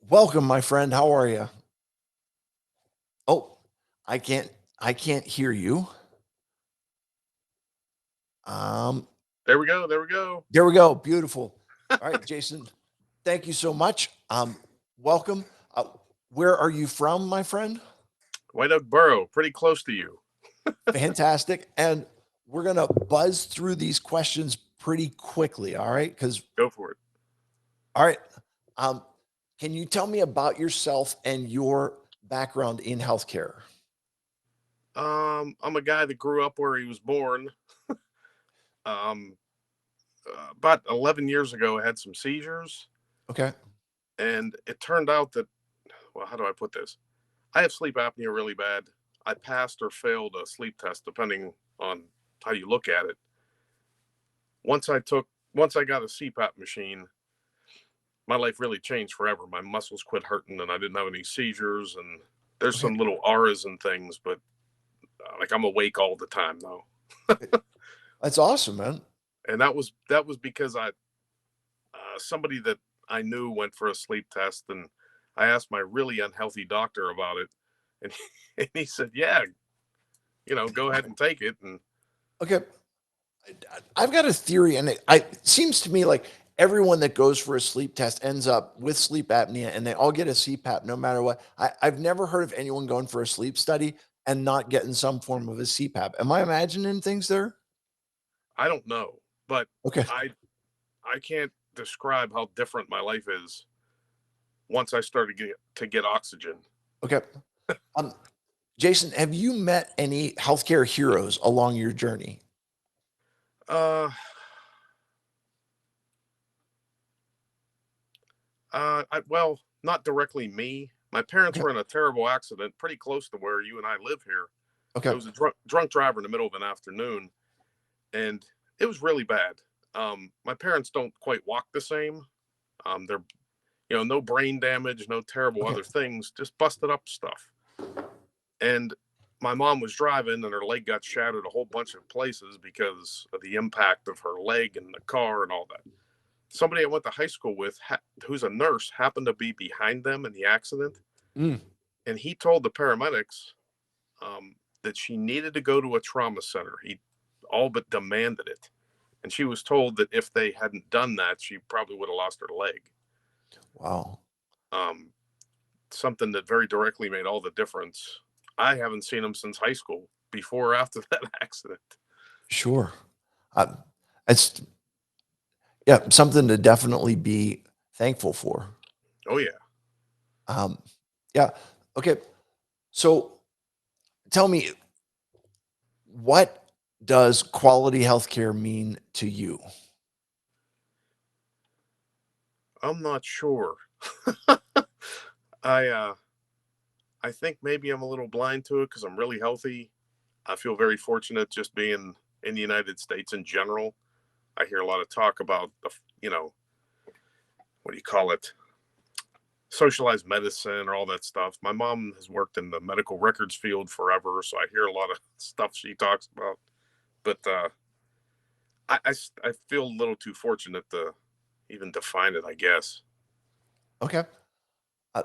Welcome, my friend. How are you? Oh, I can't I can't hear you. Um, There we go. There we go. there we go. Beautiful. All right, Jason. Thank you so much. Welcome. Uh, where are you from, my friend? White Oak Borough, pretty close to you. Fantastic. And we're gonna buzz through these questions pretty quickly. All right, because Go for it. all right. Um, can you tell me about yourself and your background in healthcare? I'm a guy that grew up where he was born. Um, about 11 years ago, I had some seizures, Okay. and it turned out that, well, how do I put this? I have sleep apnea really bad. I passed or failed a sleep test, depending on how you look at it. Once I got a CPAP machine, my life really changed forever. My muscles quit hurting, and I didn't have any seizures. And there's Okay. some little auras and things, but like I'm awake all the time though. That's awesome, man. And that was because I somebody that I knew went for a sleep test, and I asked my really unhealthy doctor about it, and and he said, "Yeah, go ahead and take it." And Okay. I've got a theory, and it seems to me like everyone that goes for a sleep test ends up with sleep apnea, and they all get a CPAP no matter what. I've never heard of anyone going for a sleep study and not getting some form of a CPAP. Am I imagining things there? I don't know, but Okay, I I can't describe how different my life is once I started to get oxygen. okay. Um, Jason, have you met any healthcare heroes along your journey? Uh, well, not directly me. My parents Okay, were in a terrible accident pretty close to where you and I live here. okay, There was a drunk driver in the middle of an afternoon, and it was really bad. My parents don't quite walk the same. They're no brain damage, no terrible okay, other things, just busted up stuff. And my mom was driving, and her leg got shattered a whole bunch of places because of the impact of her leg and the car and all that. Somebody I went to high school with, who's a nurse, happened to be behind them in the accident, mm, and he told the paramedics that she needed to go to a trauma center. He all but demanded it. And she was told that if they hadn't done that, she probably would have lost her leg. wow, Um, Something that very directly made all the difference. I haven't seen him since high school, before or after that accident. sure. Uh, it's yeah, something to definitely be thankful for. Oh yeah. Um, yeah, okay. So tell me, what does quality healthcare mean to you? I'm not sure. I uh, I think maybe I'm a little blind to it because I'm really healthy. I feel very fortunate just being in the United States in general. I hear a lot of talk about what do you call it, socialized medicine or all that stuff. My mom has worked in the medical records field forever, so I hear a lot of stuff she talks about. But I feel a little too fortunate to even define it, I guess. Okay. Uh,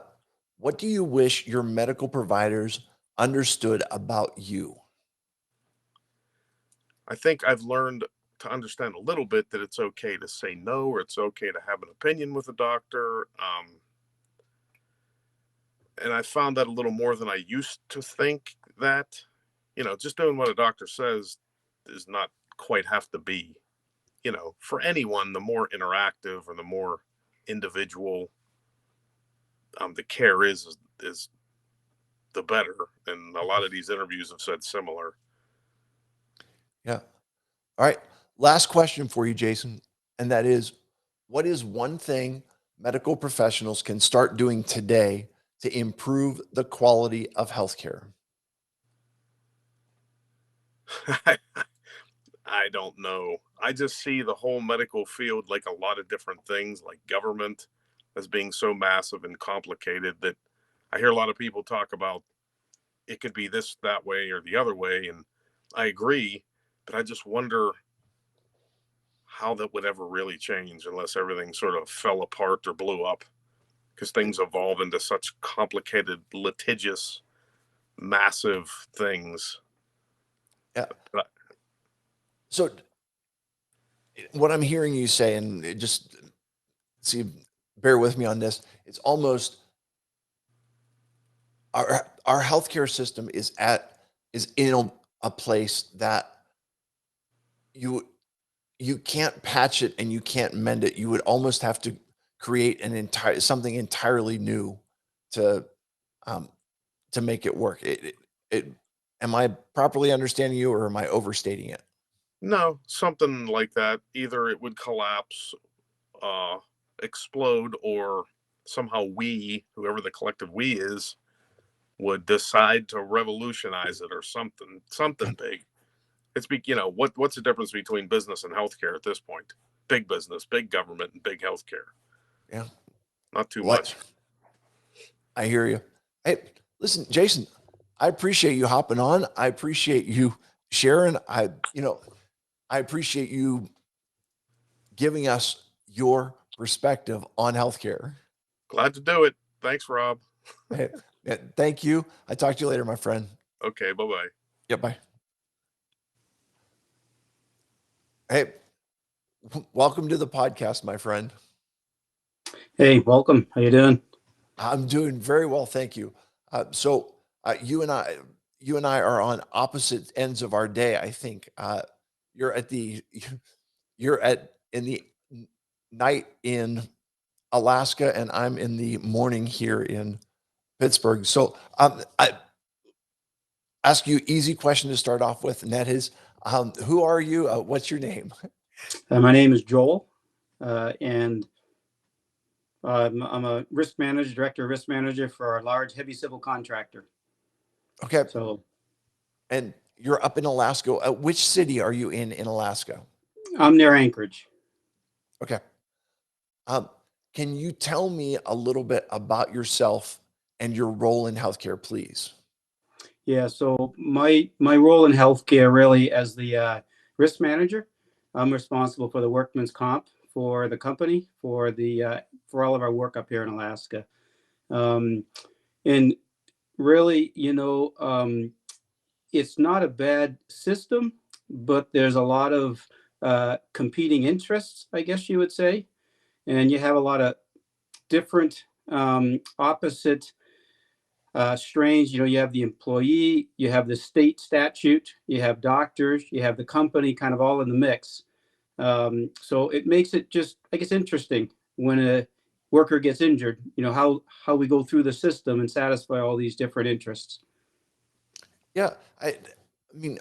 what do you wish your medical providers understood about you? I think I've learned to understand a little bit that it's okay to say no, or it's okay to have an opinion with a doctor. And I found that a little more than I used to think that, just doing what a doctor says does not quite have to be, for anyone. The more interactive or the more individual the care is the better. And a lot of these interviews have said similar. Yeah. All right. Last question for you, Jason. And that is, what is one thing medical professionals can start doing today to improve the quality of healthcare? I don't know. I just see the whole medical field like a lot of different things, like government, as being so massive and complicated that I hear a lot of people talk about it could be this, that way, or the other way. And I agree, but I just wonder how that would ever really change unless everything sort of fell apart or blew up. because things evolve into such complicated, litigious, massive things. Yeah. But So what I'm hearing you say, and it just see, bear with me on this. It's almost our healthcare system is in a place that you you can't patch it and you can't mend it. You would almost have to create an entire something entirely new to um, to make it work. Am I properly understanding you, or am I overstating it? no, something like that. Either it would collapse, uh, explode, or somehow we, whoever the collective we is, would decide to revolutionize it or something big. What's the difference between business and healthcare at this point? Big business, big government, and big healthcare. Yeah. Not too What? much. I hear you. Hey, listen, Jason, I appreciate you hopping on. I appreciate you sharing. I appreciate you giving us your perspective on healthcare. Glad to do it. Thanks, Rob. Hey, yeah, thank you. I talk to you later, my friend. Okay, bye bye. Yeah, bye. Hey, welcome to the podcast, my friend. Hey, welcome. How you doing? I'm doing very well, thank you. You and I are on opposite ends of our day. I think you're at the you're at in the night in Alaska, and I'm in the morning here in Pittsburgh. So I ask you easy question to start off with, and that is, who are you? What's your name? My name is Joel, and I'm a risk manager, director of risk manager for a large heavy civil contractor. Okay, So and you're up in Alaska. Which city are you in Alaska? I'm near Anchorage. Okay. Um, can you tell me a little bit about yourself and your role in healthcare, please? Yeah. So my role in healthcare really as the risk manager, I'm responsible for the workman's comp for the company for all of our work up here in Alaska. Um, and really, it's not a bad system, but there's a lot of competing interests, I guess you would say, and you have a lot of different opposite strains. You have the employee, you have the state statute, you have doctors, you have the company, kind of all in the mix. So it makes it just, I guess, interesting when a worker gets injured. How we go through the system and satisfy all these different interests. Yeah, I mean,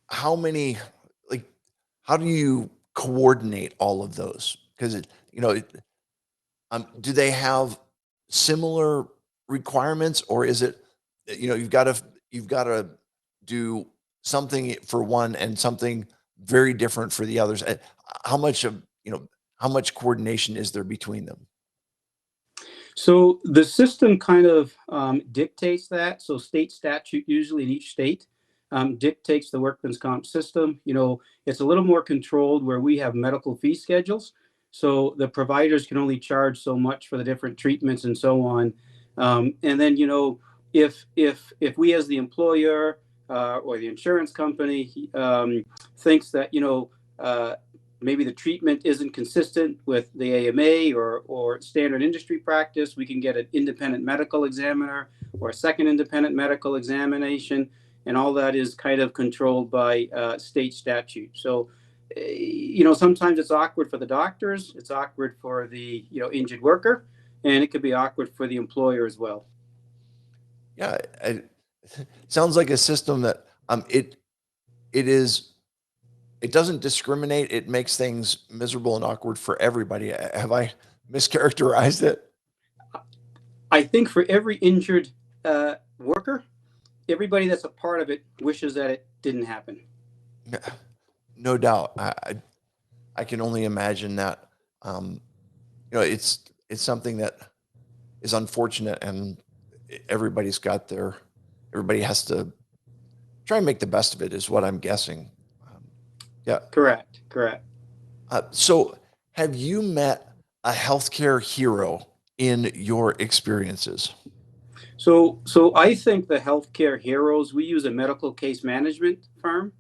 how many, like, how do you coordinate all of those? Because do they have similar requirements, or is it, you've got to do something for one and something very different for the others? How much of how much coordination is there between them? So the system kind of dictates that. So state statute, usually in each state, dictates the workman's comp system. It's a little more controlled where we have medical fee schedules. So the providers can only charge so much for the different treatments and so on. And then, if we as the employer or the insurance company thinks that, maybe the treatment isn't consistent with the AMA or standard industry practice, we can get an independent medical examiner or a second independent medical examination, and all that is kind of controlled by state statute. So, sometimes it's awkward for the doctors, it's awkward for the injured worker, and it could be awkward for the employer as well. Yeah, sounds like a system that it is it doesn't discriminate. It makes things miserable and awkward for everybody. Have I mischaracterized it? I think for every injured worker, everybody that's a part of it wishes that it didn't happen. No doubt. I can only imagine that. Um, it's something that is unfortunate, and everybody has to try and make the best of it, is what I'm guessing. Yeah. Correct. So have you met a healthcare hero in your experiences? So I think the healthcare heroes, we use a medical case management firm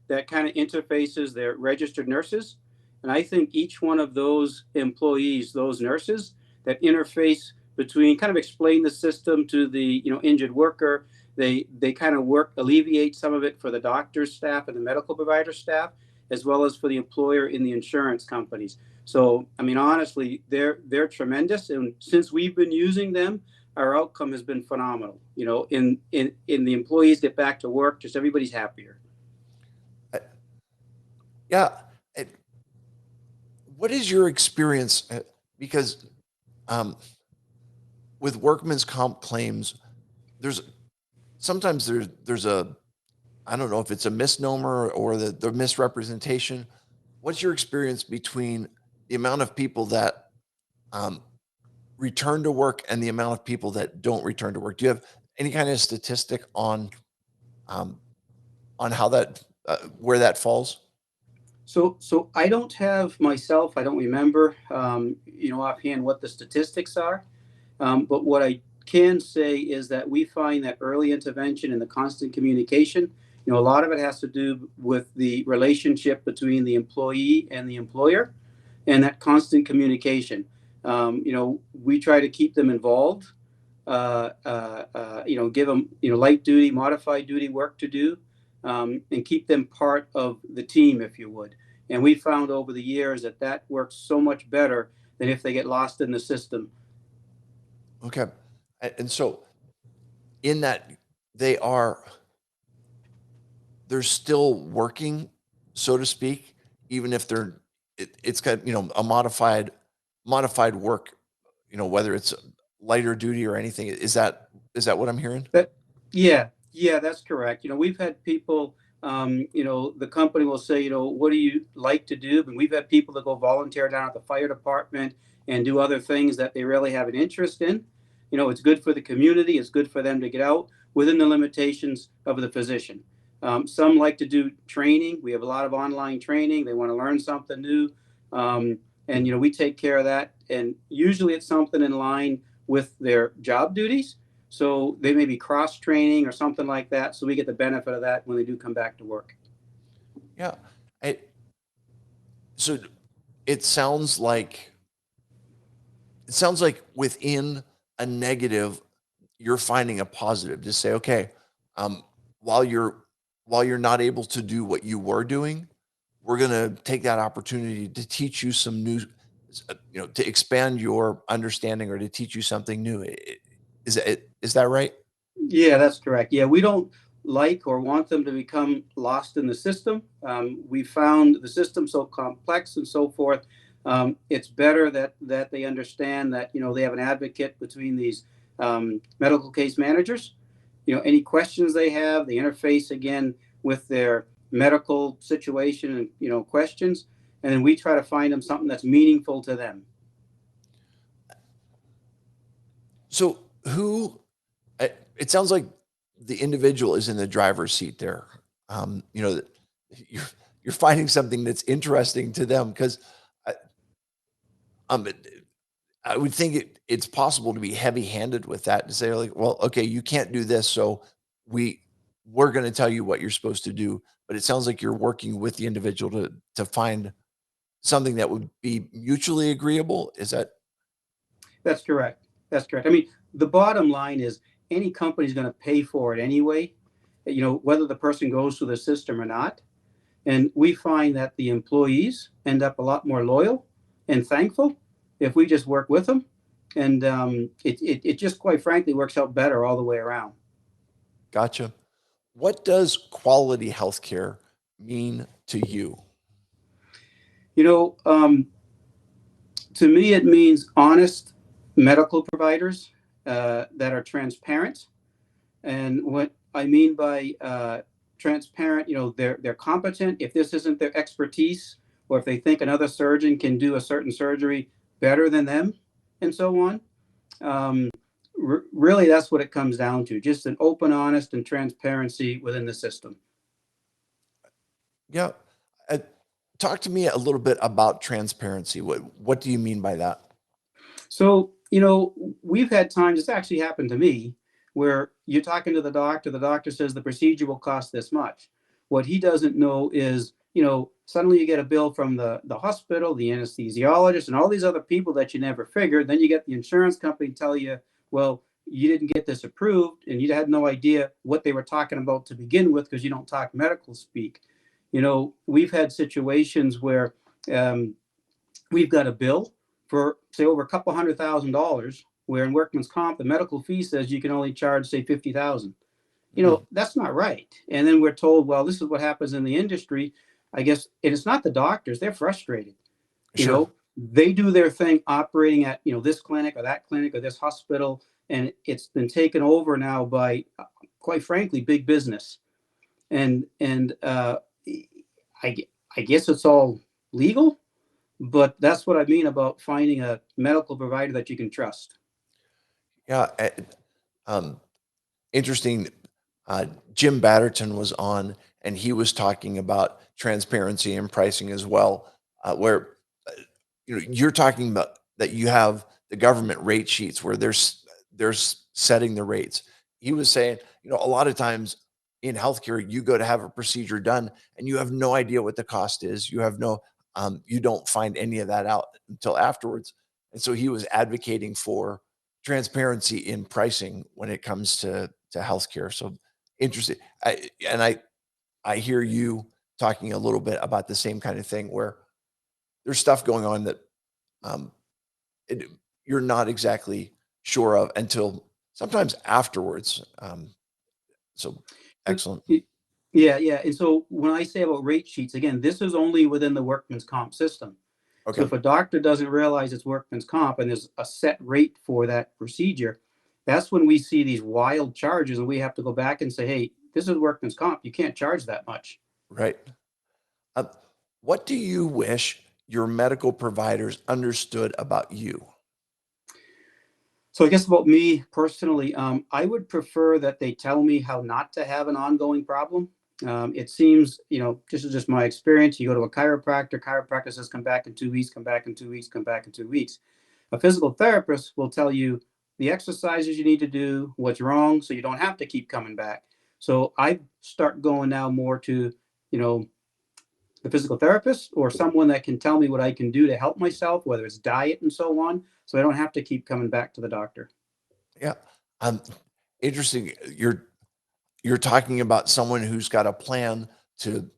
that kind of interfaces their registered nurses. And I think each one of those employees, those nurses that interface between kind of explain the system to the injured worker, they kind of work alleviate some of it for the doctor's staff and the medical provider staff, as well as for the employer in the insurance companies. So I mean, honestly, they're tremendous, and since we've been using them, our outcome has been phenomenal. In the employees get back to work, just everybody's happier. Yeah. it- What is your experience? Because um, with workman's comp claims, there's sometimes there's a, I don't know if it's a misnomer or the misrepresentation. What's your experience between the amount of people that um, return to work and the amount of people that don't return to work? Do you have any kind of statistic um, on how that where that falls? So I don't have myself. I don't remember, offhand what the statistics are. But what I can say is that we find that early intervention and the constant communication, a lot of it has to do with the relationship between the employee and the employer, and that constant communication. We try to keep them involved. Give them light duty, modified duty work to do, and keep them part of the team, if you would. And we found over the years that that works so much better than if they get lost in the system. Okay. And so in that they are they're still working, so to speak, even if it's got, a modified work, whether it's lighter duty or anything. Is that what I'm hearing? That, yeah, that's correct. We've had people, the company will say, what do you like to do? And we've had people that go volunteer down at the fire department and do other things that they really have an interest in. It's good for the community. It's good for them to get out within the limitations of the physician. Some like to do training. We have a lot of online training. They want to learn something new. And, we take care of that. And usually it's something in line with their job duties. So they may be cross training or something like that. So we get the benefit of that when they do come back to work. Yeah. I, so it sounds like within a negative, you're finding a positive to say, okay, um, while you're not able to do what you were doing, we're going to take that opportunity to teach you some new, to expand your understanding or to teach you something new. Is that right? Yeah, that's correct. Yeah, we don't like or want them to become lost in the system. We found the system so complex and so forth. It's better that they understand that they have an advocate between these medical case managers. Any questions they have, they interface again with their medical situation and questions, and then we try to find them something that's meaningful to them. So it sounds like the individual is in the driver's seat there. That you're you're finding something that's interesting to them because I, it, I would think it's possible to be heavy-handed with that to say like, well, okay, you can't do this, so we we're going to tell you what you're supposed to do. But it sounds like you're working with the individual to find something that would be mutually agreeable. Is that That's correct. That's correct. I mean, the bottom line is any company is going to pay for it anyway, whether the person goes through the system or not. And we find that the employees end up a lot more loyal and thankful if we just work with them. And it just quite frankly works out better all the way around. gotcha? What does quality healthcare mean to you? You know, um, to me, it means honest medical providers that are transparent. And what I mean by transparent, they're competent. If this isn't their expertise, or if they think another surgeon can do a certain surgery better than them, and so on. Um, Really, that's what it comes down to: just an open, honest, and transparency within the system. Yeah. Uh, Talk to me a little bit about transparency. What do you mean by that? So, we've had times, it's actually happened to me, where you're talking to the doctor says the procedure will cost this much. What he doesn't know is, suddenly you get a bill from the hospital, the anesthesiologist, and all these other people that you never figured. Then you get the insurance company tell you, well, you didn't get this approved, and you had no idea what they were talking about to begin with because you don't talk medical speak. We've had situations where um, we've got a bill for say over a couple $100,000, where in workman's comp the medical fee says you can only charge say 50,000. Mhm. That's not right. And then we're told, well, this is what happens in the industry, I guess. And it's not the doctors, they're frustrated. Sure. They do their thing operating at this clinic or that clinic or this hospital, and it's been taken over now by quite frankly big business. And I, I guess it's all legal, but that's what I mean about finding a medical provider that you can trust. Yeah. Um, interesting. Jim Batterton was on, and he was talking about transparency and pricing as well, where you're talking about that you have the government rate sheets where there's setting the rates. He was saying, a lot of times in healthcare, you go to have a procedure done and you have no idea what the cost is. You have no, you don't find any of that out until afterwards. And so he was advocating for transparency in pricing when it comes to healthcare. So interesting. I hear you talking a little bit about the same kind of thing where there's stuff going on that um, it, you're not exactly sure of until sometimes afterwards. So excellent. Yeah, yeah. And so when I say about rate sheets, again, this is only within the workman's comp system. So Okay. if a doctor doesn't realize it's workman's comp and there's a set rate for that procedure, that's when we see these wild charges and we have to go back and say, hey, this is workman's comp. You can't charge that much. Right. Um, what do you wish your medical providers understood about you? So I guess about me personally, I would prefer that they tell me how not to have an ongoing problem. It seems, this is just my experience. You go to a chiropractor says, come back in 2 weeks, come back in 2 weeks, come back in 2 weeks. A physical therapist will tell you the exercises you need to do, what's wrong, so you don't have to keep coming back. So I start going now more to, you know, the physical therapist or someone that can tell me what I can do to help myself, whether it's diet and so on, so I don't have to keep coming back to the doctor. Yeah. Um, interesting. You're talking about someone who's got a plan to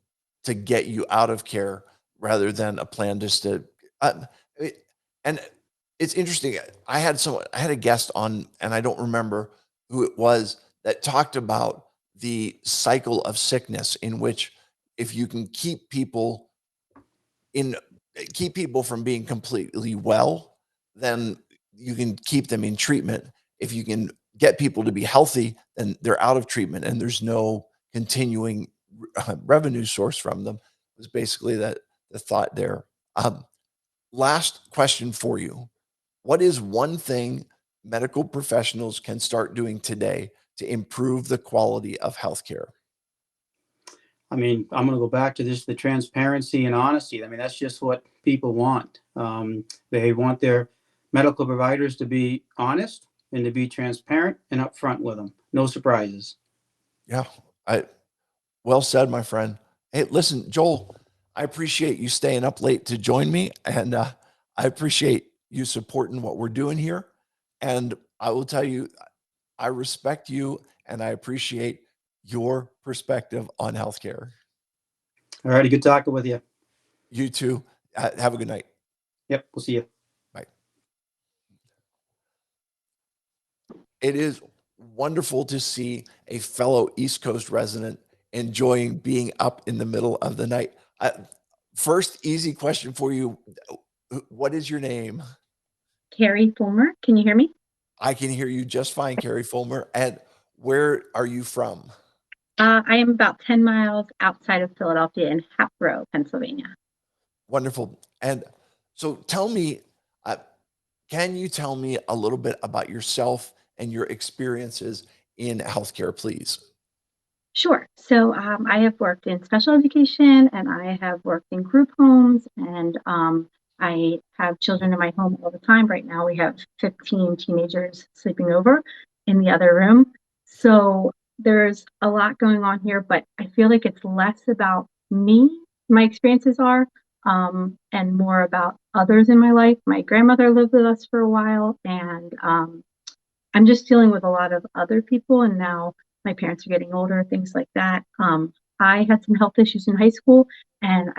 to get you out of care rather than a plan just to uh, it- and it's interesting. I had a guest on, and I don't remember who it was, that talked about the cycle of sickness in which if you can in keep people from being completely well, then you can keep them in treatment. If you can get people to be healthy, then they're out of treatment and there's no continuing revenue source from them. Was basically the thought there. Last question for you. What is one thing medical professionals can start doing today to improve the quality of healthcare? I mean, I'm going to go back to this, the transparency and honesty. I mean, that's just what people want. They want their medical providers to be honest and to be transparent and upfront with them. No surprises. Yeah, I well said, my friend. Hey, listen, Joel, I appreciate you staying up late to join me, and I appreciate you supporting what we're doing here. And I will tell you, I respect you and I appreciate your perspective on healthcare. All righty. Good talking with you. You too. Have a good night. Yep. We'll see you. Bye. It is wonderful to see a fellow East Coast resident enjoying being up in the middle of the night. First, easy question for you. What is your name? Carrie Fulmer, can you hear me? I can hear you just fine, Carrie Fulmer. And where are you from? I am about 10 miles outside of Philadelphia in Hatboro, Pennsylvania. Wonderful. And so tell me, uh, can you tell me a little bit about yourself and your experiences in healthcare, please? Sure. So I have worked in special education and I have worked in group homes and I have children in my home all the time. Right now, we have 15 teenagers sleeping over in the other room. So there's a lot going on here, but I feel like it's less about me, my experiences are, and more about others in my life. My grandmother lived with us for a while, and I'm just dealing with a lot of other people. And now my parents are getting older, things like that. I had some health issues in high school, and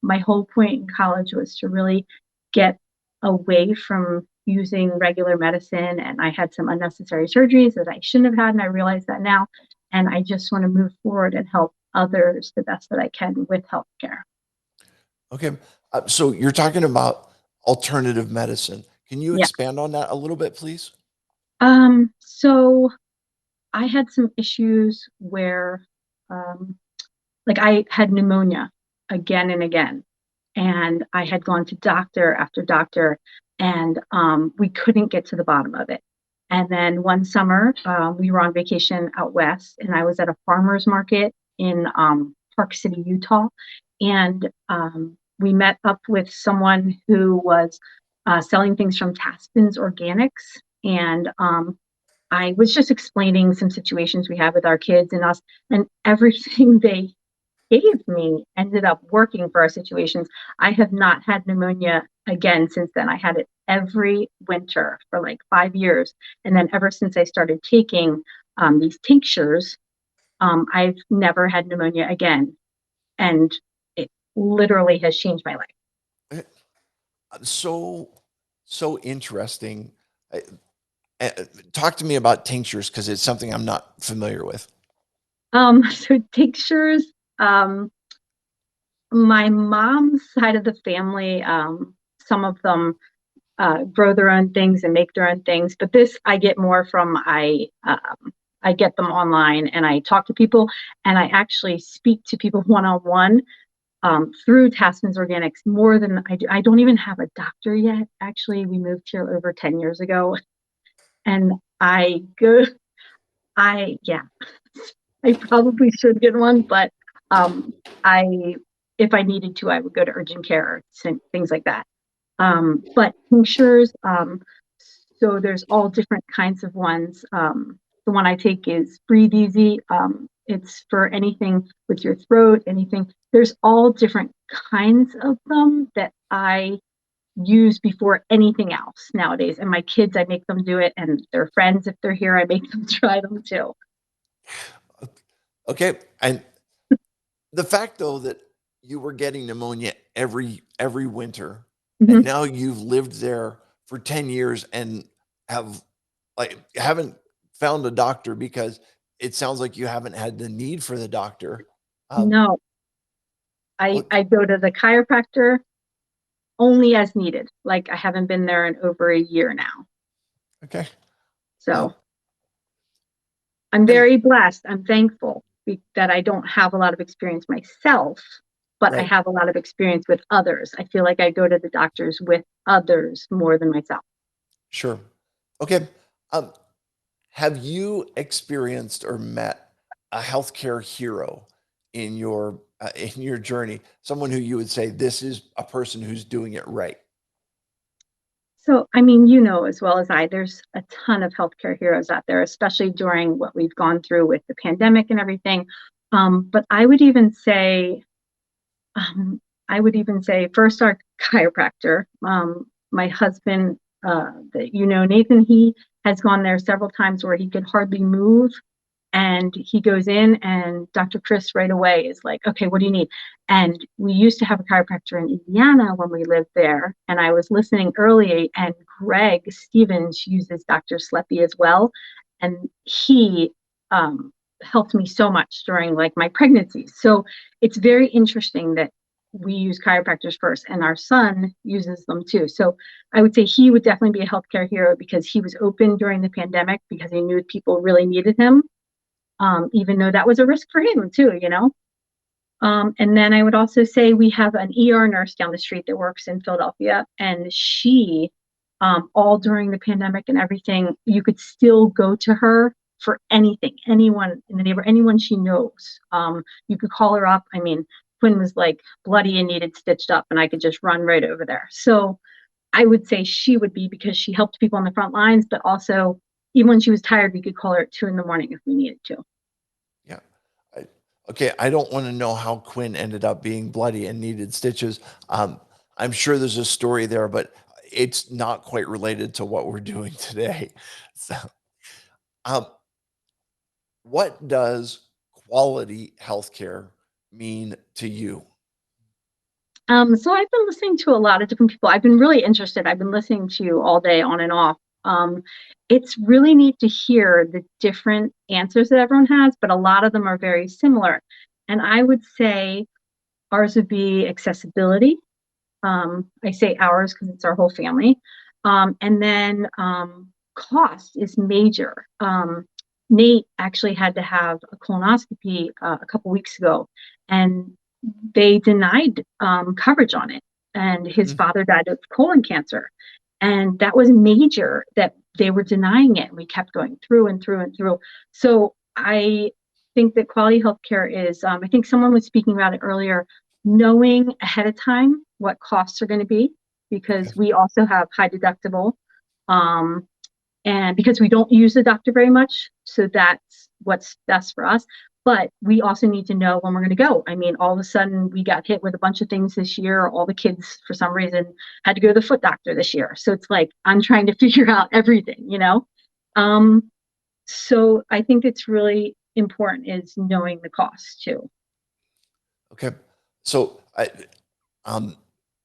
my whole point in college was to really get away from using regular medicine. And I had some unnecessary surgeries that I shouldn't have had, and I realize that now. And I just want to move forward and help others the best that I can with healthcare. Okay. So you're talking about alternative medicine. Can you Yeah. expand on that a little bit, please? So I had some issues where, like I had pneumonia again and again, and I had gone to doctor after doctor, and we couldn't get to the bottom of it. And then one summer, we were on vacation out west, and I was at a farmer's market in Park City, Utah, and we met up with someone who was selling things from Taspin's Organics, and I was just explaining some situations we had with our kids and us, and everything they gave me ended up working for our situations. I have not had pneumonia again since then. I had it every winter for like 5 years. And then ever since I started taking these tinctures, I've never had pneumonia again. And it literally has changed my life. So, so interesting. Uh, Talk to me about tinctures because it's something I'm not familiar with. So tinctures, my mom's side of the family, some of them grow their own things and make their own things. But this I get more from I get them online and I talk to people, and I actually speak to people one on one through Tasman's Organics more than I do. I don't even have a doctor yet. Actually, we moved here over 10 years ago, and I go. Yeah, I probably should get one, but I if I needed to, I would go to urgent care or things like that. But tinctures, so there's all different kinds of ones. The one I take is Breathe Easy. It's for anything with your throat, anything. There's all different kinds of them that I use before anything else nowadays. And my kids, I make them do it, and their friends, if they're here, I make them try them too. Okay. And the fact though that you were getting pneumonia every winter, and Mhm. now you've lived there for 10 years and have haven't found a doctor because it sounds like you haven't had the need for the doctor. Um, No, what- I go to the chiropractor only as needed. Like I haven't been there in over a year now. okay. So I'm And very blessed. I'm thankful that I don't have a lot of experience myself, but I right. have a lot of experience with others. I feel like I go to the doctors with others more than myself. Sure. Okay. Um, have you experienced or met a healthcare hero in your journey? Someone who you would say this is a person who's doing it right. So, I mean, you know as well as I, there's a ton of healthcare heroes out there, especially during what we've gone through with the pandemic and everything. But I would even say first our chiropractor. My husband, that you know, Nathan, he has gone there several times where he could hardly move, and he goes in, and Dr. Chris right away is like, "Okay, what do you need?" And we used to have a chiropractor in Indiana when we lived there, and I was listening early, and Greg Stevens uses Dr. Sleppy as well, and he helped me so much during like my pregnancy. So it's very interesting that we use chiropractors first, and our son uses them too. So I would say he would definitely be a healthcare hero because he was open during the pandemic because he knew people really needed him, even though that was a risk for him too, you know. And then I would also say we have an ER nurse down the street that works in Philadelphia, and she, all during the pandemic and everything, you could still go to her for anything, anyone in the neighborhood, anyone she knows. You could call her up. I mean, Quinn was like bloody and needed stitched up, and I could just run right over there. So I would say she would be, because she helped people on the front lines, but also even when she was tired, we could call her at 2 a.m. if we needed to. Yeah. Okay. I don't want to know how Quinn ended up being bloody and needed stitches. I'm sure there's a story there, but it's not quite related to what we're doing today. So, um, what does quality healthcare mean to you? So I've been listening to a lot of different people. I've been really interested. I've been listening to you all day on and off. It's really neat to hear the different answers that everyone has, but a lot of them are very similar. And I would say ours would be accessibility. I say ours because it's our whole family. And then cost is major. Nate actually had to have a colonoscopy a couple weeks ago, and they denied coverage on it. And his father died of colon cancer. And that was major that they were denying it. And we kept going through and through and through. So I think that quality healthcare is, I think someone was speaking about it earlier, knowing ahead of time what costs are going to be, because we also have high deductible. And because we don't use the doctor very much, so that's what's best for us. But we also need to know when we're going to go. I mean, all of a sudden we got hit with a bunch of things this year. All the kids, for some reason, had to go to the foot doctor this year. So it's like, I'm trying to figure out everything, you know? So I think it's really important is knowing the cost too. Okay. So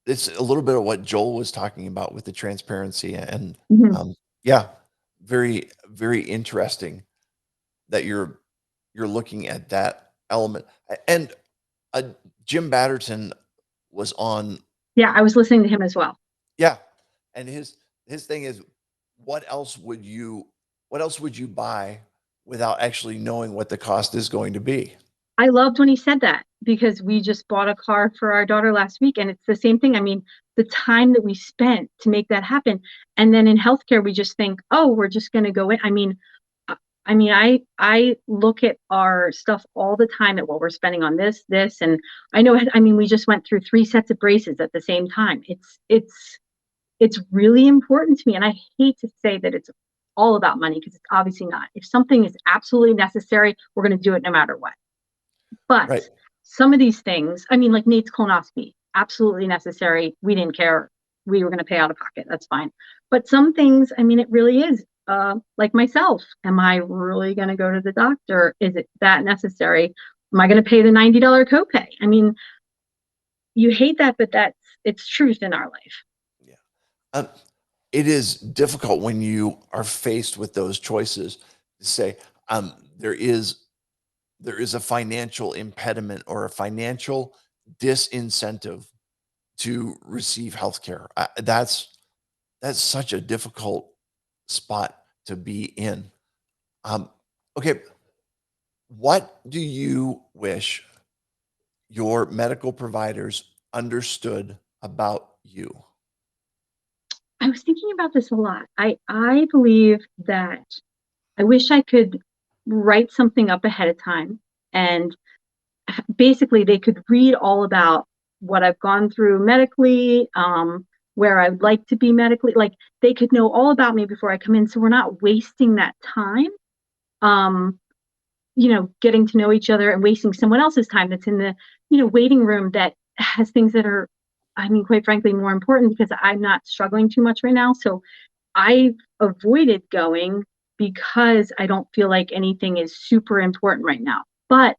it's a little bit of what Joel was talking about with the transparency and Mhm. yeah, very, very interesting that you're looking at that element. And uh, Jim Batterton was on, Yeah, I was listening to him as well. yeah, and his thing is, what else would you what else would you buy without actually knowing what the cost is going to be? I loved when he said that, because we just bought a car for our daughter last week, and it's the same thing. I mean, the time that we spent to make that happen. And then in healthcare, we just think, oh, we're just going to go in. I look at our stuff all the time at what we're spending on this, and I know, we just went through 3 sets of braces at the same time. It's really important to me. And I hate to say that it's all about money, because it's obviously not. If something is absolutely necessary, we're going to do it no matter what. But Right. some of these things, like Nate's colonoscopy, absolutely necessary. We didn't care. We were going to pay out of pocket. That's fine. But some things, it really is. Like myself, am I really going to go to the doctor? Is it that necessary? Am I going to pay the $90 copay? You hate that, but it's truth in our life. Yeah. Um, it is difficult when you are faced with those choices to say, there is a financial impediment or a financial disincentive to receive healthcare. That's such a difficult spot to be in. Okay, what do you wish your medical providers understood about you? I was thinking about this a lot. I believe that I wish I could write something up ahead of time, and basically they could read all about what I've gone through medically, where I'd like to be medically. Like, they could know all about me before I come in, so we're not wasting that time, getting to know each other and wasting someone else's time that's in the, waiting room that has things that are, quite frankly, more important, because I'm not struggling too much right now. So I avoided going because I don't feel like anything is super important right now. But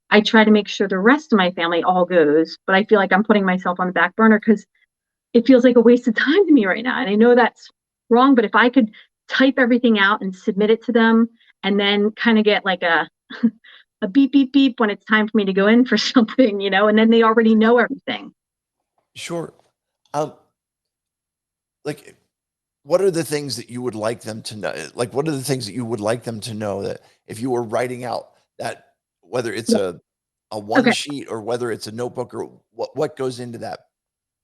I try to make sure the rest of my family all goes, but I feel like I'm putting myself on the back burner because it feels like a waste of time to me right now. And I know that's wrong, but if I could type everything out and submit it to them, and then kind of get like a a beep beep beep when it's time for me to go in for something, and then they already know everything. Sure. Um, like, what are the things that you would like them to know? Like, what are the things that you would like them to know that if you were writing out that, whether it's Yeah. a one Okay. sheet or whether it's a notebook, or what goes into that?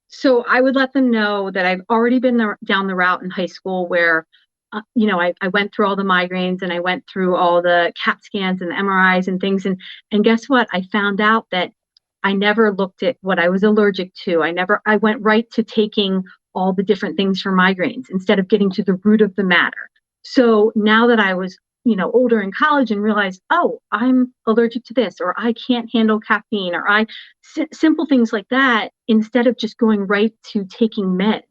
So I would let them know that I've already been down the route in high school where, I went through all the migraines, and I went through all the CAT scans and the MRIs and things. And guess what? I found out that I never looked at what I was allergic to. I went right to taking all the different things for migraines instead of getting to the root of the matter. So now that I was, older in college and realized, oh, I'm allergic to this, or I can't handle caffeine, or simple things like that, instead of just going right to taking meds.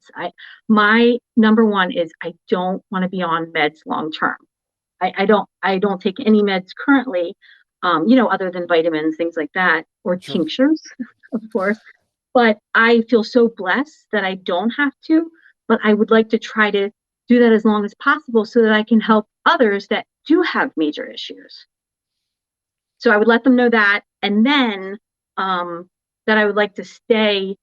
My number one is I don't want to be on meds long term. I don't take any meds currently, other than vitamins, things like that, or Sure. tinctures, of course. But I feel so blessed that I don't have to, but I would like to try to do that as long as possible so that I can help others that do have major issues. So I would let them know that, and then that I would like to stay,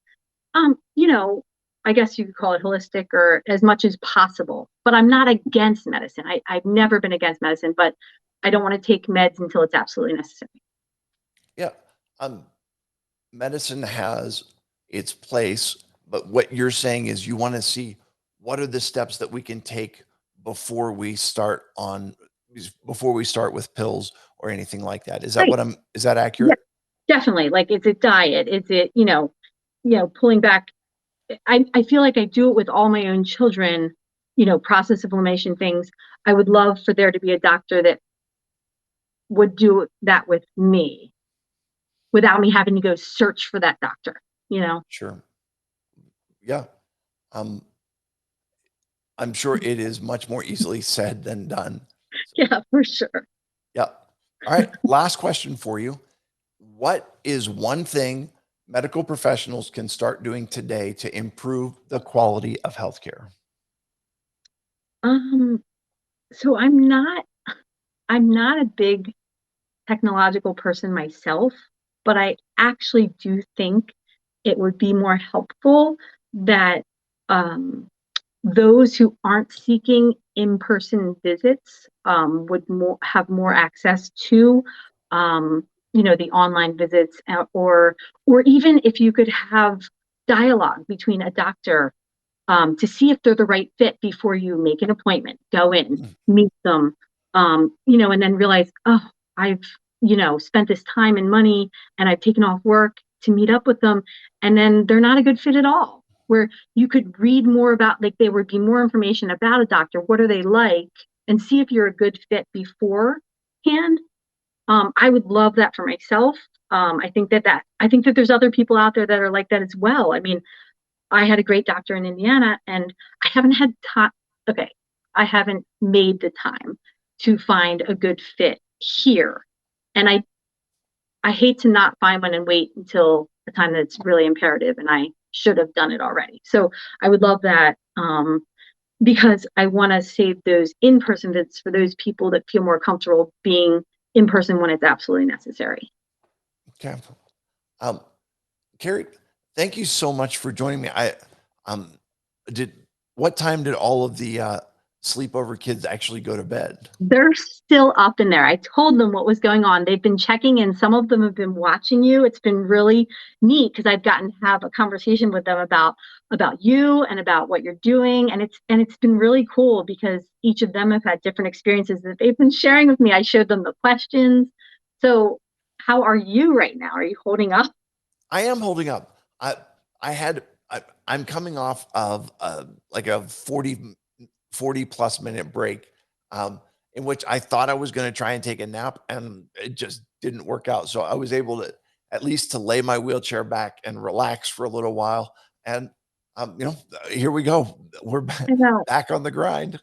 I guess you could call it holistic or as much as possible. But I'm not against medicine. I've never been against medicine, but I don't want to take meds until it's absolutely necessary. Yeah. Medicine has its place, but what you're saying is you want to see what are the steps that we can take before we start with pills or anything like that. Is that Right. is that Yeah, accurate? definitely. Like, is it diet? Is it, pulling back? I feel like I do it with all my own children, process inflammation things. I would love for there to be a doctor that would do that with me without me having to go search for that doctor. Sure. Yeah. Um, I'm sure it is much more easily said than done. Yeah, for sure. Yeah. All right. Last question for you. What is one thing medical professionals can start doing today to improve the quality of healthcare? Um, so I'm not a big technological person myself, but I actually do think it would be more helpful that um, those who aren't seeking in-person visits would have more access to, the online visits, or even if you could have dialogue between a doctor to see if they're the right fit before you make an appointment, go in, meet them, and then realize, oh, I've, spent this time and money and I've taken off work to meet up with them. And then they're not a good fit at all. Where you could read more about, like, there would be more information about a doctor. What are they like? And see if you're a good fit beforehand. I would love that for myself. I think that there's other people out there that are like that as well. I mean, I had a great doctor in Indiana, and I haven't had time. Okay, I haven't made the time to find a good fit here, and I hate to not find one and wait until the time that's really imperative, and I should have done it already. So I would love that, because I want to save those in-person visits for those people that feel more comfortable being in person when it's absolutely necessary. Okay. Um, Carrie, thank you so much for joining me. Um, did what time did all of the sleepover kids actually go to bed? They're still up in there. I told them what was going on. They've been checking in. Some of them have been watching you. It's been really neat because I've gotten to have a conversation with them about you and about what you're doing. And it's been really cool because each of them have had different experiences that they've been sharing with me. I showed them the questions. So how are you right now? Are you holding up? I am holding up. I'm coming off of like a 40 plus minute break, in which I thought I was going to try and take a nap, and it just didn't work out. So I was able to at least to lay my wheelchair back and relax for a little while. And here we go. We're I know. back on the grind.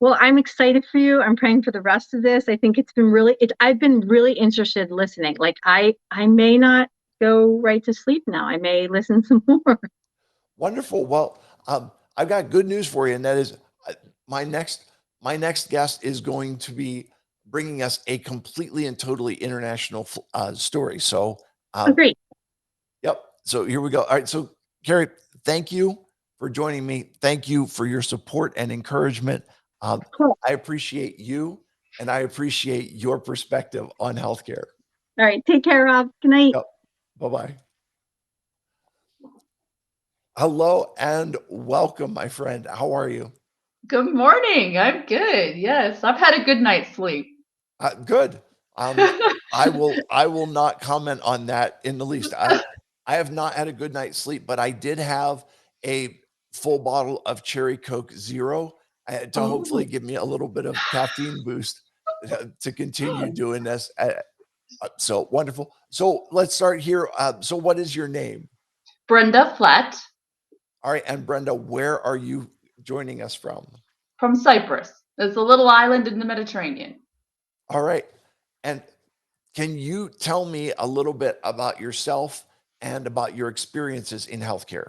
Well, I'm excited for you. I'm praying for the rest of this. I think I've been really interested listening. Like, I may not go right to sleep now. I may listen some more. Wonderful. Well, I've got good news for you, and that is uh, my next guest is going to be bringing us a completely and totally international story. So, Oh, great. yep. So here we go. All right. So, Carrie, thank you for joining me. Thank you for your support and encouragement. Cool. I appreciate you, and I appreciate your perspective on healthcare. All right. Take care, Rob. Good night. Yep. Bye bye. Hello and welcome, my friend. How are you? Good morning. I'm good. Yes, I've had a good night's sleep. Good. I will not comment on that in the least. I have not had a good night's sleep, but I did have a full bottle of Cherry Coke Zero to hopefully Oh. give me a little bit of caffeine boost to continue doing this. So wonderful. So let's start here. So what is your name? Brenda Flat All right, and Brenda, where are you joining us from? from Cyprus. It's a little island in the Mediterranean. All right, and can you tell me a little bit about yourself and about your experiences in healthcare?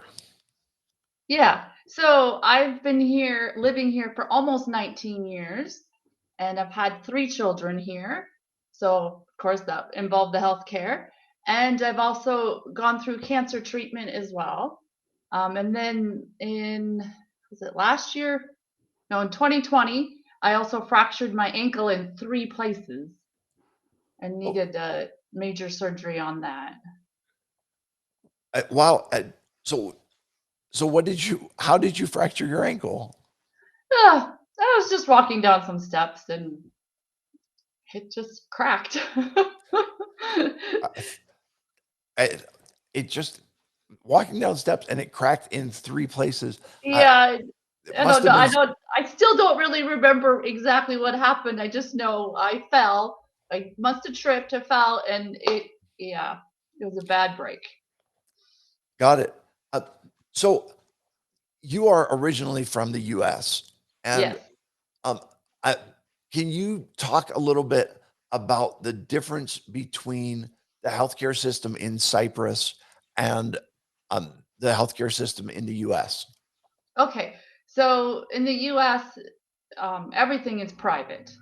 Yeah. So I've been here, living here for almost 19 years, and I've had 3 children here. So of course that involved the healthcare, and I've also gone through cancer treatment as well. And then was it last year? No, in 2020, I also fractured my ankle in 3 places and needed a major surgery on that. Wow. So how did you fracture your ankle? I was just walking down some steps and it just cracked. I- It just walking down steps and it cracked in 3 places. Yeah, It I must don't know. have been, I still don't really remember exactly what happened. I just know I fell. I must have tripped, I fell, and yeah, it was a bad break. got it. So you are originally from the US, and Yes. um, I, can you talk a little bit about the difference between the healthcare system in Cyprus and the healthcare system in the US? Okay. So in the US, everything is private.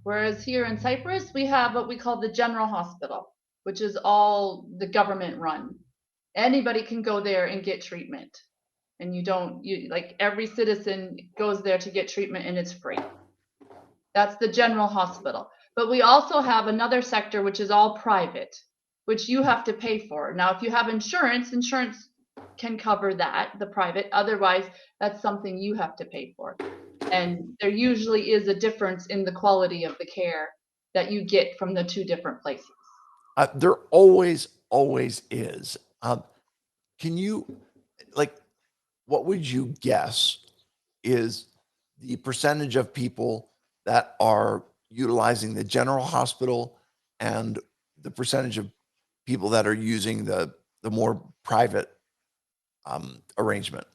Whereas here in Cyprus, we have what we call the general hospital, which is all the government run. Anybody can go there and get treatment. And you like every citizen goes there to get treatment and it's free. That's the general hospital. But we also have another sector which is all private, which you have to pay for. Now, if you have insurance, insurance can cover that, the private. Otherwise, that's something you have to pay for. And there usually is a difference in the quality of the care that you get from the 2 different places. There always is. Can you, like, what would you guess is the percentage of people that are utilizing the general hospital and the percentage of people that are using the more private arrangement?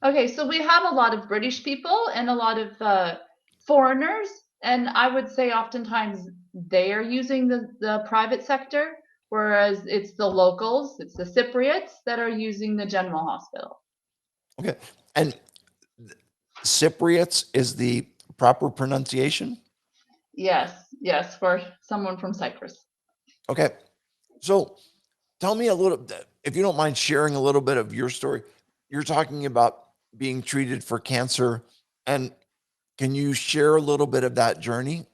Okay, so we have a lot of British people and a lot of foreigners, and I would say oftentimes they are using the private sector, whereas it's the locals, it's the Cypriots that are using the general hospital. Okay. And Cypriots is the proper pronunciation? Yes, yes, for someone from Cyprus. Okay. So tell me a little, if you don't mind sharing a little bit of your story. You're talking about being treated for cancer, and can you share a little bit of that journey?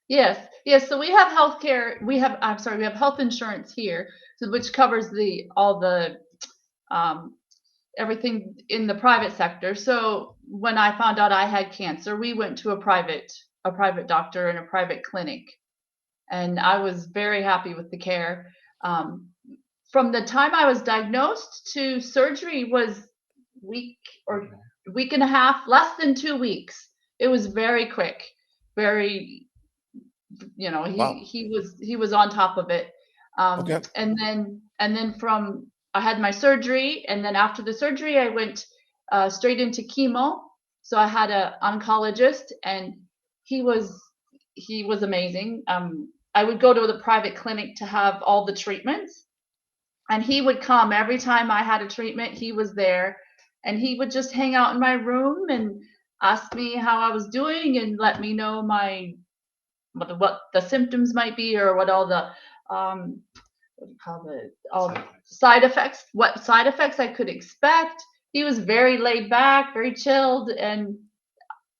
Yes, yes. So we have healthcare. I'm sorry, we have health insurance here, so which covers all the um, everything in the private sector. So when I found out I had cancer, we went to a private doctor in a private clinic, and I was very happy with the care. Um, from the time I was diagnosed to surgery was week or week and a half, less than 2 weeks. It was very quick, very, Wow. he was on top of it. Okay. And then from I had my surgery, and then after the surgery I went straight into chemo. So I had a oncologist, and he was he was amazing. I would go to the private clinic to have all the treatments, and he would come every time I had a treatment. He was there, and he would just hang out in my room and ask me how I was doing and let me know what the symptoms might be, or what all the what do you call it, all the what side effects I could expect. He was very laid back, very chilled, and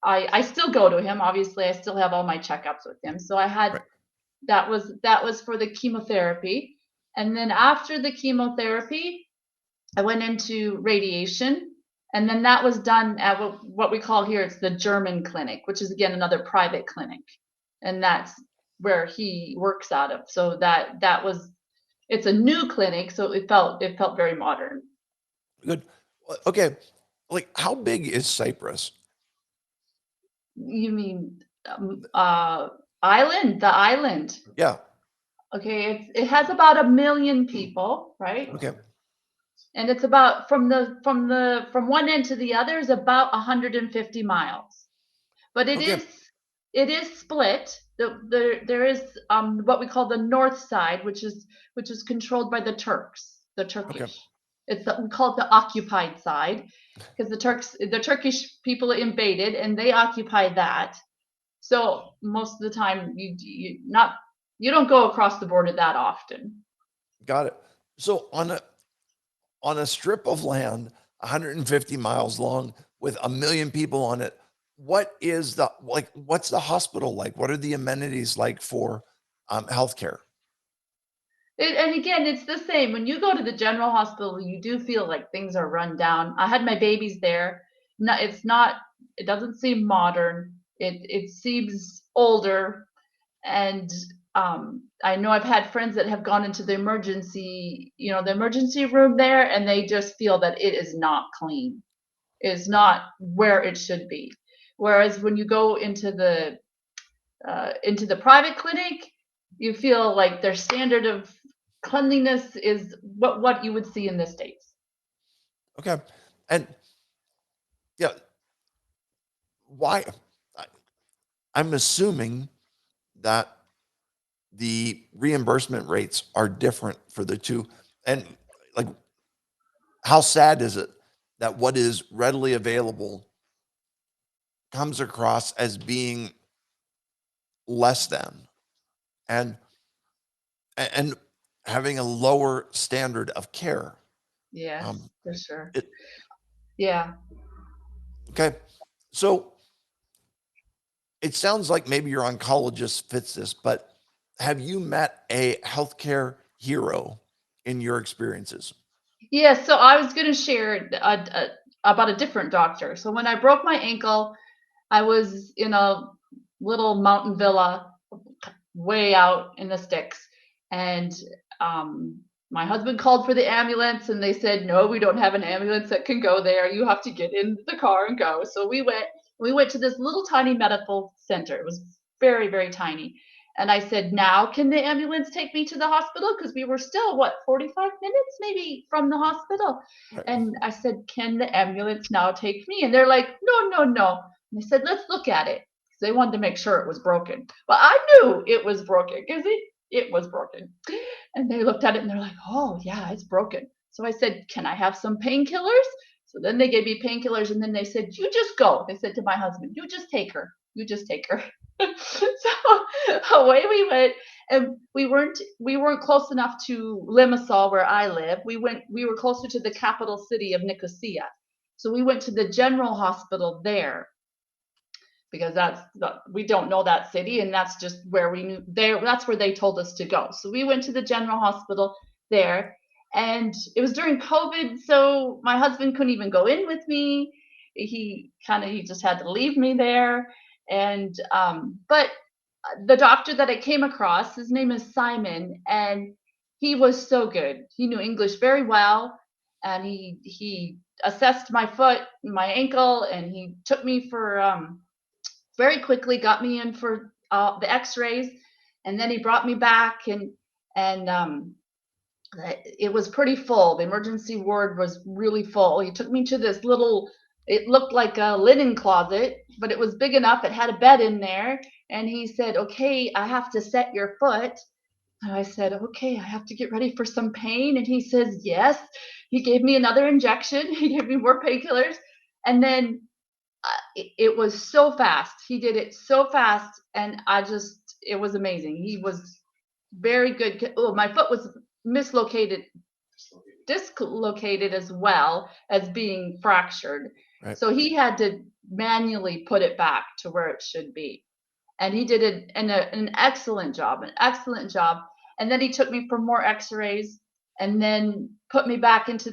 I still go to him. Obviously, I still have all my checkups with him. So I had Right. that was for the chemotherapy. And then after the chemotherapy, I went into radiation. And then that was done at what we call here, it's the German clinic, which is again another private clinic. And where he works out of. So that was, it's a new clinic, so it felt very modern. Good. Okay. Like, how big is Cyprus? You mean island? The island. Yeah. Okay, it has about 1 million people, right? Okay. And it's about from one end to the other is about 150 miles. But Okay. it is split. There is what we call the north side, which is controlled by the Turks, the Turkish. Okay. We call it the occupied side because the Turkish people invaded and they occupied that. So most of the time you don't go across the border that often. Got it. So on a strip of land 150 miles long with 1 million people on it, what's the hospital like? What are the amenities like for healthcare? And again, it's the same. When you go to the general hospital, you do feel like things are run down. I had my babies there. No, it's not. It doesn't seem modern. It seems older. And I know I've had friends that have gone into the emergency room there, and they just feel that it is not clean. It is not where it should be. Whereas when you go into the private clinic, you feel like their standard of cleanliness is what you would see in the States. Okay. And yeah, why? I- I'm assuming that the reimbursement rates are different for the two. And like, how sad is it that what is readily available comes across as being less than and and having a lower standard of care? Yes, Um, for sure. it, Yeah. okay. So it sounds like maybe your oncologist fits this, but have you met a healthcare hero in your experiences? Yeah, so I was going to share about a different doctor. So when I broke my ankle, I was in a little mountain villa way out in the sticks. And my husband called for the ambulance and they said, no, we don't have an ambulance that can go there. You have to get in the car and go. So we went to this little tiny medical center. It was very, very tiny. And I said, now can the ambulance take me to the hospital? Because we were still, 45 minutes maybe from the hospital. Right. And I said, can the ambulance now take me? And they're like, no, no, no. And I said, let's look at it. They wanted to make sure it was broken. But I knew it was broken because it was broken. And they looked at it and they're like, oh, yeah, it's broken. So I said, can I have some painkillers? So then they gave me painkillers and then they said, you just go. They said to my husband, you just take her. You just take her. So away we went. And we weren't close enough to Limassol where I live. We were closer to the capital city of Nicosia. So we went to the general hospital there because we don't know that city and that's just where we knew there. That's where they told us to go. So we went to the general hospital there and it was during COVID. So my husband couldn't even go in with me. He just had to leave me there. And, but the doctor that I came across, his name is Simon, and he was so good. He knew English very well, and he assessed my foot, my ankle, and he took me for very quickly, got me in for the X-rays, and then he brought me back, and it was pretty full. The emergency ward was really full. He took me to this little. It looked like a linen closet, but it was big enough. It had a bed in there. And he said, okay, I have to set your foot. And I said, okay, I have to get ready for some pain. And he says, yes. He gave me another injection. He gave me more painkillers. And then it was so fast. He did it so fast. And it was amazing. He was very good. Oh, my foot was dislocated as well as being fractured. Right. So he had to manually put it back to where it should be. And he did an excellent job, And then he took me for more x-rays and then put me back into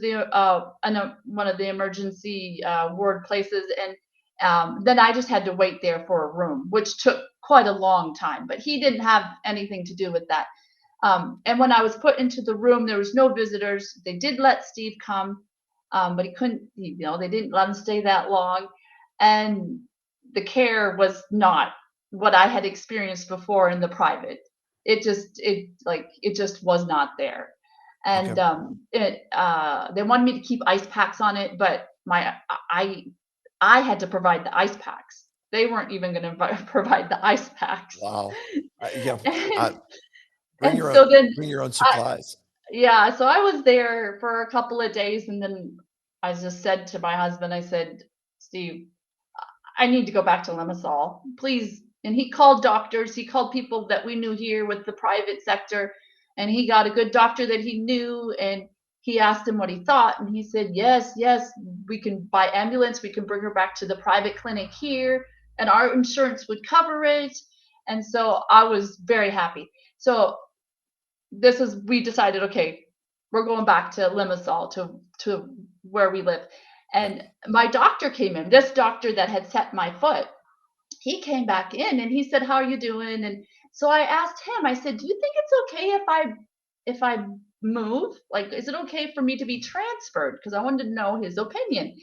one of the emergency ward places. And then I just had to wait there for a room, which took quite a long time, but he didn't have anything to do with that. And when I was put into the room, there was no visitors. They did let Steve come, but he couldn't, they didn't let him stay that long. And the care was not what I had experienced before in the private. It just was not there. And Okay. they wanted me to keep ice packs on it, but I had to provide the ice packs. They weren't even going to provide the ice packs. Wow. Yeah. And, Bring and your own, so then bring your own I, supplies. yeah, so I was there for a couple of days, and then I just said to my husband, I said, Steve, I need to go back to Limassol, please. And he called doctors, he called people that we knew here with the private sector, and he got a good doctor that he knew, and he asked him what he thought, and he said, yes, we can buy ambulance, we can bring her back to the private clinic here, and our insurance would cover it. And so I was very happy. So we decided, okay, we're going back to Limassol, to where we live. And my doctor came in, this doctor that had set my foot, he came back in and he said, how are you doing? And so I asked him, I said, do you think it's okay if I move? Like, is it okay for me to be transferred? Because I wanted to know his opinion.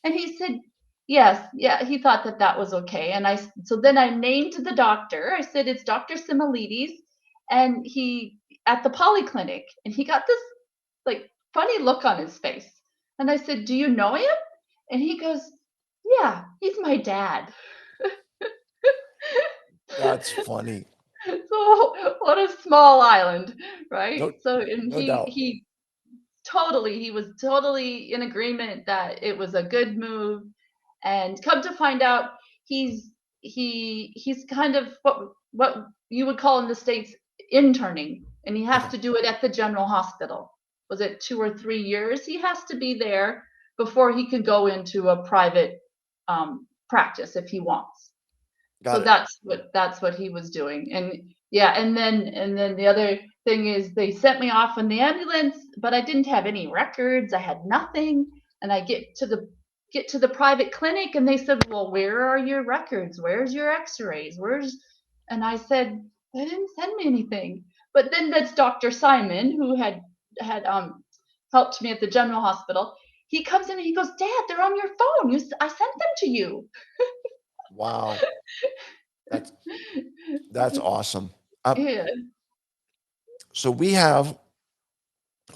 And he said, yes, yeah, he thought that was okay. And so then I named the doctor. I said, it's Dr. Similides, and he at the polyclinic. And he got this like funny look on his face. And I said, do you know him? And he goes, yeah, he's my dad. That's funny. So what a small island, right? No, So and no he doubt. he he was totally in agreement that it was a good move. And come to find out, he's kind of what you would call in the States interning, and he has Okay. to do it at the general hospital. Was it 2 or 3 years he has to be there before he can go into a private practice if he wants? So Got it. that's what he was doing. And yeah, and then the other thing is they sent me off in the ambulance, but I didn't have any records. I had nothing. And I get to the private clinic, and they said, well, where are your records? Where's your x-rays? And I said, they didn't send me anything. But then that's Dr. Simon, who had helped me at the general hospital. He comes in and he goes, Dad, they're on your phone. I sent them to you. Wow. That's awesome. Yeah. So we have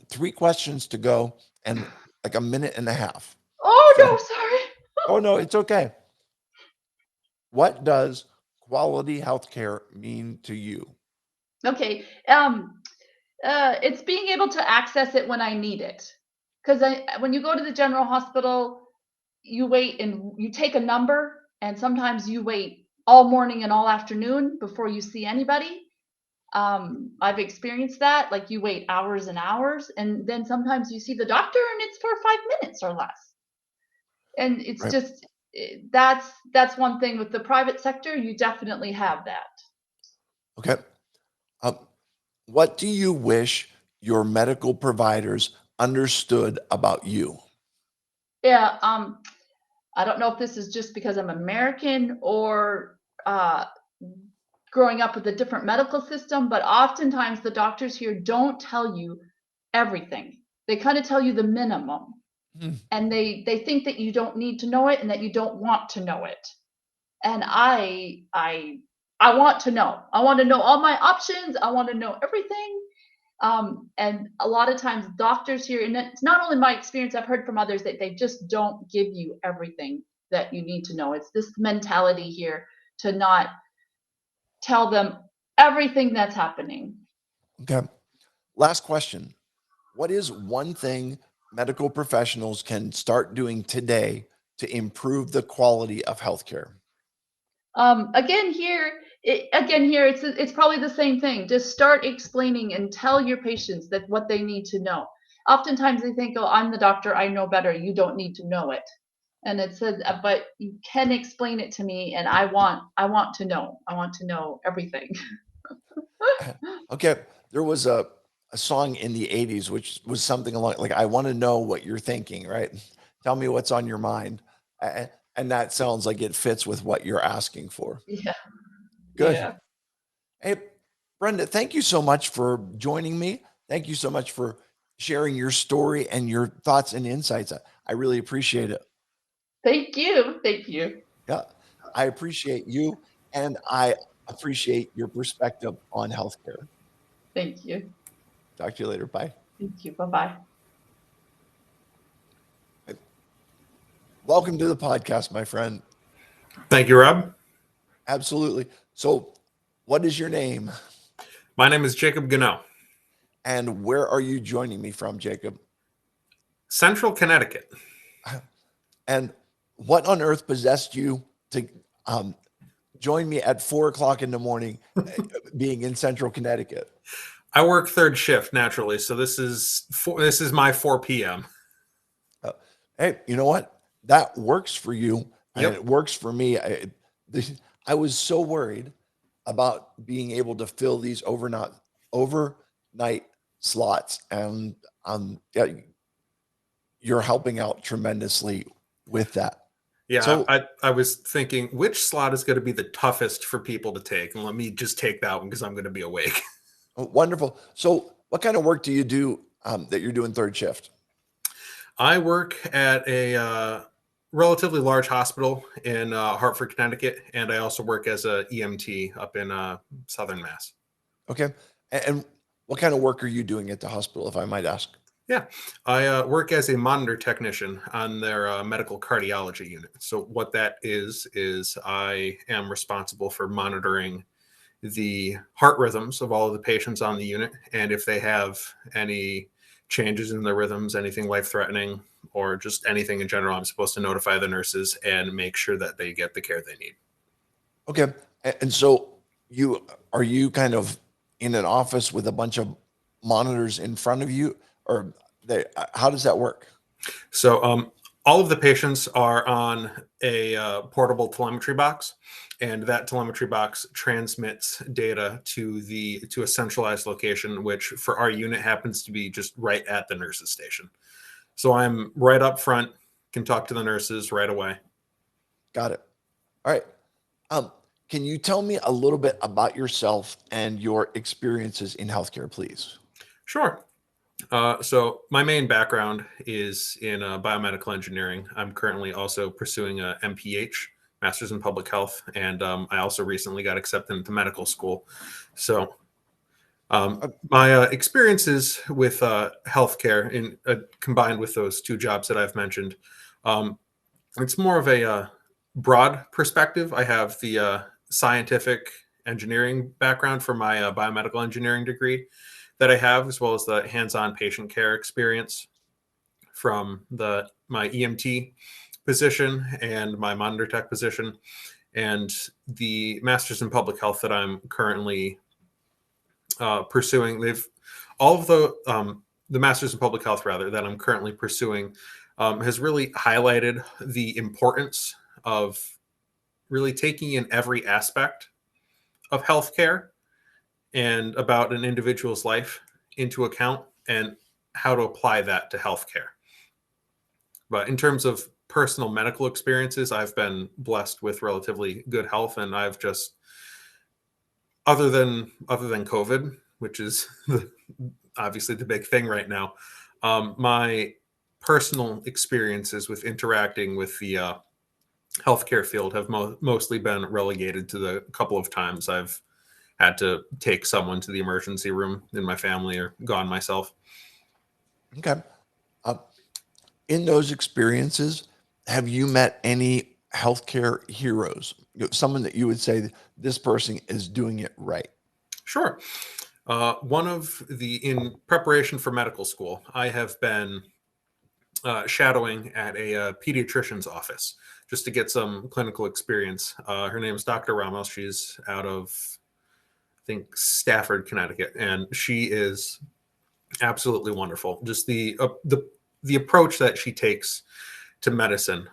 3 questions to go and like a minute and a half. Oh So, no, sorry. oh no, it's okay. What does quality healthcare mean to you? Okay. It's being able to access it when I need it. Because when you go to the general hospital, you wait and you take a number, and sometimes you wait all morning and all afternoon before you see anybody. I've experienced that. Like you wait hours and hours, and then sometimes you see the doctor, and it's for 5 minutes or less. And it's Right. just that's one thing with the private sector. You definitely have that. Okay. Um, what do you wish your medical providers understood about you? Yeah. I don't know if this is just because I'm American or growing up with a different medical system, but oftentimes the doctors here don't tell you everything. They kind of tell you the minimum, Hmm. and they think that you don't need to know it and that you don't want to know it. And I want to know. I want to know all my options. I want to know everything. And a lot of times doctors here, and it's not only my experience, I've heard from others that they just don't give you everything that you need to know. It's this mentality here to not tell them everything that's happening. Okay. Last question. What is one thing medical professionals can start doing today to improve the quality of healthcare? Again here, it's probably the same thing. Just start explaining and tell your patients that what they need to know. Oftentimes they think, oh, I'm the doctor, I know better, you don't need to know it. And it says, but you can explain it to me, and I want to know. I want to know everything. Okay. There was a song in the 80s, which was something along like, I want to know what you're thinking, right? Tell me what's on your mind. And that sounds like it fits with what you're asking for. Yeah. Good. Yeah. Hey, Brenda, thank you so much for joining me. Thank you so much for sharing your story and your thoughts and insights. I really appreciate it. Thank you. Thank you. Yeah, I appreciate you, and I appreciate your perspective on healthcare. Thank you. Talk to you later. Bye. Thank you. Bye-bye. Welcome to the podcast, my friend. Thank you, Rob. Absolutely. So, what is your name, My name is Jacob Gano, and where are you joining me from, Jacob? Central Connecticut. And what on earth possessed you to join me at 4 o'clock in the morning, being in Central Connecticut? I work third shift naturally, so this is my 4 p.m. Hey, you know what? That works for you, and Yep. it works for me. I was so worried about being able to fill these overnight slots, and yeah, you're helping out tremendously with that. Yeah, So I was thinking which slot is going to be the toughest for people to take, and let me just take that one because I'm going to be awake. wonderful. So, what kind of work do you do that you're doing third shift? I work at a relatively large hospital in Hartford, Connecticut, and I also work as a EMT up in Southern Mass. Okay, and what kind of work are you doing at the hospital, if I might ask? Yeah, I work as a monitor technician on their medical cardiology unit. So what that is I am responsible for monitoring the heart rhythms of all of the patients on the unit, and if they have any changes in their rhythms, anything life-threatening, or just anything in general, I'm supposed to notify the nurses and make sure that they get the care they need. Okay, and so are you kind of in an office with a bunch of monitors in front of you, or how does that work? So all of the patients are on a portable telemetry box, and that telemetry box transmits data to a centralized location, which for our unit happens to be just right at the nurses station. So I'm right up front, can talk to the nurses right away. Got it. All right. Can you tell me a little bit about yourself and your experiences in healthcare, please? Sure. So my main background is in biomedical engineering. I'm currently also pursuing a MPH, Master's in Public Health, and I also recently got accepted into medical school. So my experiences with healthcare, combined with those two jobs that I've mentioned, it's more of a broad perspective. I have the scientific engineering background for my biomedical engineering degree that I have, as well as the hands-on patient care experience from my EMT position and my monitor tech position, and the Master's in Public Health that I'm currently pursuing. All of the Master's in Public Health rather that I'm currently pursuing has really highlighted the importance of really taking in every aspect of healthcare and about an individual's life into account and how to apply that to healthcare. But in terms of personal medical experiences, I've been blessed with relatively good health, and I've just, other than COVID, which is obviously the big thing right now, my personal experiences with interacting with the healthcare field have mostly been relegated to the couple of times I've had to take someone to the emergency room in my family or gone myself. Okay. In those experiences, have you met any healthcare heroes? Someone that you would say this person is doing it right? Sure. In preparation for medical school, I have been shadowing at a pediatrician's office just to get some clinical experience. Her name is Dr. Ramos. She's out of, I think, Stafford, Connecticut, and she is absolutely wonderful. Just the approach that she takes to medicine.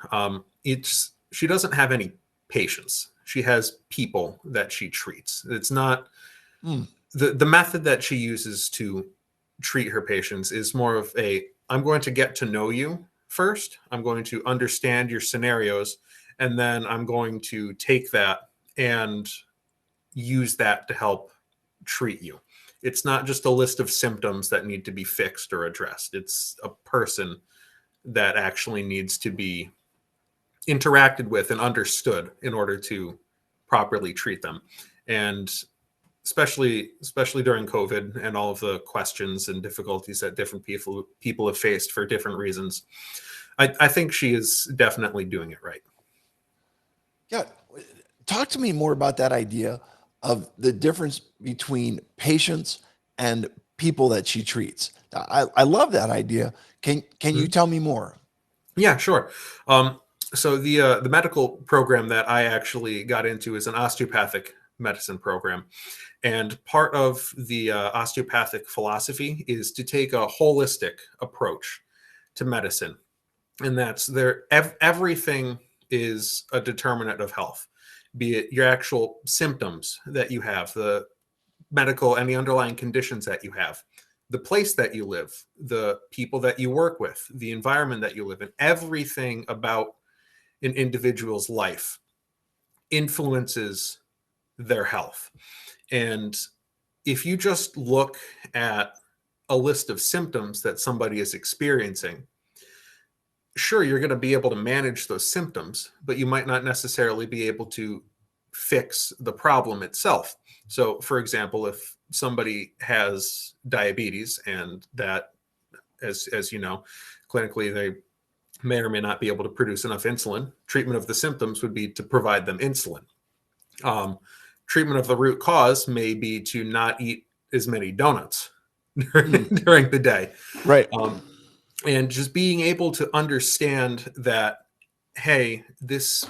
She doesn't have any patients. She has people that she treats. It's not the method that she uses to treat her patients is more of I'm going to get to know you first. I'm going to understand your scenarios, and then I'm going to take that and use that to help treat you. It's not just a list of symptoms that need to be fixed or addressed. It's a person that actually needs to be interacted with and understood in order to properly treat them. And especially during COVID and all of the questions and difficulties that different people have faced for different reasons, I think she is definitely doing it right. Yeah. Talk to me more about that idea of the difference between patients and people that she treats. I love that idea. Can you tell me more? Yeah, sure. So the medical program that I actually got into is an osteopathic medicine program. And part of the osteopathic philosophy is to take a holistic approach to medicine. And that's everything is a determinant of health, be it your actual symptoms that you have, the medical and the underlying conditions that you have, the place that you live, the people that you work with, the environment that you live in. Everything about an individual's life influences their health. And if you just look at a list of symptoms that somebody is experiencing, sure, you're going to be able to manage those symptoms, but you might not necessarily be able to fix the problem itself. So, for example, if somebody has diabetes and that, as you know, clinically, they may or may not be able to produce enough insulin, treatment of the symptoms would be to provide them insulin. Treatment of the root cause may be to not eat as many donuts during the day. Right. And just being able to understand that, hey, this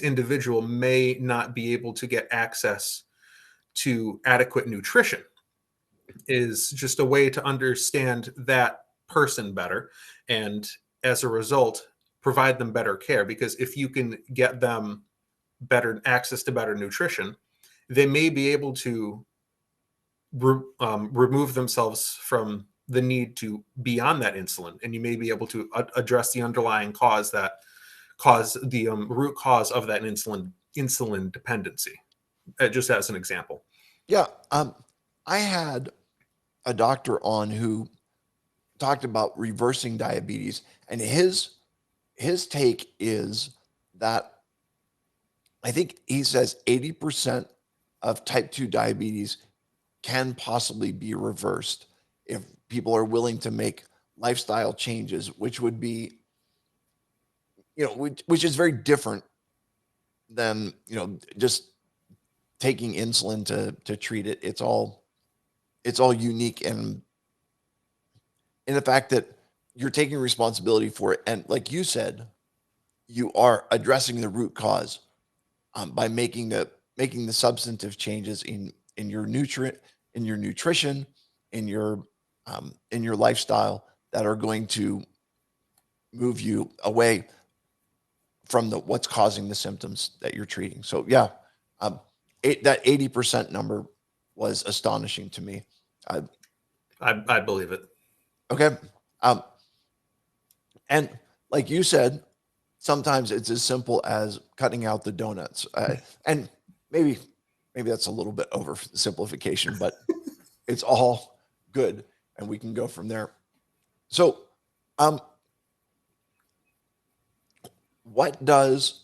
individual may not be able to get access to adequate nutrition is just a way to understand that person better. And as a result, provide them better care. Because if you can get them better access to better nutrition, they may be able to remove themselves from the need to be on that insulin, and you may be able to address the underlying cause that cause the root cause of that insulin dependency. Just as an example. Yeah. I had a doctor on who talked about reversing diabetes, and his take is that I think he says 80% of type 2 diabetes can possibly be reversed if people are willing to make lifestyle changes, which would be, which is very different than, just taking insulin to treat it. It's all unique, and in the fact that you're taking responsibility for it. And like you said, you are addressing the root cause by making the substantive changes in your nutrition, in your lifestyle that are going to move you away from what's causing the symptoms that you're treating. So yeah, that 80% number was astonishing to me. I believe it. Okay. And like you said, sometimes it's as simple as cutting out the donuts. And maybe that's a little bit oversimplification, but it's all good, and we can go from there. So, what does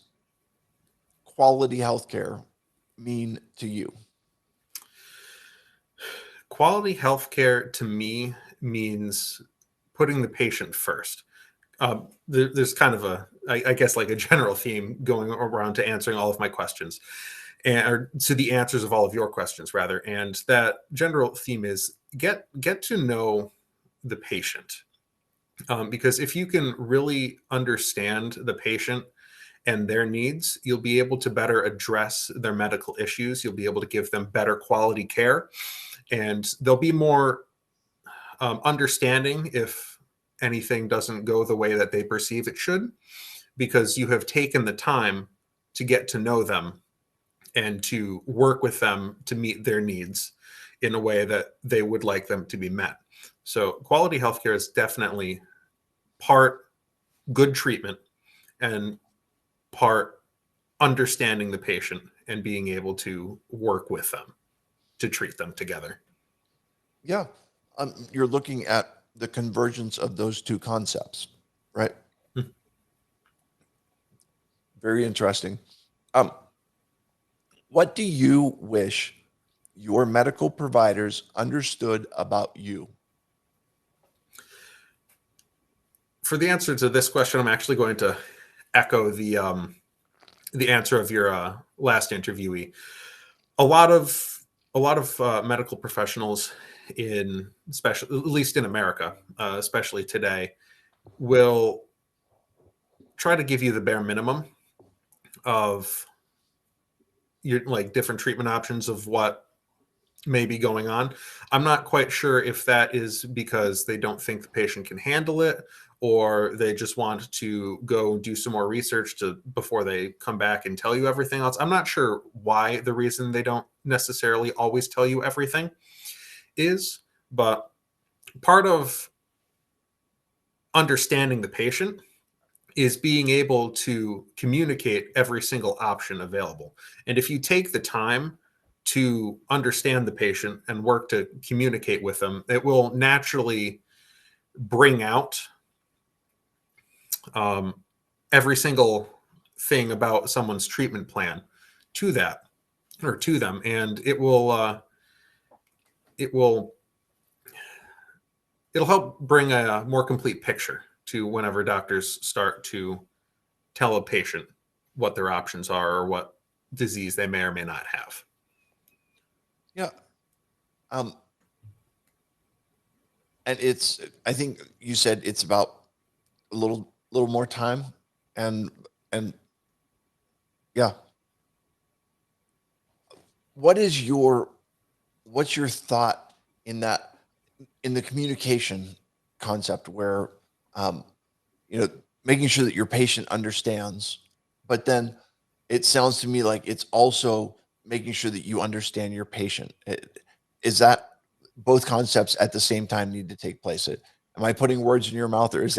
quality healthcare mean to you? Quality healthcare to me means putting the patient first. There's kind of I guess like a general theme going around to answering all of my questions, or to the answers of all of your questions rather. And that general theme is get to know the patient. Because if you can really understand the patient and their needs, you'll be able to better address their medical issues. You'll be able to give them better quality care, and they'll be more understanding if anything doesn't go the way that they perceive it should, because you have taken the time to get to know them and to work with them to meet their needs in a way that they would like them to be met. So quality healthcare is definitely part good treatment and part understanding the patient and being able to work with them to treat them together. Yeah. You're looking at the convergence of those two concepts, right? Hmm. Very interesting. What do you wish your medical providers understood about you? For the answer to this question, I'm actually going to echo the answer of your last interviewee. A lot of medical professionals in especially, at least in America, especially today, will try to give you the bare minimum of your like different treatment options of what may be going on. I'm not quite sure if that is because they don't think the patient can handle it, or they just want to go do some more research to before they come back and tell you everything else. I'm not sure why the reason they don't necessarily always tell you everything is, but part of understanding the patient is being able to communicate every single option available. And if you take the time to understand the patient and work to communicate with them, it will naturally bring out every single thing about someone's treatment plan to that or to them, and it'll help bring a more complete picture to whenever doctors start to tell a patient what their options are or what disease they may or may not have. Yeah. And I think you said it's about a little more time and yeah. What's your thought in that, in the communication concept where, um, making sure that your patient understands, but then it sounds to me like it's also making sure that you understand your patient. Is that both concepts at the same time need to take place? Am I putting words in your mouth, or am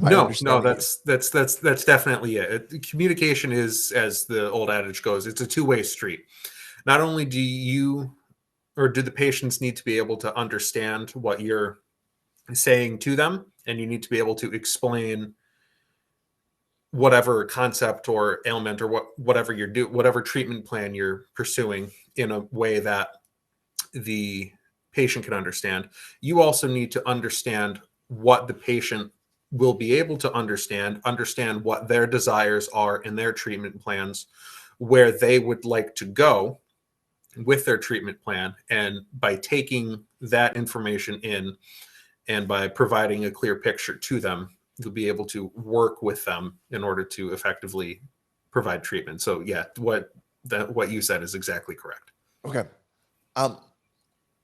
I No, understanding it? that's definitely it. Communication is, as the old adage goes, it's a two-way street. Not only do you or do the patients need to be able to understand what you're saying to them, and you need to be able to explain whatever concept or ailment or whatever treatment plan you're pursuing in a way that the patient can understand. You also need to understand what the patient will be able to understand what their desires are in their treatment plans, where they would like to go with their treatment plan. And by taking that information in and by providing a clear picture to them, you'll be able to work with them in order to effectively provide treatment. So yeah, what you said is exactly correct. Okay.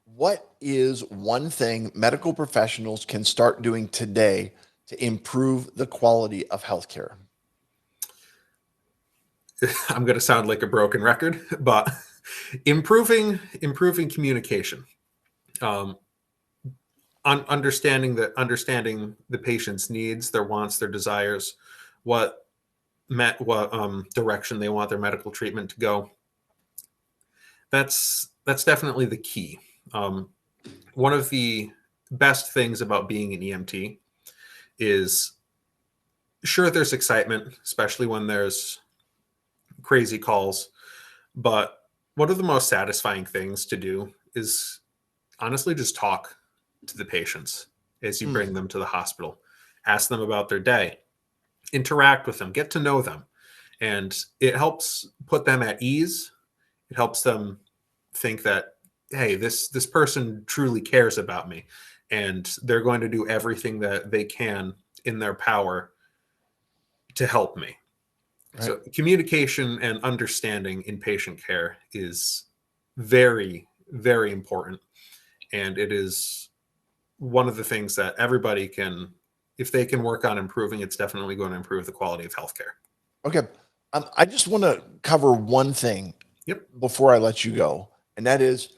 What is one thing medical professionals can start doing today to improve the quality of healthcare? I'm going to sound like a broken record, but improving communication, understanding the patient's needs, their wants, their desires, what direction they want their medical treatment to go. That's definitely the key. One of the best things about being an EMT is, sure, there's excitement, especially when there's crazy calls, but one of the most satisfying things to do is honestly just talk to the patients as you bring them to the hospital, ask them about their day, interact with them, get to know them. And it helps put them at ease. It helps them think that, hey, this person truly cares about me, and they're going to do everything that they can in their power to help me. Right. So communication and understanding in patient care is very, very important. And it is one of the things that everybody can, if they can work on improving, it's definitely going to improve the quality of healthcare. Okay. I just want to cover one thing Yep. before I let you go, and that is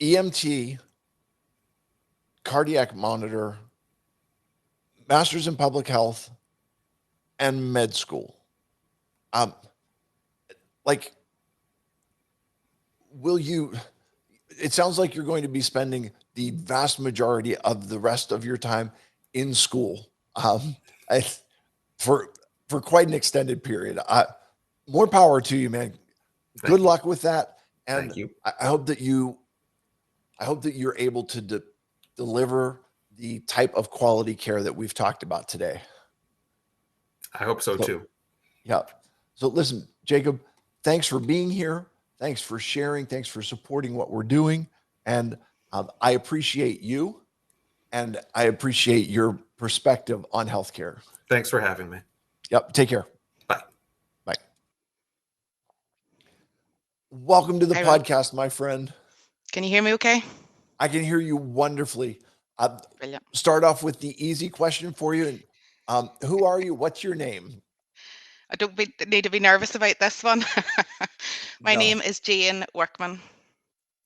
EMT, cardiac monitor, master's in public health, and med school. like, will you, it sounds like you're going to be spending the vast majority of the rest of your time in school, I, for, for quite an extended period. More power to you, man. Thank Good you. luck with that. And Thank you. I hope that you're able to deliver the type of quality care that we've talked about today. I hope so So- too. Yeah. So listen, Jacob, thanks for being here. Thanks for sharing. Thanks for supporting what we're doing. And I appreciate you, and I appreciate your perspective on healthcare. Thanks for having me. Yep. Take care. Bye. Bye. Welcome to the Hi, Ron. podcast, my friend. Can you hear me okay? I can hear you wonderfully. Brilliant. Start off with the easy question for you. Who are you? What's your name? I don't need to be nervous about this one. My No. name is Jane Workman.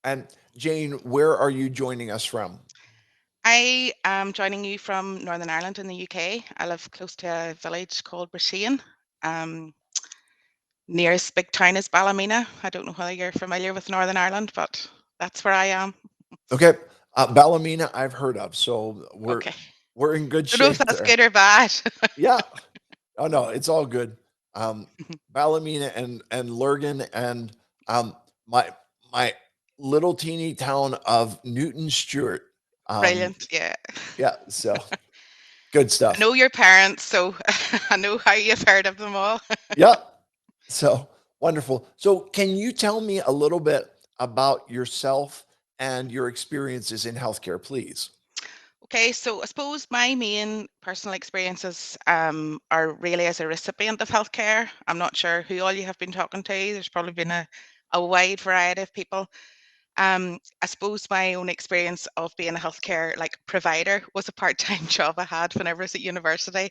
And Jane, where are you joining us from? I am joining you from Northern Ireland in the UK. I live close to a village called Brasheen. Nearest big town is Ballymena. I don't know whether you're familiar with Northern Ireland, but that's where I am. Okay. Ballymena, I've heard of. So Okay. we're in good I don't know if shape that's there. good or bad. Yeah. Oh no, it's all good. Ballymena and Lurgan and my little teeny town of Newton Stewart. Brilliant. Yeah. Yeah. So good I stuff. know your parents, so I know how you've heard of them all. Yeah. So wonderful. So can you tell me a little bit about yourself and your experiences in healthcare, please? Okay, so I suppose my main personal experiences are really as a recipient of healthcare. I'm not sure who all you have been talking to. There's probably been a wide variety of people. I suppose my own experience of being a healthcare provider was a part-time job I had whenever I was at university.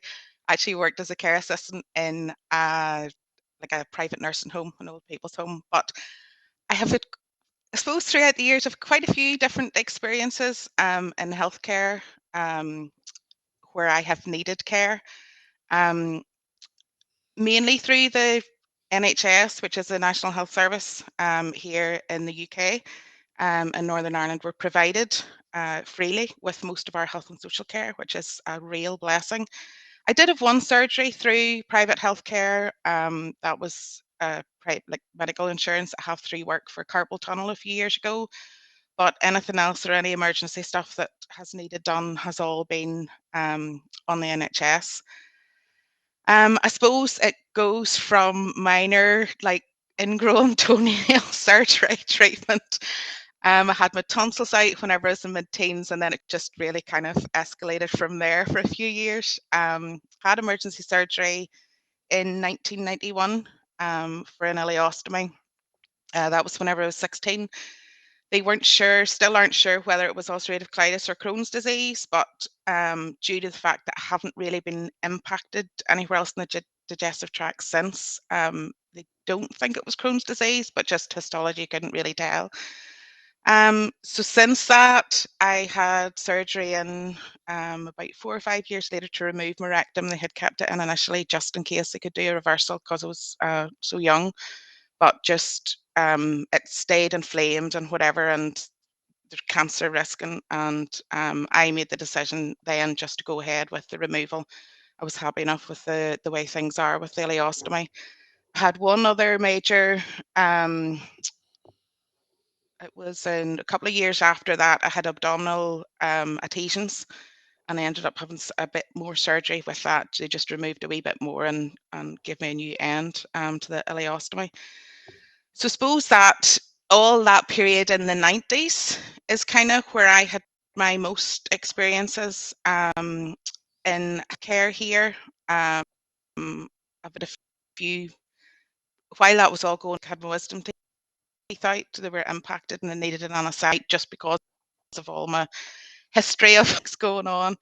I actually worked as a care assistant in a private nursing home, an old people's home. But I have I suppose throughout the years, I've quite a few different experiences in healthcare where I have needed care, mainly through the NHS, which is the National Health Service here in the UK and Northern Ireland. We're provided freely with most of our health and social care, which is a real blessing. I did have one surgery through private healthcare. That was medical insurance. I have through work for carpal tunnel a few years ago. But anything else or any emergency stuff that has needed done has all been on the NHS. I suppose it goes from minor, ingrown toenail surgery treatment. I had my tonsils out whenever I was in mid-teens, and then it just really kind of escalated from there for a few years. Had emergency surgery in 1991 for an ileostomy. That was whenever I was 16. They weren't sure, still aren't sure whether it was ulcerative colitis or Crohn's disease, but due to the fact that I haven't really been impacted anywhere else in the digestive tract since, they don't think it was Crohn's disease, but just histology couldn't really tell. So since that, I had surgery in about 4 or 5 years later to remove my rectum. They had kept it in initially just in case they could do a reversal because I was so young, but just it stayed inflamed and whatever, and there's cancer risk, and I made the decision then just to go ahead with the removal. I was happy enough with the way things are with the ileostomy. I had one other major it was in a couple of years after that, I had abdominal adhesions, and I ended up having a bit more surgery with that. They just removed a wee bit more and gave me a new end to the ileostomy. So I suppose that all that period in the 90s is kind of where I had my most experiences in care here. I've had a few, while that was all going, I had my wisdom teeth out. They were impacted and they needed an anesthetic just because of all my history of what's going on.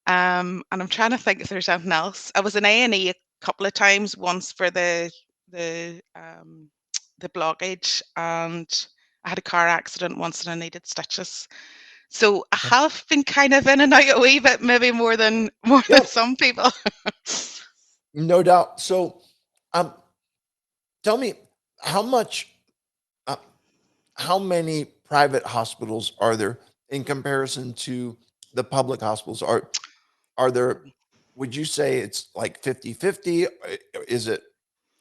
And I'm trying to think if there's anything else. I was in A&E a couple of times, once for the blockage, and I had a car accident once and I needed stitches. So I have been kind of in and out a wee bit, maybe more than Yep. some people. No doubt. So, tell me, how much, uh, how many private hospitals are there in comparison to the public hospitals? Are there, would you say it's like 50-50? Is it,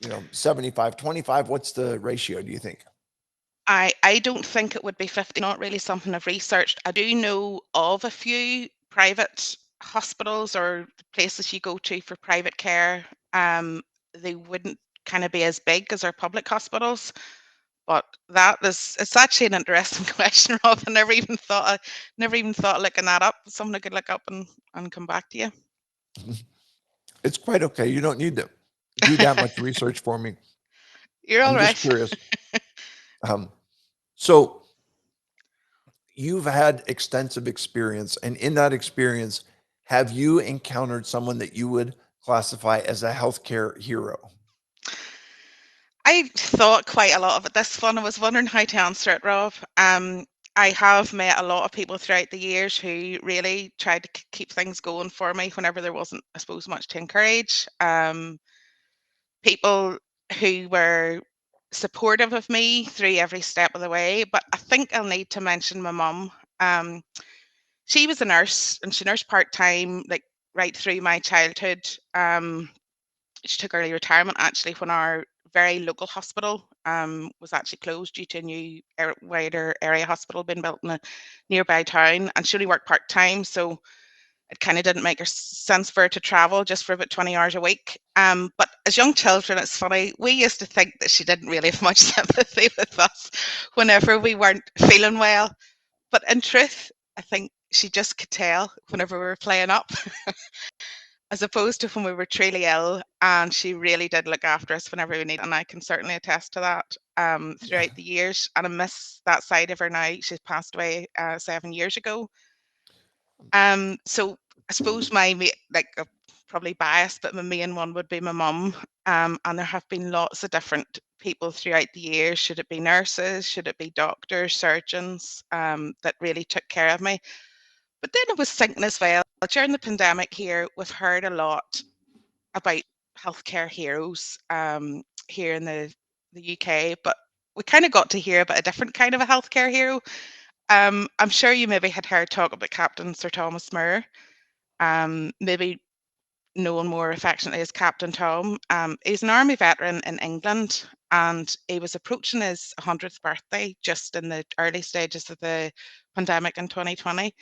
75-25? What's the ratio, do you think? I don't think it would be 50, not really something I've researched. I do know of a few private hospitals or places you go to for private care. They wouldn't kind of be as big as our public hospitals, but it's actually an interesting question, Rob. I never even thought of looking that up. Something I could look up and come back to you. It's quite okay. You don't need to do that much research for me. You're all I'm just right. curious. So you've had extensive experience, and in that experience, have you encountered someone that you would classify as a healthcare hero? I thought quite a lot of it this one. I was wondering how to answer it, Rob. I have met a lot of people throughout the years who really tried to keep things going for me whenever there wasn't, I suppose, much to encourage. People who were supportive of me through every step of the way. But I think I'll need to mention my mum. She was a nurse and she nursed part time, like right through my childhood. She took early retirement actually when our very local hospital was actually closed due to a new wider area hospital being built in a nearby town, and she only worked part time, so it kind of didn't make sense for her to travel just for about 20 hours a week. But as young children, it's funny, we used to think that she didn't really have much sympathy with us whenever we weren't feeling well. But in truth, I think she just could tell whenever we were playing up. As opposed to when we were truly ill, and she really did look after us whenever we needed, and I can certainly attest to that Yeah, throughout the years, and I miss that side of her now. She's passed away 7 years ago. So I suppose probably biased, but my main one would be my mum. And there have been lots of different people throughout the years. Should it be nurses? Should it be doctors, surgeons that really took care of me? But then I was thinking as well, during the pandemic here, we've heard a lot about healthcare heroes here in the UK, but we kind of got to hear about a different kind of a healthcare hero. I'm sure you maybe had heard talk about Captain Sir Thomas More, maybe known more affectionately as Captain Tom. He's an army veteran in England, and he was approaching his 100th birthday just in the early stages of the pandemic in 2020.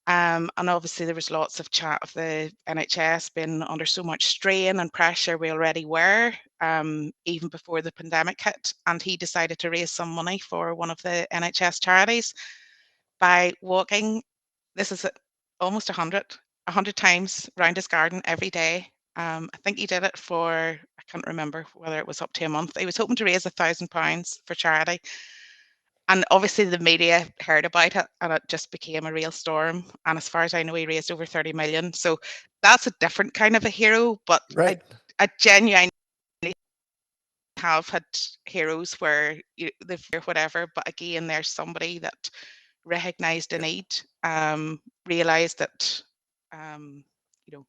And obviously, there was lots of chat of the NHS being under so much strain and pressure we already were, even before the pandemic hit. And he decided to raise some money for one of the NHS charities by walking, this is almost 100 times around his garden every day. I think he did it for, I can't remember whether it was up to a month. He was hoping to raise £1,000 for charity. And obviously the media heard about it and it just became a real storm. And as far as I know, he raised over 30 million. So that's a different kind of a hero, but right. I genuinely have had heroes where they've whatever, but again, there's somebody that recognized a need, realized that, you know,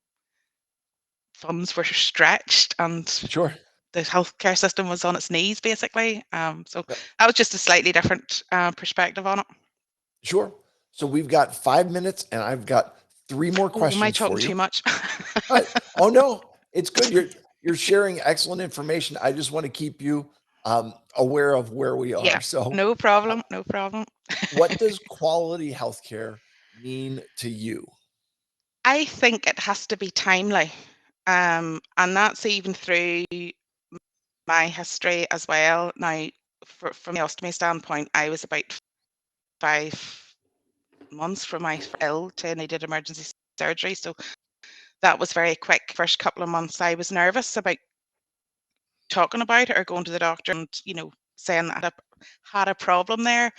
funds were stretched and Sure. the healthcare system was on its knees, basically. So Yeah, that was just a slightly different perspective on it. sure. So we've got 5 minutes, and I've got three more Oh, am I questions talking for too you. much? Oh no, it's good. You're sharing excellent information. I just want to keep you aware of where we Yeah, are. So, no problem, no problem. what does quality healthcare mean to you? I think it has to be timely, and that's even through my history as well. Now, from the ostomy standpoint, I was about 5 months from my ill to needed emergency surgery, so that was very quick. First couple of months, I was nervous about talking about it or going to the doctor and saying that I had a problem there.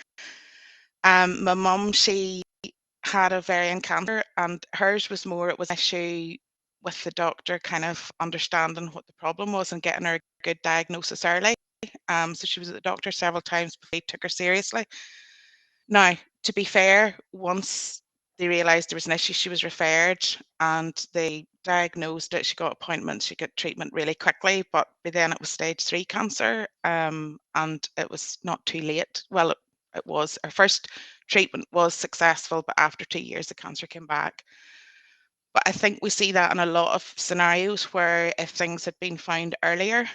My mum, she had ovarian cancer, and hers was more, it was an issue with the doctor kind of understanding what the problem was and getting her a good diagnosis early. So she was at the doctor several times before they took her seriously. Now, to be fair, once they realised there was an issue, she was referred and they diagnosed it, she got appointments, she got treatment really quickly, but by then it was stage 3 cancer, and it was not too late. Well, it was. Our first treatment was successful, but after 2 years, the cancer came back. But I think we see that in a lot of scenarios where if things had been found earlier,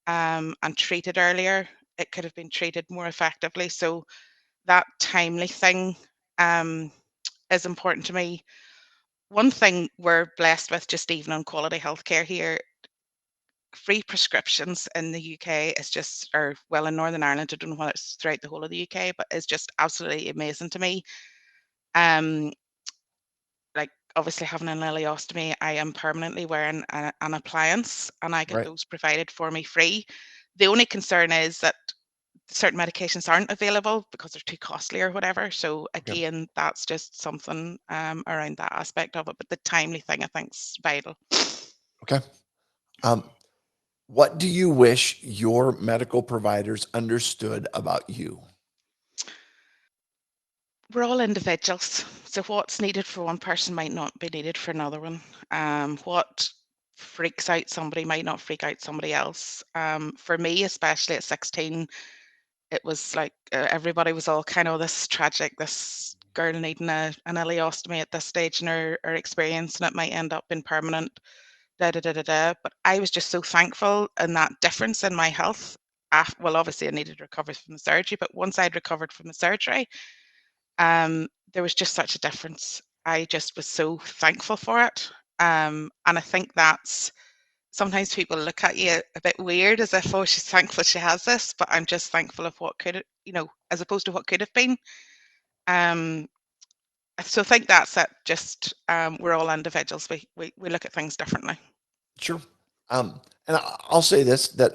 and treated earlier, it could have been treated more effectively. So that timely thing is important to me. One thing we're blessed with, just even on quality healthcare here, free prescriptions in the UK is just, or well, in Northern Ireland, I don't know whether it's throughout the whole of the UK, but it's just absolutely amazing to me. Like obviously having an ileostomy, I am permanently wearing an appliance, and I get Right. those provided for me free. The only concern is that certain medications aren't available because they're too costly or whatever. So Okay. again, that's just something around that aspect of it. But the timely thing, I think, is vital. Okay. Um, what do you wish your medical providers understood about you? We're all individuals, so what's needed for one person might not be needed for another one. What freaks out somebody might not freak out somebody else. For me, especially at 16, it was like everybody was all kind of this tragic, this girl needing an ileostomy at this stage in her experience, and it might end up being permanent. Da da da da da. But I was just so thankful in that difference in my health. Well, obviously, I needed to recover from the surgery, but once I'd recovered from the surgery, there was just such a difference. I just was so thankful for it. And I think that's sometimes people look at you a bit weird as if, oh, she's thankful she has this, but I'm just thankful of what could, as opposed to what could have been. Um, so I think that's it. Just we're all individuals. We look at things differently. Sure. And I'll say this, that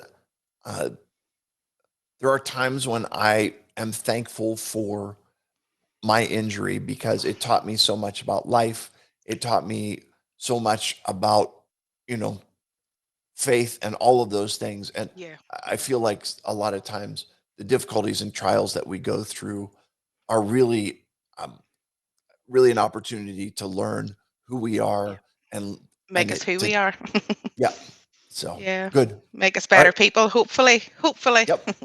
there are times when I am thankful for my injury because it taught me so much about life. It taught me so much about, you know, faith and all of those things. And Yeah. I feel like a lot of times the difficulties and trials that we go through are really, really an opportunity to learn who we Yeah. are and Make us who to we are. yeah. So Yeah. good. Make us All better right. people, hopefully. Hopefully. Yep.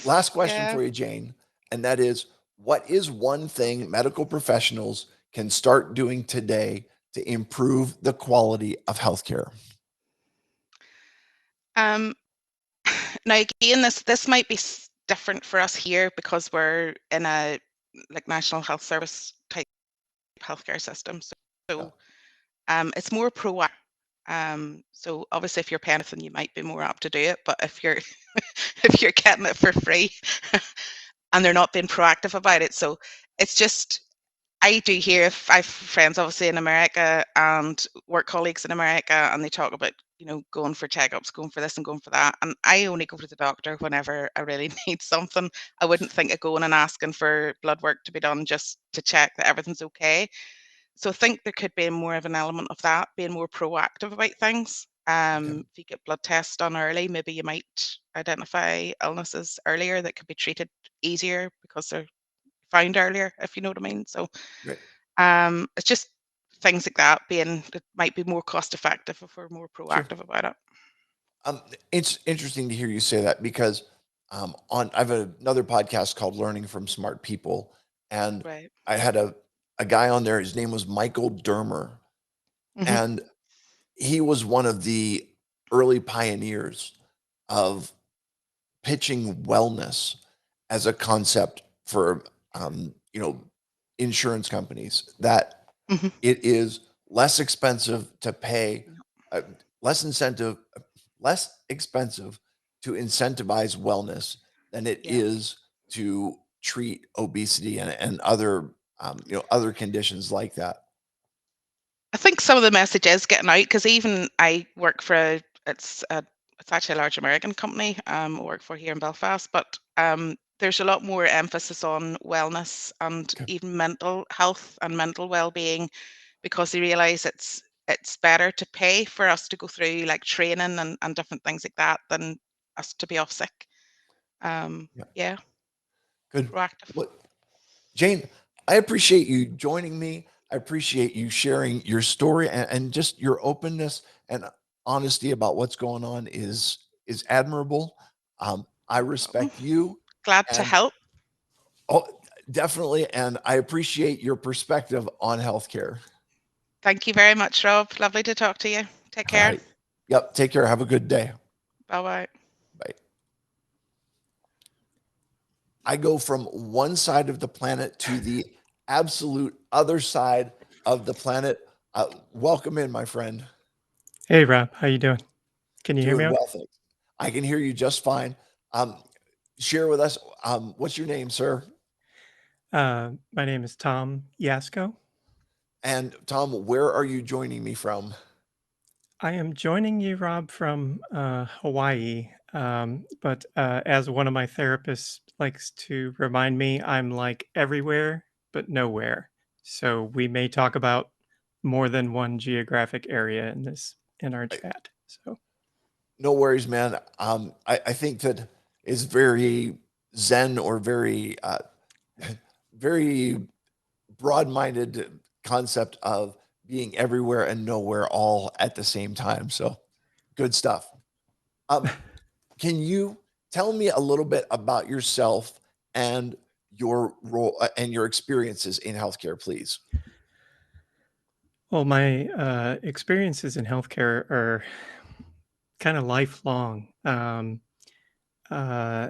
Last question Yeah. for you, Jane, and that is, what is one thing medical professionals can start doing today to improve the quality of healthcare? Um, now again, this might be different for us here because we're in a like National Health Service type healthcare system. Yeah. So it's more proactive. So obviously, if you're paying anything, you might be more apt to do it. But if you're if you're getting it for free, and they're not being proactive about it, so it's just I do hear if I have friends obviously in America and work colleagues in America, and they talk about going for checkups, going for this and going for that, and I only go to the doctor whenever I really need something. I wouldn't think of going and asking for blood work to be done just to check that everything's okay. So I think there could be more of an element of that, being more proactive about things. Okay. If you get blood tests done early, maybe you might identify illnesses earlier that could be treated easier because they're found earlier, if you know what I mean. So Great. it's just things like that being it might be more cost effective if we're more Sure. proactive about it. It's interesting to hear you say that because I have another podcast called Learning from Smart People, and Right. I had a guy on there. His name was Michael Dermer, Hmm. and he was one of the early pioneers of pitching wellness as a concept for insurance companies, that Hmm. it is less expensive to pay, uh, less incentive less expensive to incentivize wellness than it Yeah. is to treat obesity and other other conditions like that. I think some of the message is getting out because even I work for it's actually a large American company I work for here in Belfast, but there's a lot more emphasis on wellness and Okay. even mental health and mental well-being because they realize it's better to pay for us to go through like training and different things like that than us to be off sick. Yeah. Yeah, Good. proactive. Well, Jane, I appreciate you joining me. I appreciate you sharing your story and just your openness and honesty about what's going on is admirable. I respect you Glad to and help. oh, definitely, and I appreciate your perspective on healthcare. Thank you very much, Rob. Lovely to talk to you. Take All care. right. Yep. Take care. Have a good day. Bye bye. Bye. I go from one side of the planet to the absolute other side of the planet. Welcome in, my friend. Hey Rob, how you doing? Can you hear me? Doing Okay? well, thanks. I can hear you just fine. Share with us, what's your name, sir? My name is Tom Yasko. And Tom, where are you joining me from? I am joining you, Rob, from Hawaii. But as one of my therapists likes to remind me, I'm like everywhere but nowhere. So we may talk about more than one geographic area in our chat. So No worries, man. I think that is very Zen or very, very broad-minded concept of being everywhere and nowhere all at the same time. So good stuff. Can you tell me a little bit about yourself and your role and your experiences in healthcare, please? well, my experiences in healthcare are kind of lifelong. Uh,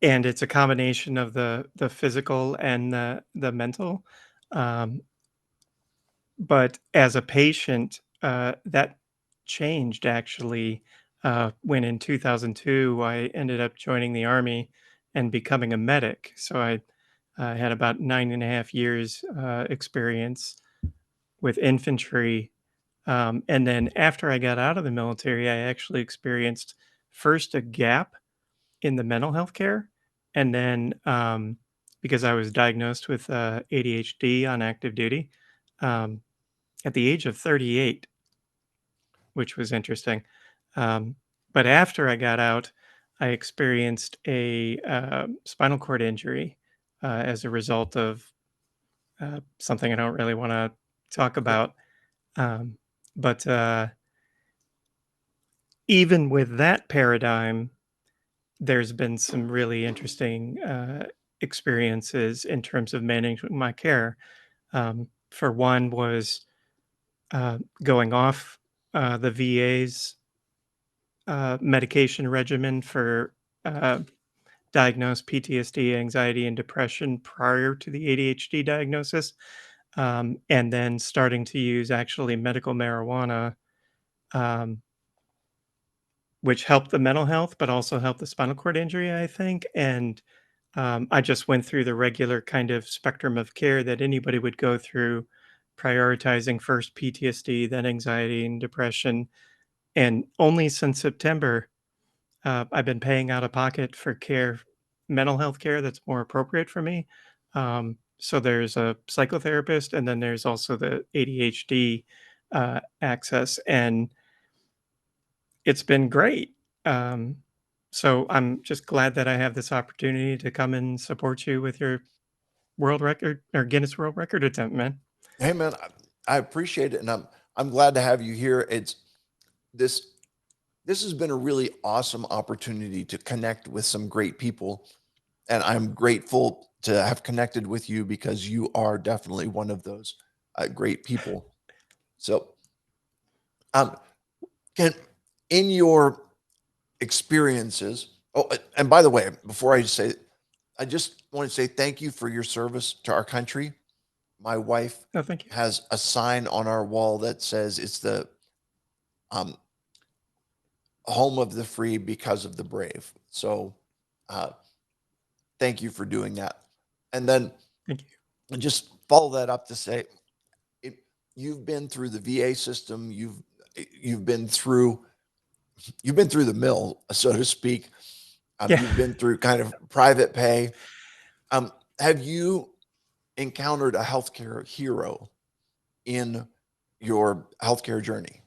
and it's a combination of the physical and the mental. Um, but as a patient, that changed actually when in 2002 I ended up joining the army and becoming a medic. So I had about 9.5 years experience with infantry. And then after I got out of the military, I actually experienced first a gap in the mental health care. And then because I was diagnosed with ADHD on active duty um, at the age of 38, which was interesting. Um, but after I got out, I experienced a spinal cord injury as a result of something I don't really want to talk about. Um, but even with that paradigm, there's been some really interesting experiences in terms of managing my care. For one, was going off the VA's medication regimen for diagnosed PTSD, anxiety, and depression prior to the ADHD diagnosis, and then starting to use actually medical marijuana. Um, which helped the mental health, but also helped the spinal cord injury, I think. And I just went through the regular kind of spectrum of care that anybody would go through, prioritizing first PTSD, then anxiety and depression. And only since September, I've been paying out of pocket for care, mental health care that's more appropriate for me. So there's a psychotherapist, and then there's also the ADHD access. And it's been great. Um, so I'm just glad that I have this opportunity to come and support you with your world record or Guinness World Record attempt, man. Hey, man, I appreciate it, and I'm glad to have you here. It's this this has been a really awesome opportunity to connect with some great people, and I'm grateful to have connected with you because you are definitely one of those great people. So, um, can in your experiences, oh, and by the way, before I say, I just want to say thank you for your service to our country. My wife Oh, thank you. has a sign on our wall that says it's the um, home of the free because of the brave. So, uh, thank you for doing that. And then Thank you. just follow that up to say, it, you've been through the VA system. You've been through the mill, so to speak. Yeah. You've been through kind of private pay. Have you encountered a healthcare hero in your healthcare journey?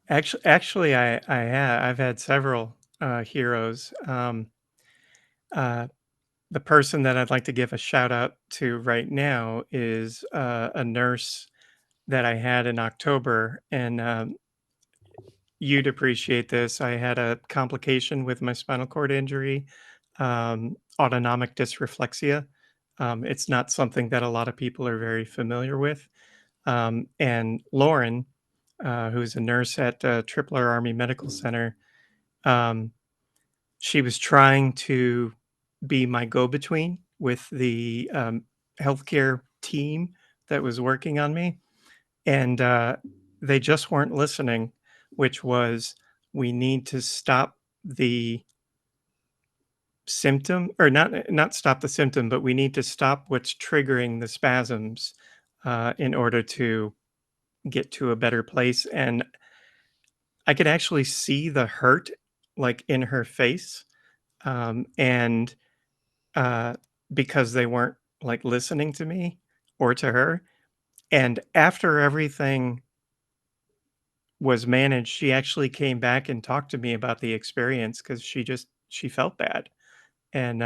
Actually, I've had several heroes. Uh, the person that I'd like to give a shout out to right now is a nurse that I had in October, and you'd appreciate this. I had a complication with my spinal cord injury, autonomic dysreflexia. It's not something that a lot of people are very familiar with. And Lauren, who's a nurse at Tripler Army Medical Center, um, she was trying to be my go-between with the healthcare team that was working on me, and they just weren't listening, which was, we need to stop the symptom, or not stop the symptom, but we need to stop what's triggering the spasms in order to get to a better place. And I could actually see the hurt like in her face, and uh, because they weren't like listening to me or to her. And after everything was managed, she actually came back and talked to me about the experience, because she felt bad. And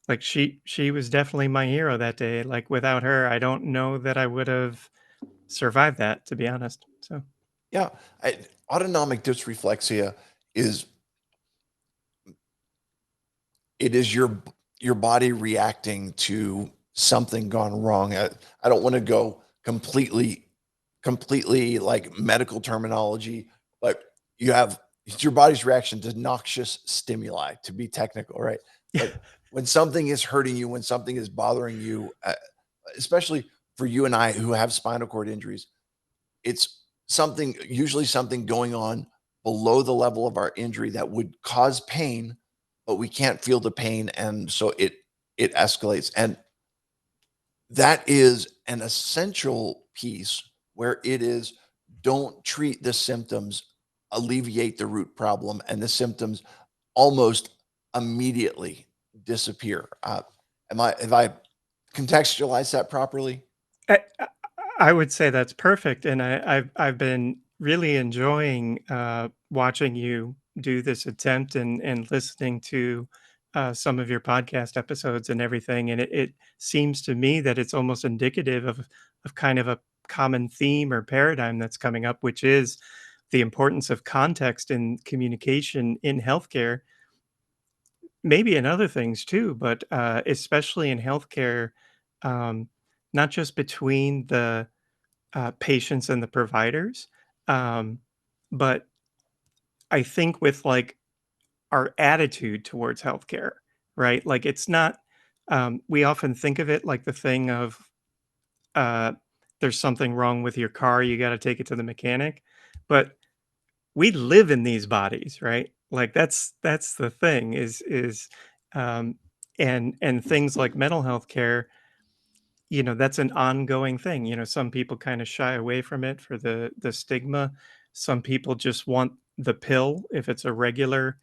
like she was definitely my hero that day. Like, without her, I don't know that I would have survived that, to be honest. So Yeah, autonomic dysreflexia is it is your body reacting to something gone wrong. I don't want to go completely like medical terminology, but it's your body's reaction to noxious stimuli, to be technical, right? Like when something is hurting you, when something is bothering you, especially for you and I who have spinal cord injuries, it's usually something going on below the level of our injury that would cause pain, but we can't feel the pain, and so it escalates. And that is an essential piece where it is, don't treat the symptoms, alleviate the root problem, and the symptoms almost immediately disappear. Have I contextualized that properly? I would say that's perfect, and I've been really enjoying watching you do this attempt, and listening to some of your podcast episodes and everything. And it seems to me that it's almost indicative of kind of a common theme or paradigm that's coming up, which is the importance of context and communication in healthcare, maybe in other things too, but especially in healthcare, um, not just between the patients and the providers, um, but I think with like our attitude towards healthcare, right? Like, it's not. We often think of it like the thing of uh, there's something wrong with your car, you got to take it to the mechanic, but we live in these bodies, right? Like, that's the thing is um, and things like mental health care, that's an ongoing thing. Some people kind of shy away from it for the stigma. Some people just want the pill if it's a regular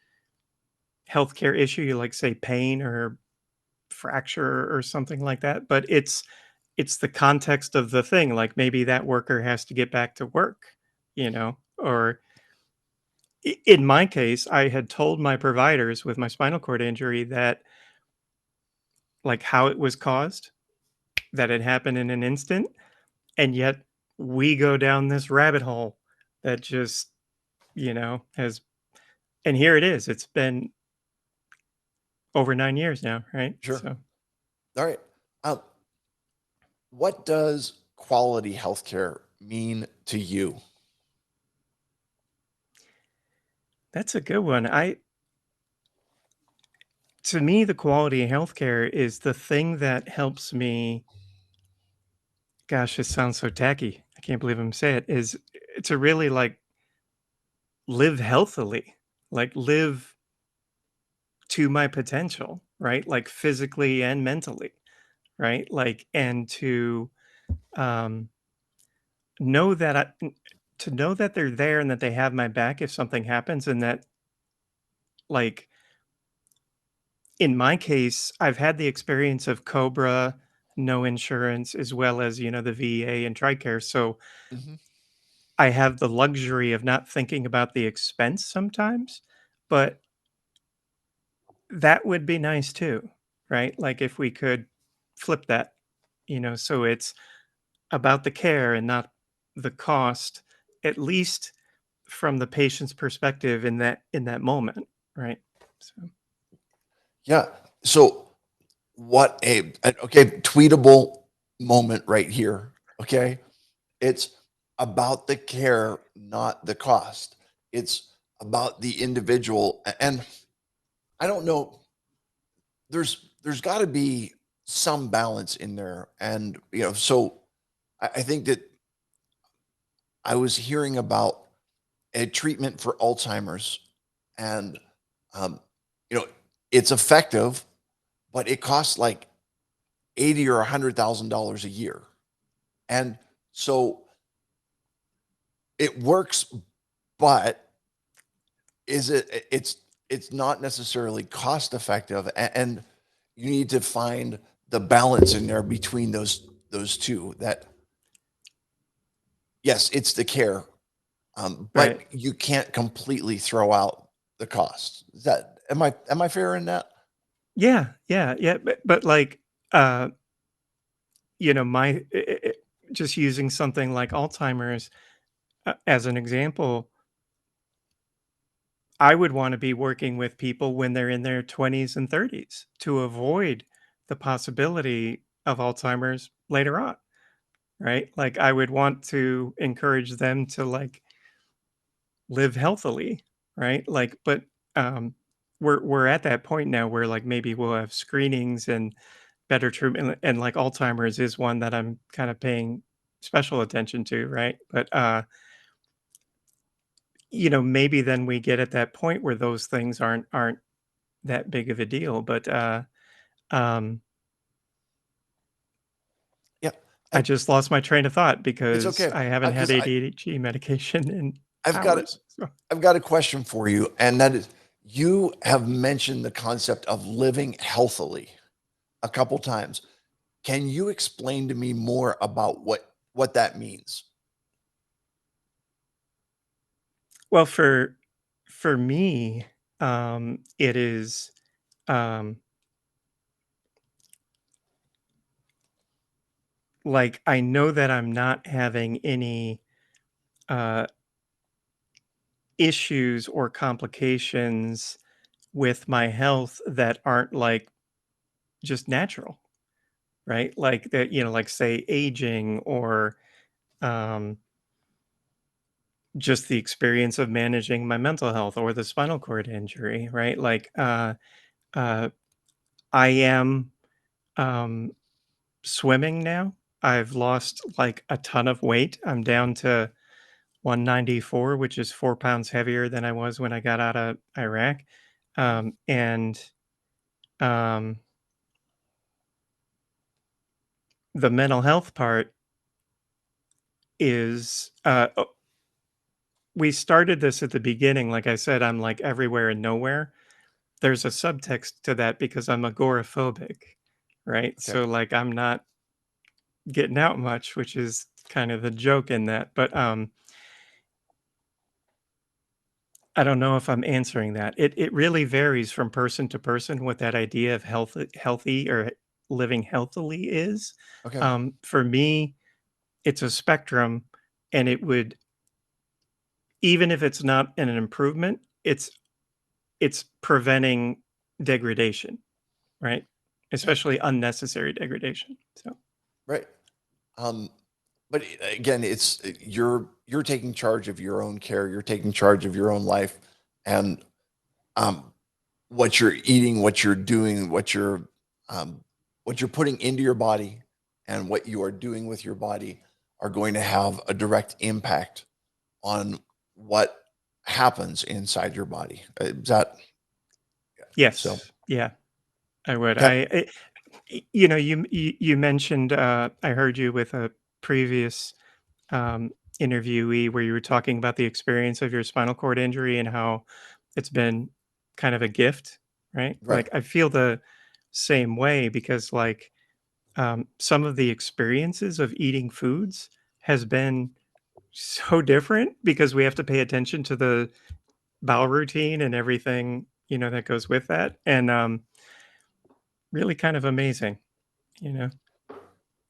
healthcare issue, you like, say, pain or fracture or something like that. But it's the context of the thing. Like, maybe that worker has to get back to work, or in my case, I had told my providers with my spinal cord injury that, like, how it was caused, that it happened in an instant, and yet we go down this rabbit hole that just, has, and here it is. It's been over 9 years now, right? Sure. So All right. Um, what does quality healthcare mean to you? that's a good one. To me, the quality of healthcare is the thing that helps me. Gosh, this sounds so tacky. I can't believe I'm saying it. Is to really like live healthily, like live to my potential, right? Like, physically and mentally, right? Like, and to um, know that to know that they're there and that they have my back if something happens, and that, like, in my case, I've had the experience of Cobra, no insurance, as well as, the VA and TRICARE. So Mhm. I have the luxury of not thinking about the expense sometimes, but that would be nice too, right? Like if we could flip that, so it's about the care and not the cost, at least from the patient's perspective in that moment, right? So Yeah. So what okay, tweetable moment right here. Okay. It's about the care, not the cost. It's about the individual. And I don't know, there's got to be some balance in there. And, so I think that I was hearing about a treatment for Alzheimer's, and, um, you know, it's effective, but it costs like 80 or $100,000 a year. And so it works, but it's not necessarily cost effective, and you need to find the balance in there between those two. That, yes, it's the care, but right. you can't completely throw out the cost. Is that, am I fair in that? Yeah, yeah, yeah. But like, uh, just using something like Alzheimer's as an example, I would want to be working with people when they're in their 20s and 30s to avoid the possibility of Alzheimer's later on, right? Like I would want to encourage them to like live healthily, right? Like, but um, we're at that point now where like maybe we'll have screenings and better treatment, and like Alzheimer's is one that I'm kind of paying special attention to, right? But maybe then we get at that point where those things aren't that big of a deal. But um, Yeah, I I, just lost my train of thought it's because okay. I haven't had Because ADHD medication in I've got hours. So. I've got a question for you, and that is, you have mentioned the concept of living healthily a couple times. Can you explain to me more about what that means? Well, for me, it is um, like I know that I'm not having any uh, issues or complications with my health that aren't like just natural, right? Like that, like say aging or um, just the experience of managing my mental health or the spinal cord injury, right? Like uh, I am um, swimming now. I've lost like a ton of weight. I'm down to 194, which is 4 pounds heavier than I was when I got out of Iraq. And um, the mental health part is we started this at the beginning. Like I said, I'm like everywhere and nowhere. There's a subtext to that because I'm agoraphobic, right? Okay. So like I'm not getting out much, which is kind of the joke in that. But I don't know if I'm answering that. It really varies from person to person what that idea of healthy or living healthily is. Okay. For me, it's a spectrum, and it would, even if it's not an improvement, it's preventing degradation, right? Yeah. Especially unnecessary degradation. So Right. Um, but again, it's you're taking charge of your own care. You're taking charge of your own life, and um, what you're eating, what you're doing, um, what you're putting into your body, and what you are doing with your body are going to have a direct impact on what happens inside your body. Is that so? yes, yeah, I would. Okay. You mentioned. I heard you with a previous um, interviewee where you were talking about the experience of your spinal cord injury and how it's been kind of a gift, right? Right. Like I feel the same way because like some of the experiences of eating foods has been so different because we have to pay attention to the bowel routine and everything that goes with that. And really kind of amazing, you know.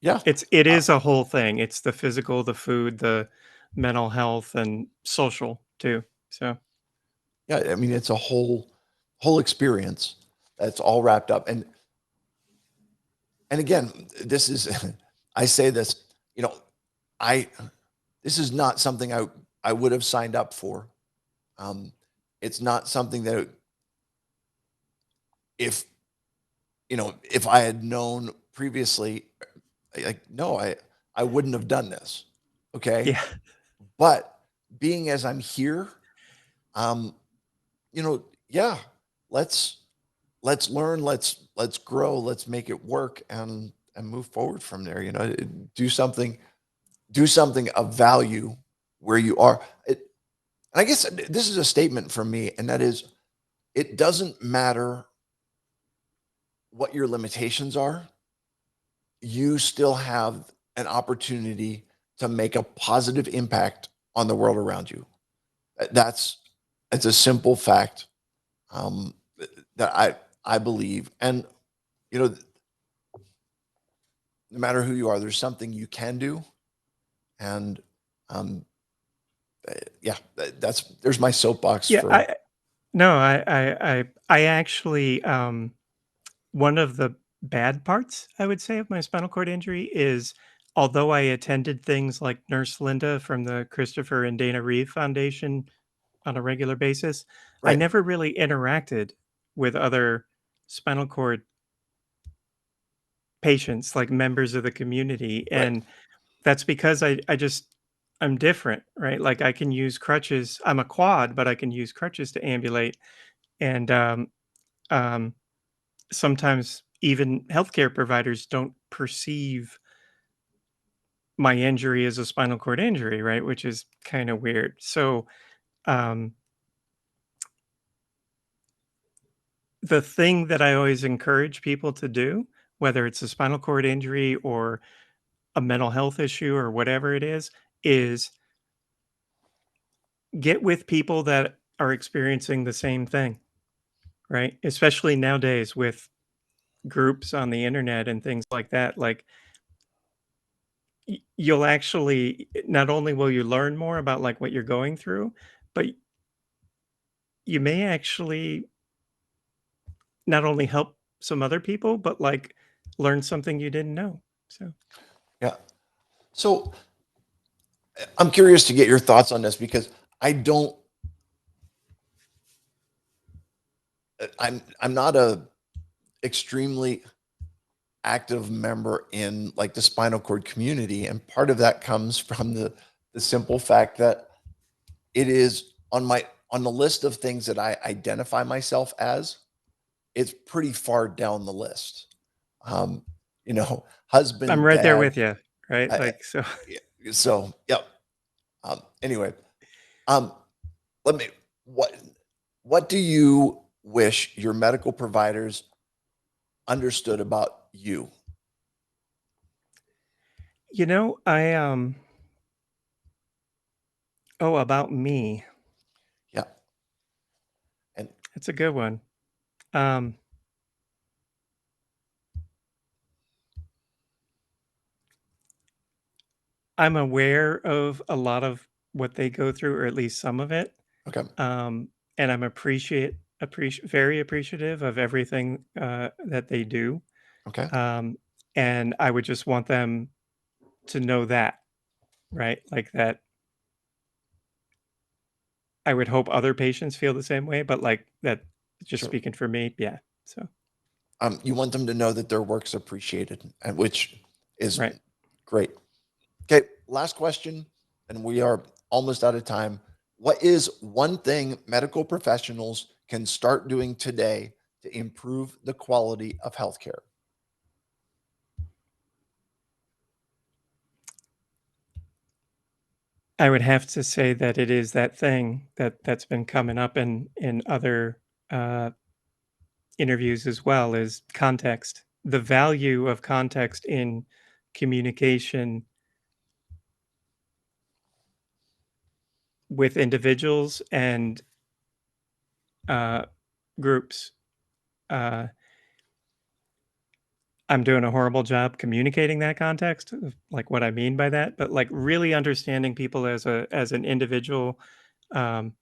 Yeah. It Uh, is a whole thing. It's the physical, the food, the mental health, and social too. So yeah. I mean, it's a whole experience that's all wrapped up. And again, this is, I say this, you know, I, this is not something I would have signed up for. Um, it's not something that if, if I had known previously, like, no, I wouldn't have done this. Okay. yeah, But being as I'm here, um, yeah, let's, learn, let's grow, let's make it work and move forward from there. Do something, of value where you are. And I guess this is a statement from me, and that is, it doesn't matter what your limitations are. You still have an opportunity to make a positive impact on the world around you. That's it's a simple fact, um, that I believe, and you know, no matter who you are, there's something you can do, and um, yeah, that's there's my soapbox yeah. for. No, I actually one of the bad parts I would say of my spinal cord injury is although I attended things like Nurse Linda from the Christopher and Dana Reeve Foundation on a regular basis, I Right. never really interacted with other spinal cord patients, like members of the community. Right. And that's because I'm different, right? Like I can use crutches. I'm a quad, but I can use crutches to ambulate. And um, sometimes even healthcare providers don't perceive my injury as a spinal cord injury, right? Which is kind of weird. So um, the thing that I always encourage people to do, whether it's a spinal cord injury or a mental health issue or whatever it is get with people that are experiencing the same thing, right? Especially nowadays with groups on the internet and things like that. Like you'll actually not only will you learn more about like what you're going through, but you may actually not only help some other people, but like learn something you didn't know. So Yeah. So I'm curious to get your thoughts on this because I don't. I'm not a extremely active member in like the spinal cord community, and part of that comes from the simple fact that it is on the list of things that I identify myself as. It's pretty far down the list. Um, I'm husband, right there dad. with you, right? I, Like so so yeah. Anyway, um, let me. What do you wish your medical providers understood about you? I oh, about me. Yeah, and That's a good one. Um I'm aware of a lot of what they go through, or at least some of it. okay, And I'm very appreciative of everything that they do. okay, Um, and I would just want them to know that, right? Like that I would hope other patients feel the same way, but like that just sure. speaking for me, yeah. So You want them to know that their work's appreciated, and which is right. great. Okay, last question, and we are almost out of time. What is one thing medical professionals can start doing today to improve the quality of healthcare? I would have to say that it is that thing that's been coming up in other uh, interviews as well is context. The value of context in communication with individuals and uh, groups. Uh, I'm doing a horrible job communicating that context of like what I mean by that, but like really understanding people as an individual, um,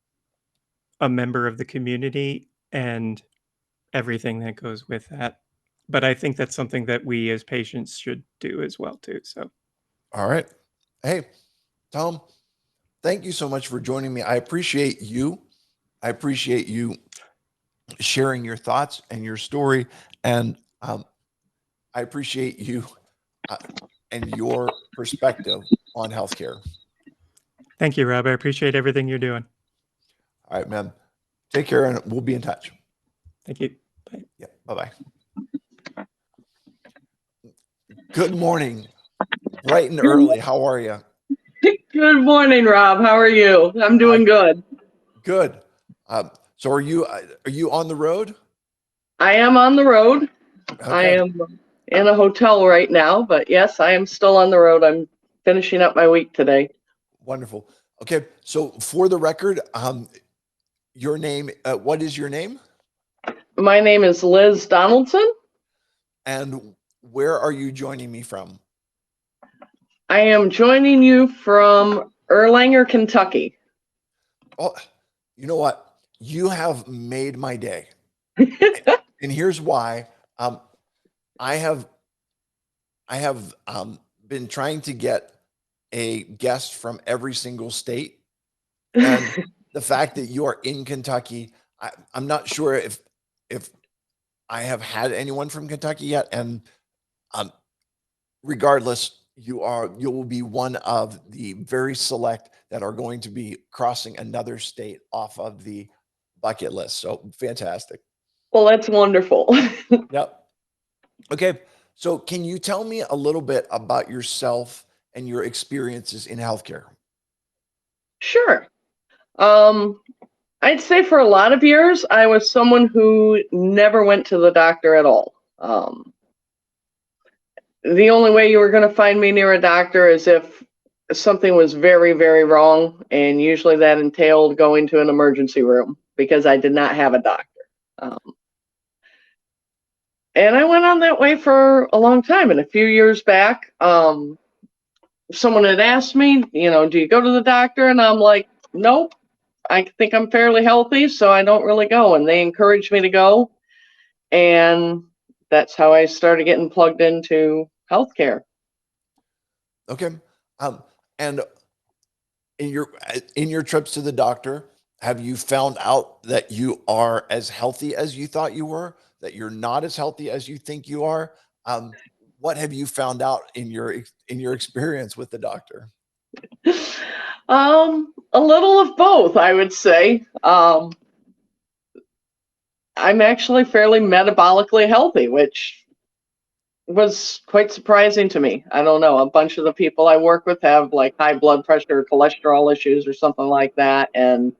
a member of the community, and everything that goes with that. But I think that's something that we as patients should do as well too. So All right. Hey, Tom, thank you so much for joining me. I appreciate you. I appreciate you sharing your thoughts and your story. And I appreciate you uh, and your perspective on healthcare. thank you, Rob. I appreciate everything you're doing. All right, man. Take care and we'll be in touch. Thank you. Bye. Yeah. Bye-bye. Good morning. Bright and early. How are you? Good morning, Rob. How are you? I'm doing good. Good. So are you on the road? I am on the road. I Okay. am in a hotel right now, but yes, I am still on the road. I'm finishing up my week today. Wonderful. Okay. So for the record, your name, what is your name? My name is Liz Donaldson. And where are you joining me from? I am joining you from Erlanger, Kentucky. Oh, you know what? You have made my day. And here's why. I have been trying to get a guest from every single state, and the fact that you are in Kentucky, I'm not sure if I have had anyone from Kentucky yet. And regardless, you will be one of the very select that are going to be crossing another state off of the bucket list. So fantastic. Well, that's wonderful. Yep. Okay. So can you tell me a little bit about yourself and your experiences in healthcare? Sure. I'd say for a lot of years, I was someone who never went to the doctor at all. The only way you were going to find me near a doctor is if something was very, very wrong, and usually that entailed going to an emergency room because I did not have a doctor. And I went on that way for a long time. And a few years back, someone had asked me, do you go to the doctor? And I'm like, nope, I think I'm fairly healthy, so I don't really go. And they encouraged me to go. And that's how I started getting plugged into healthcare. Okay. And in your trips to the doctor, have you found out that you are as healthy as you thought you were, that you're not as healthy as you think you are? What have you found out in your experience with the doctor? A little of both, I would say. I'm actually fairly metabolically healthy, which was quite surprising to me. I don't know. A bunch of the people I work with have like high blood pressure or cholesterol issues or something like that. And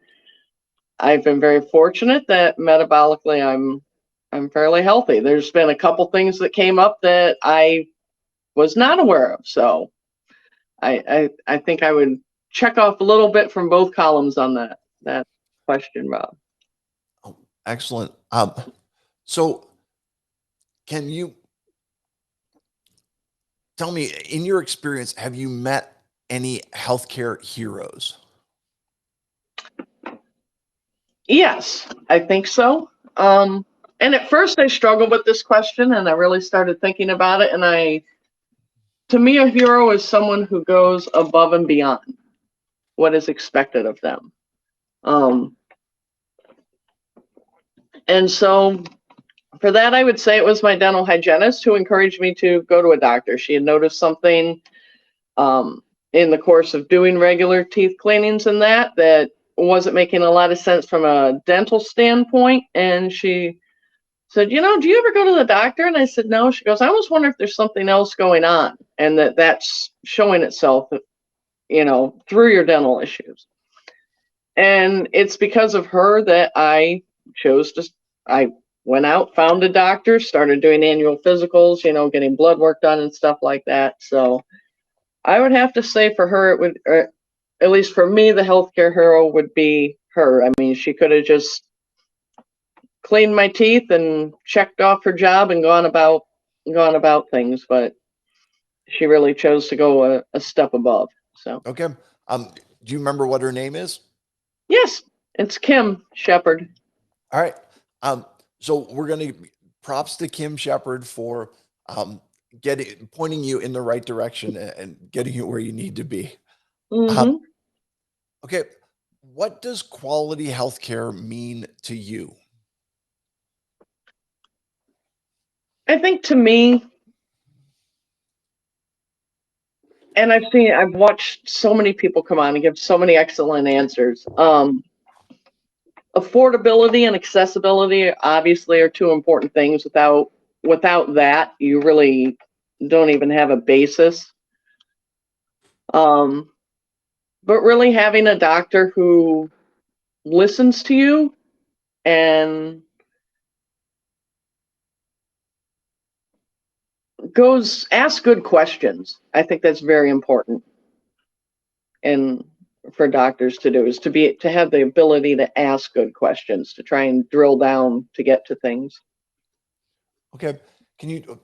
I've been very fortunate that metabolically I'm fairly healthy. There's been a couple things that came up that I was not aware of. So I think I would check off a little bit from both columns on that question, Rob. Oh, excellent. So can you tell me, in your experience, have you met any healthcare heroes? Yes, I think so. And at first I struggled with this question and I really started thinking about it. And to me, a hero is someone who goes above and beyond what is expected of them. And so for that, I would say it was my dental hygienist who encouraged me to go to a doctor. She had noticed something in the course of doing regular teeth cleanings and that wasn't making a lot of sense from a dental standpoint. And she said, do you ever go to the doctor? And I said, no. She goes, I almost wonder if there's something else going on and that's showing itself, through your dental issues. And it's because of her that I went out, found a doctor, started doing annual physicals, getting blood work done and stuff like that. So I would have to say for her, it would, or at least for me, the healthcare hero would be her. I mean, she could have just cleaned my teeth and checked off her job and gone about gone about things, but she really chose to go a step above. So, Okay. Do you remember what her name is? yes, it's Kim Shepard. All right. So we're going to props to Kim Shepard for pointing you in the right direction and getting you where you need to be. Mhm. Okay. What does quality healthcare mean to you? I think to me, and I've watched so many people come on and give so many excellent answers. Affordability and accessibility obviously are two important things. Without that, you really don't even have a basis. But really having a doctor who listens to you and ask good questions. I think that's very important. And for doctors to do is to have the ability to ask good questions, to try and drill down to get to things. Okay. Can you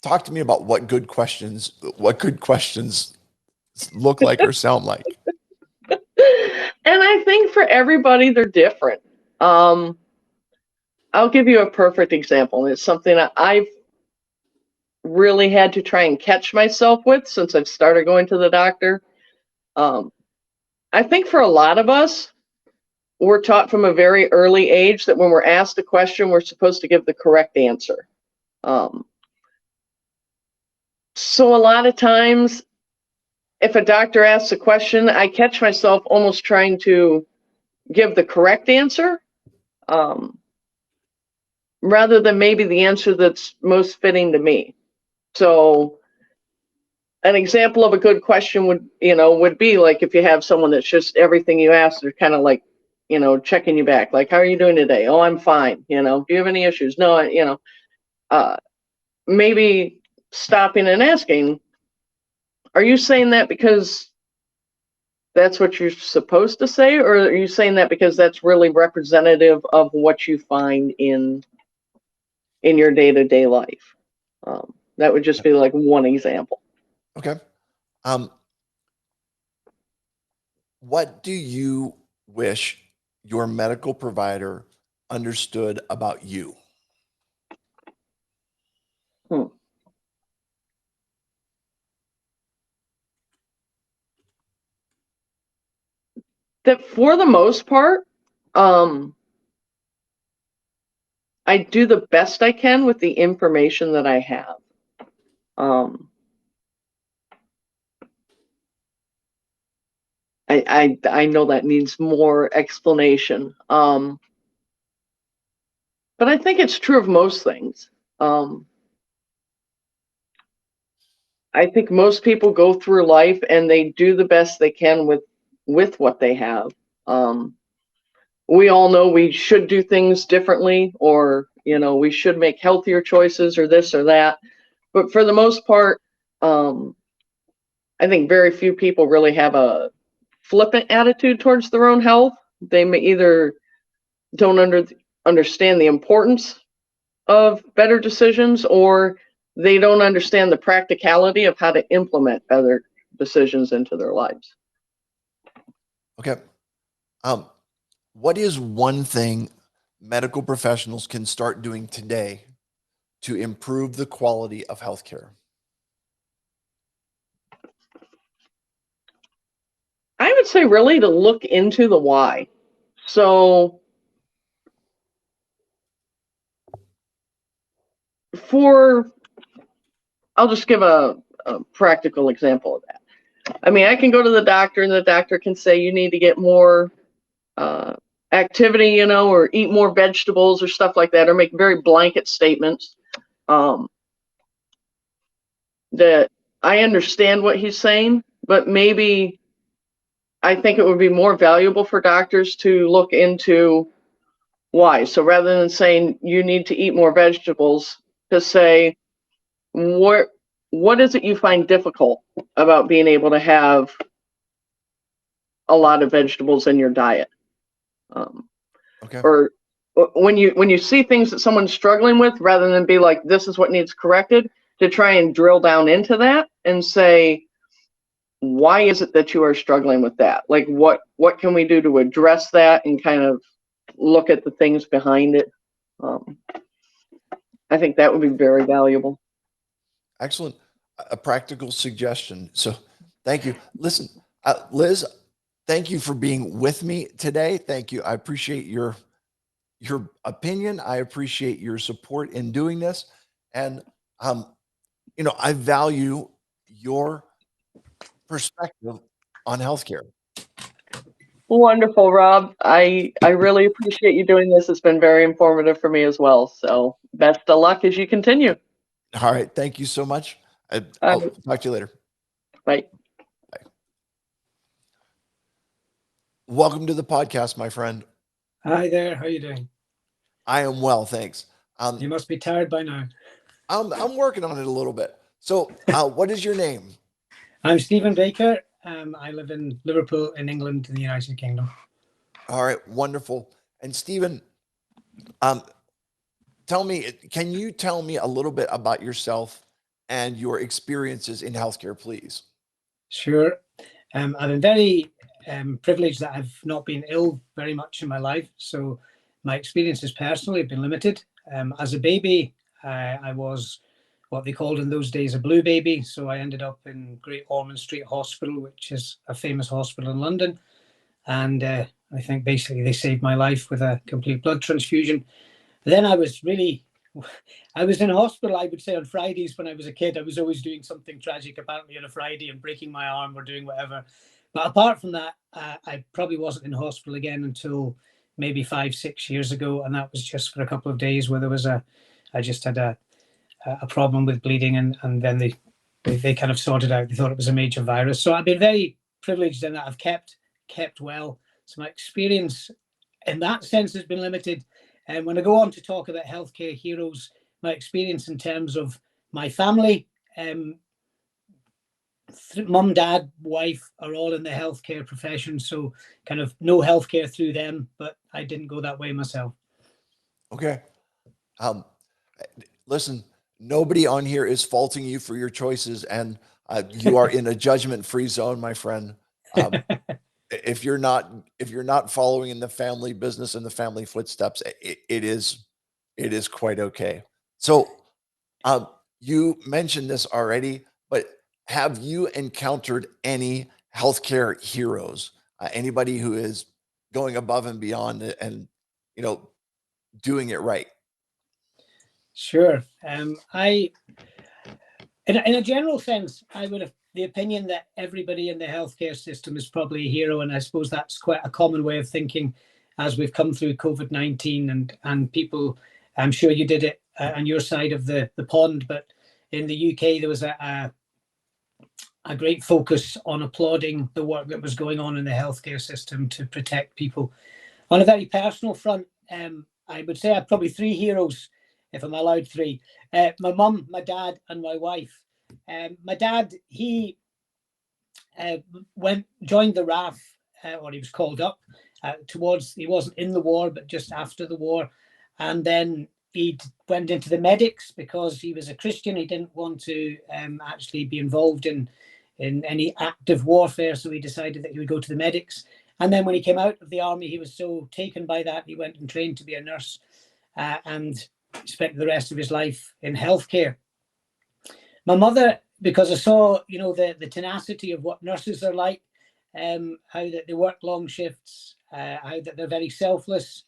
talk to me about what good questions look like or sound like? And I think for everybody, they're different. I'll give you a perfect example. It's something that I've really had to try and catch myself with since I've started going to the doctor. I think for a lot of us, we're taught from a very early age that when we're asked a question, we're supposed to give the correct answer. So a lot of times, if a doctor asks a question, I catch myself almost trying to give the correct answer, rather than maybe the answer that's most fitting to me. So an example of a good question would be like if you have someone that's just everything you ask, they're kind of like, checking you back. Like, how are you doing today? Oh, I'm fine. Do you have any issues? No, maybe stopping and asking, are you saying that because that's what you're supposed to say, or are you saying that because that's really representative of what you find in your day-to-day life? That would just be like one example. Okay. What do you wish your medical provider understood about you? That for the most part, I do the best I can with the information that I have. I know that needs more explanation. But I think it's true of most things. I think most people go through life and they do the best they can with what they have. We all know we should do things differently, or we should make healthier choices, or this or that. But for the most part, I think very few people really have a flippant attitude towards their own health. They may either don't understand the importance of better decisions, or they don't understand the practicality of how to implement better decisions into their lives. Okay. What is one thing medical professionals can start doing today to improve the quality of healthcare? I would say really to look into the why. So I'll just give a practical example of that. I mean, I can go to the doctor and the doctor can say you need to get more activity, or eat more vegetables or stuff like that, or make very blanket statements. That I understand what he's saying, but maybe I think it would be more valuable for doctors to look into why. So rather than saying you need to eat more vegetables, to say what is it you find difficult about being able to have a lot of vegetables in your diet? Okay. Or when you see things that someone's struggling with, rather than be like, this is what needs corrected, to try and drill down into that and say, why is it that you are struggling with that? Like, what can we do to address that, and kind of look at the things behind it? I think that would be very valuable. Excellent. A practical suggestion. So thank you. Listen, Liz, thank you for being with me today. Thank you. I appreciate your opinion. I appreciate your support in doing this. And, I value your perspective on healthcare. Wonderful, Rob. I really appreciate you doing this. It's been very informative for me as well. So best of luck as you continue. All right. Thank you so much. I'll talk to you later. Bye. Bye. Welcome to the podcast, my friend. Hi there. How are you doing? I am well, thanks. You must be tired by now. I'm working on it a little bit. So, what is your name? I'm Stephen Baker. I live in Liverpool, in England, in the United Kingdom. All right, wonderful. And Stephen, can you tell me a little bit about yourself and your experiences in healthcare, please? Sure. I've been very privileged that I've not been ill very much in my life. So my experiences personally have been limited. As a baby, I was what they called in those days a blue baby. So I ended up in Great Ormond Street Hospital, which is a famous hospital in London. And I think basically they saved my life with a complete blood transfusion. Then I was in hospital, I would say, on Fridays when I was a kid. I was always doing something tragic, apparently, on a Friday and breaking my arm or doing whatever. But apart from that, I probably wasn't in hospital again until maybe 5-6 years ago. And that was just for a couple of days where I just had a problem with bleeding, and then they kind of sorted out. They thought it was a major virus. So I've been very privileged in that I've kept well. So my experience in that sense has been limited. And when I go on to talk about healthcare heroes, my experience in terms of my family, mum, dad, wife are all in the healthcare profession. So kind of no healthcare through them, but I didn't go that way myself. Okay. Listen, nobody on here is faulting you for your choices, and you are in a judgment-free zone, my friend. If you're not following in the family business and the family footsteps, it is quite okay. So, you mentioned this already, but have you encountered any healthcare heroes? Anybody who is going above and beyond and doing it right? Sure. In a general sense, I would have the opinion that everybody in the healthcare system is probably a hero, and I suppose that's quite a common way of thinking as we've come through COVID-19 and people. I'm sure you did it on your side of the pond, but in the UK there was a great focus on applauding the work that was going on in the healthcare system to protect people. On a very personal front, I would say I have probably 3 heroes, if I'm allowed 3. My mum, my dad, and my wife. My dad, he joined the RAF, or he was called up he wasn't in the war, but just after the war. And then he went into the medics because he was a Christian. He didn't want to actually be involved in any active warfare. So he decided that he would go to the medics. And then when he came out of the army, he was so taken by that, he went and trained to be a nurse and spent the rest of his life in healthcare. My mother, because I saw, the tenacity of what nurses are like, how that they work long shifts, how that they're very selfless,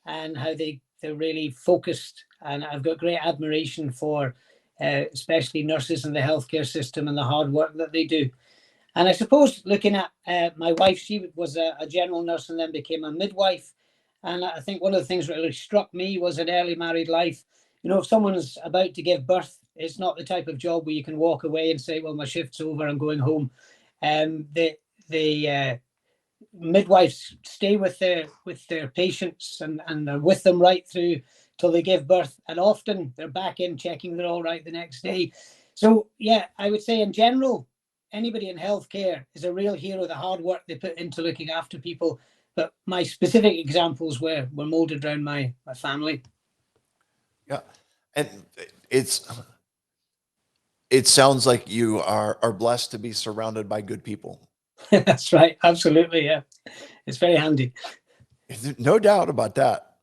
and how they're really focused. And I've got great admiration for especially nurses in the healthcare system and the hard work that they do. And I suppose looking at my wife, she was a general nurse and then became a midwife. And I think one of the things that really struck me was an early married life. If someone's about to give birth, it's not the type of job where you can walk away and say, well, my shift's over, I'm going home. The midwives stay with their patients and they're with them right through till they give birth. And often they're back in checking they're all right the next day. So, yeah, I would say in general, anybody in healthcare is a real hero. The hard work they put into looking after people, but my specific examples were molded around my family. Yeah. And it sounds like you are blessed to be surrounded by good people. That's right. Absolutely. Yeah. It's very handy. No doubt about that.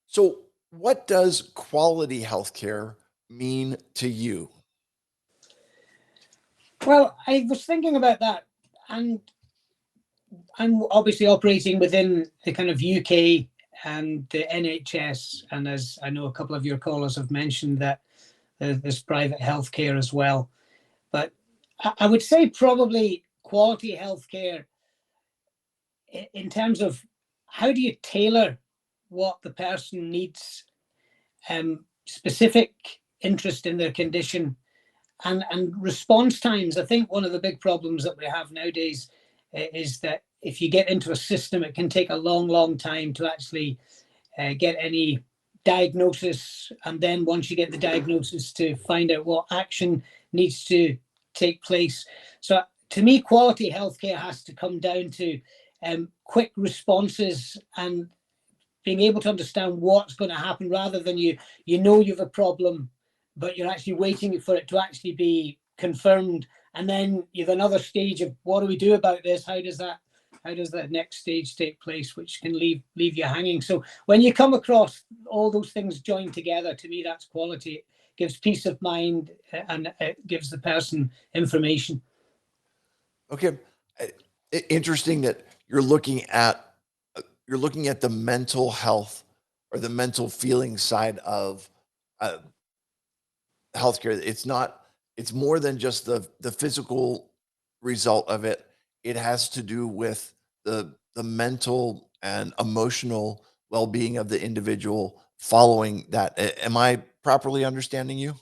So what does quality healthcare mean to you? Well, I was thinking about that, and I'm obviously operating within the kind of UK and the NHS, and as I know a couple of your callers have mentioned that there's private healthcare as well. But I would say probably quality healthcare in terms of how do you tailor what the person needs, specific interest in their condition, and response times. I think one of the big problems that we have nowadays is that if you get into a system, it can take a long time to actually get any diagnosis, and then once you get the diagnosis, to find out what action needs to take place. So to me, quality healthcare has to come down to quick responses and being able to understand what's going to happen, rather than you have a problem, but you're actually waiting for it to actually be confirmed, and then you have another stage of what do we do about this? How does that next stage take place, which can leave you hanging. So when you come across all those things joined together, to me, that's quality. It gives peace of mind, and it gives the person information. Okay. Interesting that you're looking at the mental health or the mental feeling side of healthcare. It's more than just the physical result of it. It has to do with the mental and emotional well-being of the individual following that. Am I properly understanding you?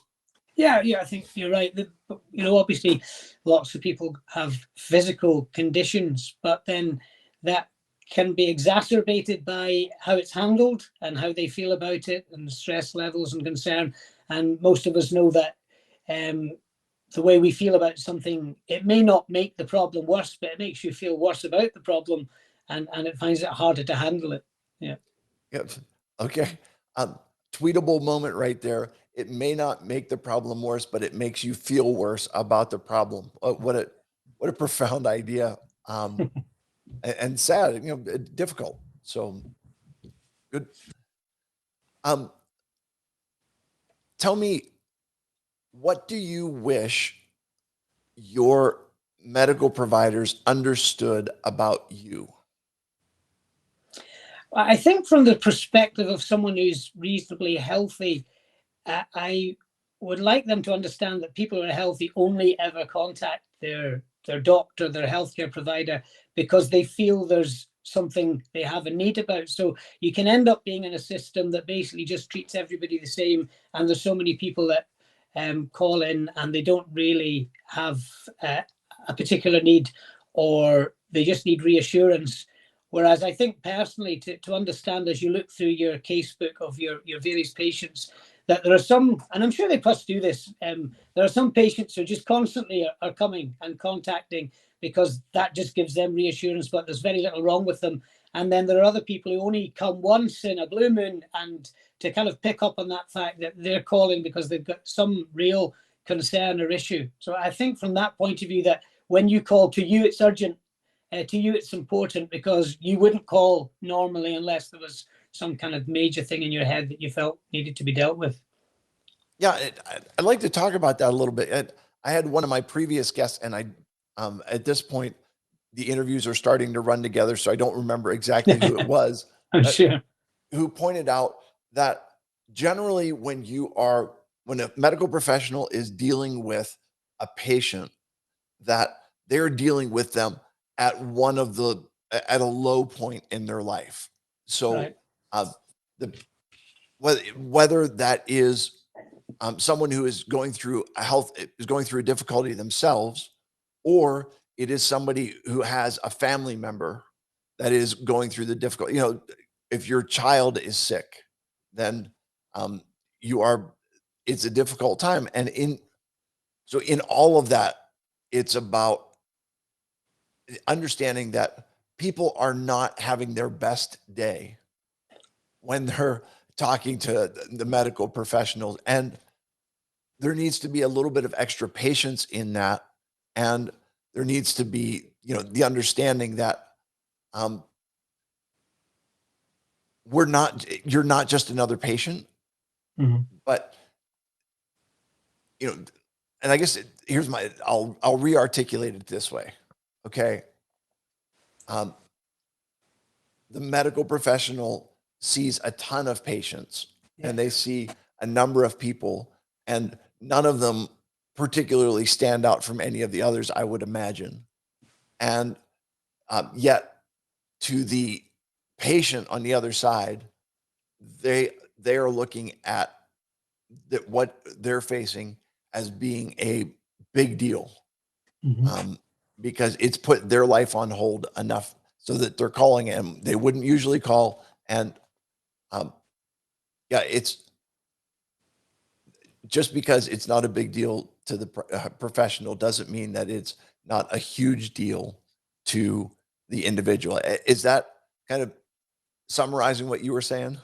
Yeah, I think you're right. Obviously, lots of people have physical conditions, but then that can be exacerbated by how it's handled and how they feel about it, and stress levels and concern. And most of us know that the way we feel about something, it may not make the problem worse, but it makes you feel worse about the problem, and it finds it harder to handle it. Yeah. Yep. Okay. Tweetable moment right there. It may not make the problem worse, but it makes you feel worse about the problem. What a profound idea. And sad, difficult. So good. Tell me, what do you wish your medical providers understood about you? I think from the perspective of someone who's reasonably healthy, I would like them to understand that people who are healthy only ever contact their doctor, their healthcare provider, because they feel there's something they have a need about. So you can end up being in a system that basically just treats everybody the same, and there's so many people that call in and they don't really have a particular need, or they just need reassurance. Whereas I think personally, to understand as you look through your casebook of your various patients, that there are some, and I'm sure they must do this, there are some patients who just constantly are coming and contacting because that just gives them reassurance, but there's very little wrong with them. And then there are other people who only come once in a blue moon, and to kind of pick up on that fact that they're calling because they've got some real concern or issue. So I think from that point of view, that when you call, to you it's urgent, to you it's important, because you wouldn't call normally unless there was some kind of major thing in your head that you felt needed to be dealt with. Yeah, I'd like to talk about that a little bit. I had one of my previous guests, and at this point, the interviews are starting to run together, so I don't remember exactly who it was. I'm sure. Who pointed out that generally when a medical professional is dealing with a patient, that they're dealing with them at a low point in their life. So Right. whether that is someone who is going through a difficulty themselves, or it is somebody who has a family member that is going through the difficulty. If your child is sick, then it's a difficult time. And in all of that, it's about understanding that people are not having their best day when they're talking to the medical professionals, and there needs to be a little bit of extra patience in that, and there needs to be, you know, the understanding that you're not just another patient, but you know, and I guess here's I'll re-articulate it this way. Okay. The medical professional sees a ton of patients, and they see a number of people, and none of them particularly stand out from any of the others, I would imagine. And yet to the patient on the other side, they are looking at what they're facing as being a big deal, because it's put their life on hold enough so that they're calling him. They wouldn't usually call. And yeah, it's just because it's not a big deal to the professional doesn't mean that it's not a huge deal to the individual. Is that kind of summarizing what you were saying?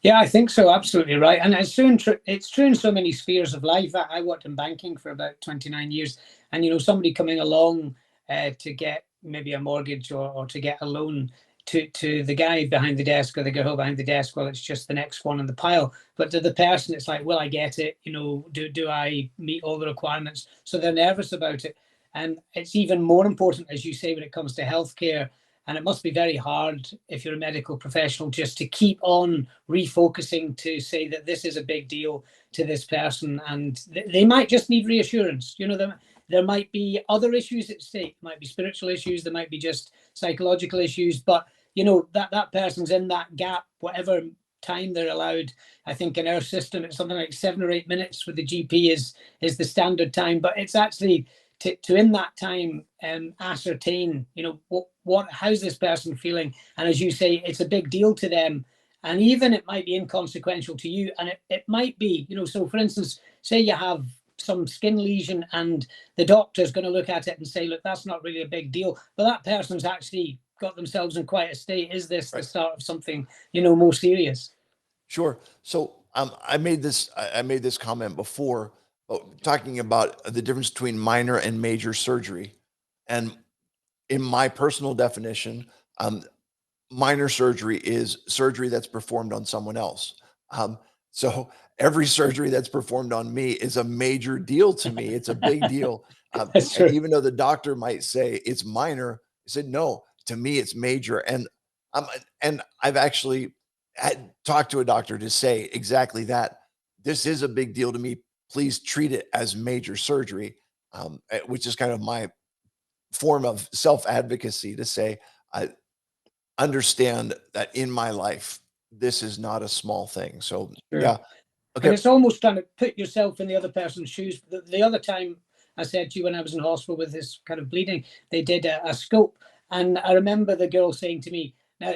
Yeah, I think so. Absolutely right. And it's true in so many spheres of life. I worked in banking for about 29 years. And, you know, somebody coming along to get maybe a mortgage or to get a loan, to the guy behind the desk or the girl behind the desk, well, it's just the next one in the pile. But to the person, it's like, well, I get it. You know, do I meet all the requirements? So they're nervous about it. And it's even more important, as you say, when it comes to healthcare. And it must be very hard if you're a medical professional just to keep on refocusing to say that this is a big deal to this person. And they might just need reassurance. You know, there might be other issues at stake. There might be spiritual issues. There might be just psychological issues. But, you know, that person's in that gap, whatever time they're allowed. I think in our system, it's something like 7 or 8 minutes with the GP is the standard time. But it's actually to in that time ascertain, you know, how's this person feeling? And as you say, it's a big deal to them. And even it might be inconsequential to you. And it might be, you know, so for instance, say you have some skin lesion and the doctor's going to look at it and say, look, that's not really a big deal. But that person's actually got themselves in quite a state. Is this the start of something, you know, more serious? Sure. So I made this comment before, talking about the difference between minor and major surgery. And in my personal definition, minor surgery is surgery that's performed on someone else. So every surgery that's performed on me is a major deal to me. It's a big deal. And even though the doctor might say it's minor, I said, no, to me, it's major. And I've actually had talked to a doctor to say exactly that. This is a big deal to me. Please treat it as major surgery, which is kind of my form of self-advocacy to say, I understand that in my life, this is not a small thing. So yeah. Okay. And it's almost trying to put yourself in the other person's shoes. The other time I said to you when I was in hospital with this kind of bleeding, they did a scope. And I remember the girl saying to me, now,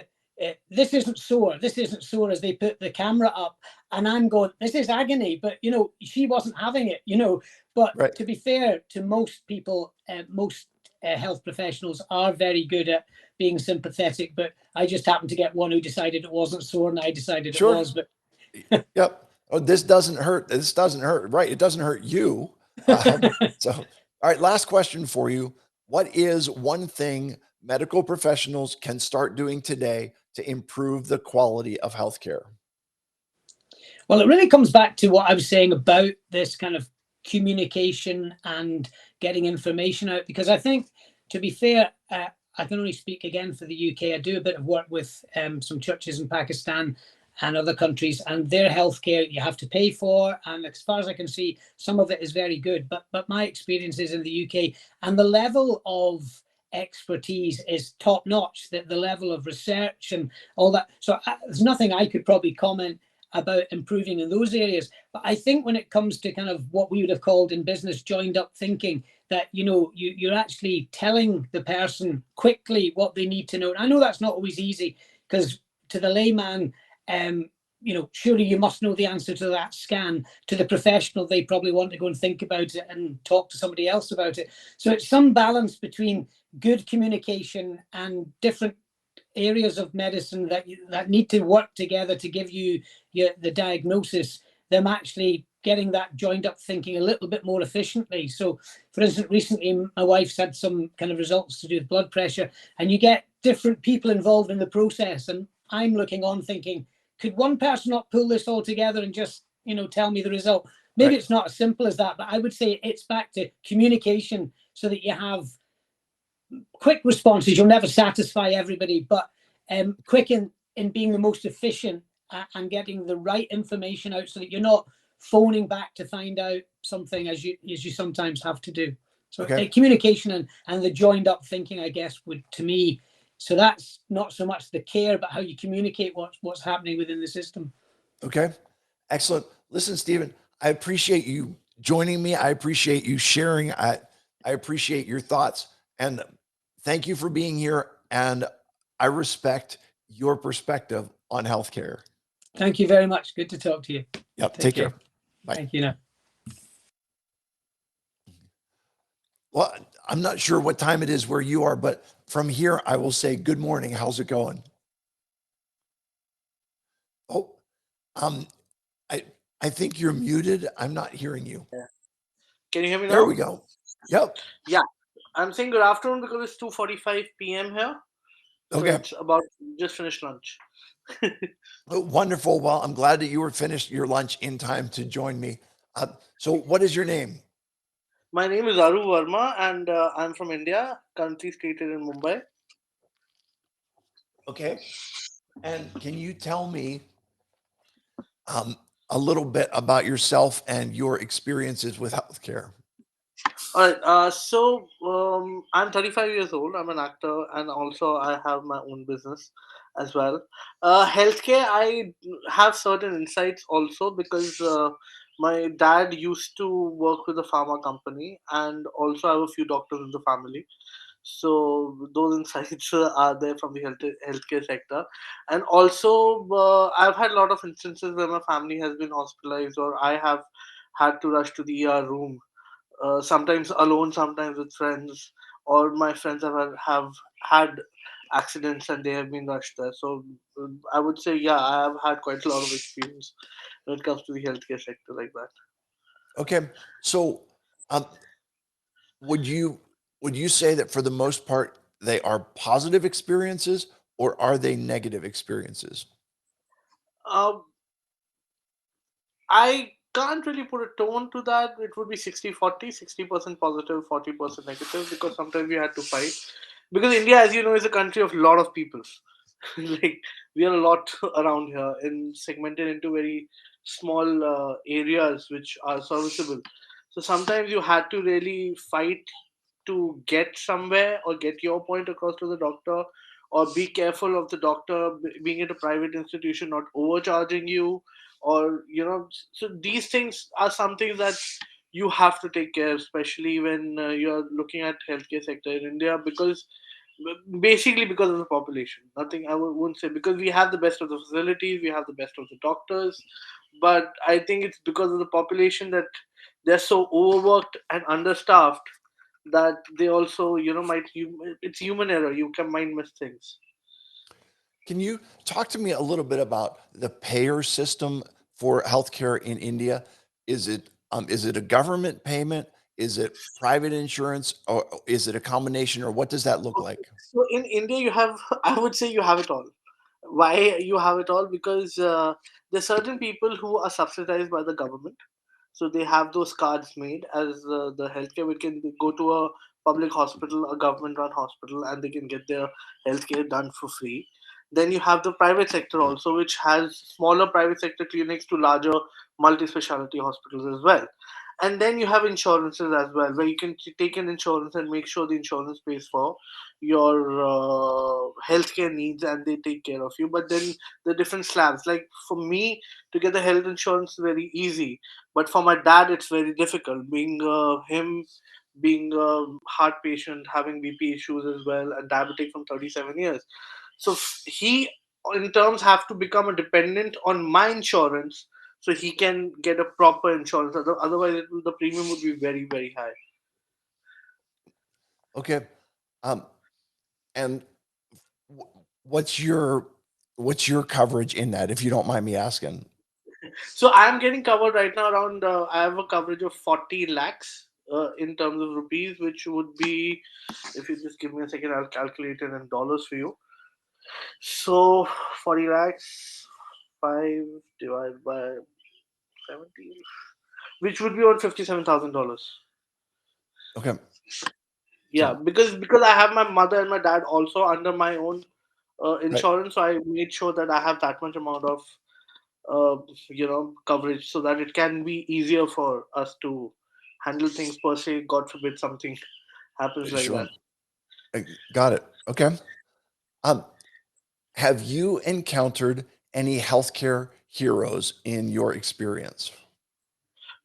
this isn't sore. This isn't sore, as they put the camera up. And I'm going, this is agony. But, you know, she wasn't having it, you know. But to be fair to most people, most health professionals are very good at being sympathetic. But I just happened to get one who decided it wasn't sore and I decided it was. But yep. Oh, this doesn't hurt. This doesn't hurt. Right. It doesn't hurt you. So, all right. Last question for you. What is one thing medical professionals can start doing today to improve the quality of healthcare? Well, it really comes back to what I was saying about this kind of communication and getting information out, because I think, to be fair, I can only speak again for the UK. I do a bit of work with some churches in Pakistan and other countries, and their healthcare you have to pay for. And as far as I can see, some of it is very good. But my experience is in the UK, and the level of expertise is top notch. That the level of research and all that. So there's nothing I could probably comment about improving in those areas. But I think when it comes to kind of what we would have called in business joined up thinking, that, you know, you're actually telling the person quickly what they need to know. And I know that's not always easy, because to the layman, you know, surely you must know the answer to that scan. To the professional, they probably want to go and think about it and talk to somebody else about it. So it's some balance between good communication and different areas of medicine that need to work together to give you the diagnosis, them actually getting that joined up thinking a little bit more efficiently. So, for instance, recently my wife's had some kind of results to do with blood pressure, and you get different people involved in the process. And I'm looking on thinking, could one person not pull this all together and just, tell me the result? Maybe Right. it's not as simple as that, but I would say it's back to communication so that you have quick responses. You'll never satisfy everybody, but quick in being the most efficient and getting the right information out so that you're not phoning back to find out something as you sometimes have to do. So Okay. communication and the joined up thinking, I guess, would, to me, so that's not so much the care, but how you communicate what's happening within the system. Okay. Excellent. Listen, Stephen, I appreciate you joining me. I appreciate you sharing. I appreciate your thoughts, and thank you for being here. And I respect your perspective on healthcare. Thank you very much. Good to talk to you. Yep. Take care. Bye. Thank you. Now. Well, I'm not sure what time it is where you are, but from here, I will say good morning. How's it going? Oh, I think you're muted. I'm not hearing you. Can you hear me now? There we go. Yep. Yeah, I'm saying good afternoon because it's 2:45 p.m. here. So Okay. it's about just finished lunch. Oh, wonderful. Well, I'm glad that you were finished your lunch in time to join me. So what is your name? My name is Aru Verma and I'm from India, currently stated in Mumbai. Okay. And can you tell me a little bit about yourself and your experiences with healthcare? All right. So I'm 35 years old. I'm an actor, and also I have my own business as well. Healthcare, I have certain insights also because my dad used to work with a pharma company, and also I have a few doctors in the family. So those insights are there from the healthcare sector, and also I've had a lot of instances where my family has been hospitalized, or I have had to rush to the ER room, sometimes alone, sometimes with friends, or my friends have had accidents and they have been rushed there. So I would say, yeah, I have had quite a lot of experience when it comes to the healthcare sector like that. Okay. So would you say that for the most part they are positive experiences, or are they negative experiences? Um, I can't really put a tone to that. It would be 60-40, 60% positive, 40% negative, because sometimes we had to fight. Because India, as you know, is a country of a lot of people. Like, we are a lot around here and segmented into very small areas which are serviceable. So sometimes you had to really fight to get somewhere or get your point across to the doctor, or be careful of the doctor being at a private institution not overcharging you, or so these things are something that you have to take care, especially when you're looking at healthcare sector in India, because basically because of the population. Nothing, I wouldn't say because we have the best of the facilities, we have the best of the doctors, but I think it's because of the population that they're so overworked and understaffed that they also it's human error, you can might miss things. Can you talk to me a little bit about the payer system for healthcare in India? Is it a government payment? Is it private insurance, or is it a combination, or what does that look like? So in India you have I would say you have it all. Why you have it all? Because there's certain people who are subsidized by the government, so they have those cards made as the healthcare. We can go to a public hospital, a government run hospital, and they can get their healthcare done for free. Then you have the private sector also, which has smaller private sector clinics to larger multi-specialty hospitals as well. And then you have insurances as well, where you can take an insurance and make sure the insurance pays for your healthcare needs and they take care of you. But then the different slabs, like for me to get the health insurance is very easy, but for my dad it's very difficult, being him being a heart patient, having BP issues as well, and diabetic from 37 years. So he in terms have to become a dependent on my insurance so he can get a proper insurance. Otherwise the premium would be very, very high. Okay. And what's your coverage in that, if you don't mind me asking? So I'm getting covered right now around. I have a coverage of 40 lakhs in terms of rupees, which would be, if you just give me a second, I'll calculate it in dollars for you. So 40 lakhs, 5 divided by 70, which would be around $57,000. Okay. Yeah, So, because I have my mother and my dad also under my own right. insurance, so I made sure that I have that much amount of coverage so that it can be easier for us to handle things per se. God forbid something happens like Sure. that. Got it. Okay. Um, have you encountered any healthcare heroes in your experience?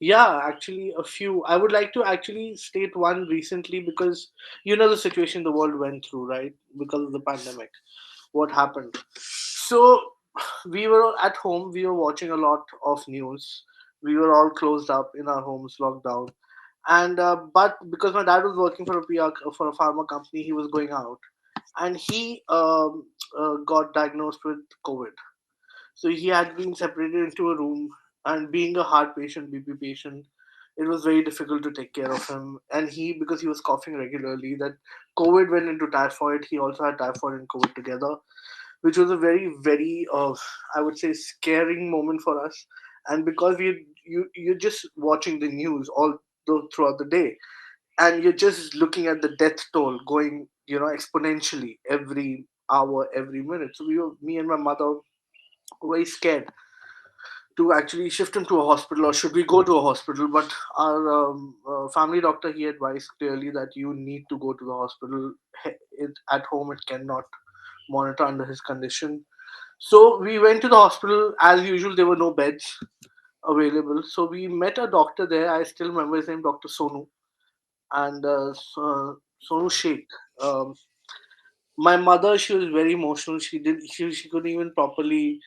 Yeah, actually, a few. I would like to actually state one recently because you know the situation the world went through, right? Because of the pandemic, what happened. So we were at home. We were watching a lot of news. We were all closed up in our homes, locked down. And but because my dad was working for a PR for a pharma company, he was going out, and he got diagnosed with COVID. So he had been separated into a room, and being a heart patient, BP patient, it was very difficult to take care of him. And he, because he was coughing regularly, that COVID went into typhoid. He also had typhoid and COVID together, which was a very, very, I would say, scaring moment for us. And because you're just watching the news throughout the day, and you're just looking at the death toll going, exponentially every hour, every minute. So me and my mother were very scared to actually shift him to a hospital, or should we go to a hospital. But our family doctor, he advised clearly that you need to go to the hospital. At home it cannot monitor under his condition. So we went to the hospital. As usual, there were no beds available, so we met a doctor there. I still remember his name, Dr. Sonu. And Sonu Sheikh. um, my mother, she was very emotional. She couldn't even properly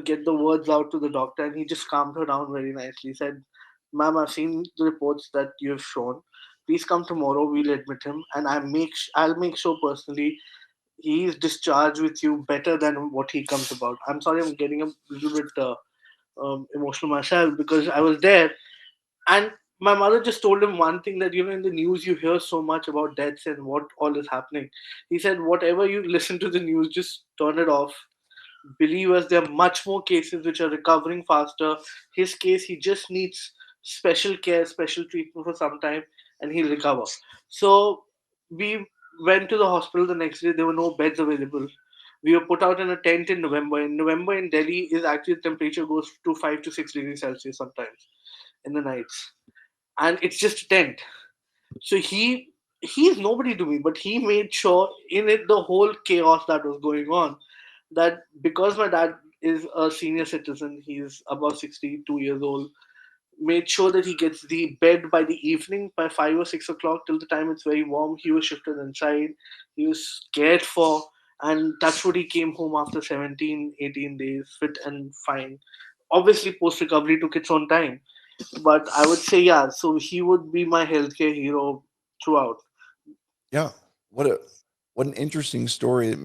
get the words out to the doctor, and he just calmed her down very nicely. He said, ma'am, I've seen the reports that you have shown. Please come tomorrow, we'll admit him, and I'll make sure personally he is discharged with you better than what he comes about. I'm sorry, I'm getting a little bit emotional myself because I was there. And my mother just told him one thing, that in the news you hear so much about deaths and what all is happening. He said, whatever you listen to the news, just turn it off. Believe us, there are much more cases which are recovering faster. His case, he just needs special care, special treatment for some time, and he'll recover. So we went to the hospital the next day. There were no beds available. We were put out in a tent in November. In November in Delhi is actually the temperature goes to 5 to 6 degrees Celsius sometimes in the nights, and it's just a tent. So he's nobody to me, but he made sure in it, the whole chaos that was going on, that because my dad is a senior citizen, he's about 62 years old, made sure that he gets the bed by the evening, by 5 or 6 o'clock, till the time it's very warm. He was shifted inside. He was cared for, and that's what he came home after 17, 18 days, fit and fine. Obviously, post recovery took its own time, but I would say, yeah, so he would be my healthcare hero throughout. Yeah. What an interesting story.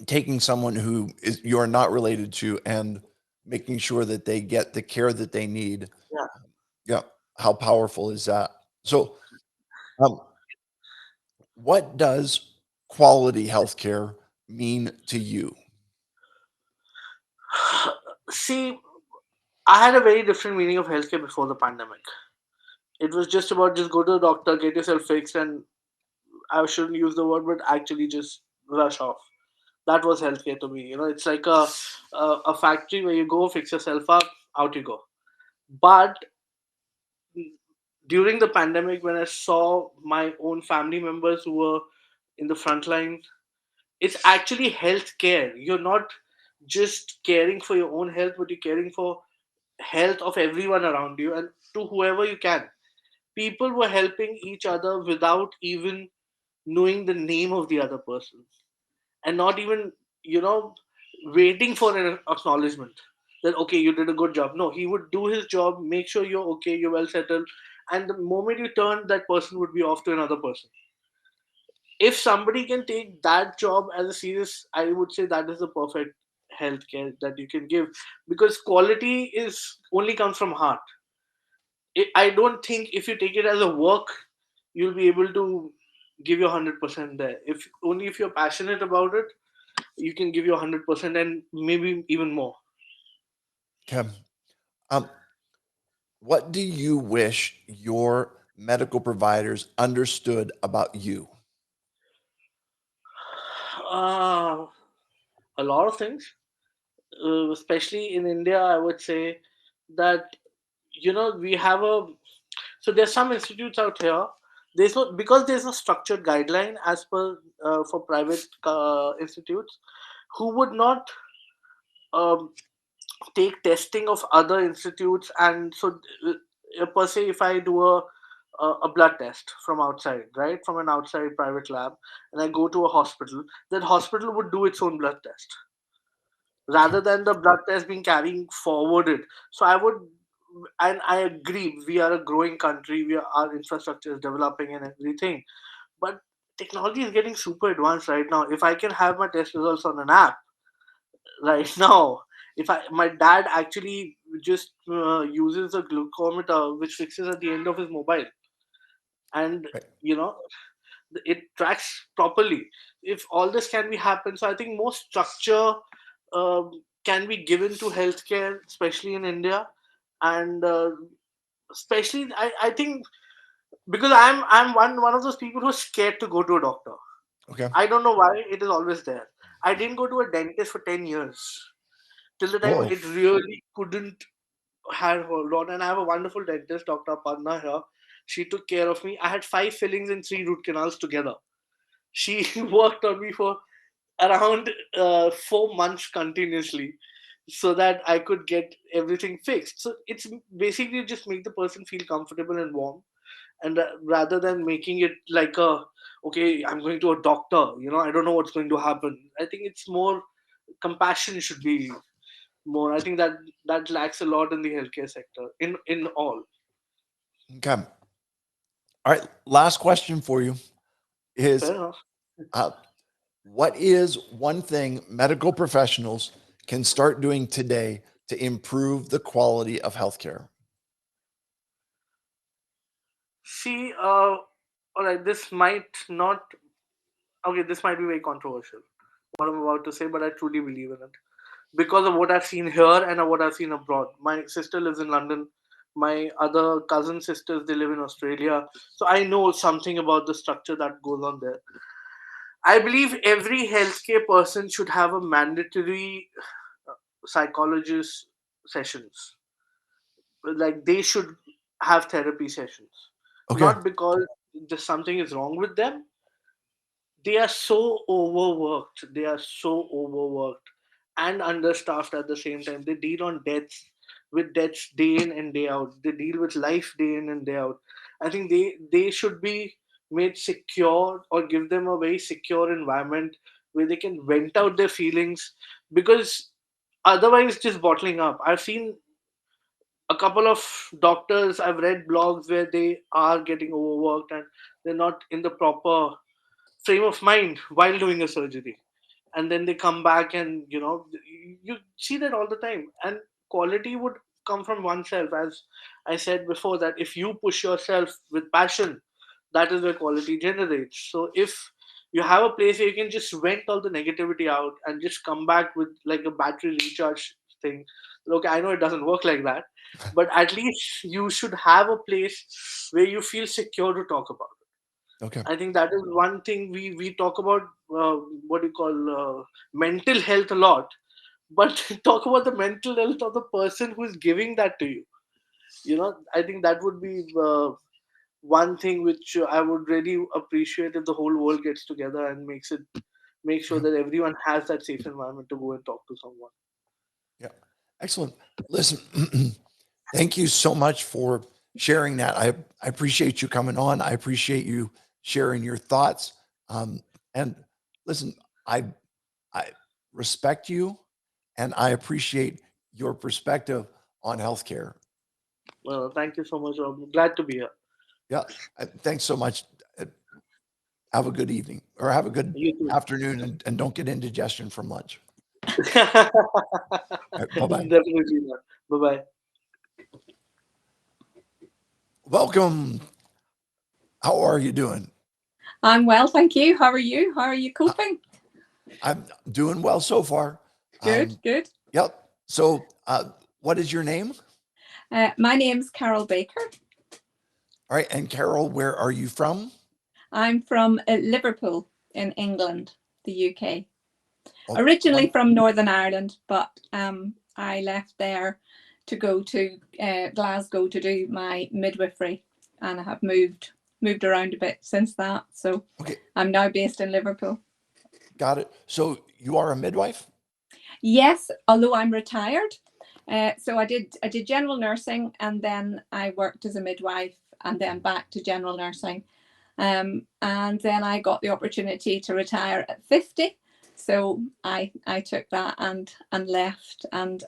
Taking someone who is you're not related to and making sure that they get the care that they need. Yeah. Yeah. How powerful is that? So, um, what does quality healthcare mean to you? See, I had a very different meaning of healthcare before the pandemic. It was just about just go to the doctor, get yourself fixed, and I shouldn't use the word, but actually just rush off. That was healthcare to me. It's like a factory where you go fix yourself up, out you go. But during the pandemic, when I saw my own family members who were in the front line, it's actually healthcare. You're not just caring for your own health, but you're caring for health of everyone around you and to whoever you can. People were helping each other without even knowing the name of the other person, and not even you know waiting for an acknowledgement that okay, you did a good job. No, he would do his job, make sure you're okay, you're well settled, and the moment you turn, that person would be off to another person. if somebody can take that job as a serious, I would say that is the perfect healthcare that you can give, because quality is only comes from heart. I don't think if you take it as a work, you'll be able to give your 100% there. If only if you're passionate about it, you can give your 100% and maybe even more. Okay. Um, what do you wish your medical providers understood about you? Uh, a lot of things, especially in India, I would say that, we have so there's some institutes out here. There's no, because there's no structured guideline as per for private institutes who would not um, take testing of other institutes. And so per se, if I do a blood test from outside, right, from an outside private lab, and I go to a hospital, that hospital would do its own blood test rather than the blood test being carrying forwarded. So I would, and I agree, we are a growing country, our infrastructure is developing and everything, but technology is getting super advanced right now. If I can have my test results on an app right now, if my dad actually just uses a glucometer which fixes at the end of his mobile, and Right. it tracks properly. If all this can be happen, so I think more structure can be given to healthcare, especially in India. And especially, I think, because I'm one of those people who's scared to go to a doctor. Okay. I don't know why, it is always there. I didn't go to a dentist for 10 years till the time Whoa. it really couldn't have hold on. And I have a wonderful dentist, Dr. Aparna here. She took care of me. I had 5 fillings and 3 root canals together. She worked on me for around 4 months continuously so that I could get everything fixed. So it's basically just make the person feel comfortable and warm, and rather than making it like okay, I'm going to a doctor, I don't know what's going to happen. I think it's more compassion should be more. I think that lacks a lot in the healthcare sector in all. Okay. All right. Last question for you is Fair enough. what is one thing medical professionals can start doing today to improve the quality of healthcare? See, all right, this might not, okay, this might be very controversial, what I'm about to say, but I truly believe in it because of what I've seen here and what I've seen abroad. My sister lives in London. My other cousin sisters, they live in Australia. So I know something about the structure that goes on there. I believe every healthcare person should have a mandatory psychologist sessions. Like they should have therapy sessions. Okay. Not because just something is wrong with them. They are so overworked. They are so overworked and understaffed at the same time. They deal on deaths with deaths day in and day out. They deal with life day in and day out. I think they should be made secure or give them a very secure environment where they can vent out their feelings, because otherwise just bottling up. I've seen a couple of doctors, I've read blogs where they are getting overworked and they're not in the proper frame of mind while doing a surgery, and then they come back and you see that all the time. And quality would come from oneself, as I said before, that if you push yourself with passion, that is where quality generates. So if you have a place where you can just vent all the negativity out and just come back with like a battery recharge thing. Okay, I know it doesn't work like that, but at least you should have a place where you feel secure to talk about. Okay. I think that is one thing we talk about, what do you call, mental health a lot, but talk about the mental health of the person who is giving that to you. I think that would be one thing which I would really appreciate if the whole world gets together and make sure that everyone has that safe environment to go and talk to someone. Yeah. Excellent. Listen, thank you so much for sharing that. I appreciate you coming on. I appreciate you sharing your thoughts. And listen, I respect you and I appreciate your perspective on healthcare. Well, thank you so much. I'm glad to be here. Yeah. Thanks so much. have a good evening or have a good You too. afternoon and don't get indigestion from lunch. Definitely All right, bye-bye. not. Bye-bye. Welcome. How are you doing? I'm well, thank you. How are you? How are you coping? I'm doing well so far. Good, good. Yep. So what is your name? My name's Carol Baker. All right. And Carol, where are you from? I'm from Liverpool in England, the UK. Oh, Originally from Northern Ireland, but I left there to go to Glasgow to do my midwifery, and I have moved around a bit since that. So okay. I'm now based in Liverpool. Got it. So you are a midwife? Yes, although I'm retired. So I did general nursing, and then I worked as a midwife, and then back to general nursing. And then I got the opportunity to retire at 50. So I took that and left, and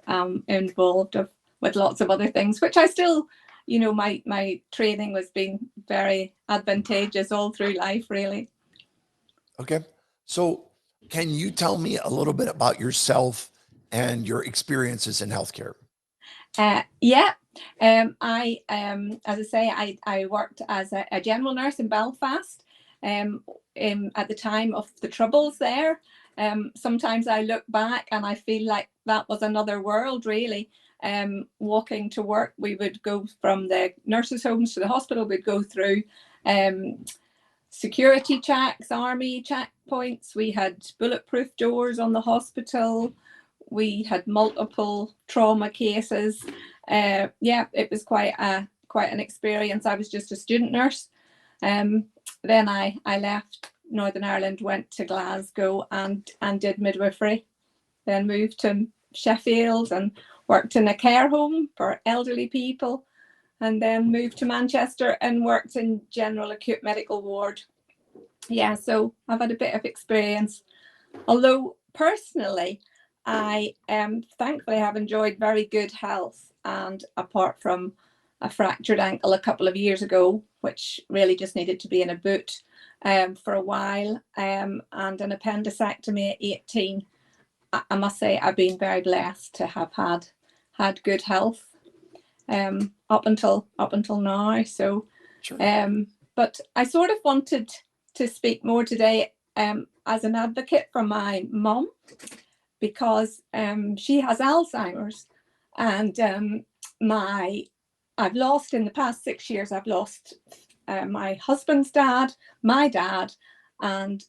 involved with lots of other things, which I still, you know, my training was being very advantageous all through life, really. Okay. So can you tell me a little bit about yourself and your experiences in healthcare? Yeah. I as I say, I worked as a general nurse in Belfast at the time of the Troubles there. Sometimes I look back and I feel like that was another world, really. Walking to work, we would go from the nurses' homes to the hospital. We'd go through security checks, army checkpoints. We had bulletproof doors on the hospital. We had multiple trauma cases. Yeah, it was quite an experience. I was just a student nurse. Then I left Northern Ireland, went to Glasgow and did midwifery. Then moved to Sheffield and worked in a care home for elderly people. And then moved to Manchester and worked in general acute medical ward. Yeah, so I've had a bit of experience. Although personally, I thankfully have enjoyed very good health, and apart from a fractured ankle a couple of years ago, which really just needed to be in a boot for a while, and an appendectomy at 18, I must say I've been very blessed to have had good health up until now. So, Sure. but I sort of wanted to speak more today as an advocate for my mum, because she has Alzheimer's, and I've lost in the past 6 years. I've lost my husband's dad, my dad, and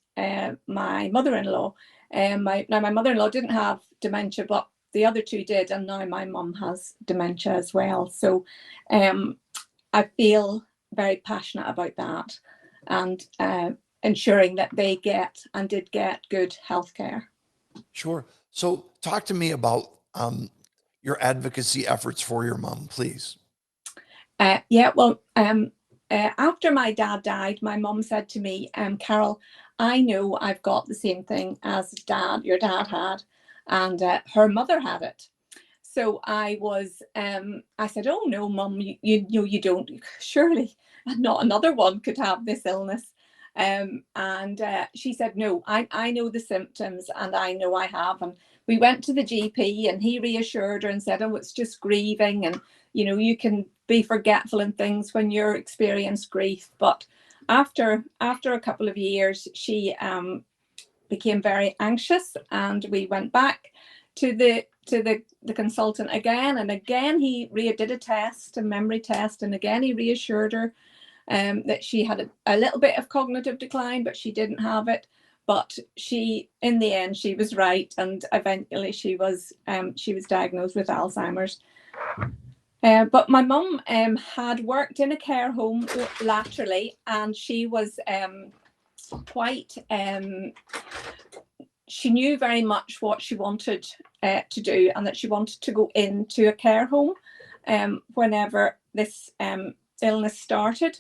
my mother-in-law. My mother-in-law didn't have dementia, but the other two did, and now my mum has dementia as well. So I feel very passionate about that, and ensuring that they get and did get good healthcare. Sure. So talk to me about your advocacy efforts for your mom, please. Yeah, well, after my dad died, my mum said to me, Carol, I know I've got the same thing as your dad had, and her mother had it. So I said, oh no, Mum, you know, you don't, surely not another one could have this illness. And she said, no, I know the symptoms, and I know I have. And we went to the GP, and he reassured her and said, oh, it's just grieving, and you know, you can be forgetful in things when you're experiencing grief. But after a couple of years, she became very anxious, and we went back to the consultant again, and again he did a test, a memory test, and again he reassured her that she had a little bit of cognitive decline, but she didn't have it. But in the end, she was right, and eventually she was diagnosed with Alzheimer's. But my mum had worked in a care home laterally, and she was quite she knew very much what she wanted to do, and that she wanted to go into a care home whenever this illness started.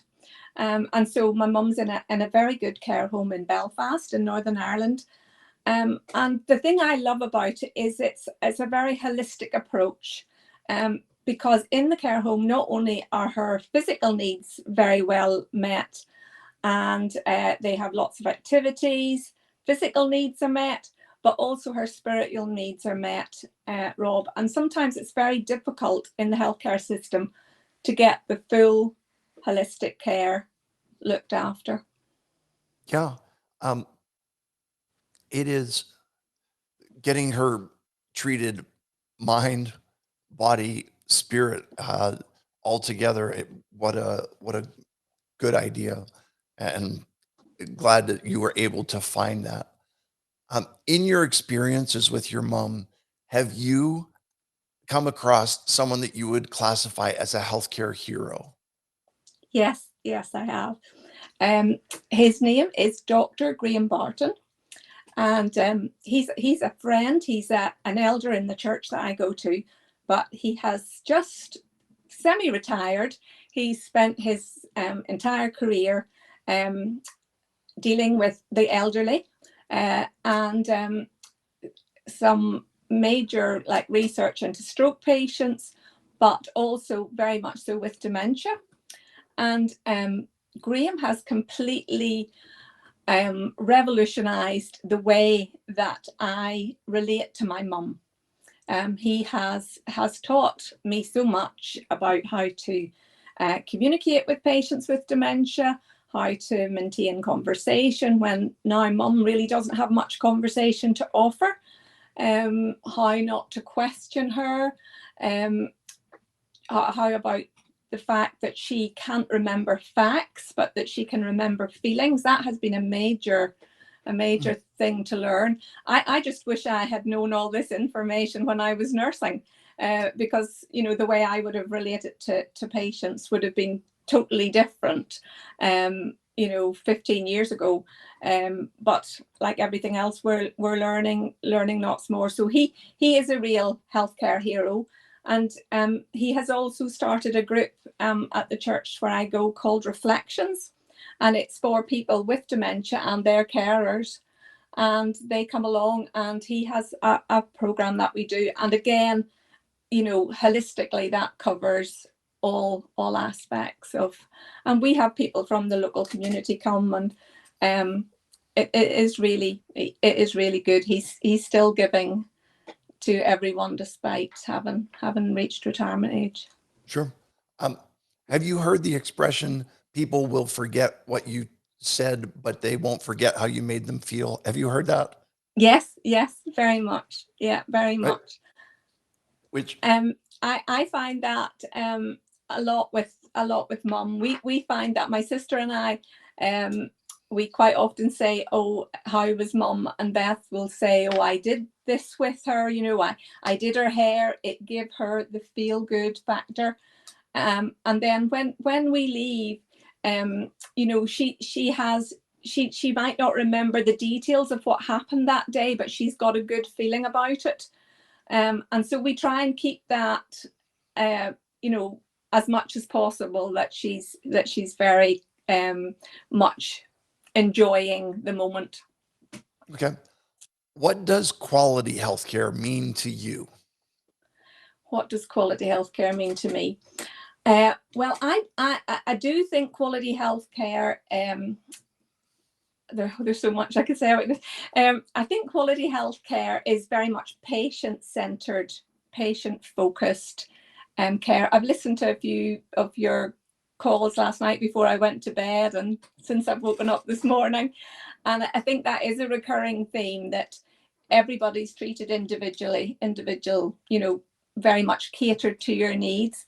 And so my mum's in a very good care home in Belfast in Northern Ireland. And the thing I love about it is it's a very holistic approach, because in the care home, not only are her physical needs very well met, and they have lots of activities. Physical needs are met, but also her spiritual needs are met, Rob. And sometimes it's very difficult in the healthcare system to get the full holistic care looked after. Yeah. It is getting her treated mind, body, spirit, all together. What a good idea, and glad that you were able to find that. In your experiences with your mom, have you come across someone that you would classify as a healthcare hero? Yes, yes, I have. His name is Dr. Graham Barton, and he's a friend. He's an elder in the church that I go to, but he has just semi-retired. He spent his entire career dealing with the elderly and some major research into stroke patients, but also very much so with dementia. And Graham has completely revolutionized the way that I relate to my mum. He has taught me so much about how to communicate with patients with dementia, how to maintain conversation when now mum really doesn't have much conversation to offer, how not to question her, how about the fact that she can't remember facts, but that she can remember feelings. That has been a major thing to learn. I just wish I had known all this information when I was nursing, because the way I would have related to patients would have been totally different 15 years ago. But like everything else, we're learning lots more. So he is a real healthcare hero. And he has also started a group at the church where I go called Reflections. And it's for people with dementia and their carers. And they come along, and he has a program that we do. And again, holistically, that covers all aspects of, and we have people from the local community come, and it is really good. He's still giving to everyone despite having reached retirement age. Sure. Have you heard the expression, people will forget what you said, but they won't forget how you made them feel? Have you heard that? Yes, very much. Yeah, very much. Which I find that a lot with mum. We find that my sister and I we quite often say, oh, how was mum? And Beth will say, oh, I did this with her, I did her hair, it gave her the feel good factor. And then when we leave, she might not remember the details of what happened that day, but she's got a good feeling about it. And so we try and keep that, as much as possible, that she's very much enjoying the moment. Okay. What does quality healthcare mean to you? What does quality healthcare mean to me? Well, I do think quality healthcare, there's so much I could say about this. I think quality healthcare is very much patient-centered, patient-focused care. I've listened to a few of your calls last night before I went to bed, and since I've woken up this morning, and I think that is a recurring theme, that everybody's treated individually, very much catered to your needs.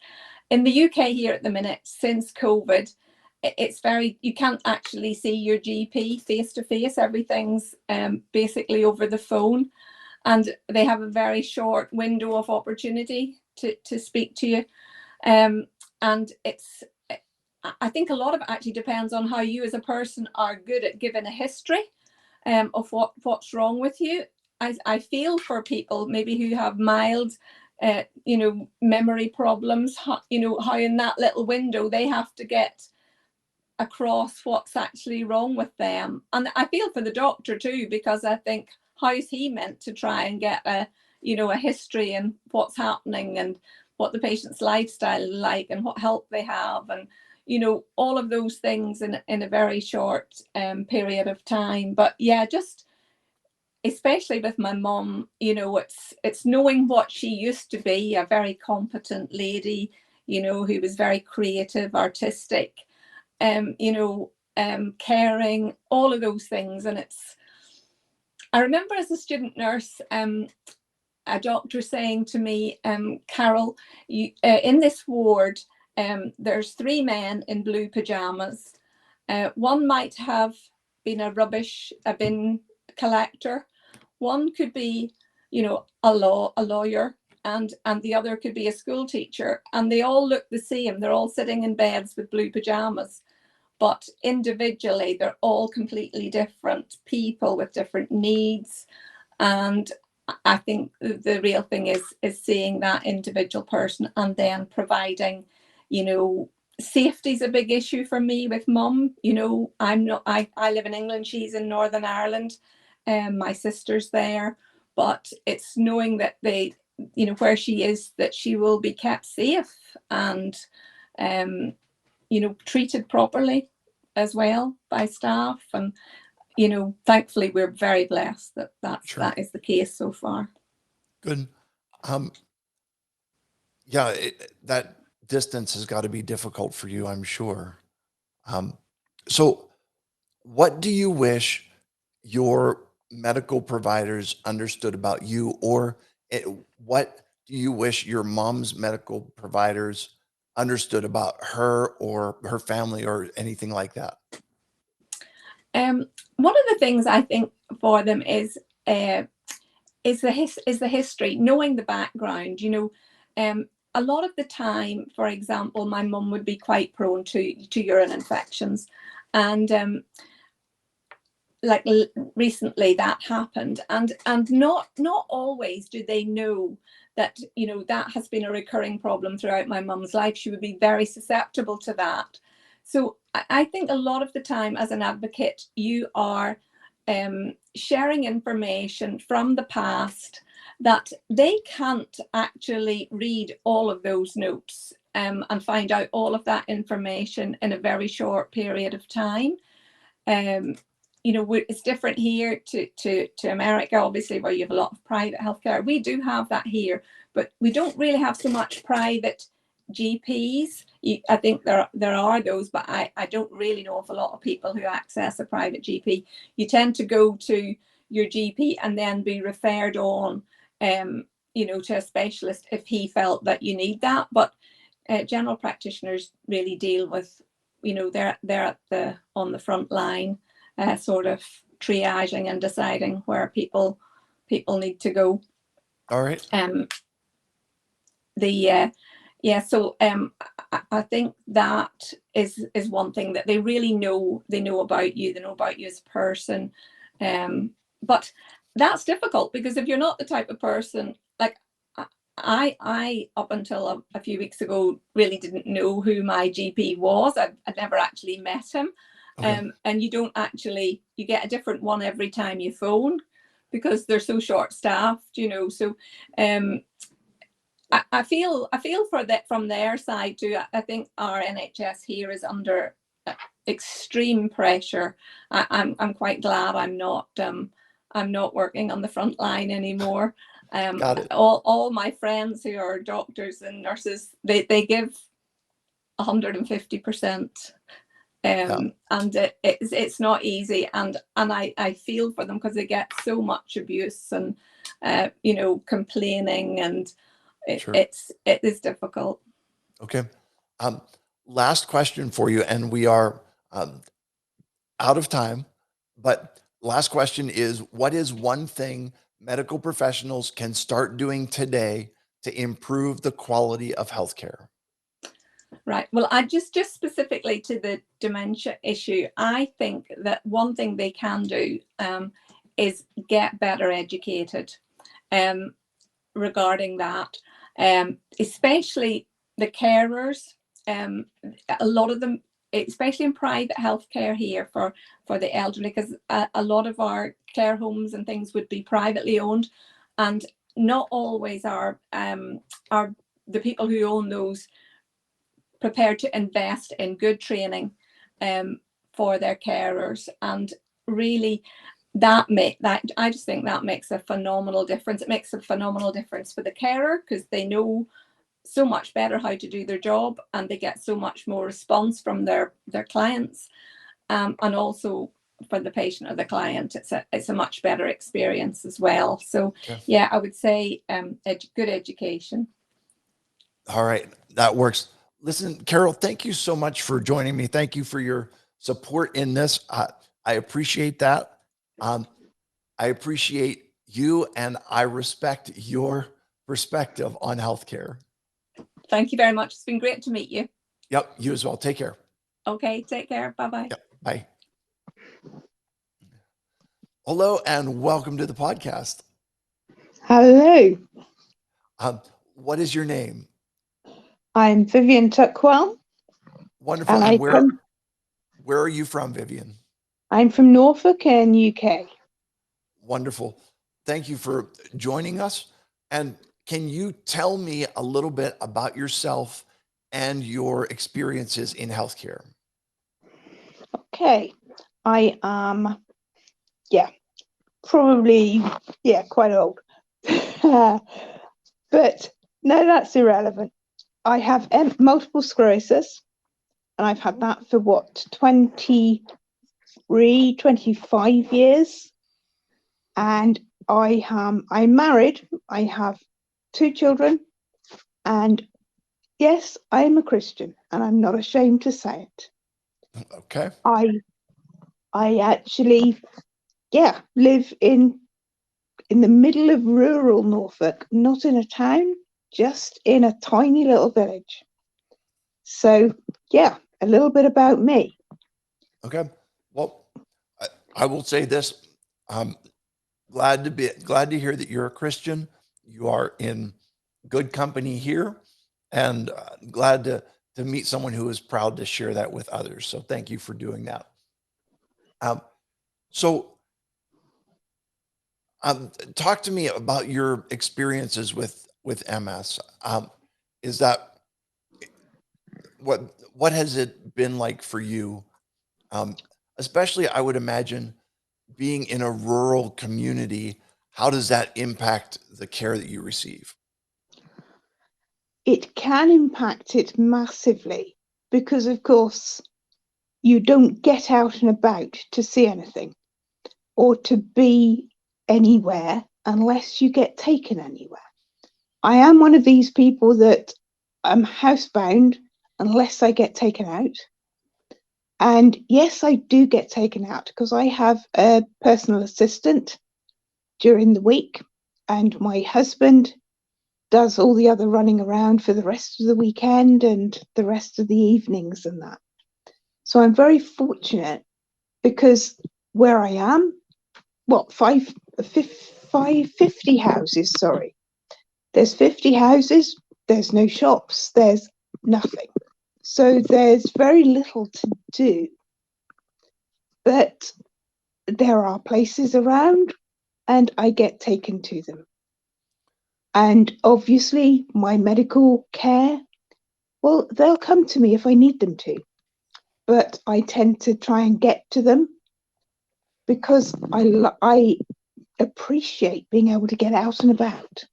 In the UK here at the minute, since COVID, it's you can't actually see your GP face to face. Everything's basically over the phone, and they have a very short window of opportunity to speak to you. And I think a lot of it actually depends on how you as a person are good at giving a history of what's wrong with you. I feel for people maybe who have mild memory problems, how in that little window they have to get across what's actually wrong with them. And I feel for the doctor too, because I think, how is he meant to try and get a history and what's happening and what the patient's lifestyle is like and what help they have, and you know, all of those things in a very short period of time. But yeah, just especially with my mom, you know, it's knowing what she used to be, a very competent lady, you know, who was very creative, artistic, you know, caring, all of those things. And I remember as a student nurse, a doctor saying to me, Carol, you, in this ward, there's 3 men in blue pajamas. One might have been a bin collector. One could be, you know, a lawyer, and the other could be a school teacher. And they all look the same. They're all sitting in beds with blue pajamas. But individually, they're all completely different people with different needs. And I think the real thing is seeing that individual person and then providing, you know, safety is a big issue for me with mum. You know, I live in England, she's in Northern Ireland, my sister's there, but it's knowing that they, you know, where she is, that she will be kept safe and, you know, treated properly as well by staff. And, you know, thankfully we're very blessed that that is the case so far. Good. Yeah, that distance has got to be difficult for you, I'm sure. So what do you wish your medical providers understood about you, or what do you wish your mom's medical providers understood about her or her family or anything like that? One of the things I think for them is the history, knowing the background. You know, a lot of the time, for example, my mum would be quite prone to urine infections, and like recently that happened, and not always do they know that, you know, that has been a recurring problem throughout my mum's life. She would be very susceptible to that. So I think a lot of the time as an advocate, you are sharing information from the past that they can't actually read all of those notes and find out all of that information in a very short period of time. You know, it's different here to America, obviously, where you have a lot of private healthcare. We do have that here, but we don't really have so much private GPs. I think there are those, but I don't really know of a lot of people who access a private GP. You tend to go to your GP and then be referred on, you know, to a specialist if he felt that you need that. But general practitioners really deal with, you know, they're on the front line, sort of triaging and deciding where people need to go. All right. So I think that is one thing that they really know. They know about you. They know about you as a person. But that's difficult because if you're not the type of person, like I up until a few weeks ago really didn't know who my GP was. I'd never actually met him. Okay. And you don't actually, you get a different one every time you phone because they're so short staffed, you know. So I feel for that from their side too. I think our NHS here is under extreme pressure. I'm quite glad I'm not working on the front line anymore. Got it. All my friends who are doctors and nurses, they give 150%. And it's not easy, and I feel for them because they get so much abuse and you know, complaining, and it is difficult. Okay. Last question for you, and we are out of time, but last question is, what is one thing medical professionals can start doing today to improve the quality of healthcare? Right. Well, I just specifically to the dementia issue, I think that one thing they can do is get better educated regarding that, especially the carers. A lot of them, especially in private healthcare here for the elderly, because a lot of our care homes and things would be privately owned, and not always are the people who own those prepared to invest in good training for their carers. And really, I just think that makes a phenomenal difference. It makes a phenomenal difference for the carer because they know so much better how to do their job, and they get so much more response from their clients, and also for the patient or the client, it's a much better experience as well. So yeah, I would say good education. All right, that works. Listen, Carol, thank you so much for joining me. Thank you for your support in this. I appreciate that. I appreciate you, and I respect your perspective on healthcare. Thank you very much. It's been great to meet you. Yep, you as well. Take care. Okay, take care. Bye-bye. Yep, bye. Hello, and welcome to the podcast. Hello. What is your name? I'm Vivian Tuckwell. Wonderful. And And where are you from, Vivian? I'm from Norfolk in UK. Wonderful. Thank you for joining us. And can you tell me a little bit about yourself and your experiences in healthcare? Okay. I am, probably, quite old. But no, that's irrelevant. I have multiple sclerosis, and I've had that for 25 years. And I'm married. I have 2 children, and yes, I'm a Christian, and I'm not ashamed to say it. Okay. I actually, live in the middle of rural Norfolk, not in a town, just in a tiny little village. So, a little bit about me. Okay. Well, I will say this. I'm glad to hear that you're a Christian. You are in good company here, and glad to meet someone who is proud to share that with others. So thank you for doing that. Talk to me about your experiences with MS. Is that what has it been like for you? Especially, I would imagine, being in a rural community, how does that impact the care that you receive? It can impact it massively because, of course, you don't get out and about to see anything or to be anywhere unless you get taken anywhere. I am one of these people that I'm housebound unless I get taken out. And yes, I do get taken out because I have a personal assistant during the week, and my husband does all the other running around for the rest of the weekend and the rest of the evenings and that. So I'm very fortunate because where I am, 50 houses, sorry. There's 50 houses, there's no shops, there's nothing. So there's very little to do. But there are places around, and I get taken to them. And obviously, my medical care, they'll come to me if I need them to. But I tend to try and get to them because I appreciate being able to get out and about.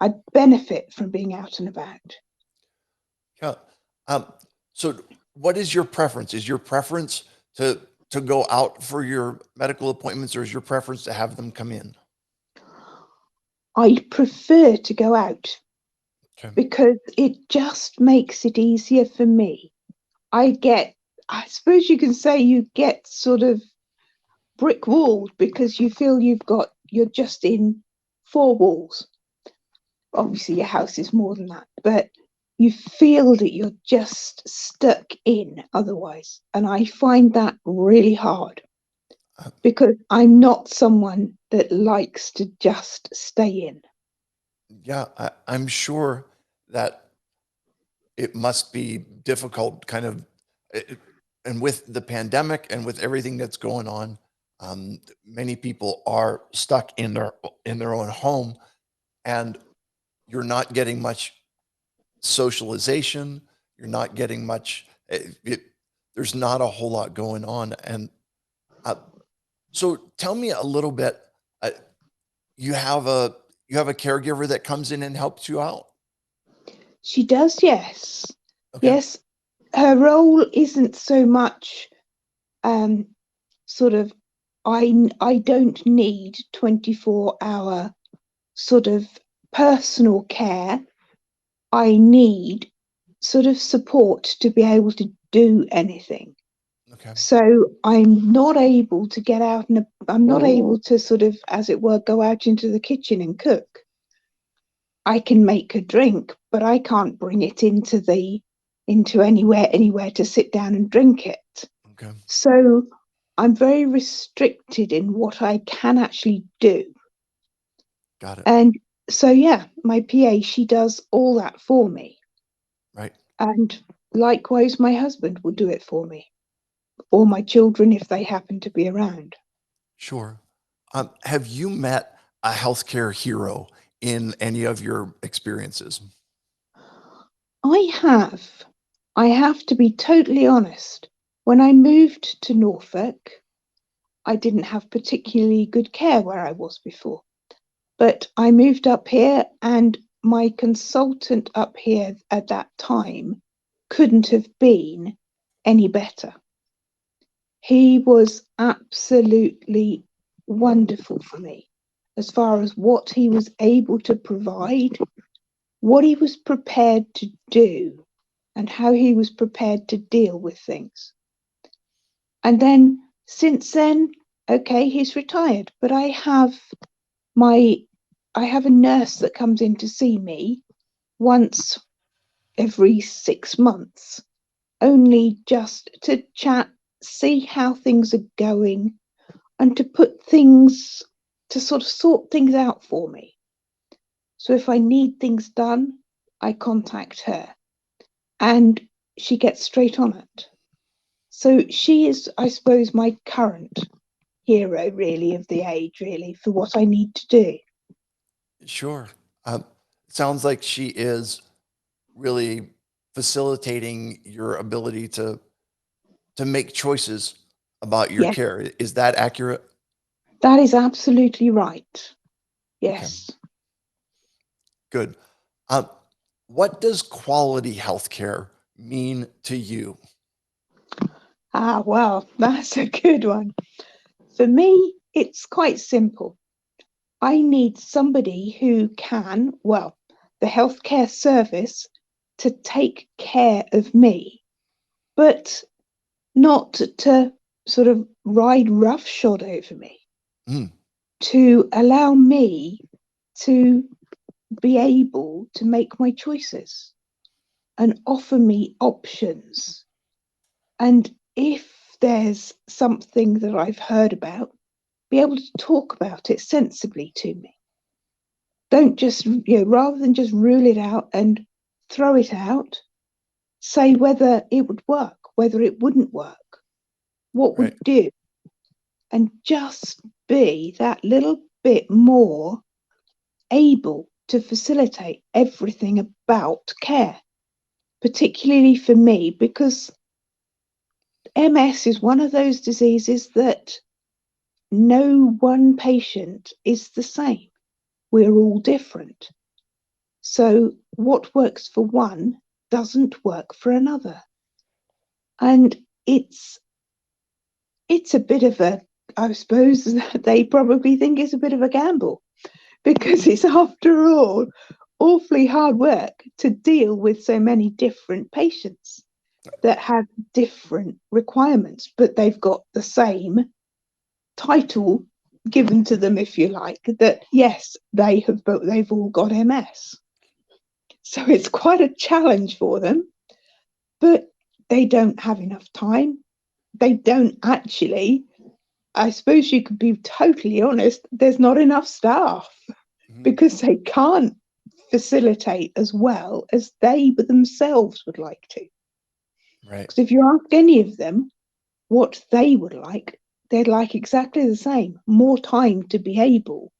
I benefit from being out and about. Yeah. So what is your preference? Is your preference to go out for your medical appointments, or is your preference to have them come in? I prefer to go out because it just makes it easier for me. I suppose you can say you get sort of brick walled because you feel you're just in 4 walls. Obviously your house is more than that, but you feel that you're just stuck in otherwise. And I find that really hard because I'm not someone that likes to just stay in. Yeah, I'm sure that it must be difficult and with the pandemic and with everything that's going on, many people are stuck in their own home, and you're not getting much socialization. You're not getting much. There's not a whole lot going on. And so tell me a little bit. You have a caregiver that comes in and helps you out. She does, yes. Okay. Yes, her role isn't so much sort of I don't need 24-hour sort of personal care. I need sort of support to be able to do anything. Okay. So I'm not able to get out and I'm not able to sort of, as it were, go out into the kitchen and cook. I can make a drink, but I can't bring it into anywhere to sit down and drink it. Okay. So I'm very restricted in what I can actually do. Got it. And so, yeah, my PA, she does all that for me. Right. And likewise, my husband will do it for me, or my children if they happen to be around. Sure. Have you met a healthcare hero in any of your experiences? I have to be totally honest. When I moved to Norfolk, I didn't have particularly good care where I was before. But I moved up here, and my consultant up here at that time couldn't have been any better. He was absolutely wonderful for me as far as what he was able to provide, what he was prepared to do, and how he was prepared to deal with things. And then since then, okay, he's retired, but I have a nurse that comes in to see me once every 6 months, only just to chat, see how things are going, and to sort of sort things out for me. So if I need things done, I contact her and she gets straight on it. So she is, I suppose, my current hero, really, of the age, really, for what I need to do. Sure. Sounds like she is really facilitating your ability to make choices about your Yes. care. Is that accurate? That is absolutely right. Yes. Good. What does quality healthcare mean to you? Well, that's a good one. For me, it's quite simple. I need somebody who can, well, the healthcare service, to take care of me, but not to sort of ride roughshod over me, to allow me to be able to make my choices and offer me options. And if there's something that I've heard about, be able to talk about it sensibly to me. Don't just, rather than just rule it out and throw it out, say whether it would work, whether it wouldn't work, what would do, and just be that little bit more able to facilitate everything about care, particularly for me, because MS is one of those diseases that no one patient is the same. We're all different. So what works for one doesn't work for another. And it's a bit of a, I suppose they probably think it's a bit of a gamble, because it's, after all, awfully hard work to deal with so many different patients that have different requirements, but they've got the same title given to them, if you like, that yes, they've all got MS. So it's quite a challenge for them, but they don't have enough time. They don't actually, I suppose you could be totally honest, there's not enough staff because they can't facilitate as well as they themselves would like to. Right. Because if you ask any of them what they would like, they'd like exactly the same, more time to be able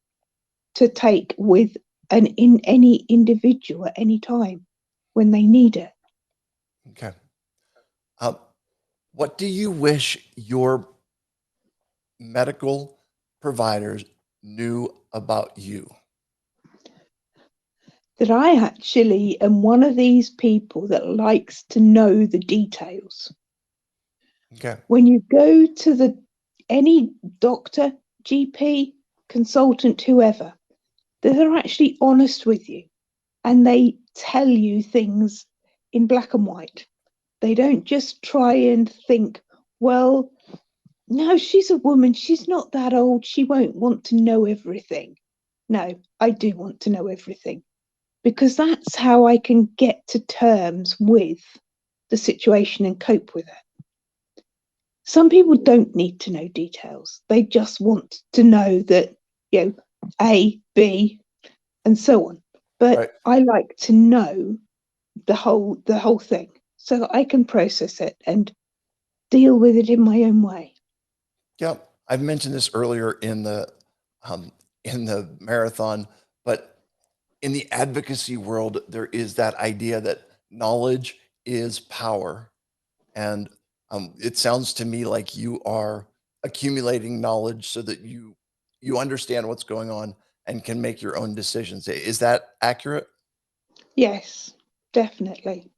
to take with any individual at any time when they need it. Okay. Um, what do you wish your medical providers knew about you? That I actually am one of these people that likes to know the details. Okay. When you go to any doctor, GP, consultant, whoever, they're actually honest with you and they tell you things in black and white. They don't just try and think, well, no, she's a woman, she's not that old, she won't want to know everything. No, I do want to know everything, because that's how I can get to terms with the situation and cope with it. Some people don't need to know details. They just want to know that, A, B, and so on. But Right. I like to know the whole thing so that I can process it and deal with it in my own way. Yeah, I've mentioned this earlier in the marathon, but in the advocacy world, there is that idea that knowledge is power, and it sounds to me like you are accumulating knowledge so that you understand what's going on and can make your own decisions. Is that accurate? Yes, definitely.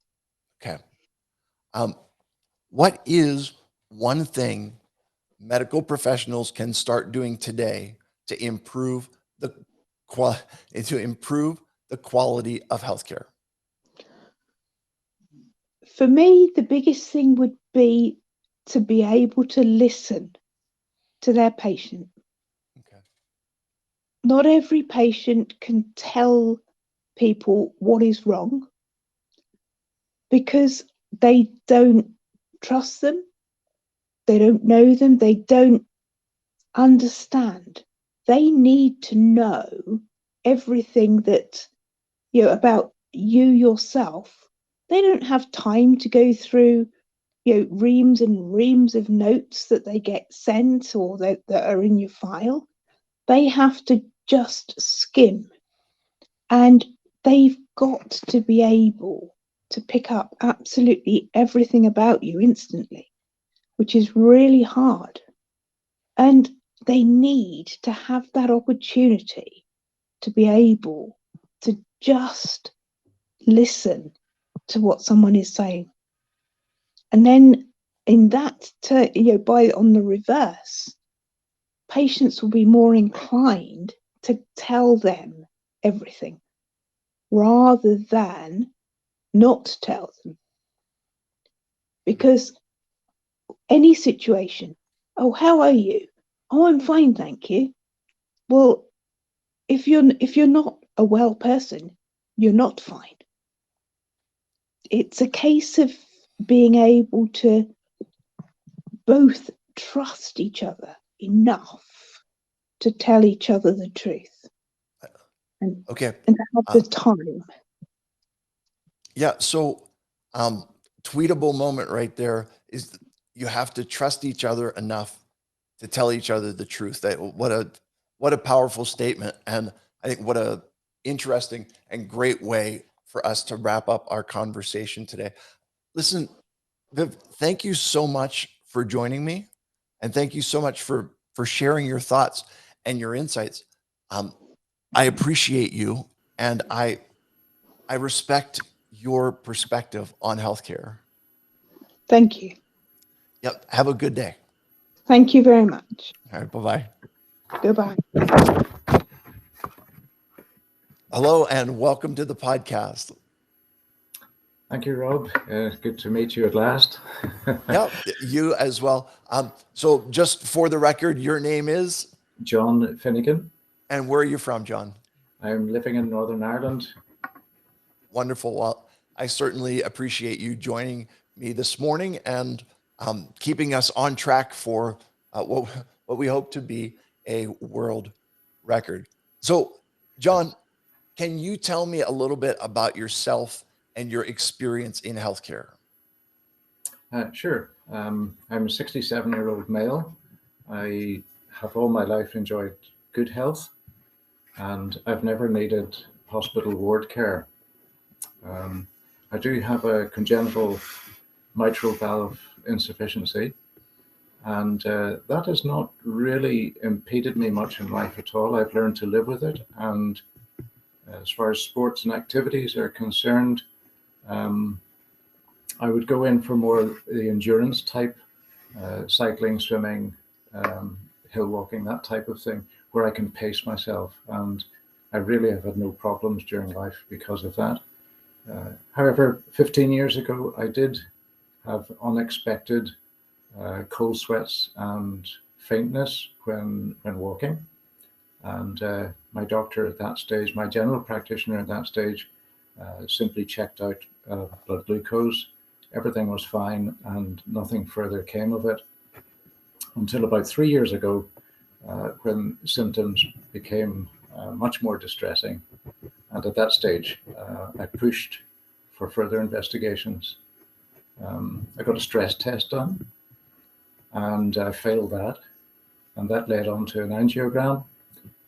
Okay. What is one thing medical professionals can start doing today to improve the quality of healthcare? For me, the biggest thing would be to be able to listen to their patient. Okay. Not every patient can tell people what is wrong because they don't trust them, they don't know them, they don't understand. They need to know everything that about you yourself. They don't have time to go through reams and reams of notes that they get sent or that are in your file. They have to just skim, and they've got to be able to pick up absolutely everything about you instantly, which is really hard. And they need to have that opportunity to be able to just listen to what someone is saying. And then in that, on the reverse, patients will be more inclined to tell them everything rather than not tell them. Because any situation, oh, how are you? Oh, I'm fine, thank you. Well, if you're not a well person, you're not fine. It's a case of being able to both trust each other enough to tell each other the truth. Okay. And to have the time. Yeah. So, tweetable moment right there is you have to trust each other enough to tell each other the truth. What a powerful statement, and I think what a interesting and great way for us to wrap up our conversation today. Listen, Viv, thank you so much for joining me, and thank you so much for sharing your thoughts and your insights. I appreciate you, and I respect your perspective on healthcare. Thank you. Yep. Have a good day. Thank you very much. All right. Bye-bye. Goodbye. Hello and welcome to the podcast. Thank you, Rob. Good to meet you at last. Yeah, you as well. So just for the record, your name is? John Finnegan. And where are you from, John? I'm living in Northern Ireland. Wonderful. Well, I certainly appreciate you joining me this morning and keeping us on track for what we hope to be a world record. So, John, can you tell me a little bit about yourself and your experience in healthcare? Sure. I'm a 67-year-old male. I have all my life enjoyed good health, and I've never needed hospital ward care. I do have a congenital mitral valve insufficiency, and that has not really impeded me much in life at all. I've learned to live with it, and as far as sports and activities are concerned, I would go in for more the endurance type, cycling, swimming, hill walking, that type of thing, where I can pace myself. And I really have had no problems during life because of that. However, 15 years ago, I did have unexpected cold sweats and faintness when walking. And my doctor at that stage, my general practitioner at that stage, simply checked out blood glucose. Everything was fine and nothing further came of it until about 3 years ago, when symptoms became much more distressing. And at that stage, I pushed for further investigations. I got a stress test done and I failed that. And that led on to an angiogram,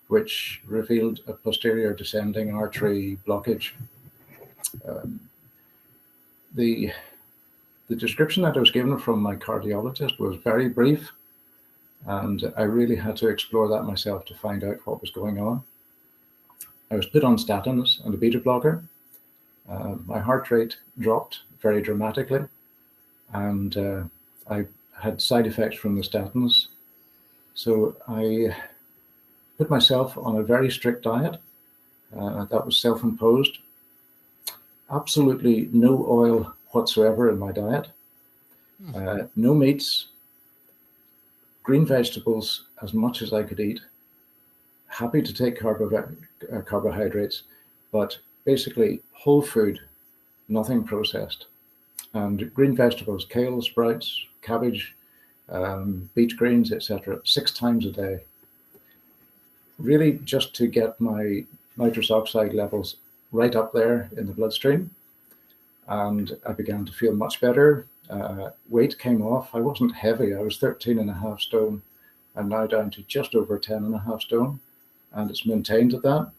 which revealed a posterior descending artery blockage. The description that I was given from my cardiologist was very brief, and I really had to explore that myself to find out what was going on. I was put on statins and a beta blocker. My heart rate dropped very dramatically, and I had side effects from the statins. So I put myself on a very strict diet that was self-imposed. Absolutely no oil whatsoever in my diet. No meats, green vegetables as much as I could eat. Happy to take carbohydrates, but basically whole food, nothing processed. And green vegetables, kale, sprouts, cabbage, beet greens, etc., 6 times a day. Really just to get my nitrous oxide levels right up there in the bloodstream. And I began to feel much better. Weight came off. I wasn't heavy. I was 13.5 stone. I'm now down to just over 10.5 stone, and it's maintained at that.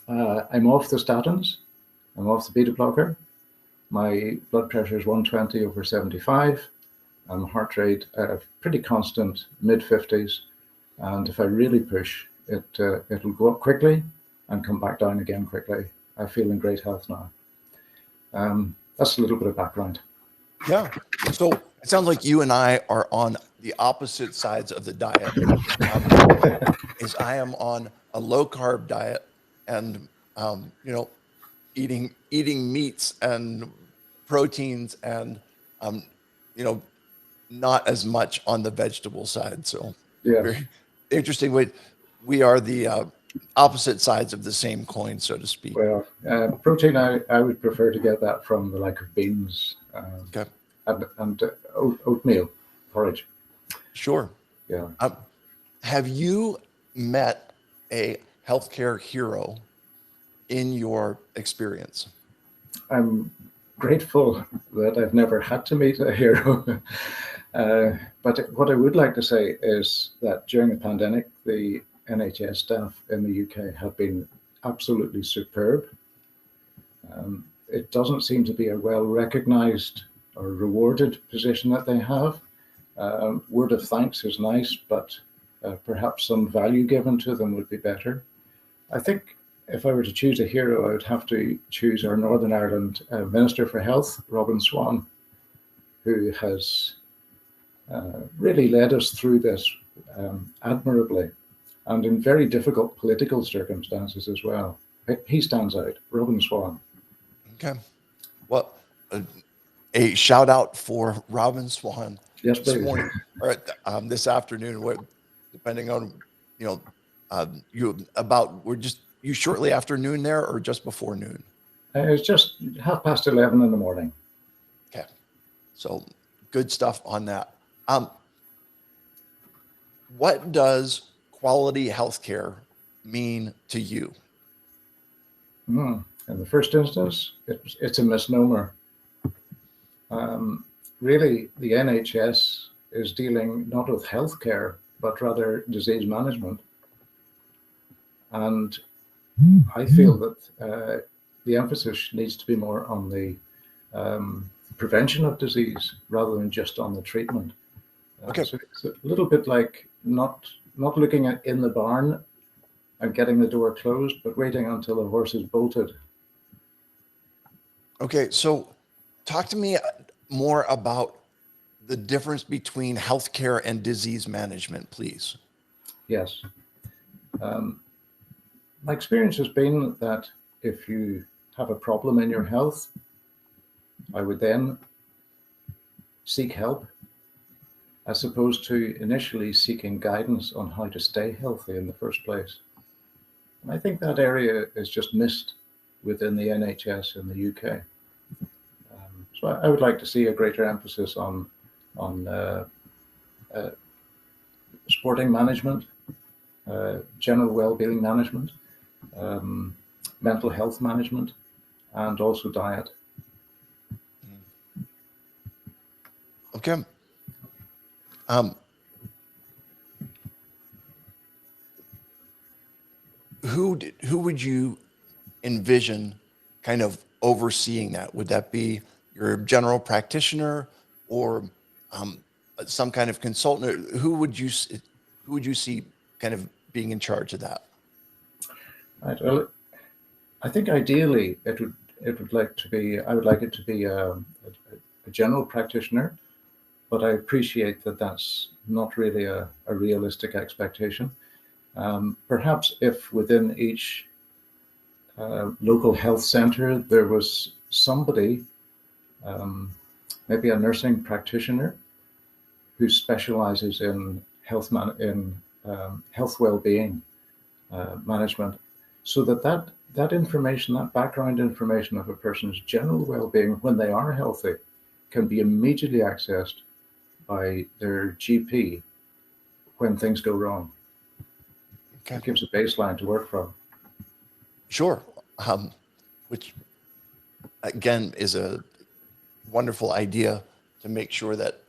I'm off the statins. I'm off the beta blocker. My blood pressure is 120/75, and heart rate pretty constant, mid-50s. And if I really push, it'll go up quickly and come back down again quickly. I feel in great health now. That's a little bit of background. Yeah. So it sounds like you and I are on the opposite sides of the diet. Is I am on a low carb diet and, eating meats and proteins and, not as much on the vegetable side. So yeah, very interesting way. We are the opposite sides of the same coin, so to speak. Well, protein, I would prefer to get that from the like of beans Okay. and oatmeal porridge. Sure. Yeah. Have you met a healthcare hero in your experience? I'm grateful that I've never had to meet a hero. But what I would like to say is that during the pandemic, the NHS staff in the UK have been absolutely superb. It doesn't seem to be a well-recognized or rewarded position that they have. Word of thanks is nice, but perhaps some value given to them would be better. I think if I were to choose a hero, I would have to choose our Northern Ireland Minister for Health, Robin Swann, who has really led us through this admirably, and in very difficult political circumstances as well. He stands out, Robin Swann. Okay. Well, a shout out for Robin Swann. Yes, this please. morning or this afternoon, depending on you shortly after noon there or just before noon? It's just 11:30 in the morning. Okay, so good stuff on that. What does quality healthcare mean to you? In the first instance, it's a misnomer. Really, the NHS is dealing not with healthcare, but rather disease management. And I feel that the emphasis needs to be more on the prevention of disease rather than just on the treatment. Okay. So it's a little bit like not looking at in the barn and getting the door closed, but waiting until the horse is bolted. Okay, so talk to me more about the difference between healthcare and disease management, please. Yes. My experience has been that if you have a problem in your health, I would then seek help as opposed to initially seeking guidance on how to stay healthy in the first place. And I think that area is just missed within the NHS in the UK. So I would like to see a greater emphasis on sporting management, general well-being management, mental health management, and also diet. Okay. Who would you envision kind of overseeing that? Would that be your general practitioner or some kind of consultant? Who would you see kind of being in charge of that? Right. Well, I think ideally I would like it to be a general practitioner, but I appreciate that that's not really a realistic expectation. Perhaps if within each local health center there was somebody, maybe a nursing practitioner, who specializes in health well-being management, so that information, that background information of a person's general well-being when they are healthy, can be immediately accessed by their GP when things go wrong. Okay. It gives a baseline to work from. Sure. Which again is a wonderful idea to make sure that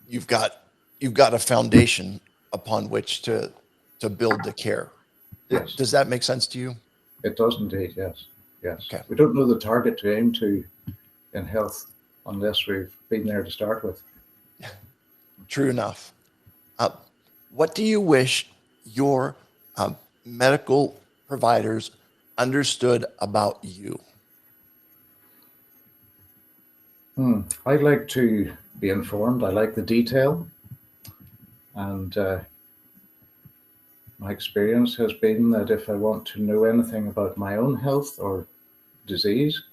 you've got a foundation upon which to build the care. Yes. Does that make sense to you? It does indeed, yes. Yes. Okay. We don't know the target to aim to in health unless we've been there to start with. True enough. What do you wish your medical providers understood about you? I like to be informed. I like the detail. And my experience has been that if I want to know anything about my own health or disease,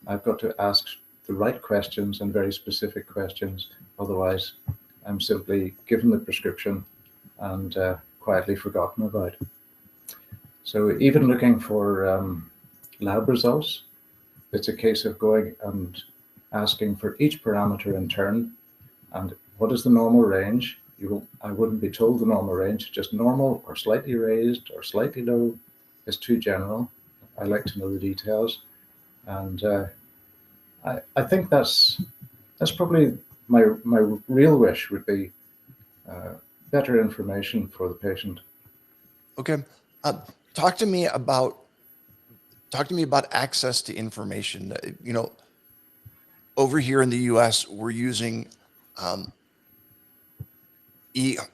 I've got to ask the right questions and very specific questions. Otherwise, I'm simply given the prescription and quietly forgotten about. So even looking for lab results, it's a case of going and asking for each parameter in turn. And what is the normal range? I wouldn't be told the normal range, just normal or slightly raised or slightly low is too general. I like to know the details. And I think that's probably my real wish would be better information for the patient. Okay. Talk to me about access to information. Over here in the US, we're using EMR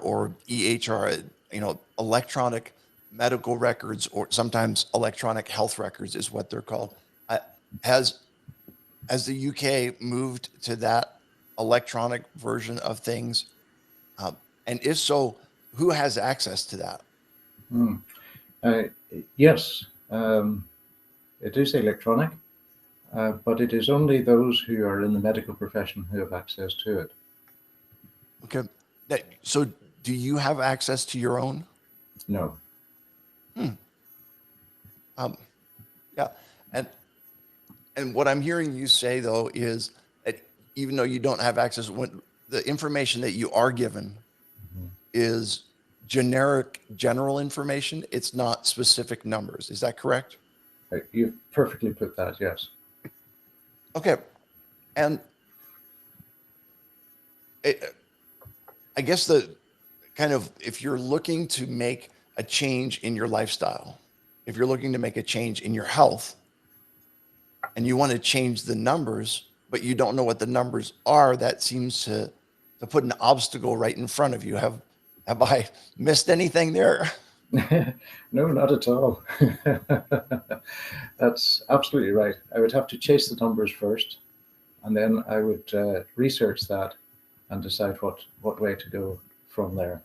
or EHR, electronic medical records, or sometimes electronic health records is what they're called. Has the UK moved to that electronic version of things? And if so, who has access to that? Yes, it is electronic, but it is only those who are in the medical profession who have access to it. Okay. So do you have access to your own? No. Yeah. And what I'm hearing you say, though, is that even though you don't have access, when the information that you are given is general information, it's not specific numbers. Is that correct? You've perfectly put that, yes. Okay. And I guess if you're looking to make a change in your lifestyle, if you're looking to make a change in your health and you want to change the numbers, but you don't know what the numbers are, that seems to put an obstacle right in front of you. Have I missed anything there? No, not at all. That's absolutely right. I would have to chase the numbers first, and then I would research that and decide what way to go from there.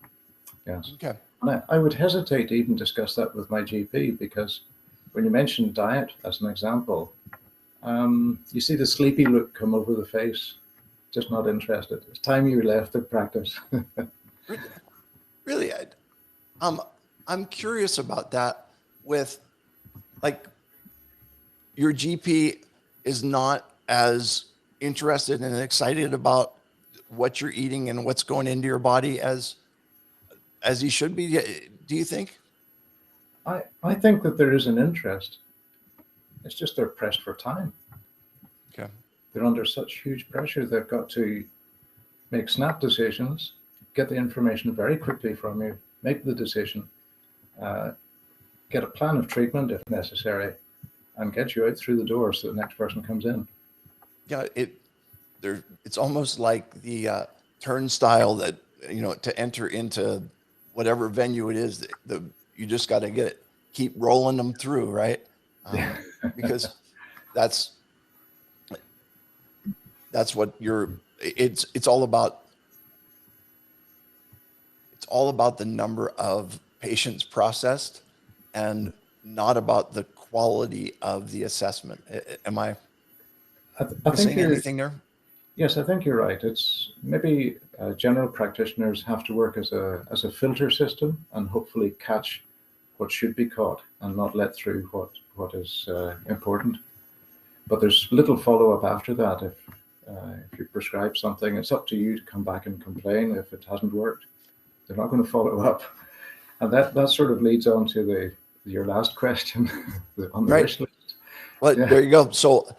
Yes. Okay. And I would hesitate to even discuss that with my GP, because when you mention diet as an example, you see the sleepy look come over the face. Just not interested. It's time you left the practice. Really, I'm curious about that. With, like, your GP is not as interested and excited about what you're eating and what's going into your body as he should be. Do you think? I think that there is an interest. It's just they're pressed for time. Okay. They're under such huge pressure. They've got to make snap decisions, get the information very quickly from you, make the decision, get a plan of treatment if necessary, and get you out through the door so the next person comes in. Yeah, it's almost like the turnstile that, to enter into whatever venue it is. You just got to keep rolling them through, right? Because that's what it's all about. It's all about the number of patients processed and not about the quality of the assessment. Am I missing anything there? Yes, I think you're right. It's maybe general practitioners have to work as a filter system and hopefully catch what should be caught and not let through what is important. But there's little follow-up after that. If you prescribe something, it's up to you to come back and complain if it hasn't worked. They're not going to follow up. And that sort of leads on to your last question on the wish list. Well, yeah. There you go. So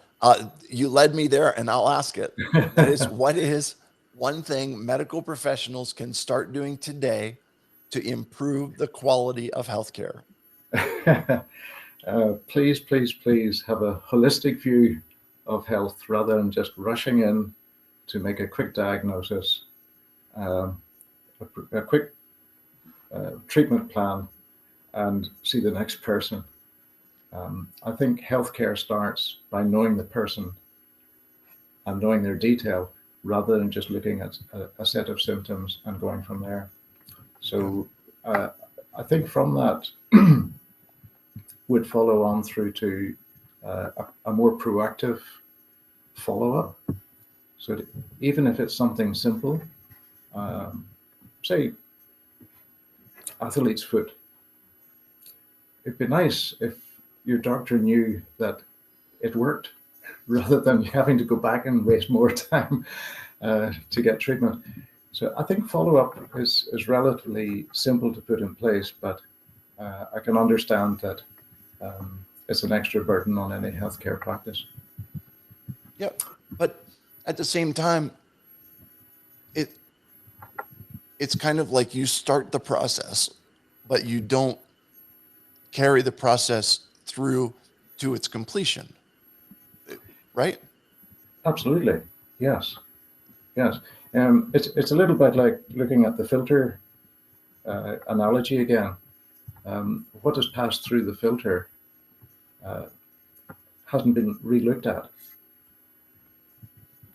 you led me there, and I'll ask it. That is, what is one thing medical professionals can start doing today to improve the quality of healthcare? Please, please, please have a holistic view of health rather than just rushing in to make a quick diagnosis, a quick treatment plan, and see the next person. I think healthcare starts by knowing the person and knowing their detail rather than just looking at a set of symptoms and going from there. So I think from that would follow on through to a more proactive follow-up. So that even if it's something simple, say athlete's foot, it'd be nice if your doctor knew that it worked rather than having to go back and waste more time to get treatment. So I think follow-up is relatively simple to put in place, but I can understand that it's an extra burden on any healthcare practice. Yeah, but at the same time, it's kind of like you start the process, but you don't carry the process through to its completion, right? Absolutely, yes, yes. It's a little bit like looking at the filter analogy again. What has passed through the filter hasn't been re-looked at.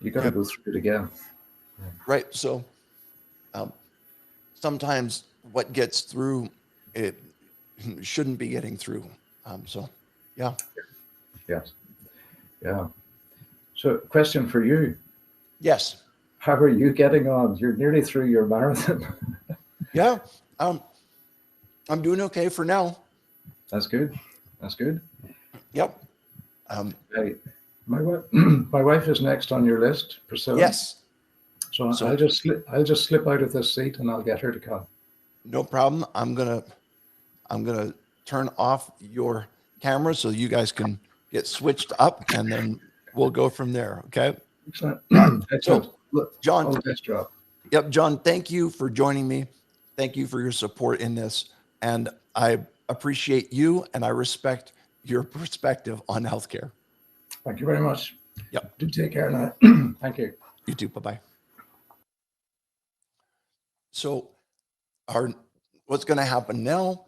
You got to go through it again. Right. So sometimes what gets through, it shouldn't be getting through. So, yeah. Yes. Yeah. So, question for you. Yes. How are you getting on? You're nearly through your marathon. Yeah. I'm doing okay for now. That's good. That's good. Yep. Hey, my wife is next on your list, Priscilla. Yes. So I'll just slip out of this seat and I'll get her to come. No problem. I'm gonna turn off your camera so you guys can get switched up, and then we'll go from there. Okay. Excellent. So, John. Best job. Yep, John. Thank you for joining me. Thank you for your support in this, and I appreciate you and I respect your perspective on healthcare. Thank you very much. Yep. Do take care now. Thank you. You too. Bye-bye. So what's going to happen now,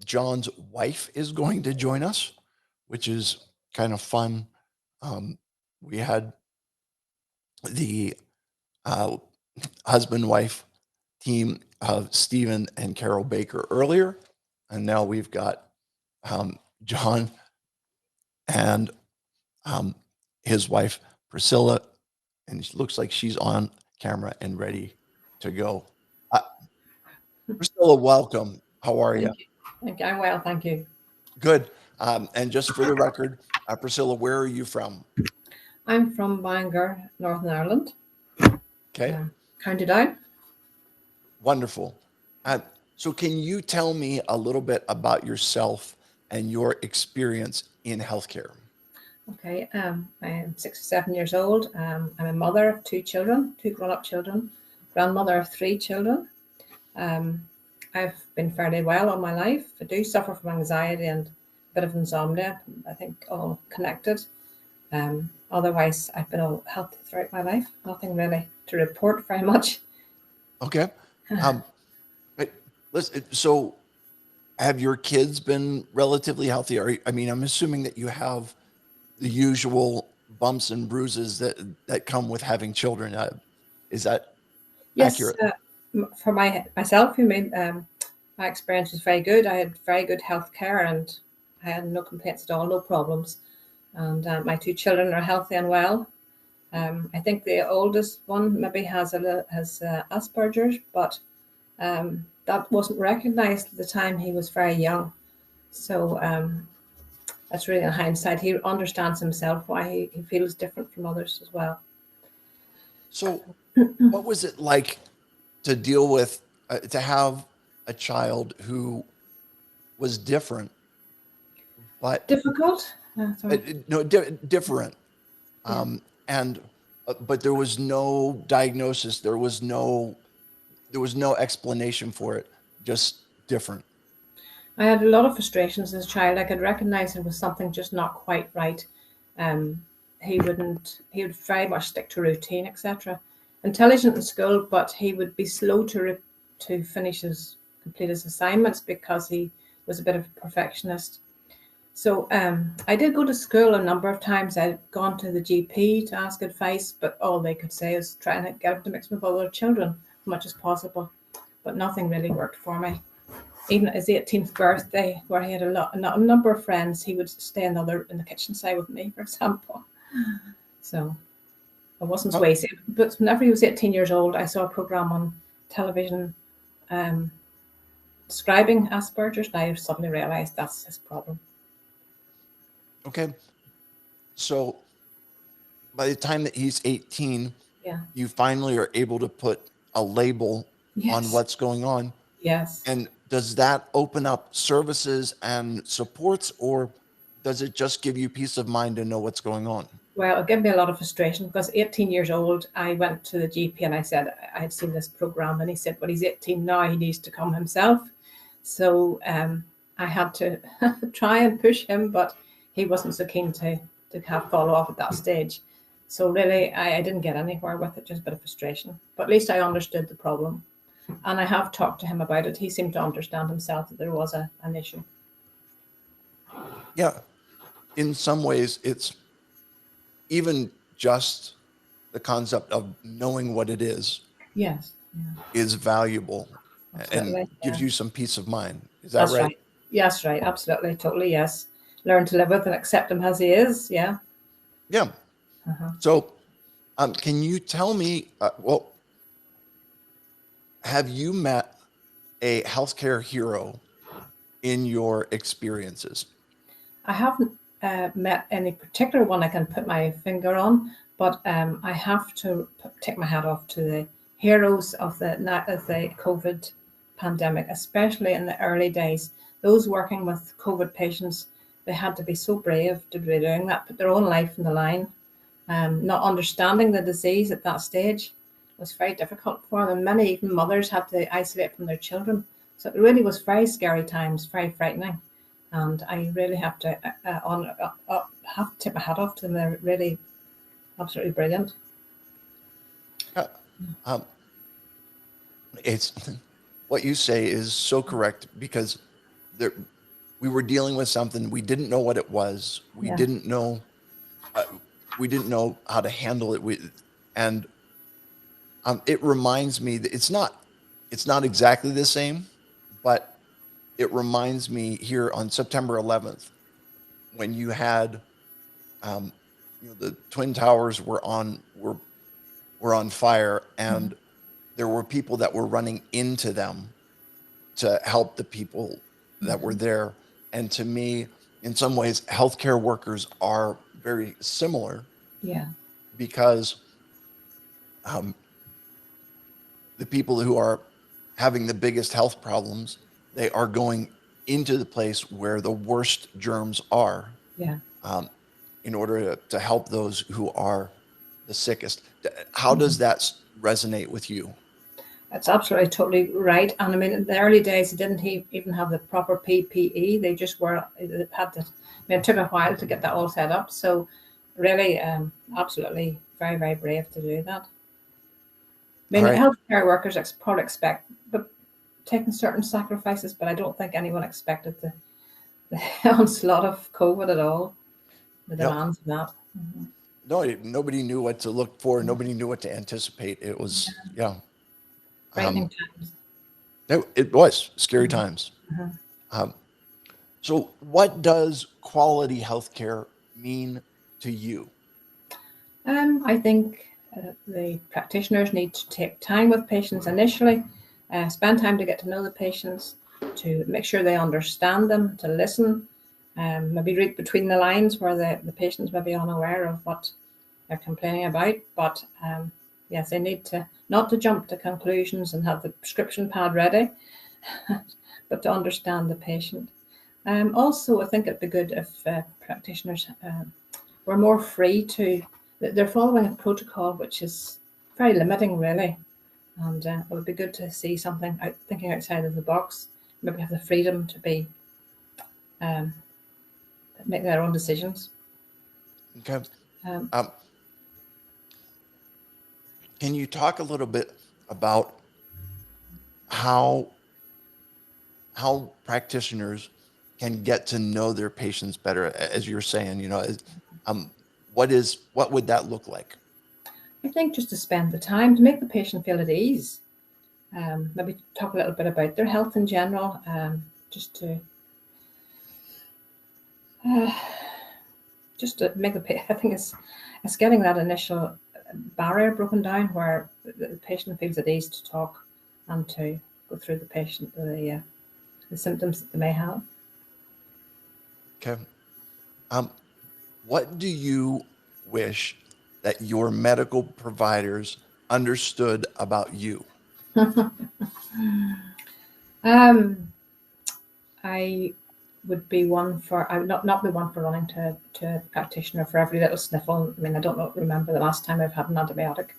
John's wife is going to join us, which is kind of fun. We had the husband-wife team of Stephen and Carol Baker earlier, and now we've got John and his wife Priscilla, and it looks like she's on camera and ready to go. Priscilla, welcome. How are you? Thank you. I'm well, thank you. Good. And just for the record, Priscilla, where are you from? I'm from Bangor, Northern Ireland. Okay. County Down. Wonderful. So can you tell me a little bit about yourself and your experience in healthcare? Okay. I'm 67 years old. I'm a mother of 2 children, 2 grown-up children, grandmother of 3 children. I've been fairly well all my life. I do suffer from anxiety and a bit of insomnia. I think all connected. Otherwise, I've been all healthy throughout my life. Nothing really to report very much. Okay. But listen, so have your kids been relatively healthy? I'm assuming that you have the usual bumps and bruises that come with having children. Is that accurate? For myself, my experience was very good. I had very good health care and I had no complaints at all, no problems. And my 2 children are healthy and well. I think the oldest one maybe has Asperger's, but that wasn't recognized at the time. He was very young. So that's really in hindsight. He understands himself why he feels different from others as well. So what was it like to deal with, to have a child who was different, but difficult? Different. But there was no diagnosis. There was no explanation for it. Just different. I had a lot of frustrations as a child. I could recognize there was something just not quite right. He would very much stick to routine, etc. Intelligent in school, but he would be slow to complete his assignments because he was a bit of a perfectionist. So I did go to school a number of times. I'd gone to the GP to ask advice, but all they could say is trying to get him to mix with other children as much as possible. But nothing really worked for me. Even at his 18th birthday, where he had a number of friends, he would stay in the kitchen side with me, for example. So I wasn't swayed. But whenever he was 18 years old, I saw a program on television describing Asperger's, and I suddenly realized that's his problem. Okay. So by the time that he's 18, you finally are able to put a label on what's going on. Yes. And does that open up services and supports, or does it just give you peace of mind to know what's going on? Well, it gave me a lot of frustration because 18 years old, I went to the GP and I said, I had seen this program, and he said, well, he's 18 now, he needs to come himself. So I had to try and push him, but he wasn't so keen to have follow up at that stage. So really, I didn't get anywhere with it, just a bit of frustration. But at least I understood the problem. And I have talked to him about it. He seemed to understand himself that there was an issue. Yeah. In some ways, it's even just the concept of knowing what it is. Yes. Is valuable. Absolutely, and gives you some peace of mind. Is that right? Yes, right. Absolutely. Totally. Yes. Learn to live with and accept him as he is. Yeah. Yeah. So can you tell me, have you met a healthcare hero in your experiences? I haven't met any particular one I can put my finger on, but I have to take my hat off to the heroes of the COVID pandemic, especially in the early days. Those working with COVID patients, they had to be so brave to be doing that, put their own life in the line. Not understanding the disease at that stage was very difficult for them. Many even mothers had to isolate from their children So it really was very scary times, very frightening. And I really have to have to tip my hat off to them. They're really absolutely brilliant. It's what you say is so correct, because we were dealing with something, we didn't know what it was. We Yeah. didn't know how to handle it. And it reminds me that it's not exactly the same, but it reminds me here on September 11th, when you had, the Twin Towers were on fire, and there were people that were running into them to help the people that were there. And to me, in some ways, healthcare workers are very similar, Yeah. because the people who are having the biggest health problems, they are going into the place where the worst germs are, Yeah. in order to help those who are the sickest. How does that resonate with you? That's absolutely totally right. And I mean, in the early days, they didn't even have the proper PPE. They just had to, it took a while to get that all set up. So really, absolutely very, very brave to do that. I mean, Right. healthcare workers probably expect taking certain sacrifices, but I don't think anyone expected the onslaught of COVID at all, the Yep. demands of that. No, nobody knew what to look for. Nobody knew what to anticipate. It was, Frightening times. It was scary times. Mhm. So what does quality healthcare mean to you? I think the practitioners need to take time with patients initially, spend time to get to know the patients, to make sure they understand them, to listen, maybe read between the lines where the patients may be unaware of what they're complaining about. But yes, they need to not to jump to conclusions and have the prescription pad ready, but to understand the patient. Also, I think it'd be good if practitioners were more free to. They're following a protocol which is very limiting, really, and it would be good to see something thinking outside of the box. Maybe have the freedom to be make their own decisions. Okay. Can you talk a little bit about how practitioners can get to know their patients better, as you're saying, what would that look like? I think just to spend the time to make the patient feel at ease. Maybe talk a little bit about their health in general, just to make I think it's getting that initial barrier broken down where the patient feels at ease to talk and to go through the symptoms that they may have. Okay. What do you wish that your medical providers understood about you? I would be one for, I would not be one for running to a practitioner for every little sniffle. I mean, I don't remember the last time I've had an antibiotic.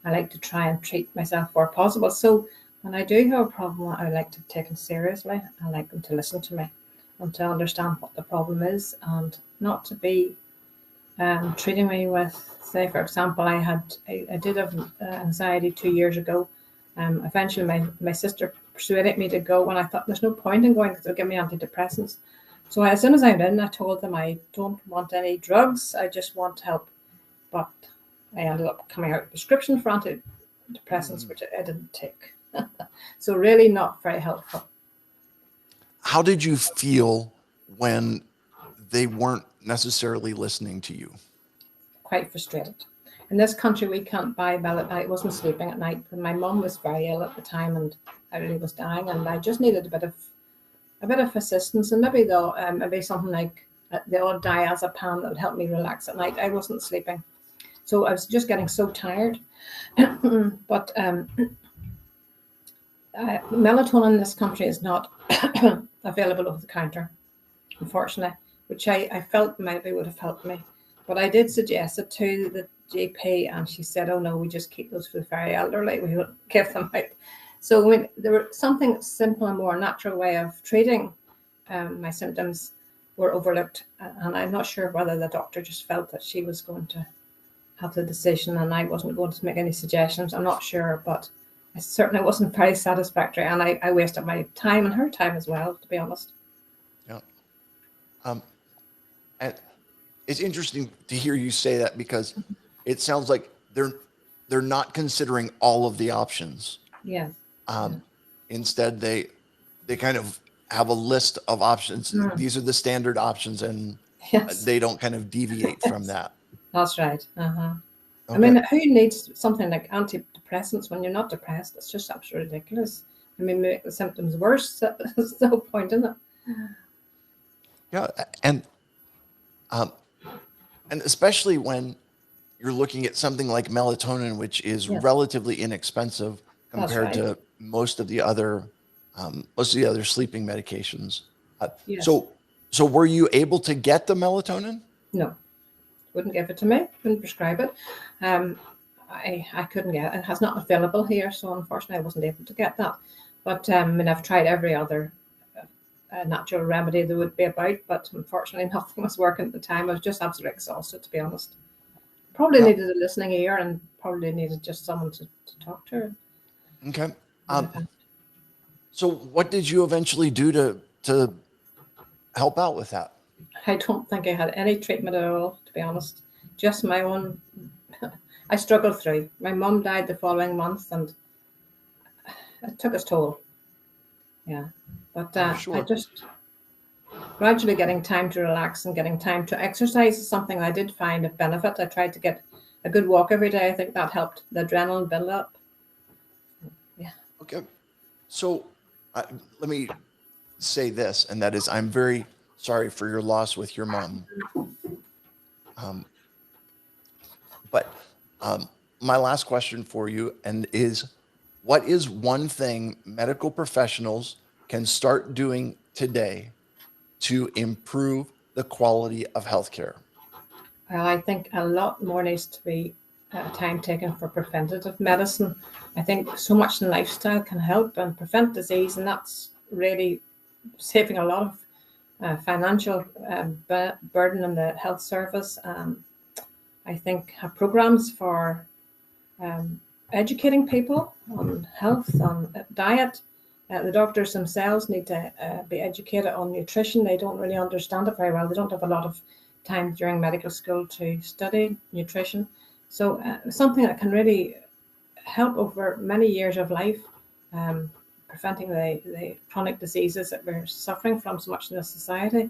I like to try and treat myself where possible. So when I do have a problem, I like to take it seriously. I like them to listen to me and to understand what the problem is, and not to be treating me with, say, for example, I did have anxiety 2 years ago. Eventually my sister persuaded me to go, and I thought there's no point in going because they'll give me antidepressants. So as soon as I went in, I told them I don't want any drugs, I just want help. But I ended up coming out with a prescription for antidepressants, which I didn't take. So really not very helpful. How did you feel when they weren't necessarily listening to you? Quite frustrated. In this country, we can't buy Melatonin. I wasn't sleeping at night. My mum was very ill at the time, and I really was dying, and I just needed a bit of assistance. And maybe though, maybe something like the odd diazepam that would help me relax at night. I wasn't sleeping, so I was just getting so tired. But melatonin in this country is not available over the counter, unfortunately, which I felt maybe would have helped me. But I did suggest it to the GP, and she said, "Oh no, we just keep those for the very elderly. We won't give them out." So when there were something simple and more natural way of treating my symptoms were overlooked, and I'm not sure whether the doctor just felt that she was going to have the decision and I wasn't going to make any suggestions. I'm not sure, but it certainly wasn't very satisfactory, and I wasted my time and her time as well, to be honest. Yeah. And it's interesting to hear you say that, because it sounds like they're not considering all of the options. Yeah. Instead, they kind of have a list of options. These are the standard options, and Yes. they don't kind of deviate from that. That's right. Uh-huh. I Okay. mean, who needs something like antidepressants when you're not depressed? It's just absolutely ridiculous. I mean, make the symptoms worse. There's no point in it. Yeah, and especially when you're looking at something like melatonin, which is Yes. relatively inexpensive That's compared right. to most of the other sleeping medications. Yes. So were you able to get the melatonin? No, wouldn't give it to me. Wouldn't prescribe it. I couldn't get it. It has not available here, so unfortunately I wasn't able to get that. But I mean, I've tried every other natural remedy there would be about, but unfortunately nothing was working at the time. I was just absolutely exhausted, to be honest. Probably Yeah. needed a listening ear and probably needed just someone to talk to. Okay. So what did you eventually do to help out with that? I don't think I had any treatment at all, to be honest. Just my own. I struggled through. My mum died the following month, and it took its toll. Yeah, but Sure. I just gradually getting time to relax and getting time to exercise is something I did find of benefit. I tried to get a good walk every day. I think that helped the adrenaline build up. Yeah. Okay. So let me say this, and that is, I'm very sorry for your loss with your mom. But my last question for you is, what is one thing medical professionals can start doing today to improve the quality of healthcare? Well, I think a lot more needs to be time taken for preventative medicine. I think so much in lifestyle can help and prevent disease, and that's really saving a lot of financial burden on the health service. I think programs for educating people on health, on diet. The doctors themselves need to be educated on nutrition. They don't really understand it very well. They don't have a lot of time during medical school to study nutrition. So something that can really help over many years of life, preventing the chronic diseases that we're suffering from so much in this society.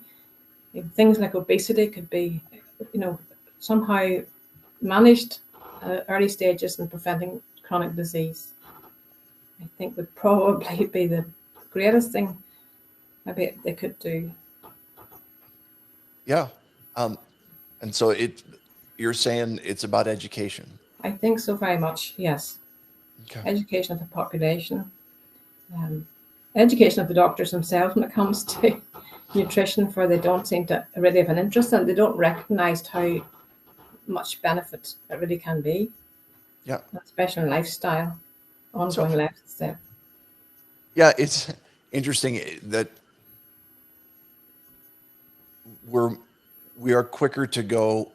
Things like obesity could be, somehow managed early stages in preventing chronic disease. I think would probably be the greatest thing maybe they could do. Yeah. And so you're saying it's about education. I think so very much, yes. Okay. Education of the population, education of the doctors themselves when it comes to nutrition, for they don't seem to really have an interest and they don't recognize how much benefit it really can be. Yeah. Especially in lifestyle, ongoing lifestyle. Yeah, it's interesting that we are quicker to go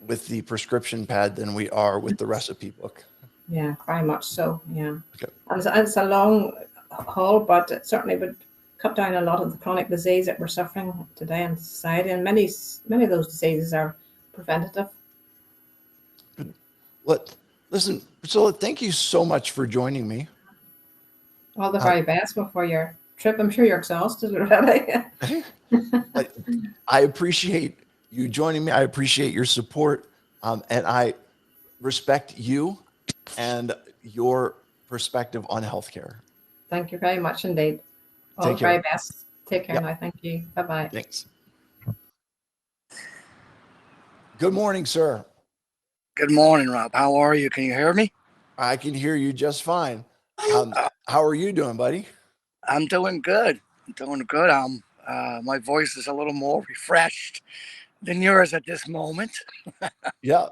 with the prescription pad than we are with the recipe book. Yeah, very much so. Yeah. Okay. And it's a long haul, but it certainly would cut down a lot of the chronic disease that we're suffering today in society, and many of those diseases are preventative. Listen, Priscilla, thank you so much for joining me. All the very best before your trip. I'm sure you're exhausted already. I appreciate you joining me. I appreciate your support, and I respect you and your perspective on healthcare. Thank you very much indeed. All Take the very care. best. Take care Yep. now. Thank you. Bye-bye. Thanks. Good morning, sir. Good morning, Rob. How are you? Can you hear me? I can hear you just fine. How are you doing, buddy? I'm doing good. My voice is a little more refreshed than yours at this moment. Yeah,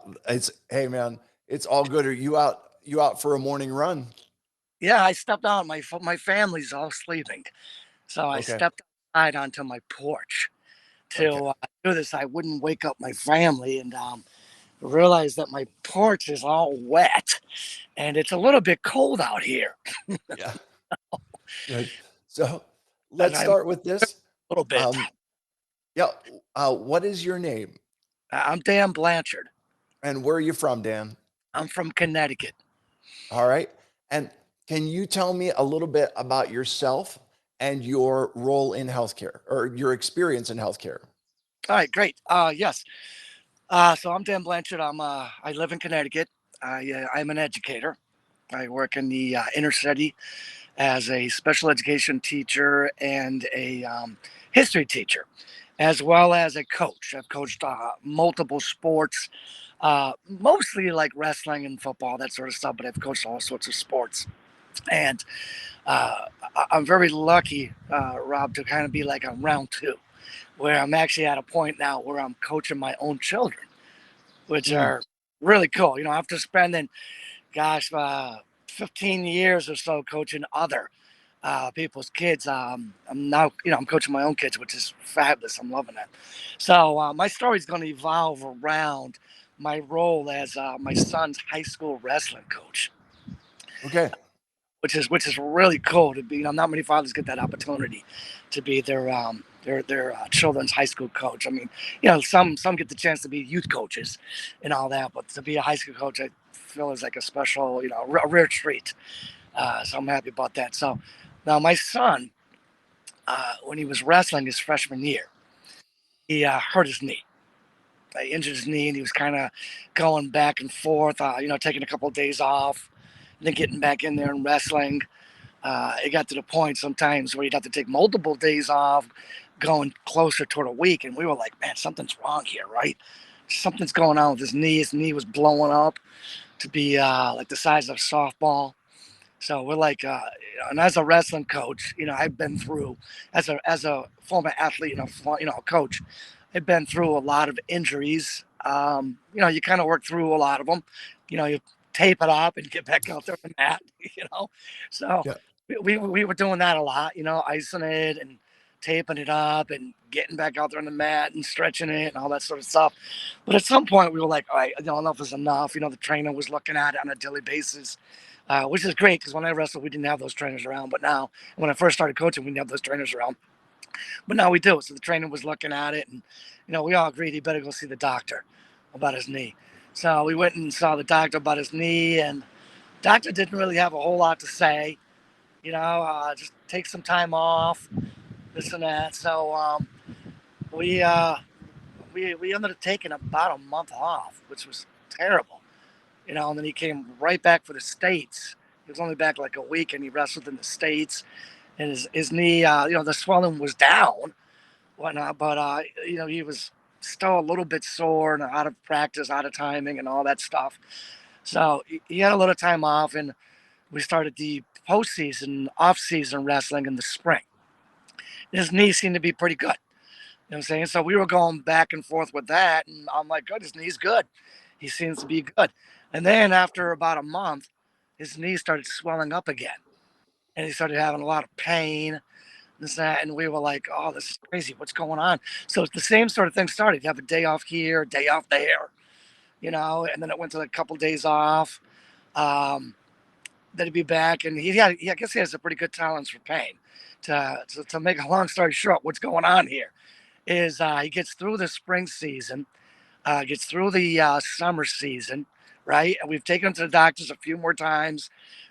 hey man, it's all good. Are you out for a morning run? Yeah, I stepped out. My family's all sleeping, so I Okay. stepped outside onto my porch to Okay. do this. I wouldn't wake up my family, and realized that my porch is all wet, and it's a little bit cold out here. Yeah. Good. So And let's I'm start with a this. little bit. Yeah. What is your name I'm Dan Blanchard. and where are you from, Dan? I'm from Connecticut. All right. And can you tell me a little bit about yourself and your role in healthcare or your experience in healthcare? All right, great. Yes. So I'm Dan Blanchard. I live in Connecticut. I'm an educator. I work in the inner city as a special education teacher and a history teacher, as well as a coach. I've coached multiple sports, mostly like wrestling and football, that sort of stuff, but I've coached all sorts of sports. And I'm very lucky, Rob, to kind of be like on round two, where I'm actually at a point now where I'm coaching my own children, which Mm. are really cool. After spending, gosh, 15 years or so coaching other people's kids. I'm now, I'm coaching my own kids, which is fabulous. I'm loving it. So my story is going to evolve around my role as my son's high school wrestling coach, Okay. which is really cool to be. Not many fathers get that opportunity to be their children's high school coach. I mean, some get the chance to be youth coaches and all that, but to be a high school coach, I feel is like a special, a rare treat. So I'm happy about that. So now my son, when he was wrestling his freshman year, he hurt his knee. He injured his knee, and he was kind of going back and forth. Taking a couple of days off, and then getting back in there and wrestling. It got to the point sometimes where he'd have to take multiple days off, going closer toward a week. And we were like, man, something's wrong here, right? Something's going on with his knee. His knee was blowing up to be like the size of a softball. So we're like, and as a wrestling coach, I've been through as a former athlete and a coach, I've been through a lot of injuries. You kind of work through a lot of them. You tape it up and get back out there on the mat. So Yeah. we were doing that a lot. Icing it and taping it up and getting back out there on the mat and stretching it and all that sort of stuff. But at some point we were like, all right, enough is enough. The trainer was looking at it on a daily basis, which is great because when I wrestled, we didn't have those trainers around. But now, when I first started coaching, we didn't have those trainers around. But now we do. So the trainer was looking at it, and we all agreed he better go see the doctor about his knee. So we went and saw the doctor about his knee, and doctor didn't really have a whole lot to say. Just take some time off, this and that. So we we ended up taking about a month off, which was terrible. And then he came right back for the States. He was only back like a week, and he wrestled in the States. And his knee, the swelling was down, whatnot, but he was still a little bit sore and out of practice, out of timing, and all that stuff. So he had a little time off, and we started the postseason, off-season wrestling in the spring. His knee seemed to be pretty good. You know what I'm saying? So we were going back and forth with that, and I'm like, good, his knee's good. He seems to be good. And then after about a month, his knee started swelling up again, and he started having a lot of pain, this, that, and we were like, oh, this is crazy. What's going on? So it's the same sort of thing started. You have a day off here, a day off there, and then it went to a couple days off. Then he'd be back, and I guess he has a pretty good tolerance for pain. To make a long story short, what's going on here is he gets through the spring season, gets through the summer season, right? And we've taken him to the doctors a few more times.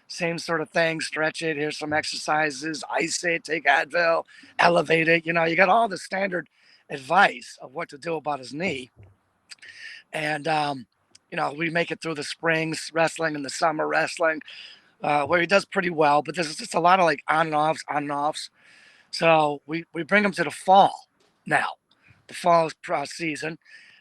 Same sort of thing. Stretch it. Here's some exercises. Ice it. Take Advil. Elevate it. You got all the standard advice of what to do about his knee. And we make it through the springs wrestling and the summer wrestling, where he does pretty well. But there's just a lot of like on and offs, on and offs. So we bring him to the fall now, the fall season.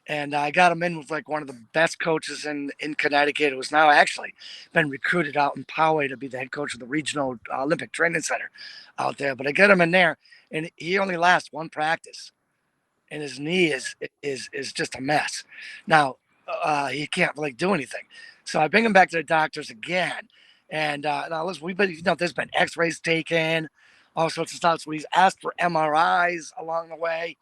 And I got him in with like one of the best coaches in Connecticut, who has now actually been recruited out in Poway to be the head coach of the regional Olympic training center out there. But I get him in there, and he only lasts one practice, and his knee is just a mess. Now he can't like do anything, so I bring him back to the doctors again, And now listen, we've been, there's been X-rays taken, all sorts of stuff. So he's asked for MRIs along the way,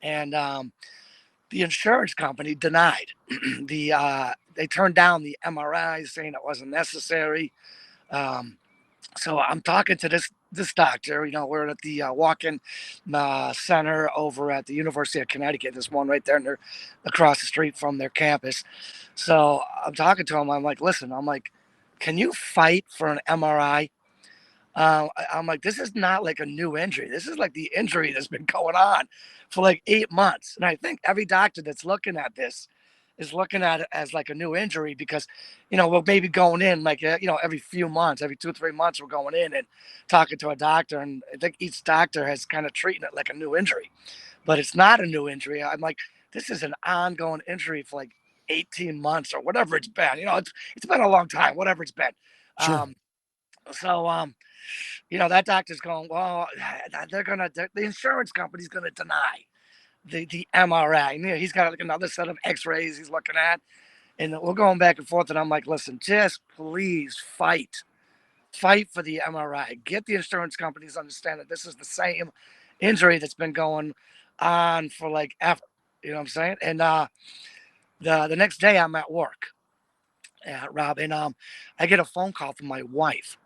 and the insurance company denied. They turned down the MRIs, saying it wasn't necessary. So I'm talking to this doctor. We're at the walk-in center over at the University of Connecticut. This one right there, across the street from their campus. So I'm talking to him. I'm like, listen, can you fight for an MRI? I'm like, this is not like a new injury. This is like the injury that's been going on for like 8 months. And I think every doctor that's looking at this is looking at it as like a new injury because, we're maybe going in like, every few months, every 2 or 3 months, we're going in and talking to a doctor. And I think each doctor has kind of treating it like a new injury, but it's not a new injury. I'm like, this is an ongoing injury for like 18 months or whatever it's been. It's been a long time, whatever it's been. Sure. That doctor's going, well, the insurance company's gonna deny the MRI. And, he's got like another set of X-rays he's looking at, and we're going back and forth. And I'm like, listen, just please fight for the MRI. Get the insurance companies to understand that this is the same injury that's been going on for like ever. You know what I'm saying? And the next day I'm at work, Rob, and I get a phone call from my wife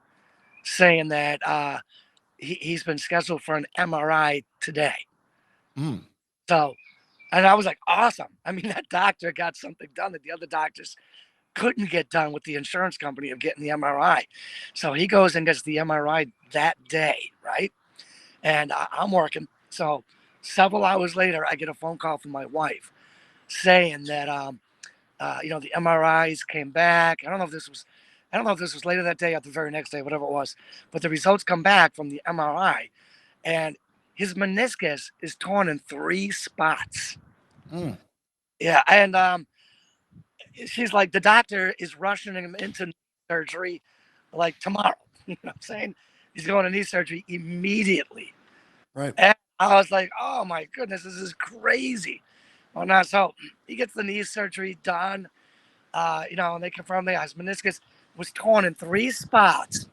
saying that he's been scheduled for an MRI today. Mm. So, and I was like, awesome. I mean, that doctor got something done that the other doctors couldn't get done with the insurance company of getting the MRI. So he goes and gets the MRI that day, right? And I'm working. So several hours later, I get a phone call from my wife saying that, the MRIs came back. I don't know if this was later that day or the very next day, whatever it was, but the results come back from the MRI, and his meniscus is torn in 3 spots. Mm. Yeah, and she's like, the doctor is rushing him into surgery like tomorrow. You know what I'm saying? He's going to knee surgery immediately. Right. And I was like, oh my goodness, this is crazy. Well, now, so he gets the knee surgery done, and they confirmed that his meniscus was torn in 3 spots,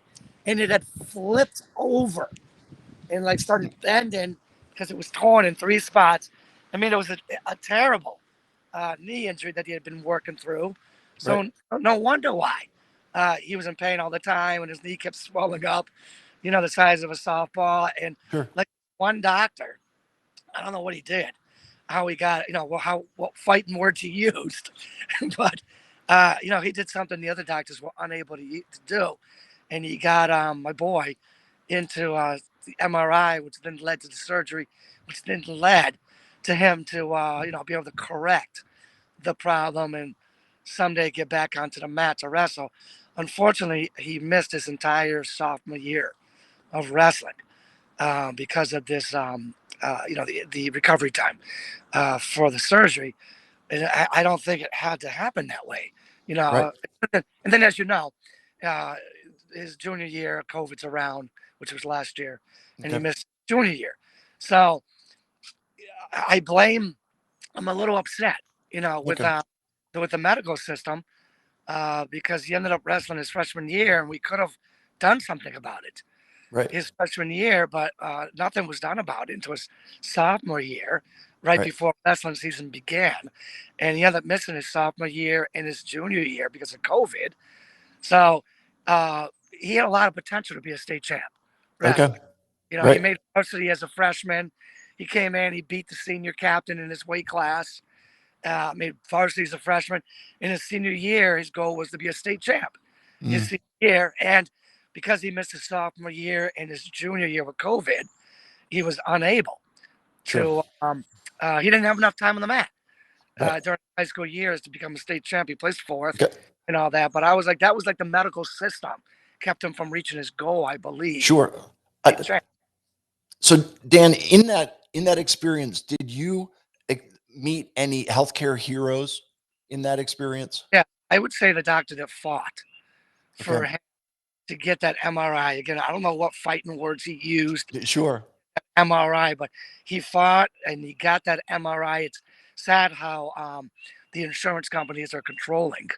and it had flipped over and like started bending because it was torn in 3 spots. I mean, it was a terrible knee injury that he had been working through. So Right. no wonder why he was in pain all the time, and his knee kept swelling up, the size of a softball. And Sure. like one doctor, I don't know what he did, how he got, what fighting words he used, but he did something the other doctors were unable to do, and he got my boy into the MRI, which then led to the surgery, which then led to him to be able to correct the problem and someday get back onto the mat to wrestle. Unfortunately, he missed his entire sophomore year of wrestling because of this, the recovery time for the surgery. And I don't think it had to happen that way, Right. And then, as you know, uh, his junior year, COVID's around, which was last year, and he Okay. missed junior year. So I blame. I'm a little upset, Okay. with the medical system because he ended up wrestling his freshman year, and we could have done something about it Right. his freshman year, but nothing was done about it until his sophomore year, right Right. before wrestling season began. And he ended up missing his sophomore year and his junior year because of COVID. So he had a lot of potential to be a state champ wrestling. Okay. He Right. made varsity as a freshman. He came in, he beat the senior captain in his weight class, made varsity as a freshman. In his senior year, his goal was to be a state champ his Mm. senior year. And because he missed his sophomore year and his junior year with COVID, he was unable Sure. to, he didn't have enough time on the mat Right. during high school years to become a state champ. He placed 4th Okay. and all that. But I was like, that was like the medical system kept him from reaching his goal, I believe. Sure. State champ. So Dan, in that experience, did you meet any healthcare heroes in that experience? Yeah, I would say the doctor that fought for Okay. him to get that MRI. Again, I don't know what fighting words he used, Sure. MRI, but he fought and he got that MRI. It's sad how the insurance companies are controlling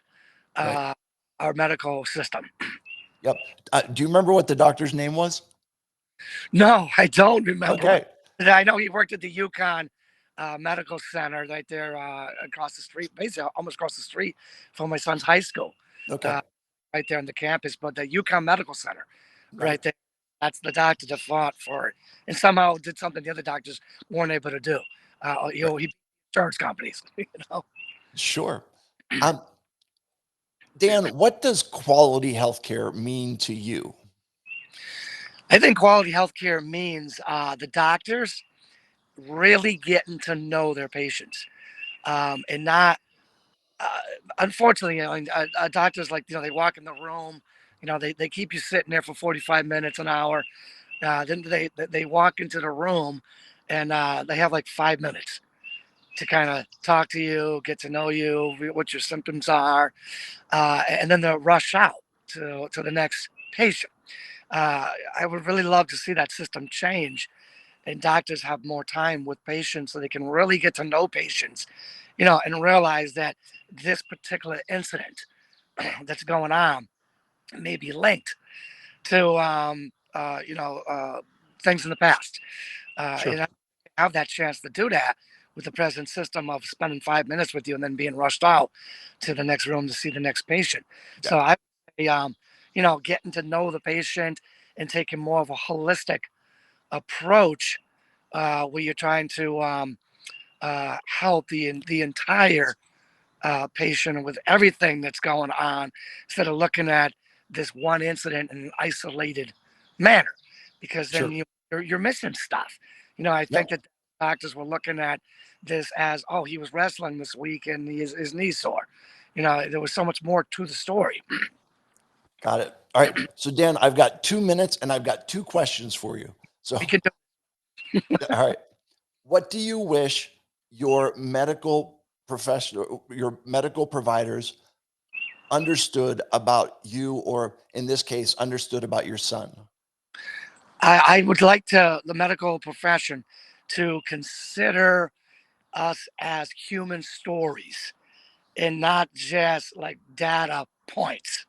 Right. our medical system. Yep. Do you remember what the doctor's name was? No, I don't remember. Okay. I know he worked at the Yukon Medical Center right there across the street, basically almost across the street from my son's high school. Okay. Right there on the campus, but the Yukon Medical Center, right there. That's the doctor that fought for it, and somehow did something the other doctors weren't able to do. He insurance companies, Sure. Dan, what does quality healthcare mean to you? I think quality healthcare means the doctors really getting to know their patients, and not. Unfortunately, doctors they walk in the room, they keep you sitting there for 45 minutes, an hour. Then they walk into the room, and they have like 5 minutes to kind of talk to you, get to know you, what your symptoms are, and then they'll rush out to the next patient. I would really love to see that system change and doctors have more time with patients so they can really get to know patients, and realize that this particular incident that's going on may be linked to, things in the past. Sure. And I have that chance to do that with the present system of spending 5 minutes with you and then being rushed out to the next room to see the next patient. Yeah. So I, getting to know the patient and taking more of a holistic approach where you're trying to help the entire patient with everything that's going on instead of looking at this one incident in an isolated manner, because then Sure. you're missing stuff. I think that doctors were looking at this as, oh, he was wrestling this week and his knee sore. There was so much more to the story. Got it. All right. So Dan, I've got 2 minutes and I've got 2 questions for you. So We can do all right. What do you wish your medical providers understood about you, or in this case, understood about your son? I would like the medical profession to consider us as human stories and not just like data points.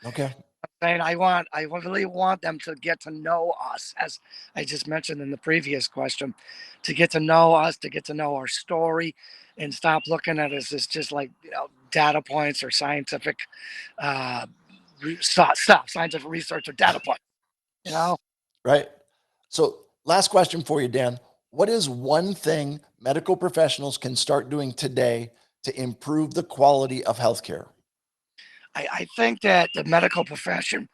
Okay. And I really want them to get to know us, as I just mentioned in the previous question, to get to know us, to get to know our story, and stop looking at us as just like data points or scientific stuff, scientific research or data points. Right. So last question for you, Dan. What is one thing medical professionals can start doing today to improve the quality of healthcare? I think that the medical profession,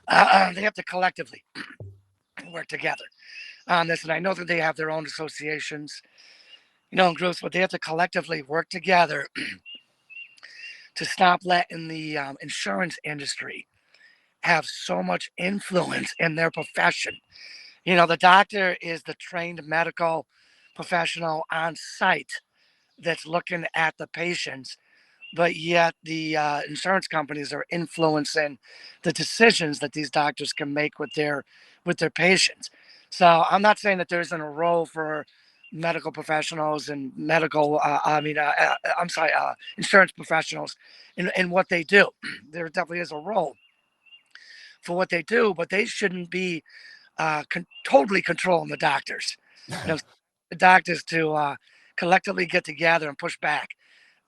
they have to collectively work together on this. And I know that they have their own associations, and groups, but they have to collectively work together to stop letting the insurance industry have so much influence in their profession. The doctor is the trained medical professional on site that's looking at the patients, but yet the insurance companies are influencing the decisions that these doctors can make with their patients. So I'm not saying that there isn't a role for medical professionals and insurance professionals in what they do. There definitely is a role for what they do, but they shouldn't be totally controlling the doctors. The doctors to collectively get together and push back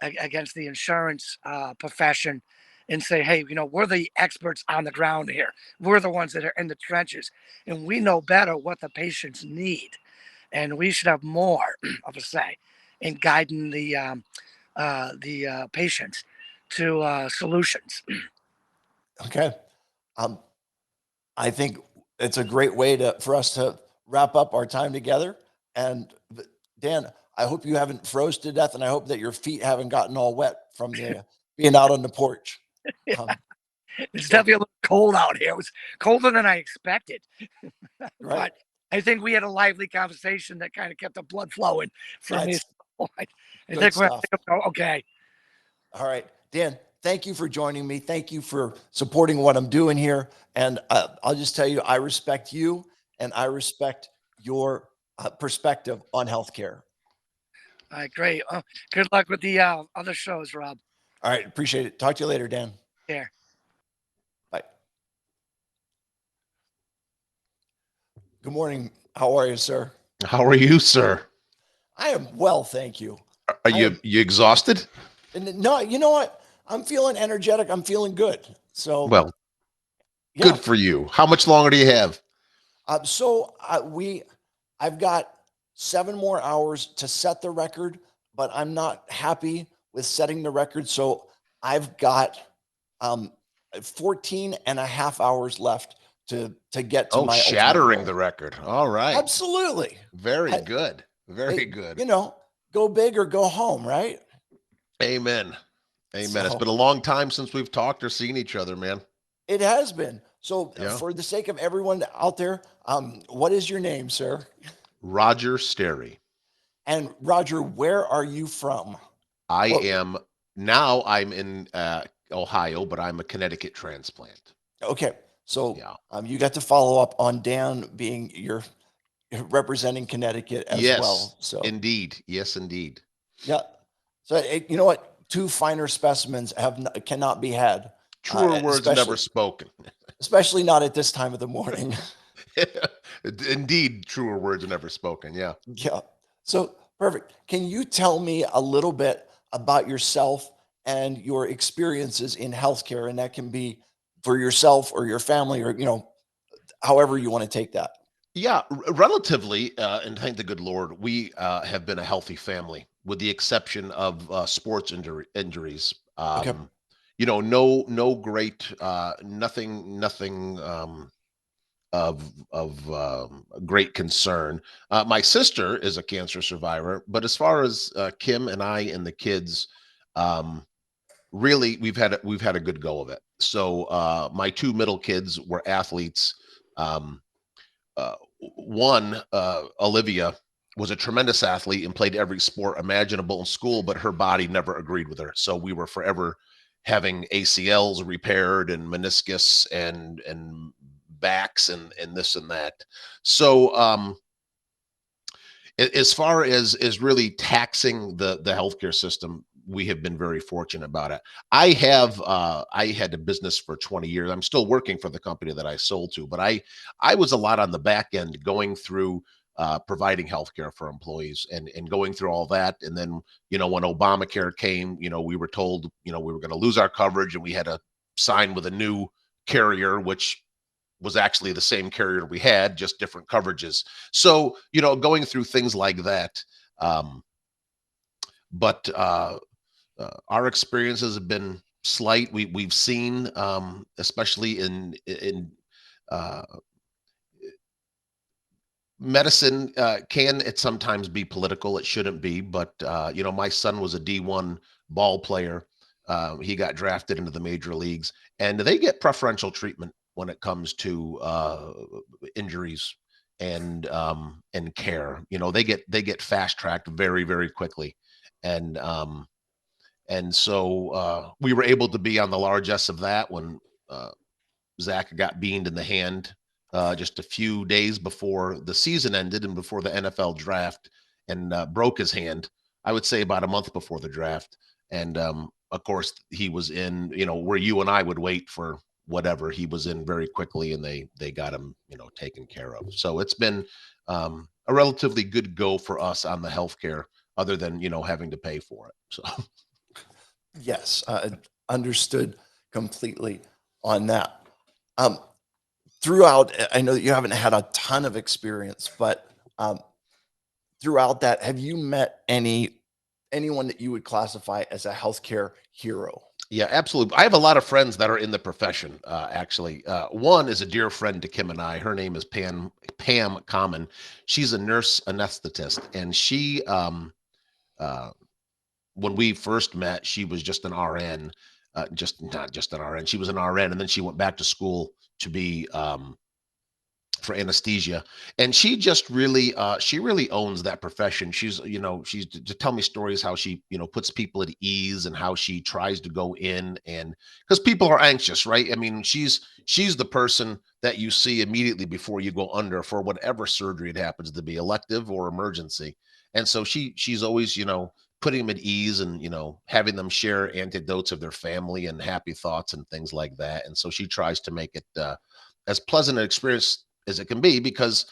against the insurance profession and say, hey, we're the experts on the ground here. We're the ones that are in the trenches, and we know better what the patients need, and we should have more of a say in guiding the patients to solutions. Okay. I think it's a great way for us to wrap up our time together. And Dan, I hope you haven't froze to death, and I hope that your feet haven't gotten all wet from being out on the porch. It's definitely a little cold out here. It was colder than I expected. Right. But I think we had a lively conversation that kind of kept the blood flowing for me. I Good think stuff. okay. All right, Dan, thank you for joining me. Thank you for supporting what I'm doing here. And I'll just tell you, I respect you and I respect your perspective on healthcare. All right, great. Good luck with the other shows, Rob. All right, appreciate it. Talk to you later, Dan. Yeah. Good morning. How are you, sir? How are you, sir? I am well, thank you. Are I you am, exhausted? and no, you know what? I'm feeling energetic. I'm feeling good. So, Well, yeah. good for you. How much longer do you have? I've got 7 more hours to set the record, but I'm not happy with setting the record. So I've got 14 and a half hours left to get to Oh, my ultimate shattering goal. the record. All right. Absolutely. Very good. Very Hey, good. you know, go big or go home, right? Amen. Amen. It's So been a long time since we've talked or seen each other, man. it has been. So Yeah. for the sake of everyone out there, what is your name, sir? Roger Sterry. And Roger, where are you from? I'm in Ohio, but I'm a Connecticut transplant. Okay. So you got to follow up on Dan being your representing Connecticut as Yes, well. So indeed. Yes, indeed. yeah. So you know what? 2 finer specimens cannot be had. Truer words never spoken. Especially not at this time of the morning. Indeed, truer words never spoken. Yeah. Yeah. So perfect. Can you tell me a little bit about yourself and your experiences in healthcare? And that can be for yourself or your family, or however you want to take that. Yeah, relatively, and thank the good Lord, we have been a healthy family, with the exception of sports injuries. Okay. No great, nothing of great concern. My sister is a cancer survivor, but as far as Kim and I and the kids, really we've had a good go of it. So my 2 middle kids were athletes. One, Olivia, was a tremendous athlete and played every sport imaginable in school, but her body never agreed with her. So we were forever having ACLs repaired and meniscus and backs and this and that. So as far as really taxing the healthcare system, we have been very fortunate about it. I had a business for 20 years. I'm still working for the company that I sold to, but I was a lot on the back end going through providing healthcare for employees and going through all that. And then, when Obamacare came, we were told, we were going to lose our coverage and we had to sign with a new carrier, which was actually the same carrier we had, just different coverages. So, going through things like that. But our experiences have been slight. We've seen, especially in medicine, can it sometimes be political? It shouldn't be, but my son was a D1 ball player. He got drafted into the major leagues, and they get preferential treatment when it comes to injuries and care. They get fast tracked very, very quickly, and so we were able to be on the largesse of that when Zach got beamed in the hand just a few days before the season ended and before the NFL draft, and broke his hand, I would say about a month before the draft. And of course, he was in, where you and I would wait for whatever, he was in very quickly, and they got him, taken care of. So it's been a relatively good go for us on the healthcare, other than, having to pay for it. So. Yes, understood completely on that. Throughout, I know that you haven't had a ton of experience, but throughout that, have you met anyone that you would classify as a healthcare hero? Yeah, absolutely. I have a lot of friends that are in the profession. Actually, one is a dear friend to Kim and I. Her name is Pam Common. She's a nurse anesthetist, and she, when we first met, she was just an RN, not just an RN. She was an RN, and then she went back to school to be for anesthesia, and she just really she really owns that profession. She's to tell me stories how she puts people at ease, and how she tries to go in, and because people are anxious, right? I mean, she's the person that you see immediately before you go under for whatever surgery it happens to be, elective or emergency. And so she's always putting them at ease, and having them share anecdotes of their family and happy thoughts and things like that. And so she tries to make it as pleasant an experience as it can be, because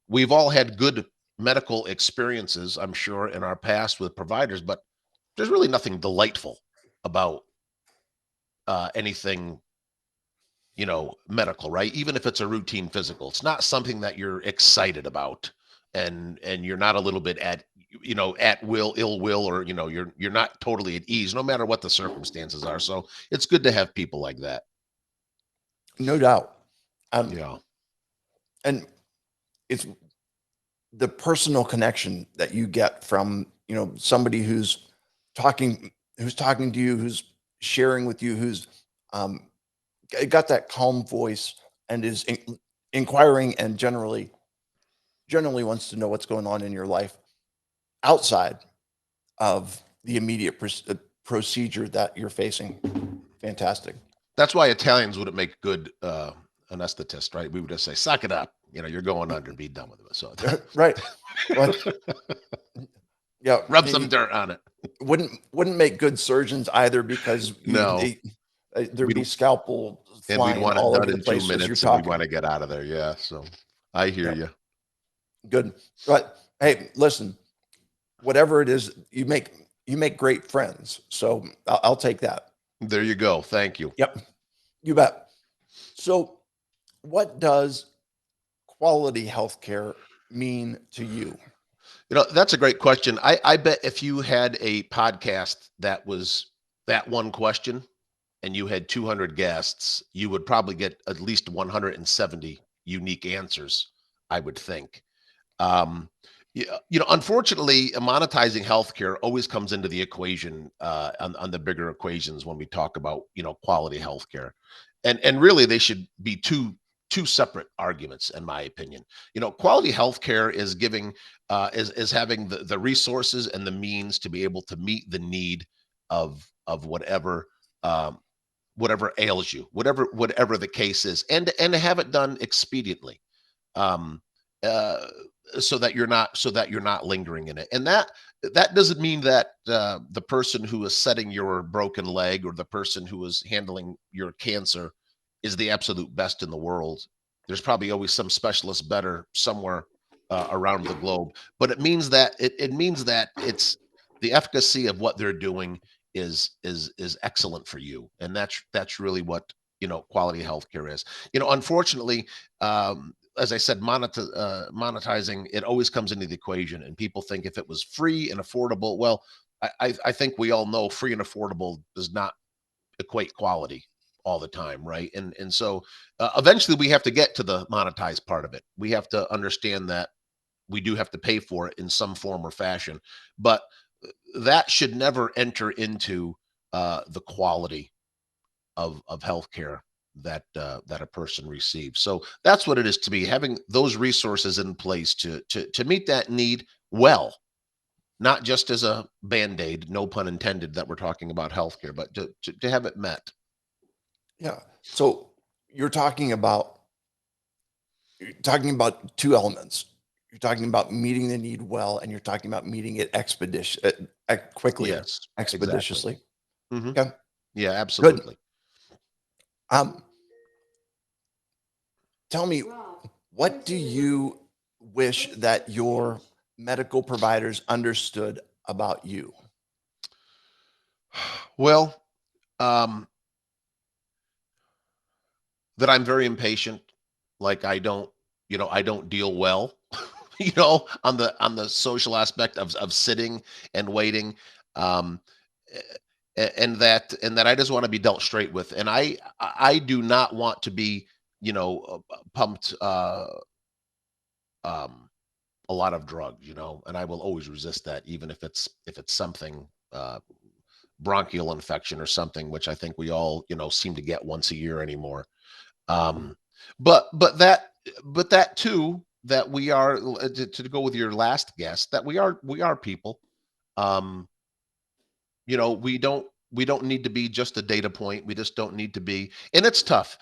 we've all had good medical experiences, I'm sure, in our past with providers, but there's really nothing delightful about anything, medical, right? Even if it's a routine physical, it's not something that you're excited about, and you're not a little bit at ill will, or you're not totally at ease, no matter what the circumstances are. So it's good to have people like that. No doubt. Yeah. And it's the personal connection that you get from, somebody who's talking to you, who's sharing with you, who's got that calm voice and is inquiring, and generally wants to know what's going on in your life outside of the immediate procedure that you're facing. Fantastic. That's why Italians wouldn't make good anesthetists, right? We would just say, suck it up. You're going under and be done with it. So right. Well, yeah. Rub some dirt on it. Wouldn't make good surgeons either, because no, there'd be scalpel and flying we'd want all it over done the in place 2 as you're minutes, and talking. we want to get out of there. Yeah. So I hear you. Good. But hey, listen, whatever it is, you make great friends. So I'll take that. There you go. Thank you. Yep. You bet. So what does quality healthcare mean to you? That's a great question. I bet if you had a podcast that was that one question and you had 200 guests, you would probably get at least 170 unique answers, I would think. Unfortunately, monetizing healthcare always comes into the equation on the bigger equations when we talk about, quality healthcare. And really they should be two separate arguments, in my opinion. Quality healthcare is giving is having the resources and the means to be able to meet the need of whatever ails you, whatever the case is, and to have it done expediently, so that you're not lingering in it. And that doesn't mean that the person who is setting your broken leg, or the person who is handling your cancer, is the absolute best in the world. There's probably always some specialist better somewhere around the globe, but it means that it means that it's the efficacy of what they're doing is excellent for you. And that's really what, quality healthcare is. Unfortunately, as I said, monetizing, it always comes into the equation, and people think if it was free and affordable, well, I think we all know free and affordable does not equate quality all the time, right? And so eventually we have to get to the monetized part of it. We have to understand that we do have to pay for it in some form or fashion, but that should never enter into the quality of healthcare that a person receives. So that's what it is to me, having those resources in place to meet that need well, not just as a band-aid, no pun intended, that we're talking about healthcare, but to have it met. Yeah. So you're talking about two elements. You're talking about meeting the need well, and you're talking about meeting it quickly, Yes, expeditiously. Exactly. Okay. Yeah, absolutely. Good. Tell me, what do you wish that your medical providers understood about you? Well, that I'm very impatient. Like I don't deal well, on the social aspect of sitting and waiting. And that I just want to be dealt straight with. And I do not want to be, pumped a lot of drugs, and I will always resist that, even if it's something bronchial infection or something, which I think we all, seem to get once a year anymore. But that too, that we are, to go with your last guest, that we are people. We don't need to be just a data point. We just don't need to be, and it's tough.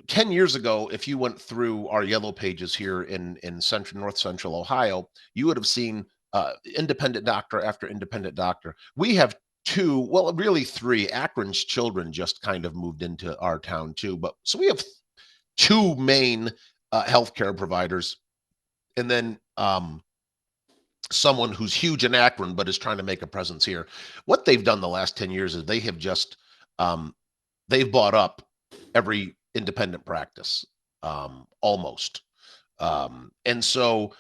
10 years ago, if you went through our yellow pages here in north central Ohio, you would have seen independent doctor after independent doctor. We have really three. Akron's children just kind of moved into our town too, but so we have two main healthcare providers, and then someone who's huge in Akron but is trying to make a presence here. What they've done the last 10 years is they have just they've bought up every independent practice, almost. And so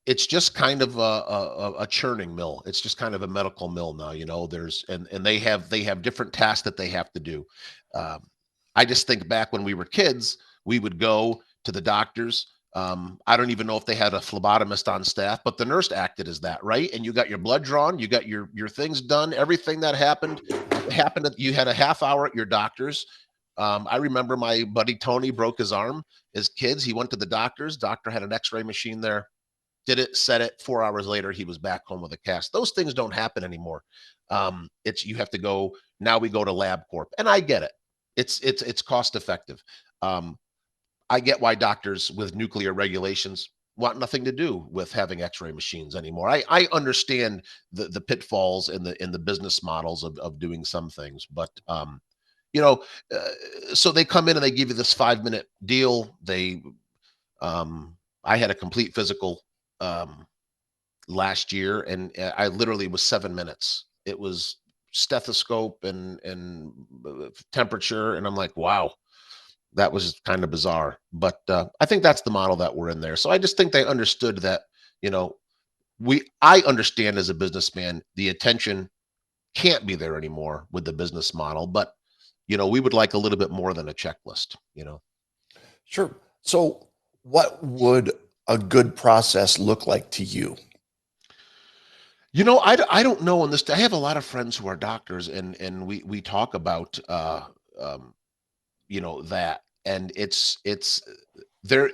it's just kind of a churning mill. It's just kind of a medical mill now, you know. There's and they have different tasks that they have to do. I just think back when we were kids, we would go to the doctors. I don't even know if they had a phlebotomist on staff, but the nurse acted as that, right? And you got your blood drawn, you got your things done. Everything that happened. You had a half hour at your doctor's. I remember my buddy Tony broke his arm as kids. He went to the doctor's. Doctor had an X-ray machine there. Did it, set it. 4 hours later, he was back home with a cast. Those things don't happen anymore. You have to go. Now we go to LabCorp, and I get it. It's cost effective. I get why doctors with nuclear regulations want nothing to do with having X-ray machines anymore. I understand the pitfalls in the business models of doing some things, but you know, so they come in and they give you this 5-minute deal. I had a complete physical last year, and I literally was 7 minutes. It was stethoscope and temperature, and I'm like, wow. That was kind of bizarre, but I think that's the model that we're in there. So I just think they understood that, you know, I understand as a businessman, the attention can't be there anymore with the business model, but, you know, we would like a little bit more than a checklist, you know? Sure. So what would a good process look like to you? You know, I don't know on this. I have a lot of friends who are doctors, and we talk about, you know, that. And it's there.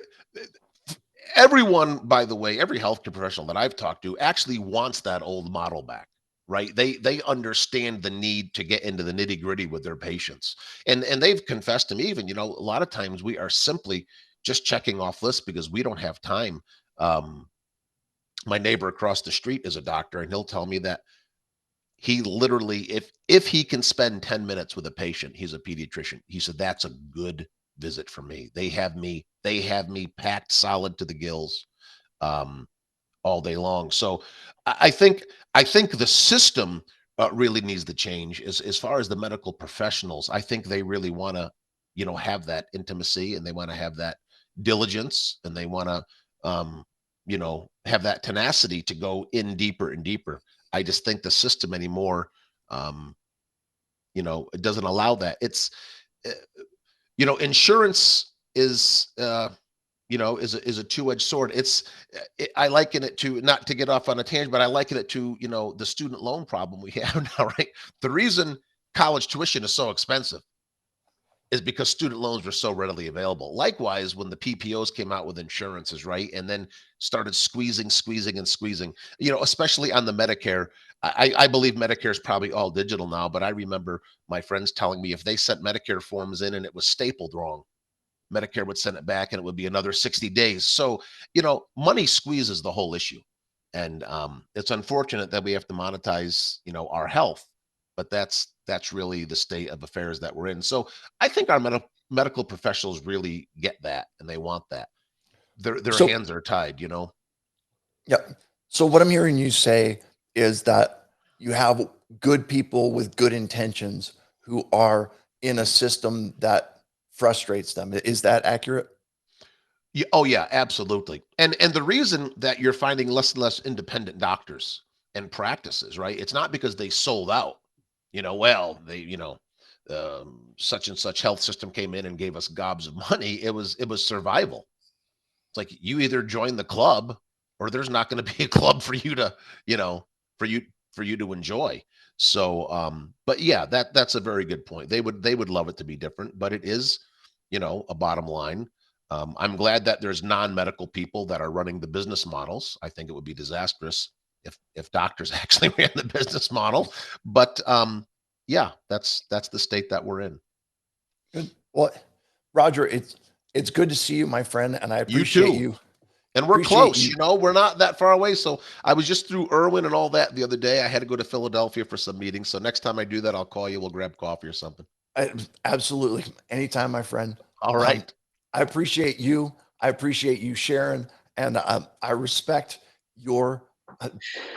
Everyone, by the way, every healthcare professional that I've talked to actually wants that old model back, right? They understand the need to get into the nitty gritty with their patients, and they've confessed to me even, you know, a lot of times we are simply just checking off lists because we don't have time. My neighbor across the street is a doctor, and he'll tell me that he literally, if he can spend 10 minutes with a patient, he's a pediatrician. He said, that's a good visit for me. They have me packed solid to the gills all day long. So I think the system really needs to change as far as the medical professionals. I think they really want to, you know, have that intimacy, and they want to have that diligence, and they want to, you know, have that tenacity to go in deeper and deeper. I just think the system anymore, you know, it doesn't allow that. It's, you know, insurance is, you know, is a two-edged sword. I liken it to, not to get off on a tangent, but I liken it to, you know, the student loan problem we have now, right? The reason college tuition is so expensive is because student loans were so readily available. Likewise, when the PPOs came out with insurances, right, and then started squeezing, you know, especially on the Medicare. I believe Medicare is probably all digital now, but I remember my friends telling me if they sent Medicare forms in and it was stapled wrong, Medicare would send it back and it would be another 60 days. So, you know, money squeezes the whole issue. And it's unfortunate that we have to monetize, you know, our health, but that's really the state of affairs that we're in. So I think our medical professionals really get that, and they want that. Their hands are tied, you know? Yeah. So what I'm hearing you say is that you have good people with good intentions who are in a system that frustrates them. Is that accurate? Yeah, oh yeah, absolutely. And the reason that you're finding less and less independent doctors and practices, right? It's not because they sold out. You know, well, they, you know, such and such health system came in and gave us gobs of money. It was survival. It's like you either join the club or there's not going to be a club for you to, you know, for you to enjoy. So, but yeah, that's a very good point. They would love it to be different, but it is, you know, a bottom line. I'm glad that there's non-medical people that are running the business models. I think it would be disastrous if doctors actually ran the business model, but yeah, that's the state that we're in. Good. Well, Roger, it's good to see you, my friend, and I appreciate you. And we're close, you know, we're not that far away. So I was just through Irwin and all that the other day. I had to go to Philadelphia for some meetings. So next time I do that, I'll call you. We'll grab coffee or something. Absolutely. Anytime, my friend. All right. I appreciate you. I appreciate you sharing, and I respect your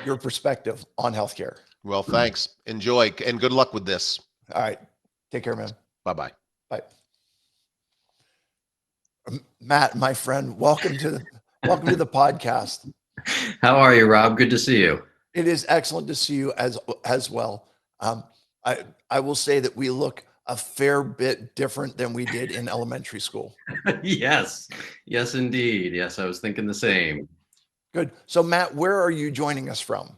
perspective on healthcare. Well, thanks. Enjoy and good luck with this. All right. Take care, man. Bye-bye. Bye. Matt, my friend, welcome to the podcast. How are you, Rob? Good to see you. It is excellent to see you as well. I will say that we look a fair bit different than we did in elementary school. Yes, indeed. Yes, I was thinking the same. Good. So, Matt, where are you joining us from?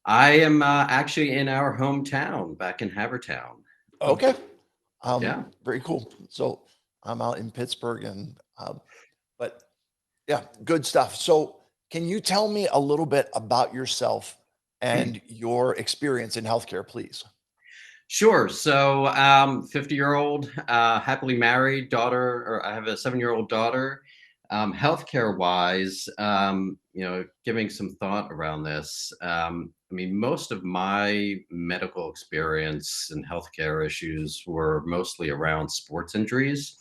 I am actually in our hometown, back in Havertown. Okay. Yeah. Very cool. So I'm out in Pittsburgh, and but yeah, good stuff. So can you tell me a little bit about yourself and your experience in healthcare, please? Sure. So, 50-year-old, happily married daughter, or I have a 7-year-old daughter. Healthcare wise, giving some thought around this. I mean, most of my medical experience and healthcare issues were mostly around sports injuries.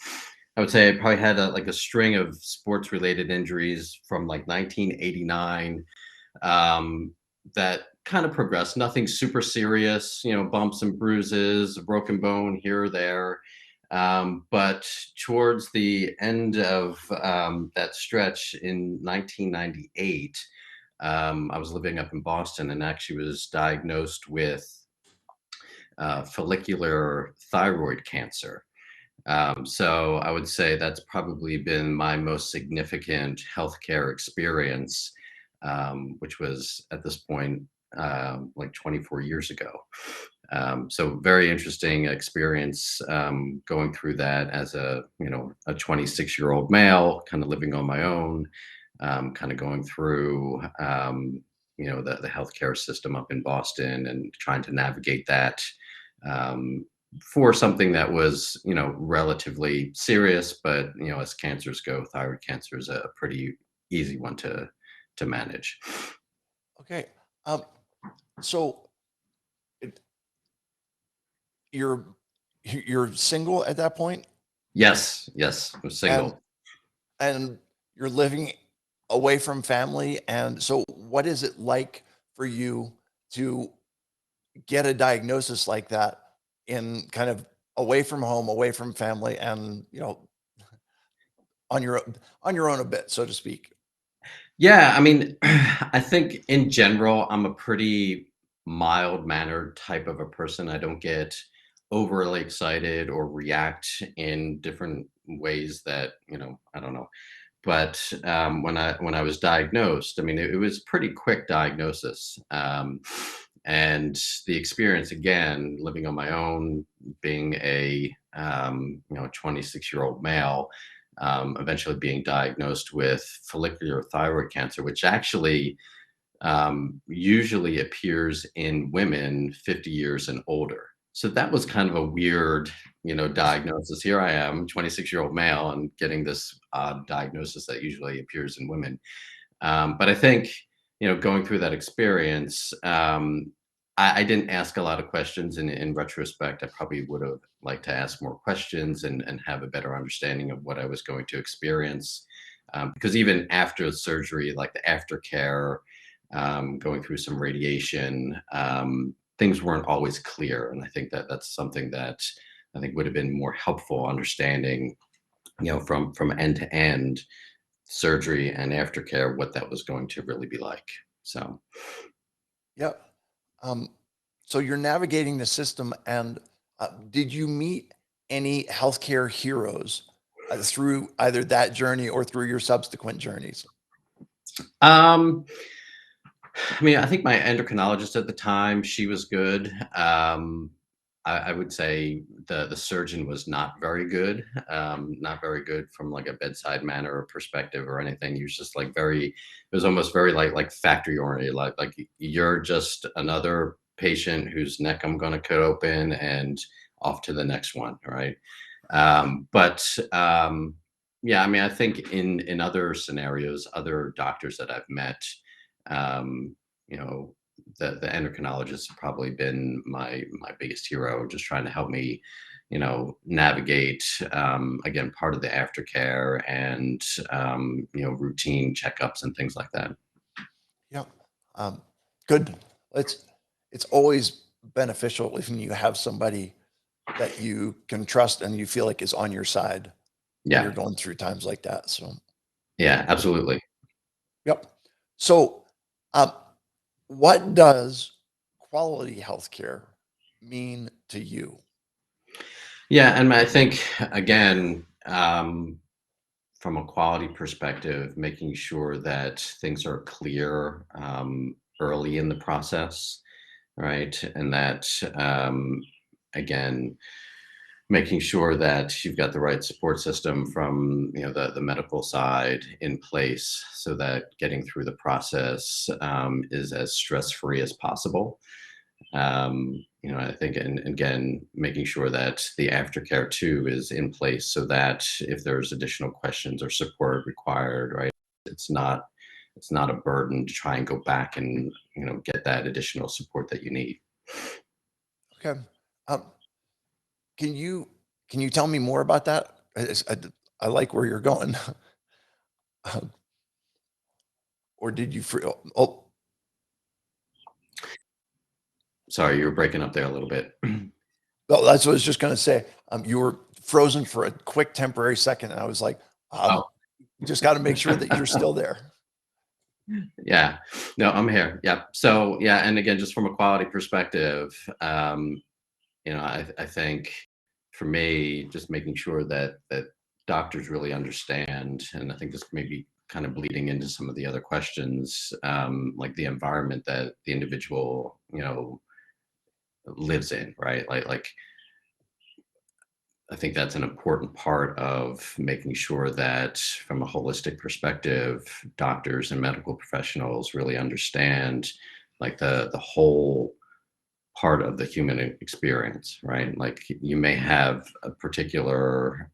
I would say I probably had a string of sports related injuries from like 1989 that kind of progressed. Nothing super serious, bumps and bruises, a broken bone here or there. But towards the end of that stretch in 1998, I was living up in Boston and actually was diagnosed with follicular thyroid cancer. So I would say that's probably been my most significant healthcare experience, which was at this point like 24 years ago. So very interesting experience going through that as a 26-year-old male, kind of living on my own, kind of going through the healthcare system up in Boston and trying to navigate that for something that was relatively serious, but as cancers go, thyroid cancer is a pretty easy one to manage. Okay. So you're single at that point? Yes, I'm single. And you're living away from family. And so what is it like for you to get a diagnosis like that in kind of away from home, away from family, and on your own a bit, so to speak? Yeah, I mean, I think in general, I'm a pretty mild-mannered type of a person. I don't get overly excited or react in different ways that, I don't know. But when I was diagnosed, I mean, it was pretty quick diagnosis. And the experience, again, living on my own, being a 26-year-old male, eventually being diagnosed with follicular thyroid cancer, which actually usually appears in women 50 years and older. So that was kind of a weird, diagnosis. Here I am, 26-year-old male, and getting this odd diagnosis that usually appears in women. But I think, going through that experience, I didn't ask a lot of questions. In retrospect, I probably would have liked to ask more questions and have a better understanding of what I was going to experience. Because even after the surgery, like the aftercare, going through some radiation, things weren't always clear. And I think that that's something that I think would have been more helpful understanding, from end to end, surgery and aftercare, what that was going to really be like. So, Yep. So you're navigating the system, and did you meet any healthcare heroes through either that journey or through your subsequent journeys? I mean, I think my endocrinologist at the time, she was good. I would say the surgeon was not very good, not very good from like a bedside manner or perspective or anything. He was just like it was almost very like factory oriented, like you're just another patient whose neck I'm going to cut open and off to the next one, right? Yeah, I mean, I think in other scenarios, other doctors that I've met, you know, the endocrinologists have probably been my biggest hero, just trying to help me, navigate, again, part of the aftercare and, routine checkups and things like that. Yeah. Good. It's always beneficial when you have somebody that you can trust and you feel like is on your side when you're Yeah. going through times like that. So, Yeah, absolutely. yep. So, what does quality healthcare mean to you? Yeah, and I think again, from a quality perspective, making sure that things are clear early in the process, right? And that again, making sure that you've got the right support system from the medical side in place, so that getting through the process is as stress-free as possible. I think, and again, making sure that the aftercare too is in place, so that if there's additional questions or support required, right, it's not a burden to try and go back and get that additional support that you need. Okay. Um, can you tell me more about that? I like where you're going. Um, or did you free? Oh, Sorry, you were breaking up there a little bit. well, that's what I was just going to say. You were frozen for a quick temporary second, and I was like, Oh. you just got to make sure that you're still there. Yeah, no, I'm here. Yep. So yeah, and again, just from a quality perspective, I think for me, just making sure that doctors really understand, and I think this may be kind of bleeding into some of the other questions, like the environment that the individual lives in, right? Like I think that's an important part of making sure that from a holistic perspective, doctors and medical professionals really understand like the whole part of the human experience, right? Like you may have a particular,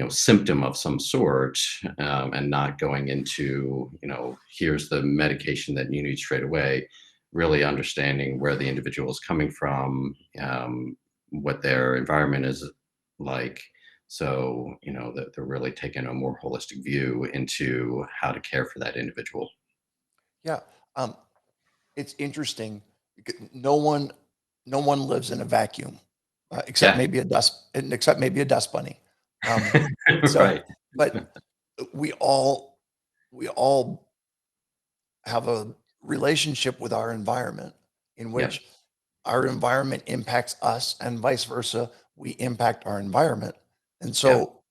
symptom of some sort, and not going into, here's the medication that you need straight away, really understanding where the individual is coming from, what their environment is like. So, that they're really taking a more holistic view into how to care for that individual. Yeah. It's interesting. No one lives in a vacuum, except Yeah. maybe a dust bunny. So, Right. but we all have a relationship with our environment in Yep. which our environment impacts us and vice versa. We impact our environment. And Yeah. so,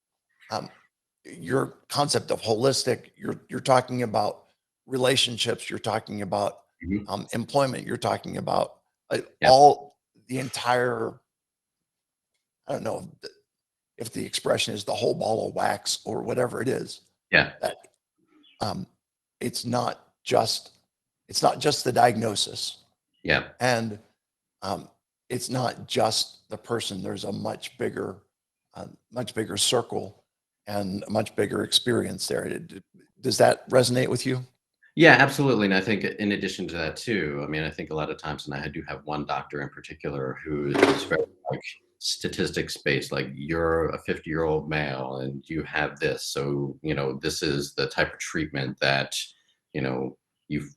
your concept of holistic, you're talking about relationships, you're talking about Mhm. employment, you're talking about Yep. all the entire, I don't know if the expression is the whole ball of wax or whatever it is, Yeah. that um, it's not just the diagnosis, Yeah. and it's not just the person. There's a much bigger circle and a much bigger experience there. Does that resonate with you? Yeah, absolutely. And I think in addition to that too, I mean, I think a lot of times, and I do have one doctor in particular who is very like statistics based, like you're a 50-year-old male and you have this. So, this is the type of treatment that,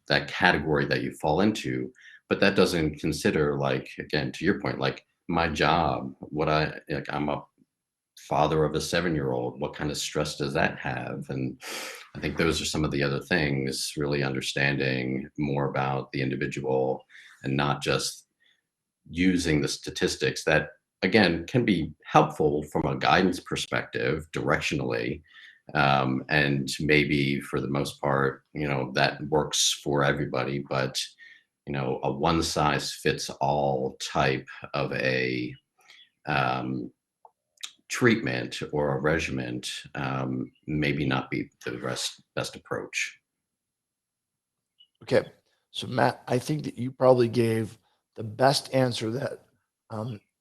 that category that you fall into. But that doesn't consider, like, again, to your point, like my job, I'm a father of a 7-year-old, what kind of stress does that have? And I think those are some of the other things, really understanding more about the individual and not just using the statistics that, again, can be helpful from a guidance perspective directionally. And maybe for the most part, that works for everybody, but a one size fits all type of a treatment or a regimen maybe not be the best approach. Okay. So Matt, I think that you probably gave the best answer that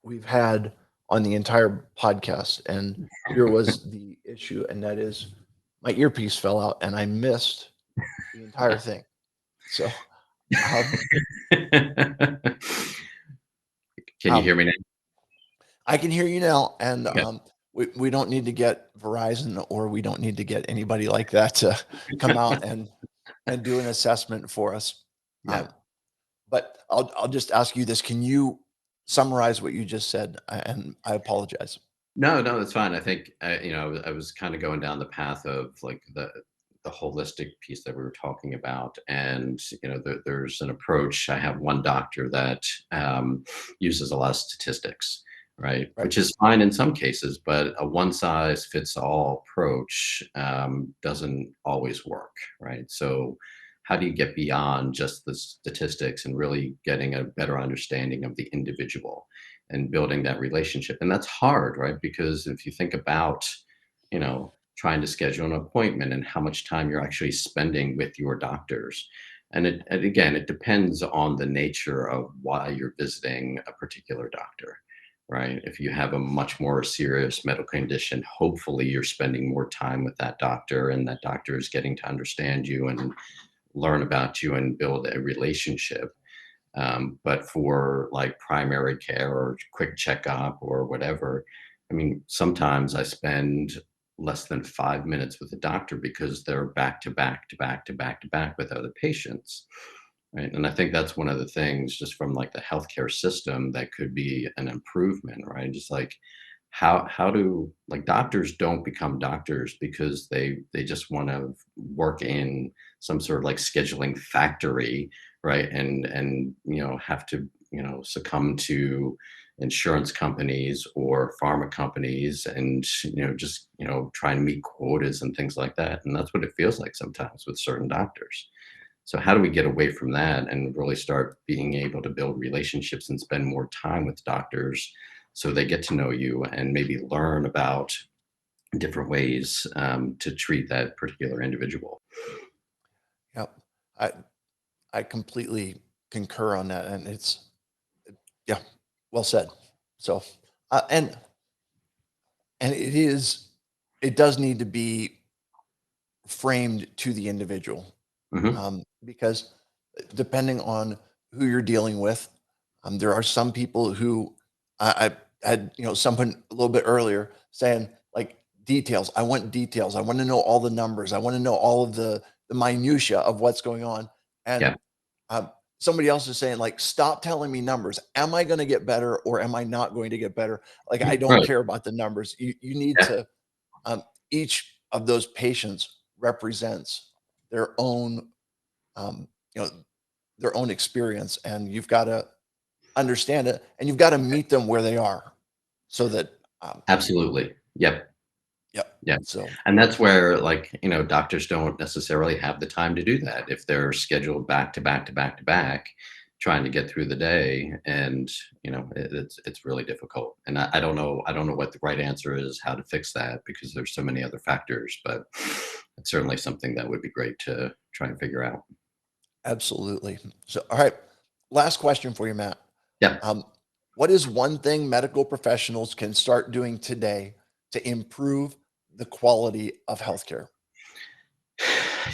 we've had on the entire podcast. And here was the issue, and that is my earpiece fell out and I missed the entire thing. So Can you hear me now? I can hear you now, and Okay. we don't need to get Verizon, or we don't need to get anybody like that to come out and do an assessment for us. Yeah. But I'll just ask you this: can you summarize what you just said? And I apologize. No, no, that's fine. I think I was kind of going down the path of like the holistic piece that we were talking about, and there's an approach. I have one doctor that uses a lot of statistics, right? Which is fine in some cases, but a one size fits all approach doesn't always work, right? So how do you get beyond just the statistics and really getting a better understanding of the individual and building that relationship? And that's hard, right? Because if you think about, trying to schedule an appointment and how much time you're actually spending with your doctors. And again, it depends on the nature of why you're visiting a particular doctor, right? If you have a much more serious medical condition, hopefully you're spending more time with that doctor, and that doctor is getting to understand you and learn about you and build a relationship. But for like primary care or quick checkup or whatever, I mean, sometimes I spend less than 5 minutes with the doctor because they're back to back to back to back to back with other patients. Right. And I think that's one of the things just from like the healthcare system that could be an improvement, right? Just like how do like doctors don't become doctors because they just want to work in some sort of like scheduling factory, right? And have to succumb to insurance companies or pharma companies and just try and meet quotas and things like that. And that's what it feels like sometimes with certain doctors. So how do we get away from that and really start being able to build relationships and spend more time with doctors so they get to know you and maybe learn about different ways to treat that particular individual? Yep. I completely concur on that, and yeah, well said. So, and it does need to be framed to the individual, because depending on who you're dealing with, there are some people who I had, someone a little bit earlier saying like details. I want details. I want to know all the numbers. I want to know all of the minutia of what's going on. And Yeah. somebody else is saying like, stop telling me numbers. Am I going to get better or am I not going to get better? Like, I don't Right. care about the numbers. You need Yeah. to, each of those patients represents their own, um, you know, their own experience, and you've got to understand it, and you've got to meet them where they are so that, Absolutely. Yep. yep. Yeah. So, And that's where like, doctors don't necessarily have the time to do that if they're scheduled back to back to back to back, trying to get through the day. And, it's really difficult. And I don't know what the right answer is, how to fix that, because there's so many other factors, but it's certainly something that would be great to try and figure out. absolutely. So, all right. Last question for you, Matt. Yeah. What is one thing medical professionals can start doing today to improve the quality of healthcare?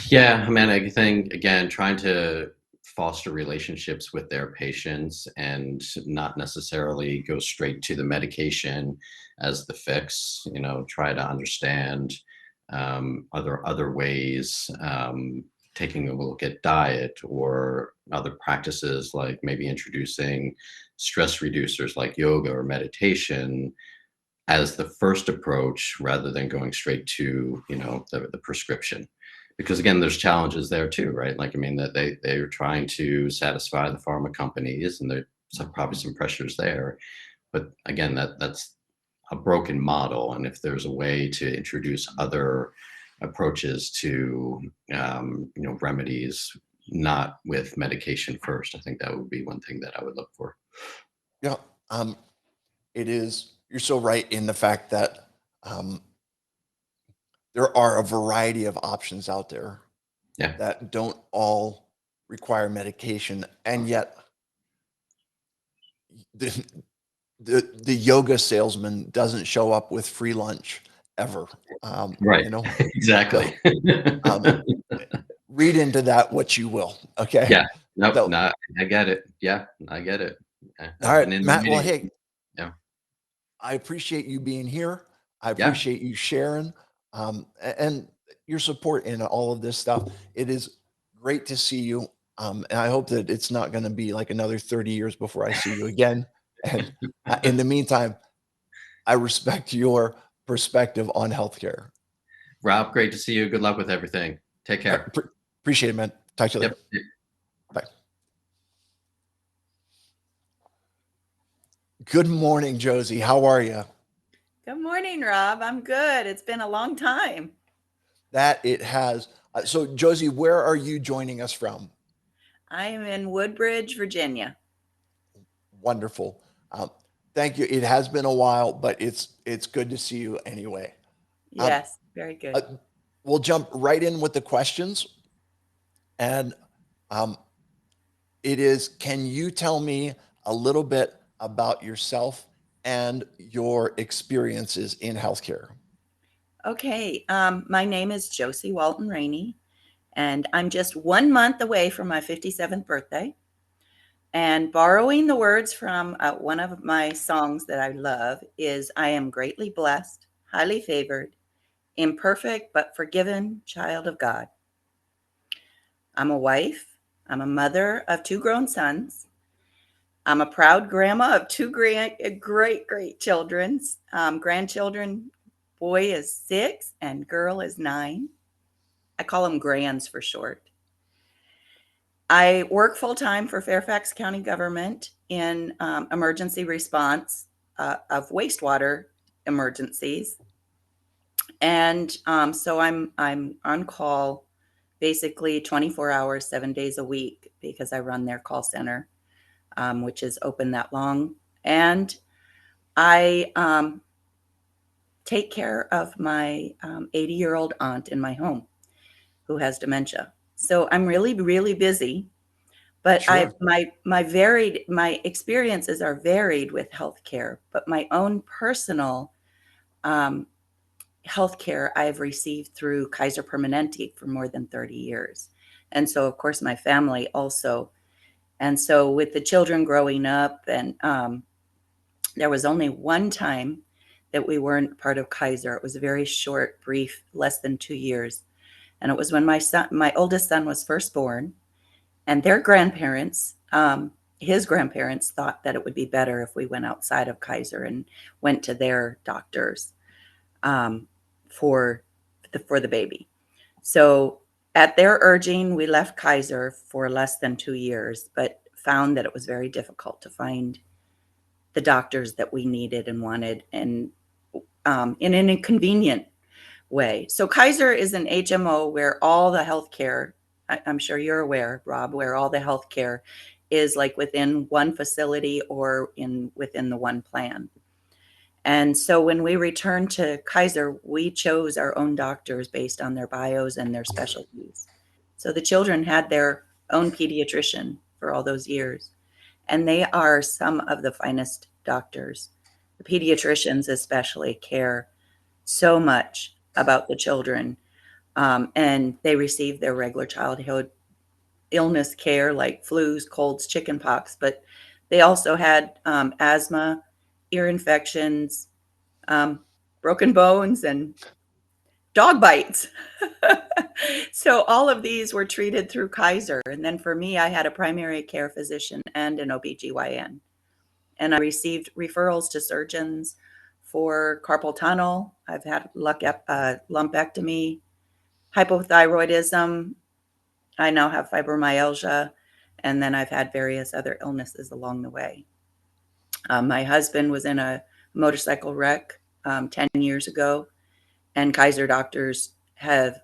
Yeah, I mean, I think again, trying to foster relationships with their patients and not necessarily go straight to the medication as the fix. Try to understand other ways, taking a look at diet or other practices, like maybe introducing stress reducers like yoga or meditation as the first approach rather than going straight to the prescription, because again there's challenges there too, right? Like, I mean, that they're trying to satisfy the pharma companies, and there's probably some pressures there, but again that's a broken model. And if there's a way to introduce other approaches to remedies, not with medication first, I think that would be one thing that I would look for. Yeah. It is, you're so right in the fact that there are a variety of options out there Yeah. that don't all require medication, and yet the yoga salesman doesn't show up with free lunch ever. Right. Exactly. Read into that what you will. Okay. Yeah. Nope. So, No, I get it. Yeah, I get it. all right, And in the Matt. Well, meeting, hey, yeah. I appreciate you being here. I Yeah. appreciate you sharing and your support in all of this stuff. It is great to see you. And I hope that it's not going to be like another 30 years before I see you again. And in the meantime, I respect your perspective on healthcare. Rob, great to see you. Good luck with everything. Take care. Appreciate it, man. Talk to you Yep. later. Bye. Good morning, Josie. How are you? Good morning, Rob. I'm good. It's been a long time. That it has. So, Josie, where are you joining us from? I am in Woodbridge, Virginia. Wonderful. Thank you. It has been a while, but it's good to see you anyway. Yes, very good. We'll jump right in with the questions. And it is, can you tell me a little bit about yourself and your experiences in healthcare? Okay. My name is Josie Walton Rainey, and I'm just 1 month away from my 57th birthday. And borrowing the words from one of my songs that I love is, I am greatly blessed, highly favored, imperfect but forgiven child of God. I'm a wife. I'm a mother of 2 grown sons. I'm a proud grandma of 2 great children. Grandchildren, boy is 6 and girl is 9. I call them grands for short. I work full-time for Fairfax County government in emergency response of wastewater emergencies. And so I'm on call basically 24 hours, 7 days a week, because I run their call center, which is open that long. And I take care of my 80-year-old aunt in my home who has dementia. So I'm really, really busy, but Sure. my experiences are varied with healthcare, but my own personal healthcare I've received through Kaiser Permanente for more than 30 years. And so, of course, my family also. And so with the children growing up, and there was only one time that we weren't part of Kaiser. It was a very short, brief, less than 2 years. And it was when my oldest son was first born, and their grandparents, his grandparents, thought that it would be better if we went outside of Kaiser and went to their doctors for the baby. So at their urging, we left Kaiser for less than 2 years, but found that it was very difficult to find the doctors that we needed and wanted, and in an inconvenient way. So Kaiser is an HMO where all the healthcare, I'm sure you're aware, Rob, where all the healthcare is like within one facility or within the one plan. And so when we returned to Kaiser, we chose our own doctors based on their bios and their specialties. So the children had their own pediatrician for all those years, and they are some of the finest doctors. The pediatricians especially care so much about the children, and they receive their regular childhood illness care like flus, colds, chickenpox, but they also had asthma, ear infections, broken bones, and dog bites. So all of these were treated through Kaiser. And then for me, I had a primary care physician and an OBGYN. And I received referrals to surgeons for carpal tunnel. I've had lumpectomy, hypothyroidism. I now have fibromyalgia. And then I've had various other illnesses along the way. My husband was in a motorcycle wreck 10 years ago, and Kaiser doctors have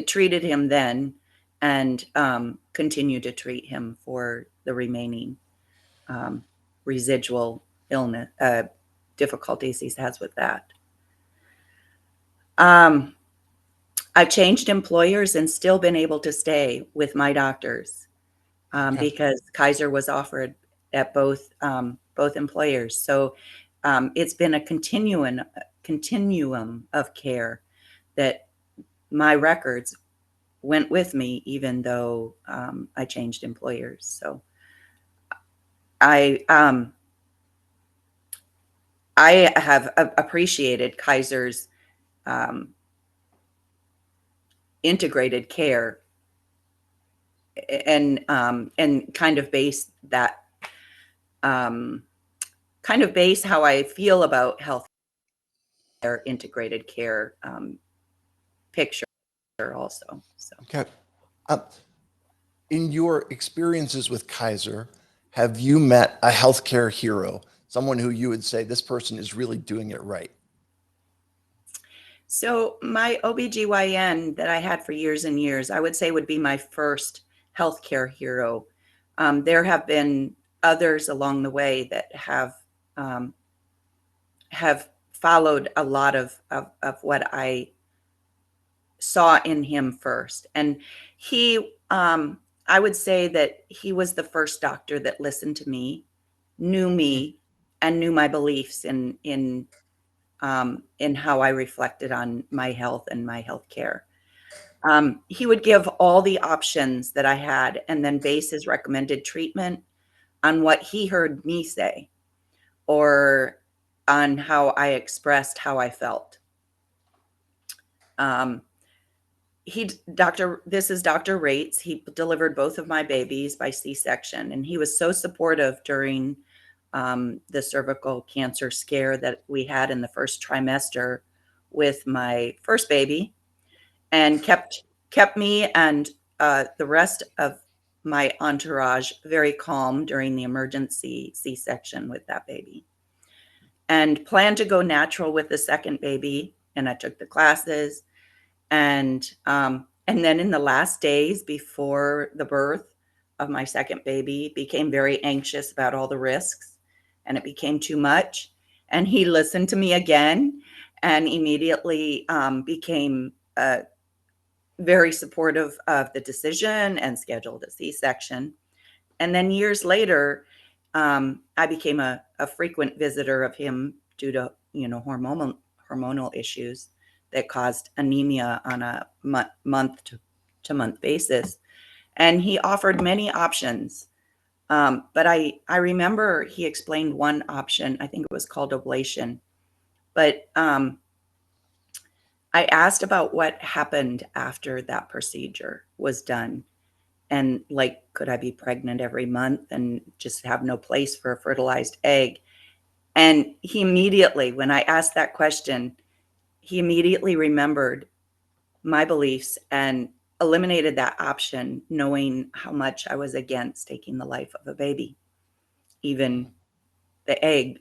treated him then and continue to treat him for the remaining residual illness difficulties he has with that. I've changed employers and still been able to stay with my doctors because Kaiser was offered at both employers. So it's been a continuum of care that my records went with me, even though I changed employers. So I I have appreciated Kaiser's integrated care and kind of base that kind of base how I feel about health care, integrated care picture also. So. Okay. In your experiences with Kaiser, have you met a healthcare hero, someone who you would say this person is really doing it right? So my OBGYN that I had for years and years, I would say would be my first healthcare hero. There have been others along the way that have followed a lot of what I saw in him first. And he, I would say that he was the first doctor that listened to me, knew me, and knew my beliefs in how I reflected on my health and my health care. He would give all the options that I had and then base his recommended treatment on what he heard me say or on how I expressed how I felt. This is Dr. Rates. He delivered both of my babies by C-section, and he was so supportive during the cervical cancer scare that we had in the first trimester with my first baby, and kept me and the rest of my entourage very calm during the emergency C-section with that baby, and planned to go natural with the second baby. And I took the classes, and then in the last days before the birth of my second baby, became very anxious about all the risks, and it became too much. And he listened to me again and immediately became very supportive of the decision and scheduled a C-section. And then years later, I became a frequent visitor of him due to, hormonal issues that caused anemia on a month to month basis. And he offered many options. But I remember he explained one option, I think it was called ablation. But I asked about what happened after that procedure was done. And could I be pregnant every month and just have no place for a fertilized egg? And he immediately, when I asked that question, he immediately remembered my beliefs and eliminated that option, knowing how much I was against taking the life of a baby. Even the egg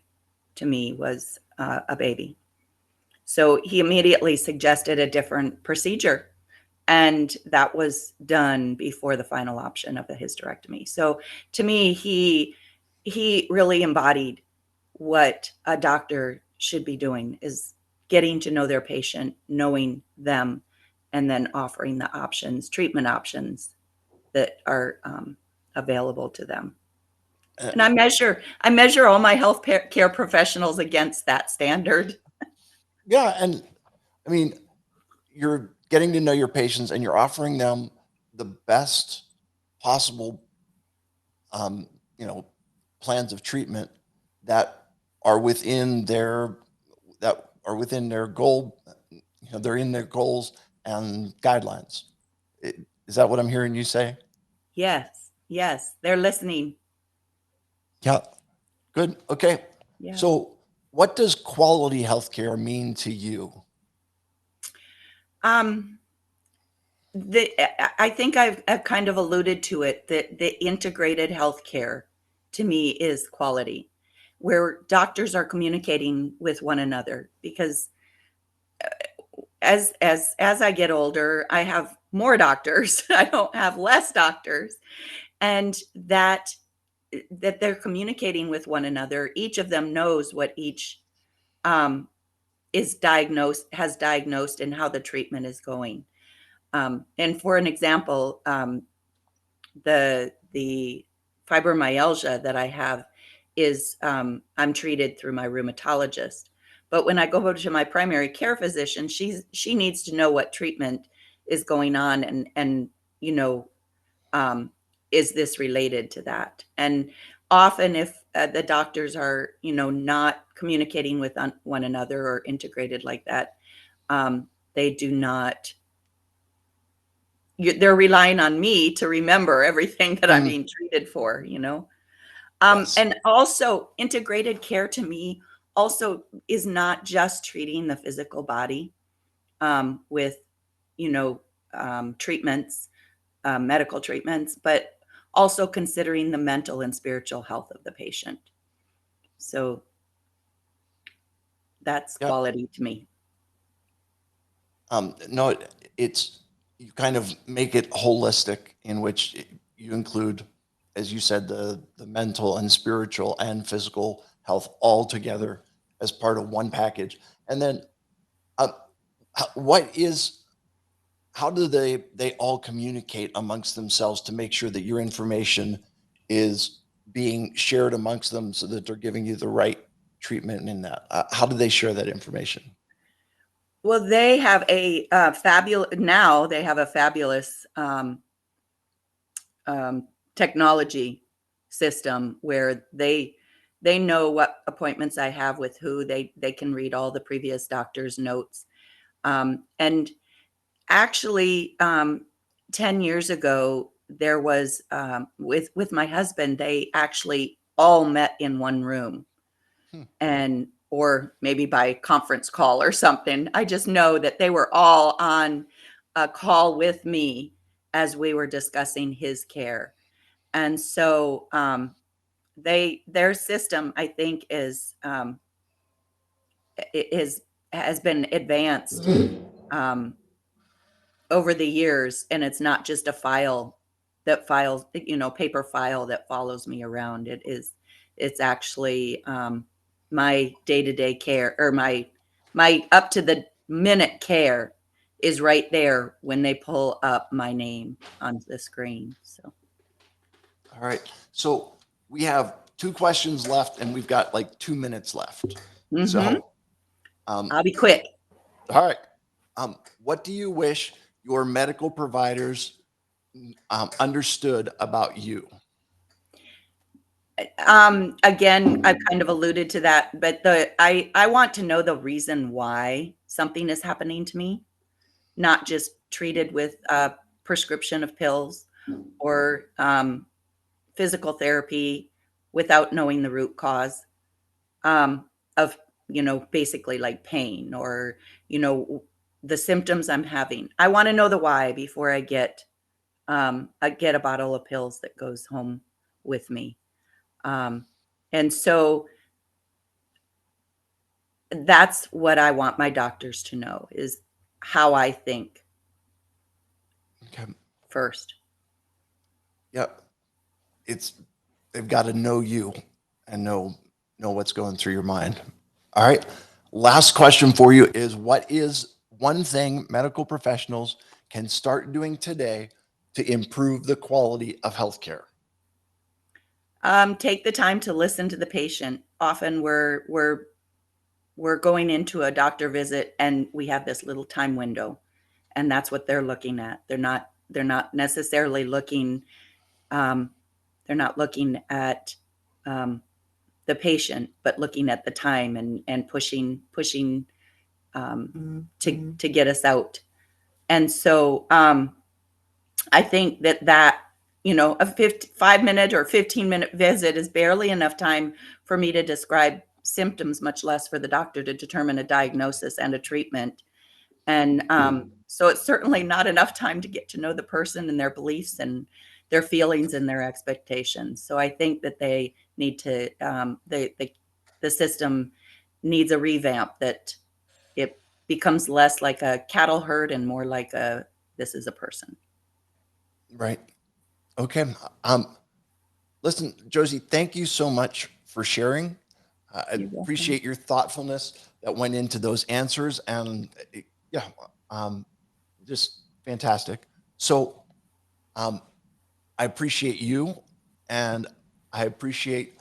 to me was a baby. So he immediately suggested a different procedure, and that was done before the final option of a hysterectomy. So to me, he really embodied what a doctor should be doing, is getting to know their patient, knowing them, and then offering the options, treatment options that are available to them. And I measure all my health care professionals against that standard. Yeah. And I mean, you're getting to know your patients and you're offering them the best possible, plans of treatment that are within their goal. They're in their goals and guidelines. Is that what I'm hearing you say? Yes, they're listening. Yeah. Good. Okay. Yeah. So what does quality healthcare mean to you? I think I've kind of alluded to it, that the integrated healthcare to me is quality, where doctors are communicating with one another. Because as I get older, I have more doctors. I don't have less doctors, and that they're communicating with one another. Each of them knows what each has diagnosed and how the treatment is going. And for an example, the fibromyalgia that I have is I'm treated through my rheumatologist. But when I go to my primary care physician, she needs to know what treatment is going on and is this related to that? And often if the doctors are, not communicating with one another or integrated like that. They do not, they're relying on me to remember everything that I'm being treated for, you know? And also integrated care to me also is not just treating the physical body with, you know, treatments, medical treatments, but also considering the mental and spiritual health of the patient. So that's quality to me. No, it's, you kind of make it holistic, in which you include, as you said, the mental and spiritual and physical health all together as part of one package. And then how do they all communicate amongst themselves to make sure that your information is being shared amongst them so that they're giving you the right treatment in that? How do they share that information? Well, they have a fabulous technology system where they know what appointments I have with who. They can read all the previous doctor's notes. And actually, 10 years ago, there was with my husband, they actually all met in one room. And or maybe by conference call or something. I just know that they were all on a call with me as we were discussing his care. And so their system, I think, has been advanced over the years, and it's not just a paper file that follows me around. It's actually my day-to-day care, or my up to the minute care is right there when they pull up my name on the screen. So All right. So we have 2 questions left, and we've got like 2 minutes left. So I'll be quick. All right. What do you wish your medical providers understood about you? Again, I've kind of alluded to that, but I want to know the reason why something is happening to me, not just treated with a prescription of pills or physical therapy without knowing the root cause of, basically like pain or, the symptoms I'm having. I want to know the why before I get a bottle of pills that goes home with me. And so that's what I want my doctors to know, is how I think first. Yep. They've got to know you and know what's going through your mind. All right. Last question for you is, what is one thing medical professionals can start doing today to improve the quality of healthcare? Take the time to listen to the patient. Often we're going into a doctor visit and we have this little time window, and that's what they're looking at. They're not necessarily looking. They're not looking at the patient, but looking at the time and pushing to get us out. And so I think that a 5-minute or 15-minute visit is barely enough time for me to describe symptoms, much less for the doctor to determine a diagnosis and a treatment. And so it's certainly not enough time to get to know the person and their beliefs and their feelings and their expectations. So I think that they need to, the system needs a revamp, that it becomes less like a cattle herd and more like this is a person. Right. Okay. Listen, Josie, thank you so much for sharing. I appreciate your thoughtfulness that went into those answers, and just fantastic. So I appreciate you, and I appreciate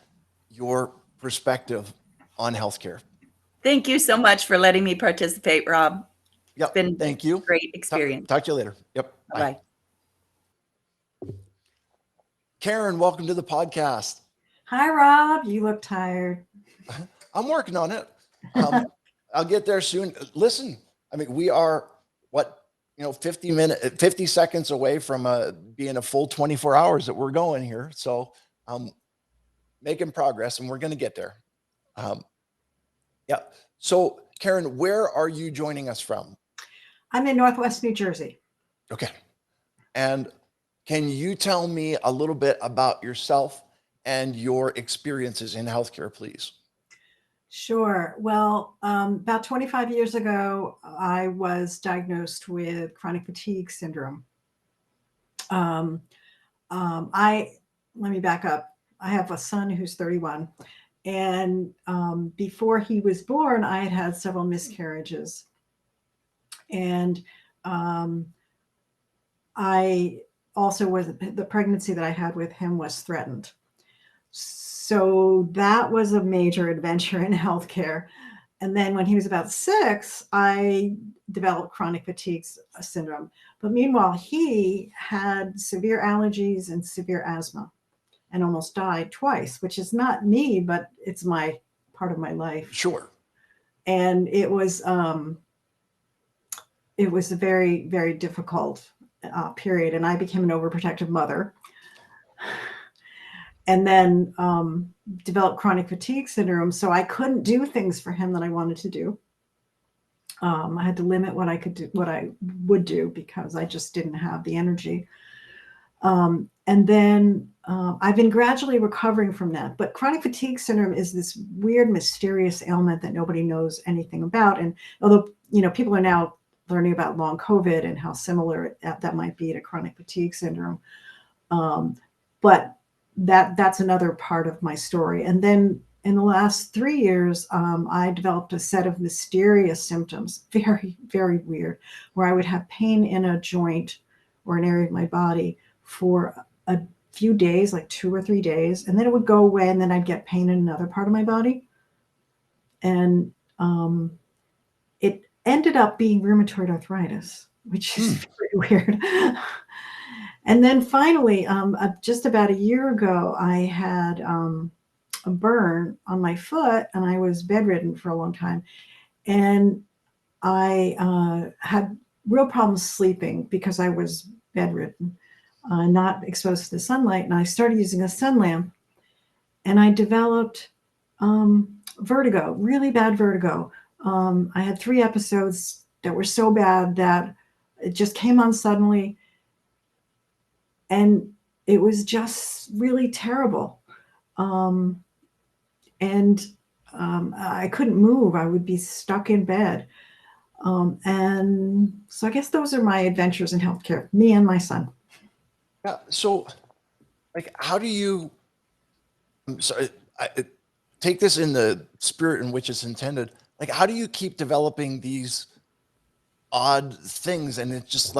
your perspective on healthcare. Thank you so much for letting me participate, Rob. Yep. It's been Thank you. A great experience. Talk to you later. Yep. Bye. Karen, welcome to the podcast. Hi, Rob. You look tired. I'm working on it. I'll get there soon. Listen, I mean, we are 50 seconds away from being a full 24 hours that we're going here. So making progress, and we're going to get there. Yeah. So Karen, where are you joining us from? I'm in Northwest New Jersey. Okay. And can you tell me a little bit about yourself and your experiences in healthcare, please? Sure. Well, about 25 years ago, I was diagnosed with chronic fatigue syndrome. Let me back up. I have a son who's 31, and before he was born, I had had several miscarriages, and I also the pregnancy that I had with him was threatened. So that was a major adventure in healthcare. And then when he was about 6, I developed chronic fatigue syndrome. But meanwhile, he had severe allergies and severe asthma and almost died twice, which is not me, but it's my part of my life. Sure. And it was a very, very difficult period. And I became an overprotective mother. And then developed chronic fatigue syndrome. So I couldn't do things for him that I wanted to do. I had to limit what I could do, what I would do, because I just didn't have the energy. And then I've been gradually recovering from that. But chronic fatigue syndrome is this weird, mysterious ailment that nobody knows anything about. And although, people are now learning about long COVID and how similar that might be to chronic fatigue syndrome. But that's another part of my story. And then in the last 3 years, I developed a set of mysterious symptoms, very, very weird, where I would have pain in a joint or an area of my body for a few days, like 2 or 3 days, and then it would go away, and then I'd get pain in another part of my body. And it ended up being rheumatoid arthritis, which is very weird. And then finally, just about a year ago, I had a burn on my foot, and I was bedridden for a long time. And I had real problems sleeping because I was bedridden, not exposed to the sunlight. And I started using a sun lamp, and I developed vertigo, really bad vertigo. I had 3 episodes that were so bad that it just came on suddenly. And it was just really terrible. I couldn't move. I would be stuck in bed. And so I guess those are my adventures in healthcare, me and my son. Yeah. So, how do you, I take this in the spirit in which it's intended. How do you keep developing these odd things? And it's just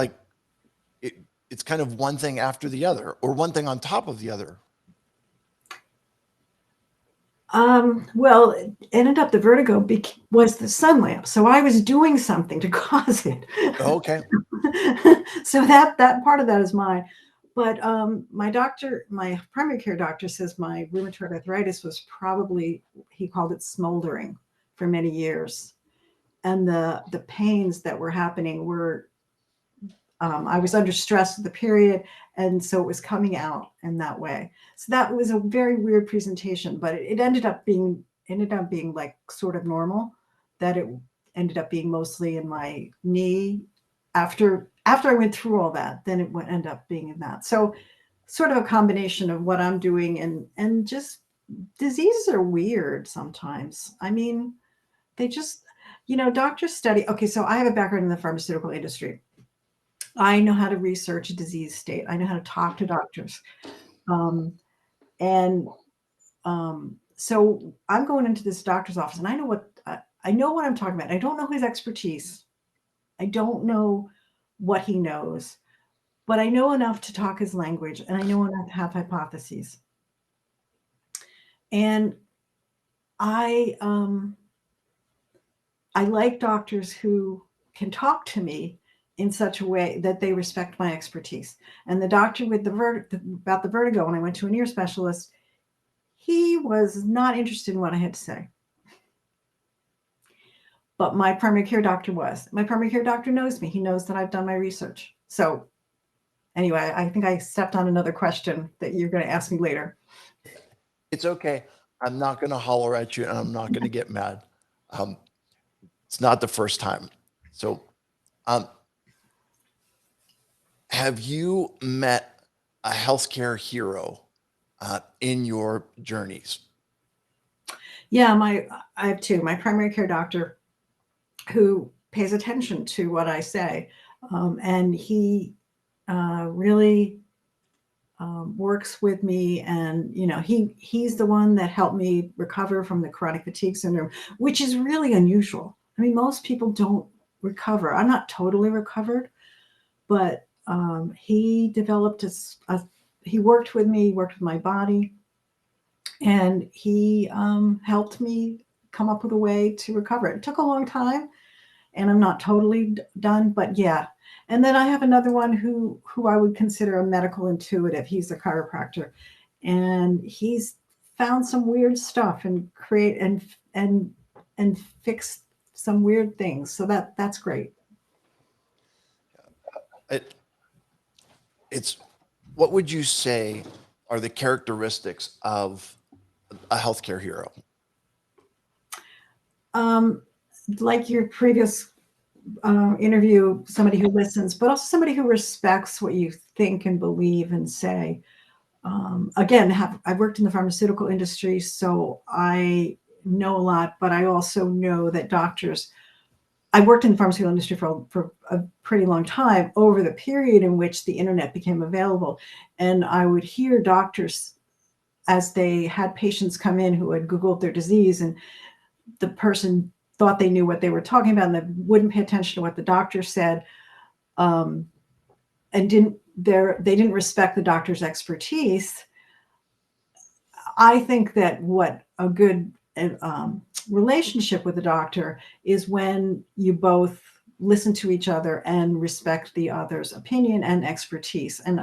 it's kind of one thing after the other, or one thing on top of the other. Well, it ended up the vertigo was the sun lamp. So I was doing something to cause it. Okay. So that part of that is mine. But my primary care doctor says my rheumatoid arthritis was probably, he called it smoldering for many years. And the pains that were happening were, I was under stress at the period, and so it was coming out in that way. So that was a very weird presentation, but it ended up being like sort of normal. That it ended up being mostly in my knee. After I went through all that, then it would end up being in that. So sort of a combination of what I'm doing and just diseases are weird sometimes. I mean, they just, doctors study. Okay, so I have a background in the pharmaceutical industry. I know how to research a disease state. I know how to talk to doctors. So I'm going into this doctor's office, and I know what I'm talking about. I don't know his expertise. I don't know what he knows, but I know enough to talk his language, and I know enough to have hypotheses. And I like doctors who can talk to me in such a way that they respect my expertise. And the doctor with about the vertigo, when I went to an ear specialist, he was not interested in what I had to say. but my primary care doctor was. My primary care doctor knows me. He knows that I've done my research. So anyway, I think I stepped on another question that you're going to ask me later. It's okay. I'm not going to holler at you and I'm not going to get mad. It's not the first time. So, have you met a healthcare hero in your journeys? Yeah, I have two. My primary care doctor, who pays attention to what I say, and he really works with me, and he's the one that helped me recover from the chronic fatigue syndrome, which is really unusual. I mean, most people don't recover. I'm not totally recovered, but he developed he worked with me, worked with my body, and he helped me come up with a way to recover. It took a long time, and I'm not totally done, but yeah. And then I have another one who I would consider a medical intuitive. He's a chiropractor, and he's found some weird stuff and and fixed some weird things. So that's great. It's what would you say are the characteristics of a healthcare hero? Like your previous interview, somebody who listens, but also somebody who respects what you think and believe and say. Again, I've worked in the pharmaceutical industry, so I know a lot, but I also know that doctors, I worked in the pharmaceutical industry for a pretty long time over the period in which the internet became available. And I would hear doctors as they had patients come in who had Googled their disease, and the person thought they knew what they were talking about and they wouldn't pay attention to what the doctor said, and they didn't respect the doctor's expertise. I think that what a good relationship with a doctor is when you both listen to each other and respect the other's opinion and expertise. And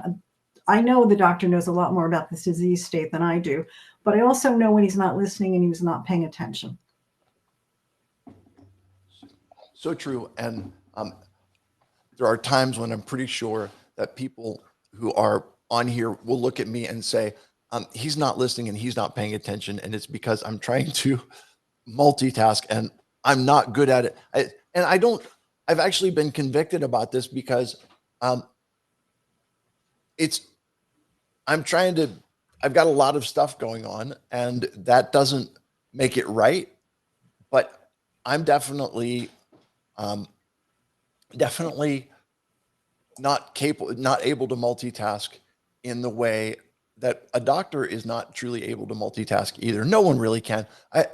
I know the doctor knows a lot more about this disease state than I do, but I also know when he's not listening and he's not paying attention. So true. And there are times when I'm pretty sure that people who are on here will look at me and say, he's not listening and he's not paying attention. And it's because I'm trying to multitask and I'm not good at it. I've actually been convicted about this because I've got a lot of stuff going on and that doesn't make it right. But I'm definitely not able to multitask in the way that a doctor is not truly able to multitask either. No one really can. I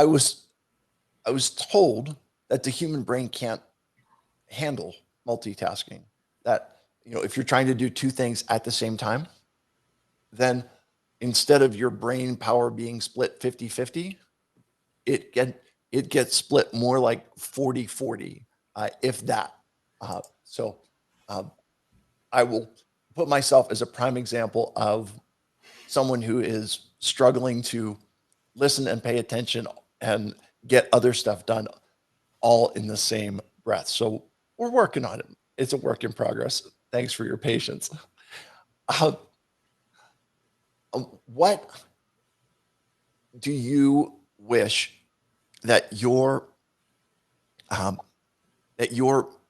was told that the human brain can't handle multitasking. That, if you're trying to do two things at the same time, then instead of your brain power being split 50-50, it gets split more like 40-40, if that. I will put myself as a prime example of someone who is struggling to listen and pay attention and get other stuff done all in the same breath. So we're working on it. It's a work in progress. Thanks for your patience. What do you wish that your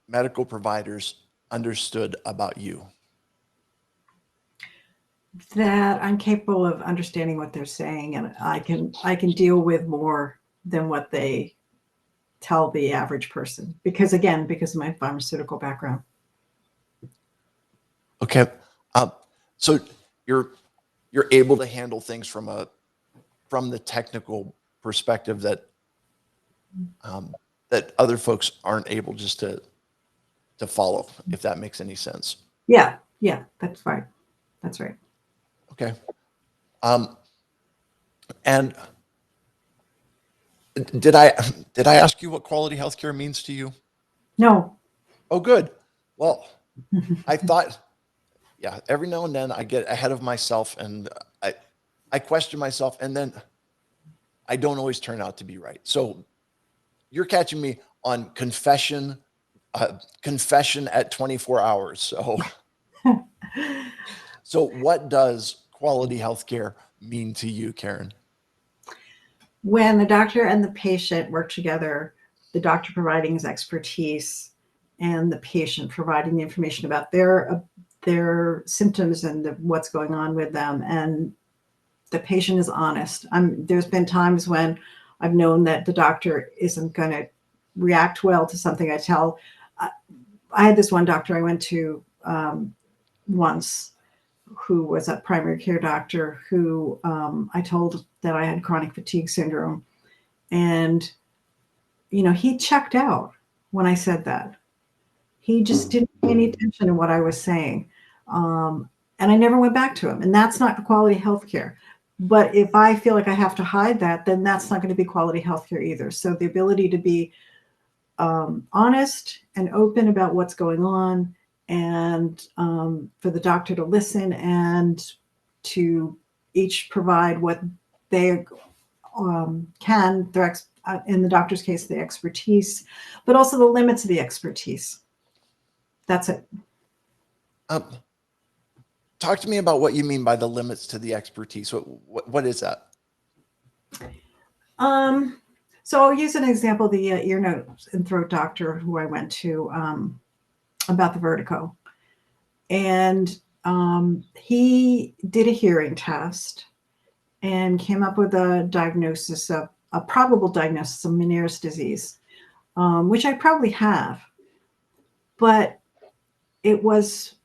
medical providers understood about you? That I'm capable of understanding what they're saying, and I can deal with more than what they tell the average person, because of my pharmaceutical background. Okay. So you're able to handle things from the technical perspective that other folks aren't able just to follow, if that makes any sense. Yeah, that's right. That's right. Okay. And did I ask you what quality healthcare means to you? No. Oh, good. Well, I thought, every now and then I get ahead of myself and I question myself, and then I don't always turn out to be right. So you're catching me on confession at 24 hours. So what does quality healthcare mean to you, Karen? When the doctor and the patient work together, the doctor providing his expertise and the patient providing the information about their symptoms and what's going on with them, and the patient is honest. There's been times when I've known that the doctor isn't going to react well to something I tell. I had this one doctor I went to once, who was a primary care doctor, who I told that I had chronic fatigue syndrome. And, he checked out when I said that. He just didn't pay any attention to what I was saying. And I never went back to him. And that's not quality healthcare. But if I feel like I have to hide that, then that's not going to be quality healthcare either. So the ability to be honest and open about what's going on, and for the doctor to listen and to each provide what they can, in the doctor's case, the expertise, but also the limits of the expertise. That's it. Talk to me about what you mean by the limits to the expertise. What is that? So I'll use an example, the ear, nose, and throat doctor who I went to about the vertigo. And he did a hearing test and came up with a diagnosis of a probable diagnosis of Meniere's disease, which I probably have, but it was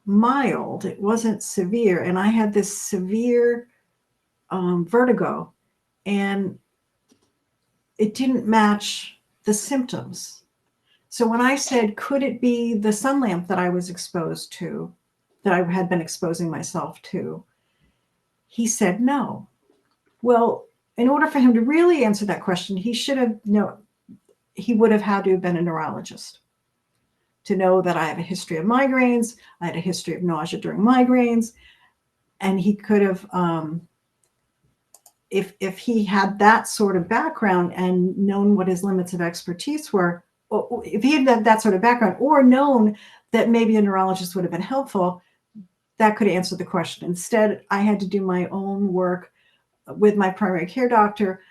mild. It wasn't severe. And I had this severe vertigo, and it didn't match the symptoms. So when I said, could it be the sun lamp that I was exposed to, that I had been exposing myself to, he said no. Well, in order for him to really answer that question, he would have had to have been a neurologist to know that I have a history of migraines. I had a history of nausea during migraines. And he could have, if he had that sort of background and known what his limits of expertise were, or if he had that sort of background, or known that maybe a neurologist would have been helpful, that could answer the question. Instead, I had to do my own work with my primary care doctor,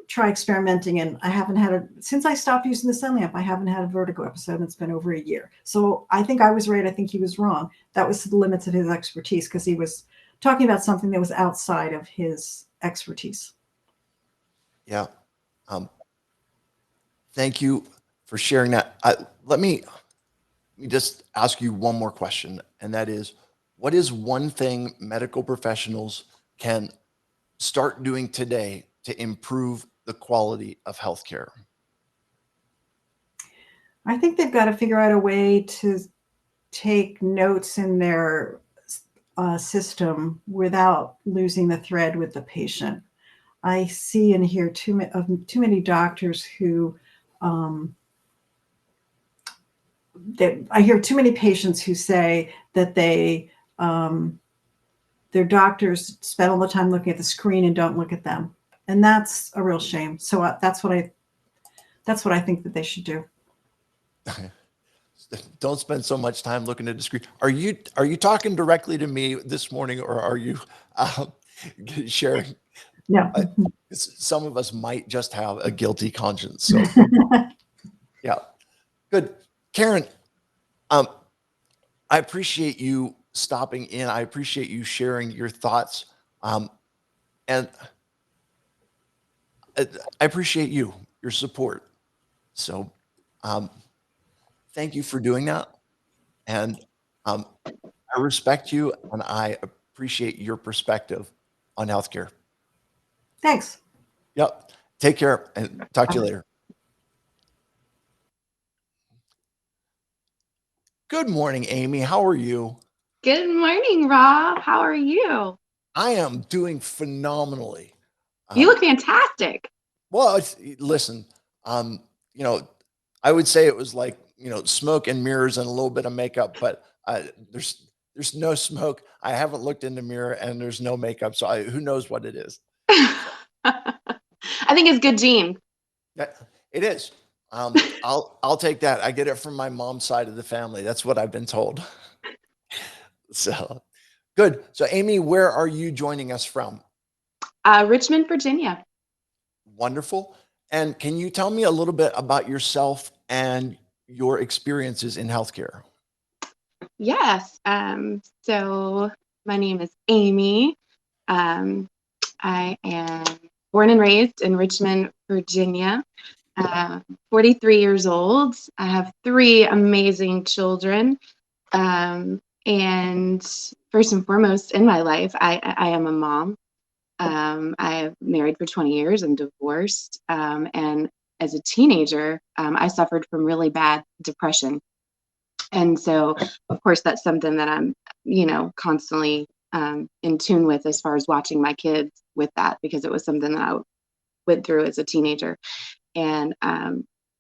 try experimenting, and I haven't had since I stopped using the sun lamp, I haven't had a vertigo episode, and it's been over a year. So I think I was right. I think he was wrong. That was the limits of his expertise, because he was talking about something that was outside of his expertise. Yeah. Thank you for sharing that. Let me just ask you one more question, and that is, what is one thing medical professionals can start doing today to improve the quality of healthcare? I think they've got to figure out a way to take notes in their system without losing the thread with the patient. I see and hear too many doctors who I hear too many patients who say that their doctors spend all the time looking at the screen and don't look at them, and that's a real shame. So that's what I think that they should do. Don't spend so much time looking at the screen. Are you talking directly to me this morning, or are you sharing? No. Some of us might just have a guilty conscience. So yeah, good. Karen, I appreciate you stopping in. I appreciate you sharing your thoughts. And I appreciate your support. So thank you for doing that. And I respect you, and I appreciate your perspective on healthcare. Thanks. Yep. Take care, and talk to you later. Good morning, Amy. How are you? Good morning, Rob. How are you? I am doing phenomenally. You look fantastic. Well, listen, I would say it was like, smoke and mirrors and a little bit of makeup, but there's no smoke. I haven't looked in the mirror, and there's no makeup. So who knows what it is? I think it's good gene. It is. I'll take that. I get it from my mom's side of the family. That's what I've been told. So good. So Amy, where are you joining us from? Richmond, Virginia. Wonderful. And can you tell me a little bit about yourself and your experiences in healthcare? Yes. So my name is Amy. I am born and raised in Richmond, Virginia. 43 years old. I have 3 amazing children. And first and foremost in my life, I am a mom. I married for 20 years and divorced. And as a teenager, I suffered from really bad depression. And so, of course, that's something that I'm, constantly in tune with as far as watching my kids with that, because it was something that I went through as a teenager. And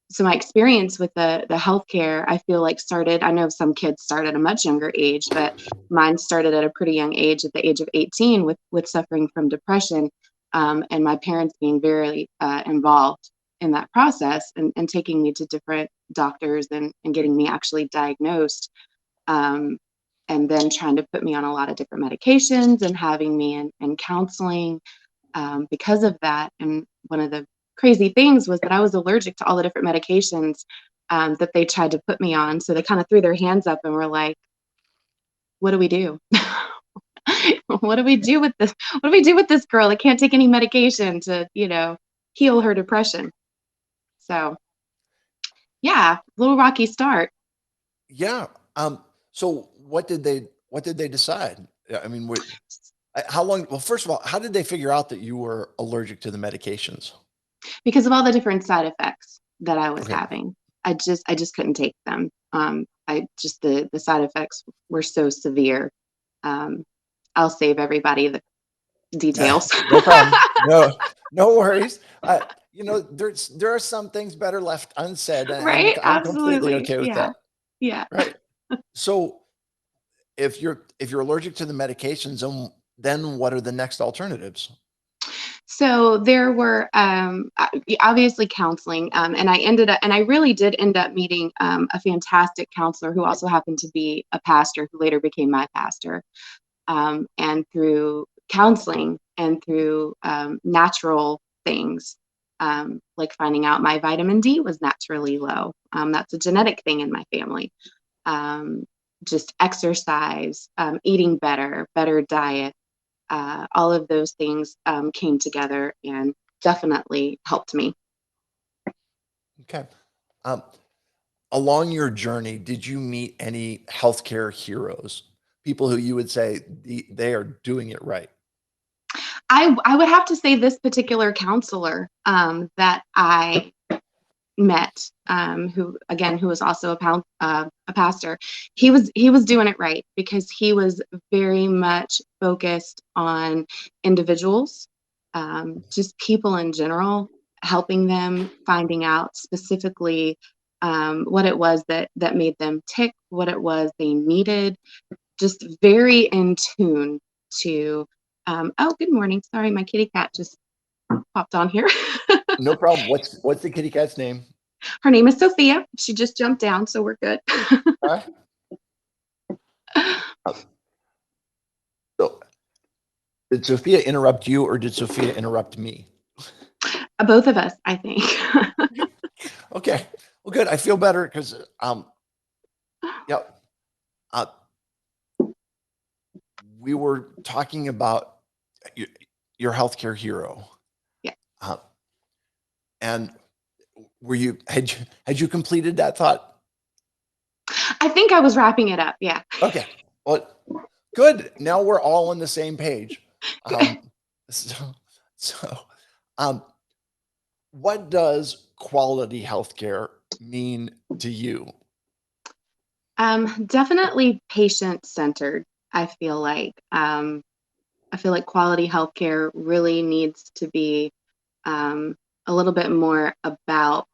so my experience with the healthcare, I feel like started, I know some kids start at a much younger age, but mine started at a pretty young age, at the age of 18, with suffering from depression, and my parents being very involved in that process, and taking me to different doctors and getting me actually diagnosed, and then trying to put me on a lot of different medications and having me in counseling because of that. And one of the crazy things was that I was allergic to all the different medications that they tried to put me on. So they kind of threw their hands up and were like, what do we do? What do we do with this? What do we do with this girl that can't take any medication to, heal her depression? So yeah, little rocky start. Yeah. So what did they decide? I mean, how long? Well, first of all, how did they figure out that you were allergic to the medications? Because of all the different side effects that I was Okay. having. I just couldn't take them. The side effects were so severe. I'll save everybody the details. No problem. No worries. There are some things better left unsaid, and Right? I'm completely Absolutely. okay with Yeah. that. Yeah. Right. So if you're allergic to the medications, then what are the next alternatives? So there were obviously counseling, and I really did end up meeting a fantastic counselor who also happened to be a pastor who later became my pastor. And through counseling and through natural things, like finding out my vitamin D was naturally low. That's a genetic thing in my family. Just exercise, eating better diet. All of those things came together and definitely helped me. Okay. Along your journey, did you meet any healthcare heroes? People who you would say they are doing it right? I would have to say this particular counselor that I met, who was also a pastor, he was doing it right, because he was very much focused on individuals, just people in general, helping them, finding out specifically what it was that made them tick, what it was they needed, just very in tune to. Oh, good morning. Sorry, my kitty cat just popped on here. No problem. What's the kitty cat's name? Her name is Sophia. She just jumped down, so we're good. All right. So, did Sophia interrupt you, or did Sophia interrupt me? Both of us, I think. Okay. Well, good. I feel better because, we were talking about your healthcare hero. Yeah. And had you completed that thought? I think I was wrapping it up. Yeah. Okay. Well, good. Now we're all on the same page. What does quality healthcare mean to you? Definitely patient-centered. I feel like quality healthcare really needs to be a little bit more about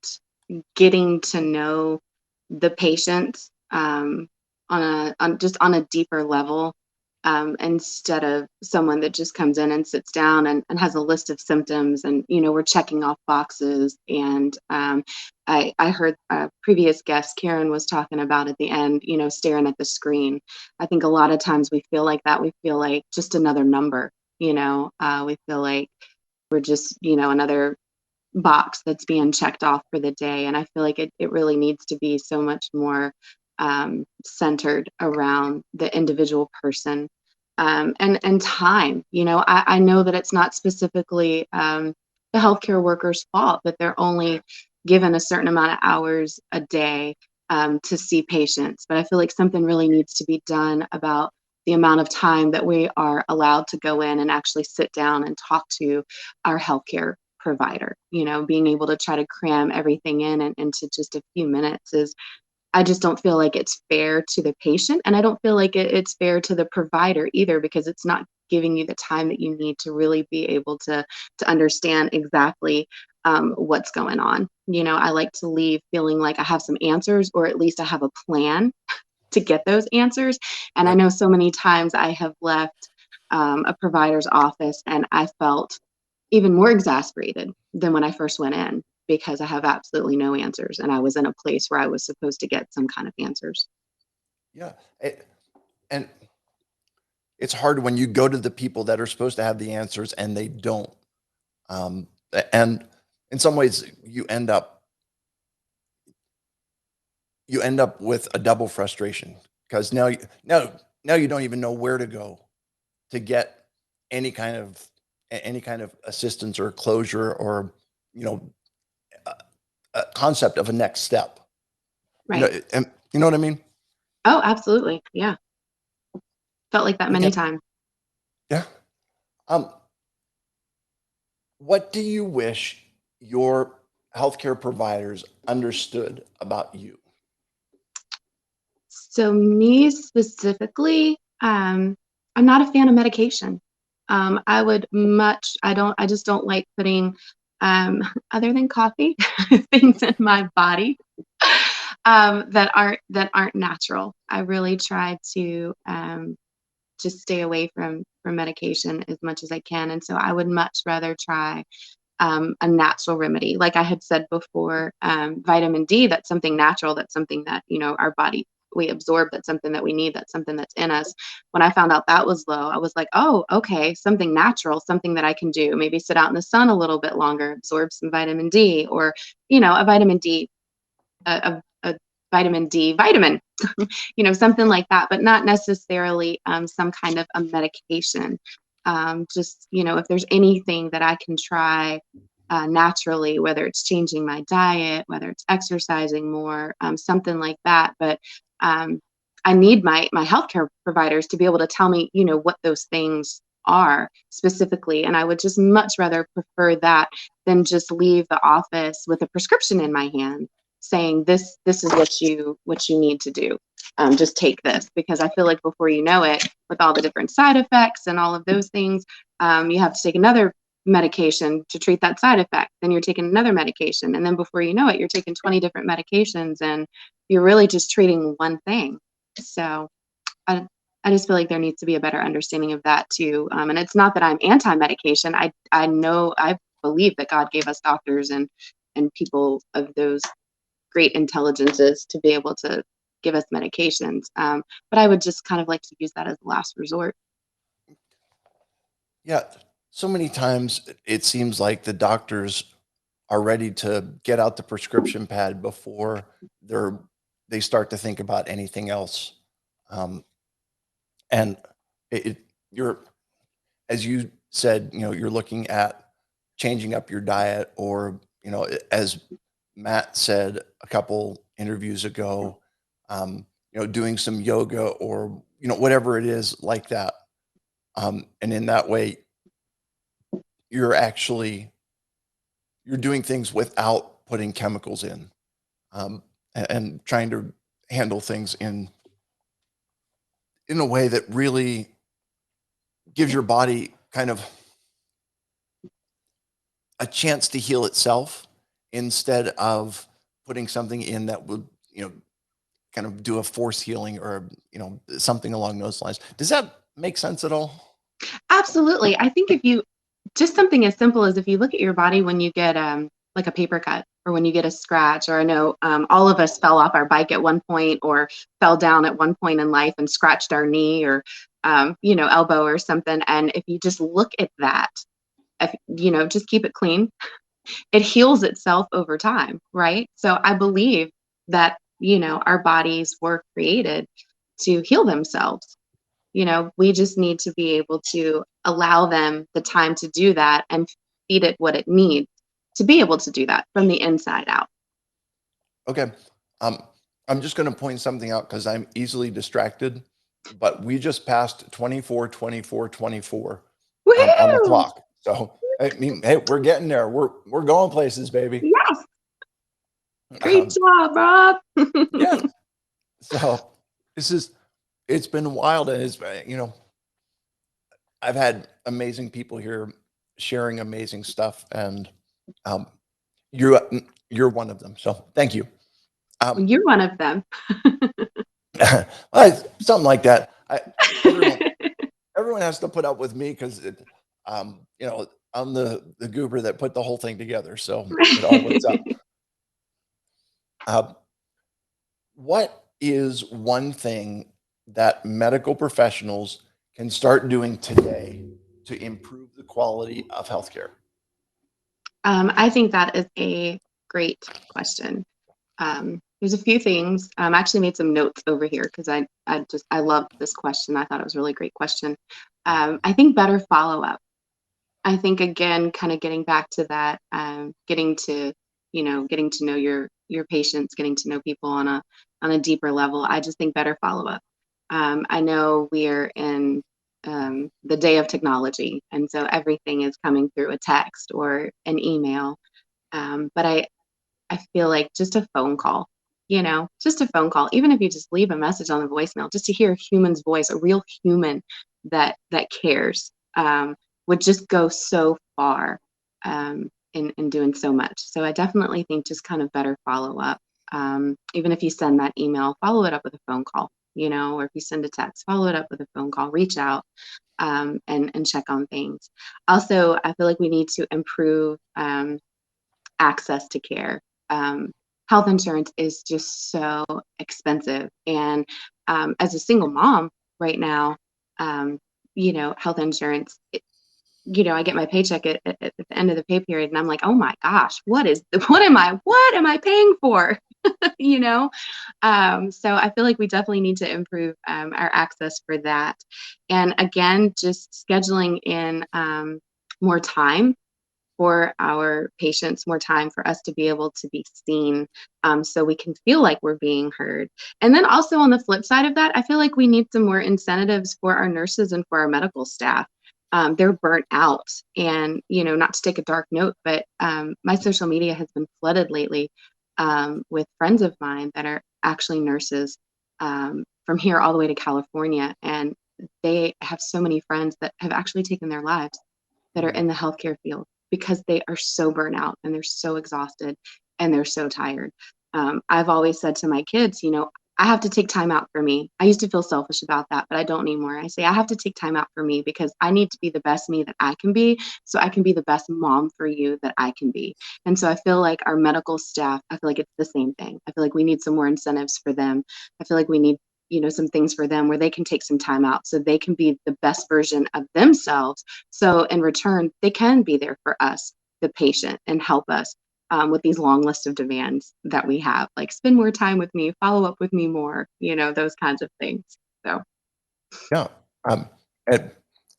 getting to know the patient on a deeper level, instead of someone that just comes in and sits down and has a list of symptoms, and we're checking off boxes. And I heard a previous guest, Karen, was talking about at the end, staring at the screen. I think a lot of times we feel like that. We feel like just another number. We feel like we're just another box that's being checked off for the day. And I feel like it really needs to be so much more centered around the individual person, and time. I know that it's not specifically the healthcare worker's fault that they're only given a certain amount of hours a day to see patients, but I feel like something really needs to be done about the amount of time that we are allowed to go in and actually sit down and talk to our healthcare provider. Being able to try to cram everything in and into just a few minutes I just don't feel like it's fair to the patient, and I don't feel like it's fair to the provider either, because it's not giving you the time that you need to really be able to understand exactly what's going on. I like to leave feeling like I have some answers, or at least I have a plan to get those answers. And I know so many times I have left a provider's office and I felt even more exasperated than when I first went in, because I have absolutely no answers, and I was in a place where I was supposed to get some kind of answers. Yeah. And it's hard when you go to the people that are supposed to have the answers and they don't. And in some ways you end up with a double frustration, because now you don't even know where to go to get any kind of assistance or closure, or a concept of a next step. Right. And you know what I mean? Oh, absolutely. Yeah. Felt like that many Okay. times. Yeah. What do you wish your healthcare providers understood about you? So me specifically, I'm not a fan of medication. I just don't like putting, other than coffee, things in my body that aren't natural. I really try to just stay away from medication as much as I can. And so I would much rather try a natural remedy. Like I had said before, vitamin D, that's something natural. That's something that, our body, we absorb. That's something that we need. That's something that's in us. When I found out that was low, I was like, oh, okay, something natural, something that I can do. Maybe sit out in the sun a little bit longer, absorb some vitamin D, or, a vitamin D, a vitamin D vitamin, something like that, but not necessarily some kind of a medication. Just, if there's anything that I can try naturally, whether it's changing my diet, whether it's exercising more, something like that. But I need my healthcare providers to be able to tell me, what those things are specifically. And I would just much rather prefer that than just leave the office with a prescription in my hand saying this is what you need to do. Just take this, because I feel like before you know it, with all the different side effects and all of those things, you have to take another medication to treat that side effect. Then you're taking another medication. And then before you know it, you're taking 20 different medications, and you're really just treating one thing. So I just feel like there needs to be a better understanding of that too. And it's not that I'm anti-medication. I know, I believe that God gave us doctors and people of those great intelligences to be able to give us medications. But I would just kind of like to use that as a last resort. Yeah. So many times it seems like the doctors are ready to get out the prescription pad before they start to think about anything else. And you're, as you said, you're looking at changing up your diet, or, as Matt said a couple interviews ago, doing some yoga, or, whatever it is like that. And in that way, you're doing things without putting chemicals in, and trying to handle things in a way that really gives your body kind of a chance to heal itself, instead of putting something in that would, kind of do a force healing, or, something along those lines. Does that make sense at all? Absolutely. I think if you just something as simple as if you look at your body when you get like a paper cut or when you get a scratch, or I know all of us fell off our bike at one point or fell down at one point in life and scratched our knee or elbow or something. And if you just look at that, if, just keep it clean, it heals itself over time, right? So I believe that, our bodies were created to heal themselves. We just need to be able to allow them the time to do that and feed it what it needs to be able to do that from the inside out. Okay. I'm just going to point something out because I'm easily distracted, but we just passed 24, 24, 24 on the clock. So, I mean, hey, we're getting there. We're going places, baby. Yes. Great job, Rob. Yeah. So it's been wild, and it's, I've had amazing people here sharing amazing stuff, and you're one of them. So thank you. You're one of them. Something like that. Everyone has to put up with me because I'm the goober that put the whole thing together. So it all works out. What is one thing that medical professionals can start doing today to improve the quality of healthcare? I think that is a great question. There's a few things. I actually made some notes over here because I loved this question. I thought it was a really great question. I think better follow-up. I think, again, kind of getting back to that, getting to know your patients, getting to know people on a deeper level. I just think better follow-up. I know we are in the day of technology, and so everything is coming through a text or an email. But I feel like just a phone call, just a phone call, even if you just leave a message on the voicemail, just to hear a human's voice, a real human that cares, would just go so far in doing so much. So I definitely think just kind of better follow up. Even if you send that email, follow it up with a phone call, or if you send a text, follow it up with a phone call, reach out and check on things. Also, I feel like we need to improve access to care. Health insurance is just so expensive. And as a single mom right now, health insurance, I get my paycheck at the end of the pay period and I'm like, oh my gosh, what am I paying for? So I feel like we definitely need to improve our access for that. And again, just scheduling in more time for our patients, more time for us to be able to be seen, so we can feel like we're being heard. And then also on the flip side of that, I feel like we need some more incentives for our nurses and for our medical staff. They're burnt out, and not to take a dark note, but my social media has been flooded lately with friends of mine that are actually nurses from here all the way to California, and they have so many friends that have actually taken their lives that are in the healthcare field because they are so burnt out and they're so exhausted and they're so tired. I've always said to my kids, I have to take time out for me. I used to feel selfish about that, but I don't anymore. I say I have to take time out for me because I need to be the best me that I can be so I can be the best mom for you that I can be. And so I feel like our medical staff, I feel like it's the same thing. I feel like we need some more incentives for them. I feel like we need some things for them where they can take some time out so they can be the best version of themselves. So in return, they can be there for us, the patient, and help us with these long lists of demands that we have, like spend more time with me, follow up with me more, those kinds of things. So Yeah.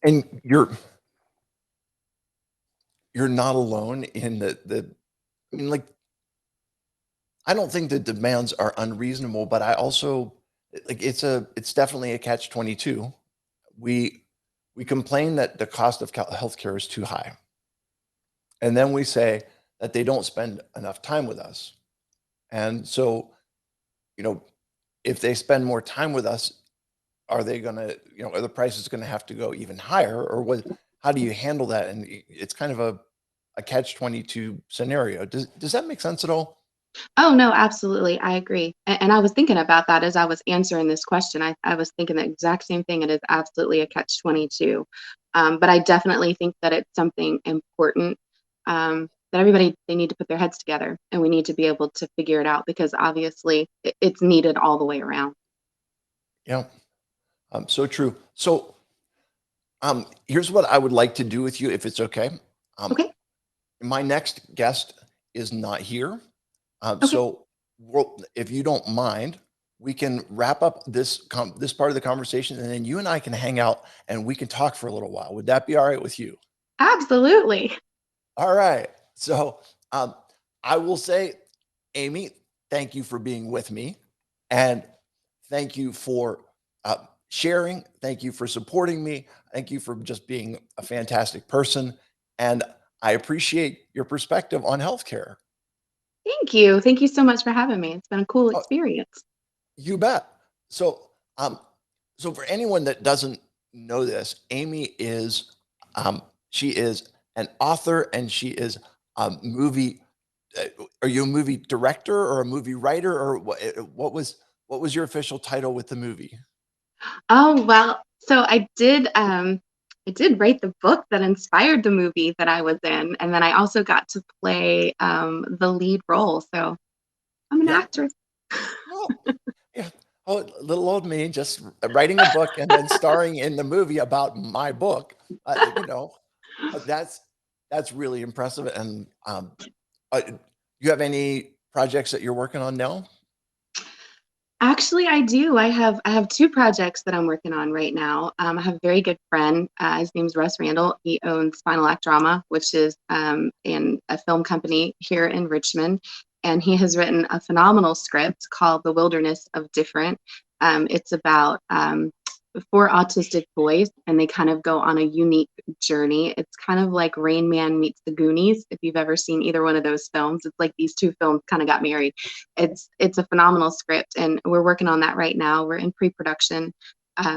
And you're not alone in I mean, like, I don't think the demands are unreasonable, but I also like it's definitely a catch-22. We complain that the cost of healthcare is too high. And then we say that they don't spend enough time with us. And so, if they spend more time with us, are they going to, are the prices going to have to go even higher, or how do you handle that? And it's kind of a catch-22 scenario. Does that make sense at all? Oh, no, absolutely. I agree. And I was thinking about that as I was answering this question. I was thinking the exact same thing. It is absolutely a catch-22. But I definitely think that it's something important, that everybody, they need to put their heads together and we need to be able to figure it out because obviously it's needed all the way around. Yeah. So true. So here's what I would like to do with you, if it's okay. Okay. My next guest is not here. Okay. So if you don't mind, we can wrap up this this part of the conversation, and then you and I can hang out and we can talk for a little while. Would that be all right with you? Absolutely. All right. So I will say, Amy, thank you for being with me, and thank you for sharing. Thank you for supporting me. Thank you for just being a fantastic person, and I appreciate your perspective on healthcare. Thank you. Thank you so much for having me. It's been a cool Oh, experience. you bet. So, so for anyone that doesn't know this, Amy is, she is an author and she is a movie. Are you a movie director or a movie writer, or what was your official title with the movie? Oh, well, so I did write the book that inspired the movie that I was in, and then I also got to play the lead role. So I'm an Yeah. actress. Oh, yeah. Oh, little old me, just writing a book and then starring in the movie about my book. You know, that's really impressive. And you have any projects that you're working on now? Actually, I do. I have two projects that I'm working on right now. I have a very good friend. His name's Russ Randall. He owns Spinal Act Drama, which is in a film company here in Richmond, and he has written a phenomenal script called The Wilderness of Different. It's about four autistic boys, and they kind of go on a unique journey. It's kind of like Rain Man meets the Goonies. If you've ever seen either one of those films, it's like these two films kind of got married. It's a phenomenal script, and we're working on that right now. We're in pre-production.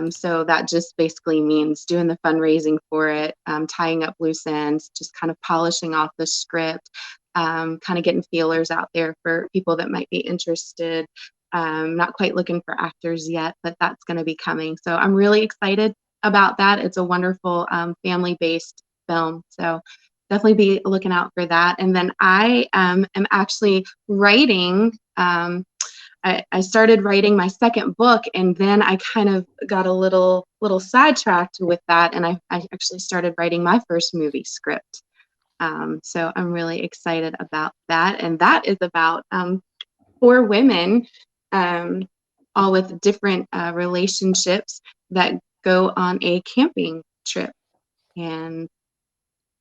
So that just basically means doing the fundraising for it, tying up loose ends, just kind of polishing off the script, kind of getting feelers out there for people that might be interested. Not quite looking for actors yet, but that's going to be coming. So I'm really excited about that. It's a wonderful family-based film. So definitely be looking out for that. And then I am actually writing. I started writing my second book, and then I kind of got a little sidetracked with that, and I actually started writing my first movie script. So I'm really excited about that, and that is about four women, all with different relationships that go on a camping trip, and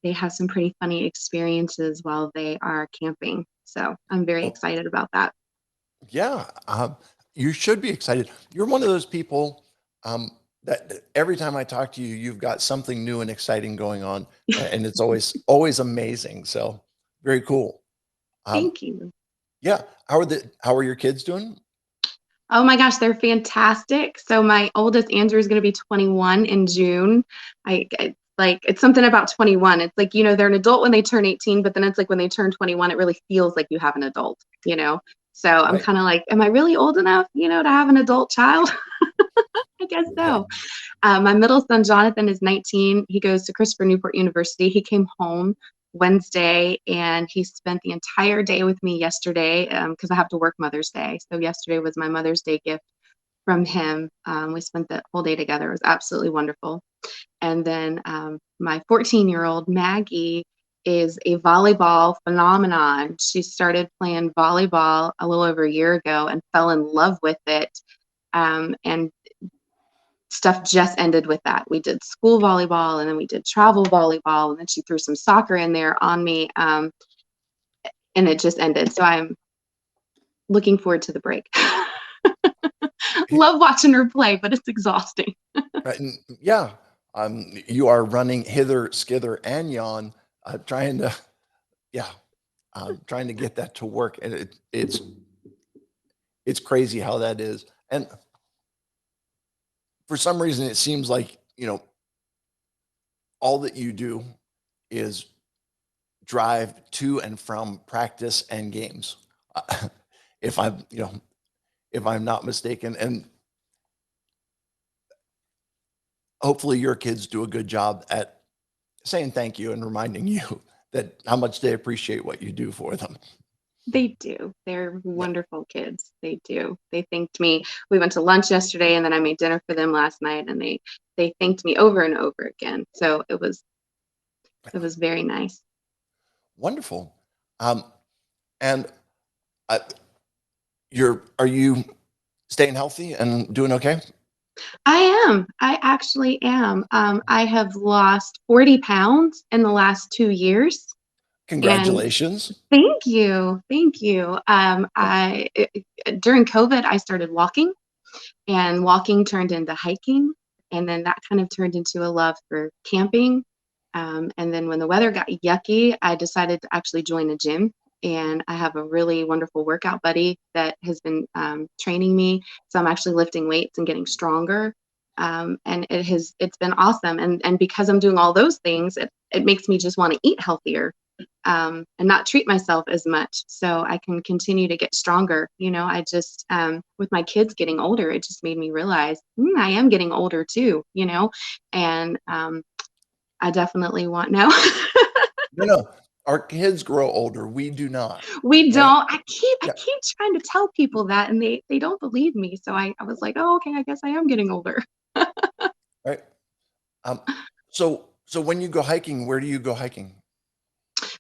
they have some pretty funny experiences while they are camping. So I'm very excited about that. Yeah, you should be excited. You're one of those people that every time I talk to you, you've got something new and exciting going on, and it's always amazing. So very cool. Thank you. Yeah. How are your kids doing? Oh my gosh, they're fantastic. So my oldest Andrew is going to be 21 in June. It's something about 21. It's like, they're an adult when they turn 18, but then it's like when they turn 21, it really feels like you have an adult. So I'm Right. kind of like, am I really old enough, to have an adult child? I guess so. My middle son, Jonathan, is 19. He goes to Christopher Newport University. He came home Wednesday and he spent the entire day with me yesterday because I have to work Mother's Day. So yesterday was my Mother's Day gift from him. We spent the whole day together. It was absolutely wonderful. And then my 14-year-old Maggie is a volleyball phenomenon. She started playing volleyball a little over a year ago and fell in love with it. And stuff just ended with that. We did school volleyball and then we did travel volleyball, and then she threw some soccer in there on me. And it just ended. So I'm looking forward to the break. Love watching her play, but it's exhausting. Right, and yeah, you are running hither, skither, and yon, trying to, yeah, trying to get that to work, and it's crazy how that is. And for some reason, it seems like all that you do is drive to and from practice and games. if I'm, if I'm not mistaken. And hopefully your kids do a good job at saying thank you and reminding you that how much they appreciate what you do for them. They do. They're wonderful kids. They do. They thanked me. We went to lunch yesterday, and then I made dinner for them last night, and they thanked me over and over again. So it was very nice. Wonderful. And are you staying healthy and doing okay? I am. I actually am. I have lost 40 pounds in the last 2 years. And Congratulations. thank you. Thank you. During COVID, I started walking, and walking turned into hiking. And then that kind of turned into a love for camping. And then when the weather got yucky, I decided to actually join a gym. And I have a really wonderful workout buddy that has been training me. So I'm actually lifting weights and getting stronger. And it's been awesome. And because I'm doing all those things, it makes me just want to eat healthier. And not treat myself as much, so I can continue to get stronger. I just, with my kids getting older, it just made me realize I am getting older too, and I definitely want no. No, our kids grow older. We do not. We Right? don't. I keep Yeah. trying to tell people that, and they don't believe me. So I was like, oh, okay, I guess I am getting older. Right. So when you go hiking, where do you go hiking?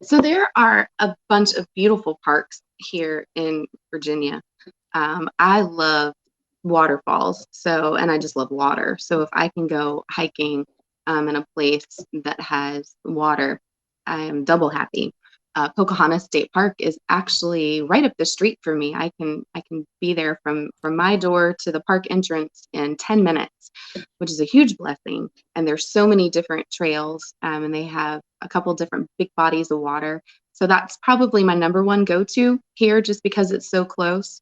So there are a bunch of beautiful parks here in Virginia. I love waterfalls, and I just love water. So if I can go hiking in a place that has water, I am double happy. Pocahontas State Park is actually right up the street for me. I can be there from my door to the park entrance in 10 minutes, which is a huge blessing. And there's so many different trails, and they have a couple different big bodies of water. So that's probably my number one go-to here, just because it's so close.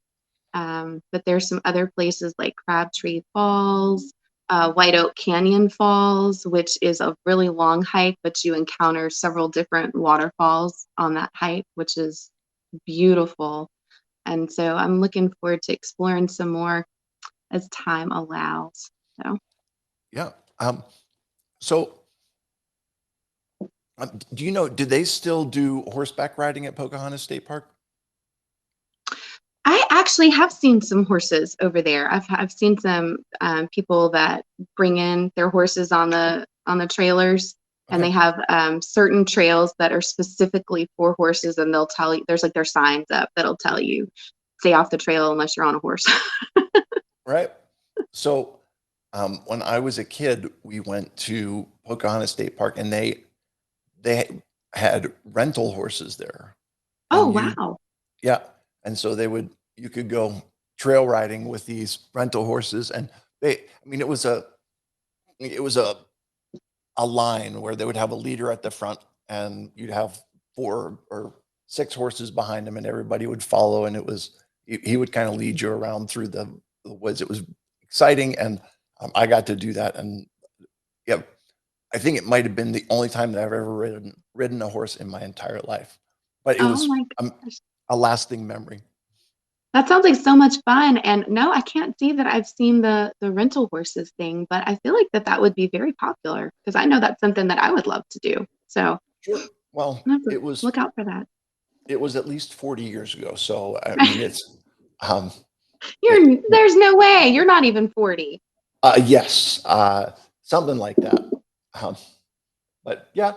But there's some other places like Crabtree Falls, White Oak Canyon Falls, which is a really long hike, but you encounter several different waterfalls on that hike, which is beautiful. And so I'm looking forward to exploring some more as time allows. So Yeah. So do you know, do they still do horseback riding at Pocahontas State Park? I actually have seen some horses over there. I've seen some people that bring in their horses on the trailers, and they have certain trails that are specifically for horses, and they'll tell you, there's like their signs up that'll tell you, stay off the trail unless you're on a horse. Right. So when I was a kid, we went to Pocahontas State Park, and they had rental horses there. Oh, And you, wow. yeah. And so you could go trail riding with these rental horses, and it was a line where they would have a leader at the front, and you'd have 4 or 6 horses behind him, and everybody would follow. And he would kind of lead you around through the woods. It was exciting. And I got to do that. And yeah, I think it might have been the only time that I've ever ridden a horse in my entire life, but it Oh was my gosh. a lasting memory. That sounds like so much fun. And no, I can't see that I've seen the rental horses thing, but I feel like that would be very popular, because I know that's something that I would love to do. So Sure. Well, I'll have to it was look out for that. at least 40 years ago. So it's There's no way. You're not even 40. yes, something like that. But yeah,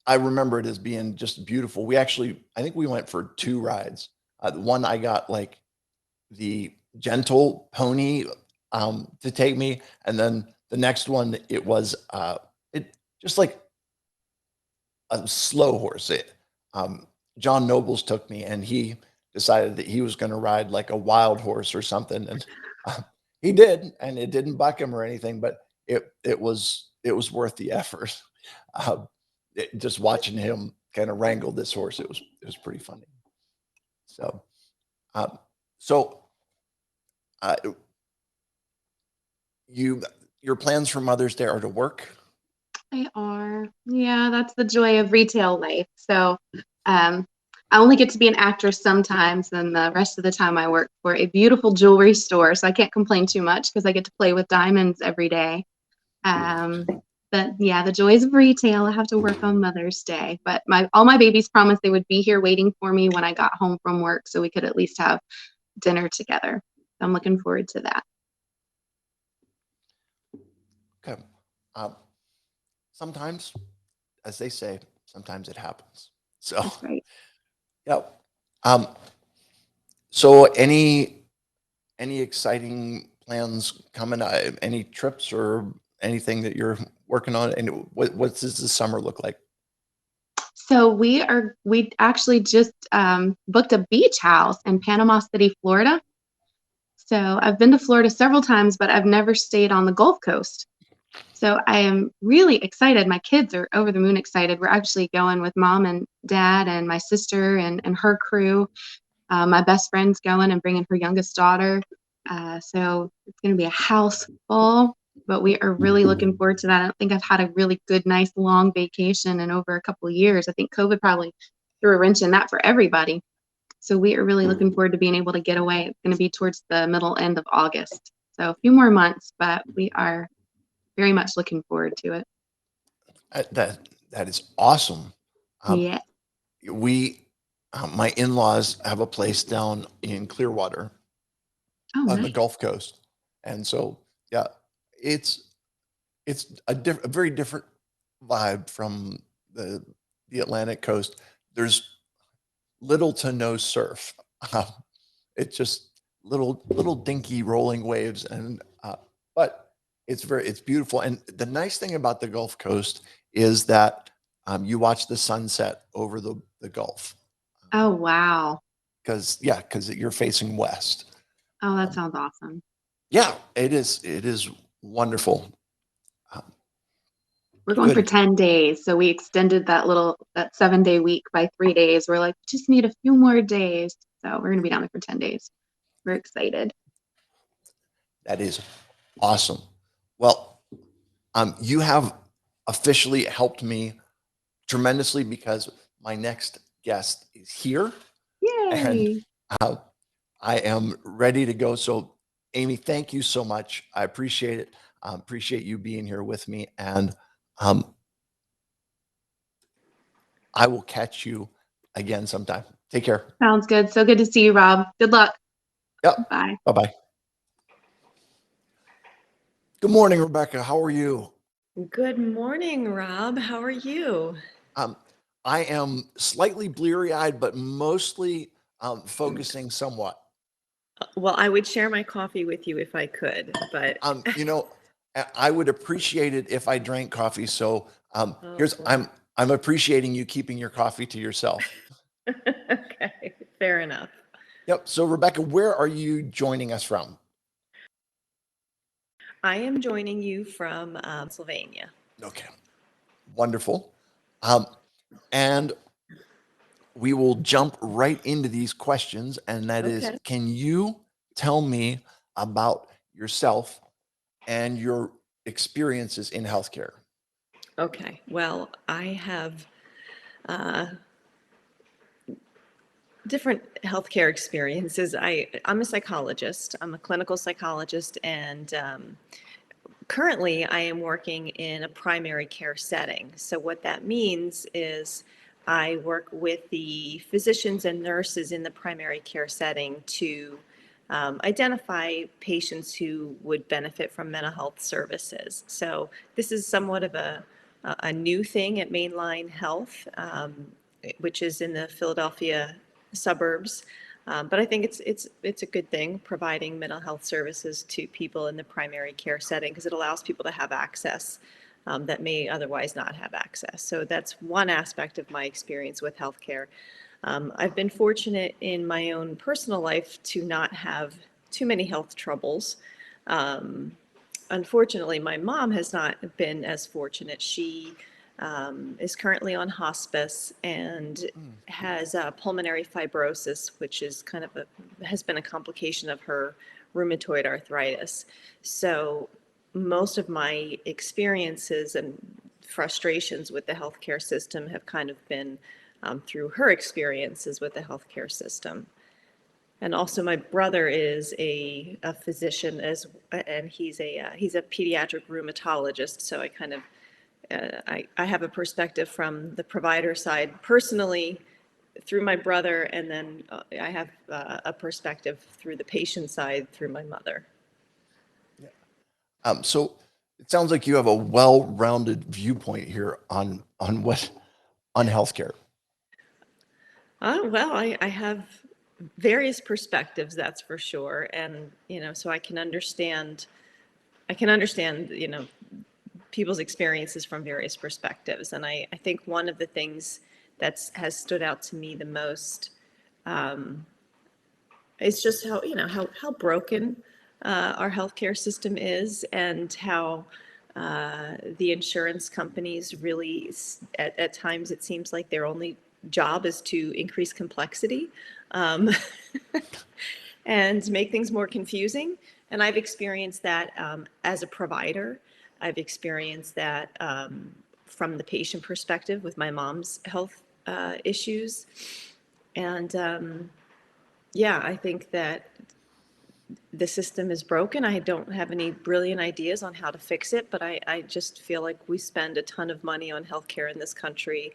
I remember it as being just beautiful. I think we went for 2 rides. The one I got like the gentle pony to take me, and then the next one it was it just like a slow horse. John Nobles took me, and he decided that he was going to ride like a wild horse or something, and he did, and it didn't buck him or anything, but it was worth the effort. Just watching him kind of wrangle this horse, it was pretty funny. So, your plans for Mother's Day are to work? They are. Yeah, that's the joy of retail life. So I only get to be an actress sometimes, and the rest of the time I work for a beautiful jewelry store. So I can't complain too much because I get to play with diamonds every day. But yeah, the joys of retail. I have to work on Mother's Day, but all my babies promised they would be here waiting for me when I got home from work, so we could at least have dinner together. I'm looking forward to that. Okay. Sometimes, as they say, sometimes it happens. So, That's right. Yep. So any exciting plans coming? Any trips or anything that you're working on? And what does the summer look like? So we actually just booked a beach house in Panama City, Florida. So I've been to Florida several times, but I've never stayed on the Gulf Coast. So I am really excited. My kids are over the moon excited. We're actually going with mom and dad and my sister and her crew. My best friend's going and bringing her youngest daughter. So it's going to be a house full, but we are really looking forward to that. I don't think I've had a really good, nice, long vacation in over a couple of years. I think COVID probably threw a wrench in that for everybody. So we are really looking forward to being able to get away. It's going to be towards the end of August. So a few more months, but we are very much looking forward to it. That is awesome. Yeah. My in-laws have a place down in Clearwater on the Gulf Coast, and so yeah, it's a very different vibe from the Atlantic coast. There's little to no surf. It's just little dinky rolling waves, and but it's beautiful. And the nice thing about the Gulf Coast is that you watch the sunset over the Gulf. Oh, wow. Because you're facing west. Oh, that sounds awesome. Yeah, it is wonderful. We're going for Good. 10 days. So we extended that 7-day week by 3 days. We're like, just need a few more days. So we're going to be down there for 10 days. We're excited. That is awesome. Well, you have officially helped me tremendously because my next guest is here. Yay. And I am ready to go. So, Amy, thank you so much. I appreciate it. Appreciate you being here with me. And I will catch you again sometime. Take care. Sounds good. So good to see you, Rob. Good luck. Yep. Bye. Bye-bye. Good morning, Rebecca. How are you? Good morning, Rob. How are you? I am slightly bleary-eyed, but mostly focusing somewhat. Well, I would share my coffee with you if I could, but I would appreciate it if I drank coffee. So boy. I'm appreciating you keeping your coffee to yourself. Okay, fair enough. Yep. So Rebecca, where are you joining us from? I am joining you from Pennsylvania. Okay. Wonderful. And we will jump right into these questions. And that is, Okay. can you tell me about yourself and your experiences in healthcare? Okay, well, I have different healthcare experiences. I'm a psychologist. I'm a clinical psychologist, and currently I am working in a primary care setting. So what that means is I work with the physicians and nurses in the primary care setting to identify patients who would benefit from mental health services. So this is somewhat of a new thing at Mainline Health, which is in the Philadelphia suburbs. But I think it's a good thing, providing mental health services to people in the primary care setting, because it allows people to have access that may otherwise not have access. So that's one aspect of my experience with healthcare. I've been fortunate in my own personal life to not have too many health troubles. Unfortunately, my mom has not been as fortunate. She is currently on hospice and has pulmonary fibrosis, which is has been a complication of her rheumatoid arthritis. So most of my experiences and frustrations with the healthcare system have kind of been through her experiences with the healthcare system. And also, my brother is a physician and he's a pediatric rheumatologist. So I kind of I have a perspective from the provider side personally through my brother, and then I have a perspective through the patient side through my mother. So it sounds like you have a well-rounded viewpoint here on healthcare. Well, I have various perspectives, that's for sure, and so I can understand people's experiences from various perspectives, and I think one of the things that has stood out to me the most is just how broken our healthcare system is, and how the insurance companies really, at times, it seems like their only job is to increase complexity and make things more confusing. And I've experienced that as a provider. I've experienced that from the patient perspective with my mom's health issues. And yeah, I think that the system is broken. I don't have any brilliant ideas on how to fix it, but I just feel like we spend a ton of money on healthcare in this country,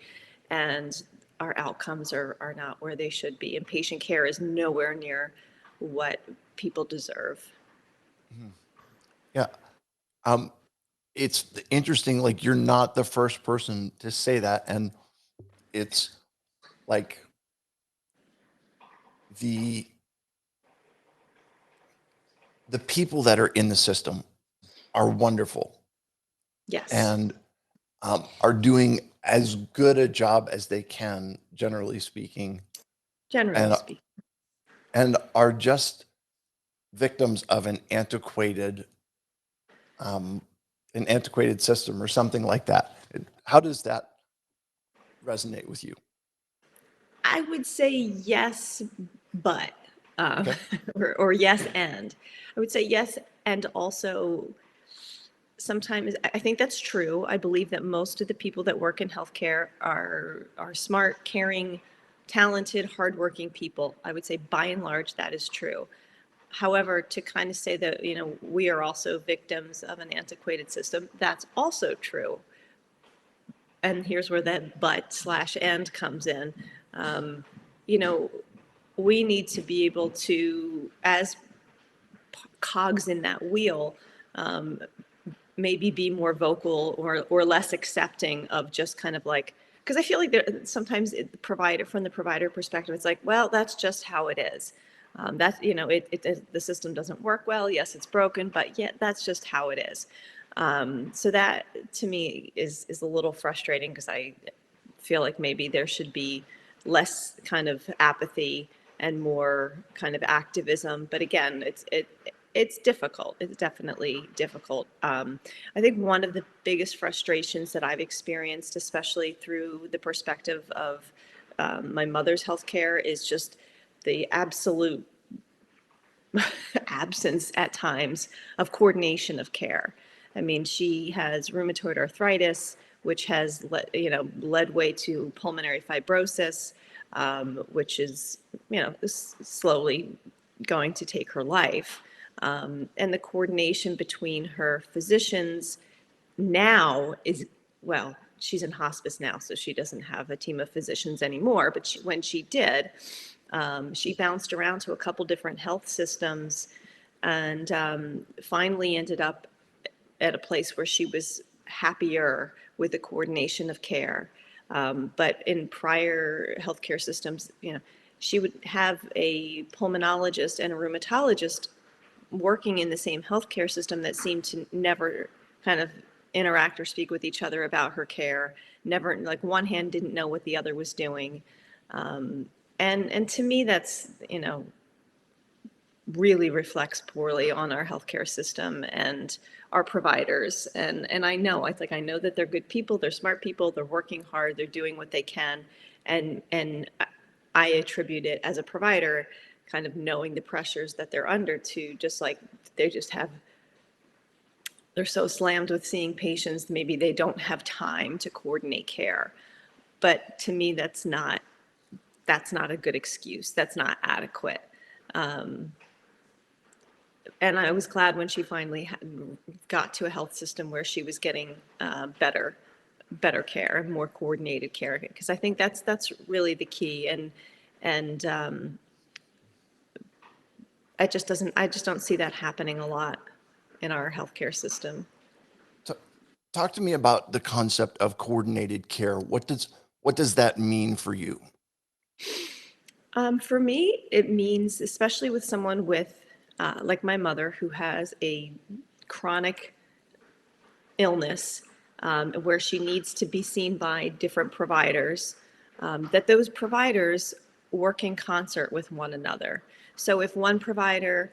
and our outcomes are not where they should be. And patient care is nowhere near what people deserve. Yeah. It's interesting, like you're not the first person to say that. And it's like the people that are in the system are wonderful. Yes. And are doing as good a job as they can, generally speaking. Generally speaking. And are just victims of an antiquated system or something like that. How does that resonate with you? I would say yes, but, Okay. or yes, and. I would say yes, and also sometimes I think that's true. I believe that most of the people that work in healthcare are smart, caring, talented, hardworking people. I would say by and large that is true. However, to kind of say that, we are also victims of an antiquated system, that's also true. And here's where that but/and comes in. We need to be able to, as cogs in that wheel, maybe be more vocal or less accepting of just kind of like, because I feel like sometimes from the provider perspective, it's like, well, that's just how it is. That's, the system doesn't work well. Yes, it's broken, but yeah, that's just how it is. So that to me is a little frustrating, because I feel like maybe there should be less kind of apathy and more kind of activism. But again, it's difficult. It's definitely difficult. I think one of the biggest frustrations that I've experienced, especially through the perspective of my mother's healthcare, is just the absolute absence at times of coordination of care. I mean, she has rheumatoid arthritis, which has led way to pulmonary fibrosis, which is slowly going to take her life. And the coordination between her physicians now is, well, she's in hospice now, so she doesn't have a team of physicians anymore. But when she did, she bounced around to a couple different health systems, and finally ended up at a place where she was happier with the coordination of care. But in prior healthcare systems, she would have a pulmonologist and a rheumatologist working in the same healthcare system that seemed to never kind of interact or speak with each other about her care. Never, like, one hand didn't know what the other was doing. And to me, that's, really reflects poorly on our healthcare system and our providers. And I know that they're good people, they're smart people, they're working hard, they're doing what they can. And I attribute it, as a provider, kind of knowing the pressures that they're under, to just like, they're so slammed with seeing patients, maybe they don't have time to coordinate care. but to me, that's not a good excuse. That's not adequate. And I was glad when she finally got to a health system where she was getting better care, more coordinated care, because I think that's really the key. And I just don't see that happening a lot in our healthcare system. Talk to me about the concept of coordinated care. What does that mean for you? For me, it means, especially with someone with, like my mother, who has a chronic illness, where she needs to be seen by different providers, that those providers work in concert with one another. So if one provider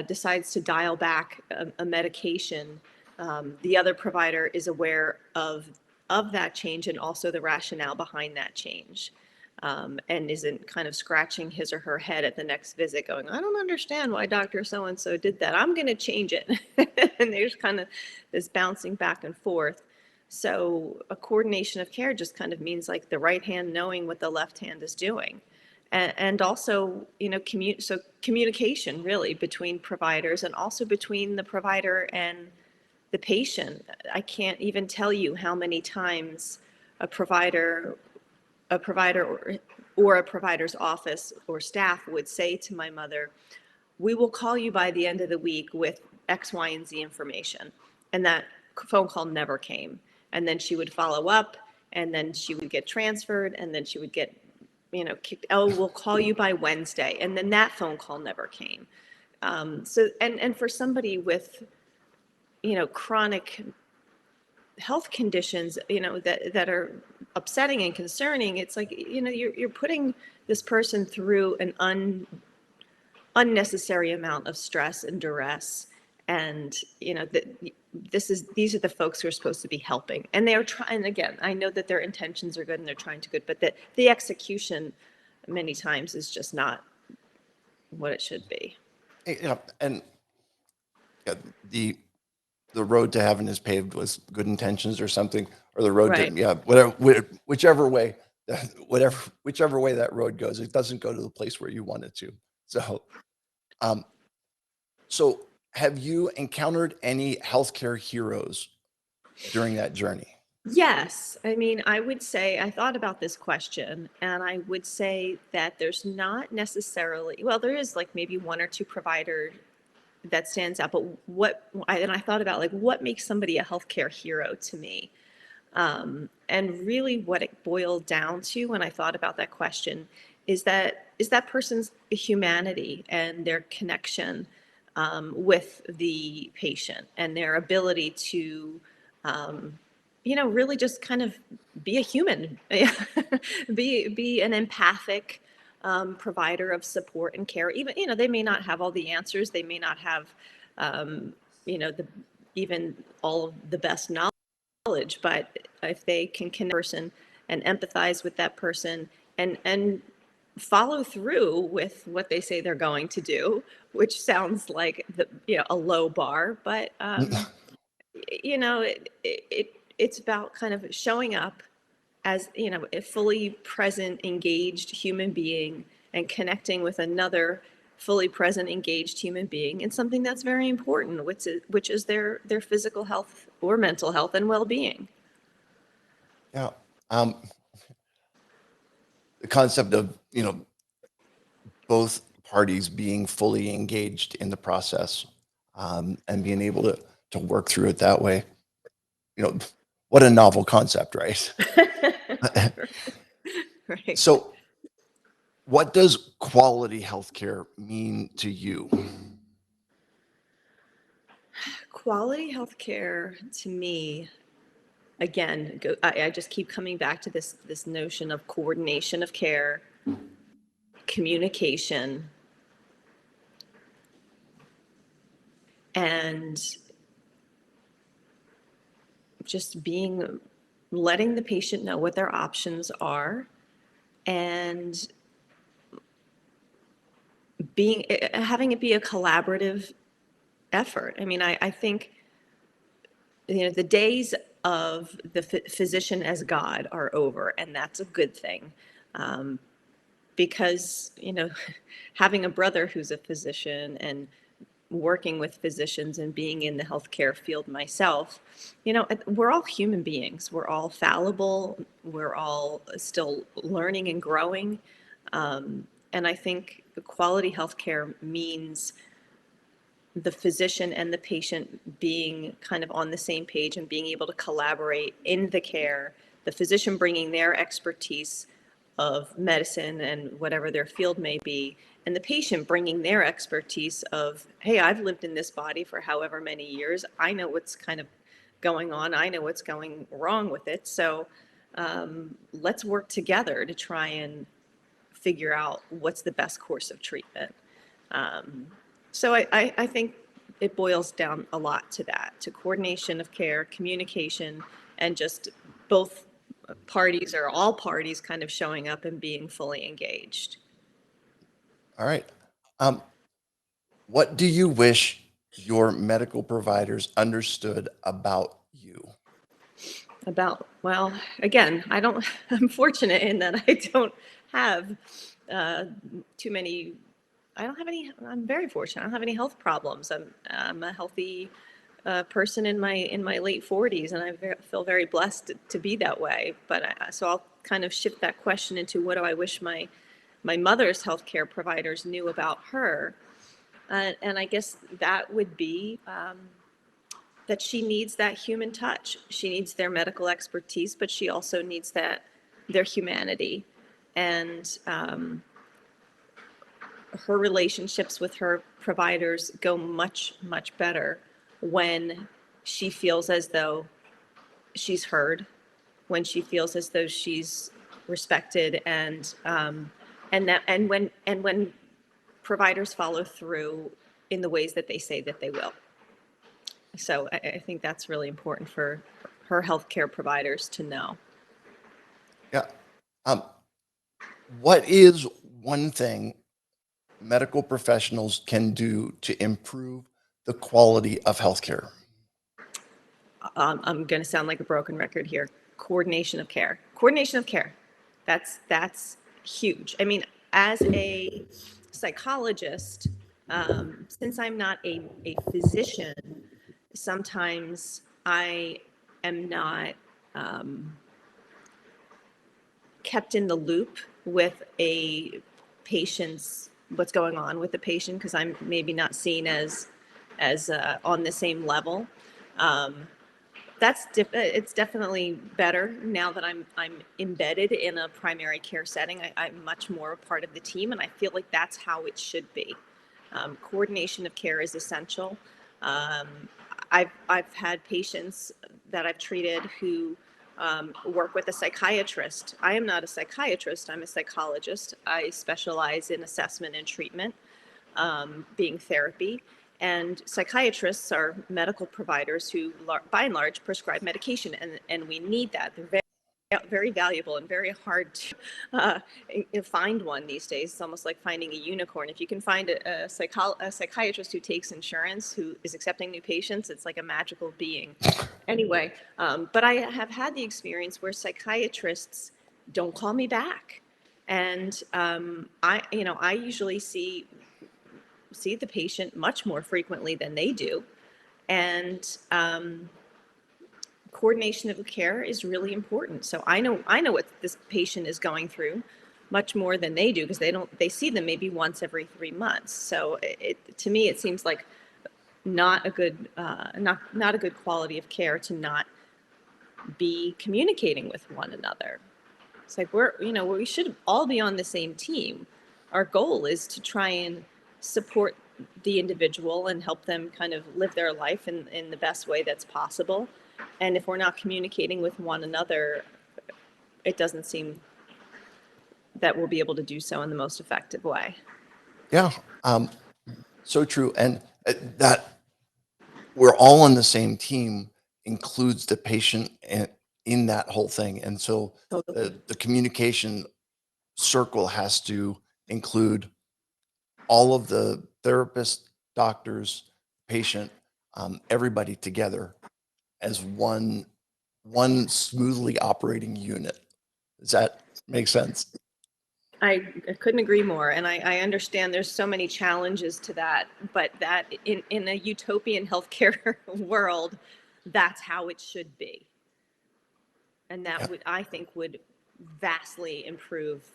decides to dial back a medication, the other provider is aware of that change and also the rationale behind that change. And isn't kind of scratching his or her head at the next visit going, I don't understand why Dr. So-and-so did that. I'm going to change it. And there's kind of this bouncing back and forth. So a coordination of care just kind of means like the right hand knowing what the left hand is doing. And also, communication really between providers and also between the provider and the patient. I can't even tell you how many times a provider or a provider's office or staff would say to my mother, we will call you by the end of the week with X, Y, and Z information. And that phone call never came. And then she would follow up, and then she would get transferred, and then she would get, kicked, oh, we'll call you by Wednesday. And then that phone call never came. And for somebody with, chronic health conditions, that are upsetting and concerning, it's like, you're putting this person through an unnecessary amount of stress and duress. And, these are the folks who are supposed to be helping. And they are trying, again, I know that their intentions are good and they're trying to good, but the execution many times is just not what it should be. And the road to heaven is paved with good intentions or something, or the road Right. to, whatever, whichever way that road goes, it doesn't go to the place where you want it to. So have you encountered any healthcare heroes during that journey? Yes. I mean, I would say, I thought about this question, and I would say that there's not necessarily, well, there is like maybe one or two provider that stands out, but I thought about like, what makes somebody a healthcare hero to me? And really what it boiled down to when I thought about that question is that person's humanity and their connection with the patient and their ability to, really just kind of be a human, be an empathic provider of support and care. Even, they may not have all the answers. They may not have, even all of the best knowledge, but if they can connect with a person and empathize with that person and follow through with what they say they're going to do, which sounds like a low bar, but it's about kind of showing up as a fully present, engaged human being and connecting with another fully present, engaged human being in something that's very important, which is their physical health or mental health and well-being. Yeah. The concept of, both parties being fully engaged in the process, and being able to work through it that way. What a novel concept, right? Right. So what does quality healthcare mean to you? Quality healthcare to me, again, I just keep coming back to this notion of coordination of care, communication, and just letting the patient know what their options are, and having it be a collaborative effort. I mean, I think, the days of the physician as God are over, and that's a good thing. Because, having a brother who's a physician and working with physicians and being in the healthcare field myself, we're all human beings. We're all fallible. We're all still learning and growing. And I think quality healthcare means the physician and the patient being kind of on the same page and being able to collaborate in the care, the physician bringing their expertise of medicine and whatever their field may be, and the patient bringing their expertise of, hey, I've lived in this body for however many years. I know what's kind of going on. I know what's going wrong with it. So let's work together to try and figure out what's the best course of treatment. So I think it boils down a lot to that, to coordination of care, communication, and just both parties or all parties kind of showing up and being fully engaged. All right. What do you wish your medical providers understood about you? Well, again, I'm fortunate in that I don't have too many, I'm very fortunate. I don't have any health problems. I'm a healthy person in my late 40s, and I feel very blessed to be that way. But so I'll kind of shift that question into what do I wish my mother's healthcare providers knew about her. And I guess that would be that she needs that human touch. She needs their medical expertise, but she also needs their humanity. And her relationships with her providers go much, much better when she feels as though she's heard, when she feels as though she's respected, and when providers follow through in the ways that they say that they will. So I think that's really important for her healthcare providers to know. Yeah. What is one thing medical professionals can do to improve the quality of healthcare? I'm going to sound like a broken record here. Coordination of care. Coordination of care. That's huge. I mean, as a psychologist, since I'm not a physician, sometimes I am not kept in the loop with a patient's, what's going on with the patient, because I'm maybe not seen as on the same level. It's definitely better now that I'm embedded in a primary care setting. I'm much more a part of the team, and I feel like that's how it should be. Coordination of care is essential. I've had patients that I've treated who work with a psychiatrist. I am not a psychiatrist. I'm a psychologist. I specialize in assessment and treatment, being therapy. And psychiatrists are medical providers who, by and large, prescribe medication, and we need that. They're very, very valuable and very hard to find one these days. It's almost like finding a unicorn. If you can find a psychiatrist who takes insurance, who is accepting new patients, it's like a magical being. Anyway, but I have had the experience where psychiatrists don't call me back, and I usually see the patient much more frequently than they do, and coordination of care is really important. So I know what this patient is going through much more than they do, because they see them maybe once every 3 months. So to me it seems like not a good quality of care to not be communicating with one another. It's like we should all be on the same team. Our goal is to try and support the individual and help them kind of live their life in the best way that's possible. And if we're not communicating with one another, it doesn't seem that we'll be able to do so in the most effective way. Yeah, so true. And that we're all on the same team includes the patient in that whole thing. And so the communication circle has to include all of the therapists, doctors, patient, everybody together as one one smoothly operating unit. Does that make sense? I couldn't agree more. And I understand there's so many challenges to that, but that in a utopian healthcare world, that's how it should be. And that would, I think, would vastly improve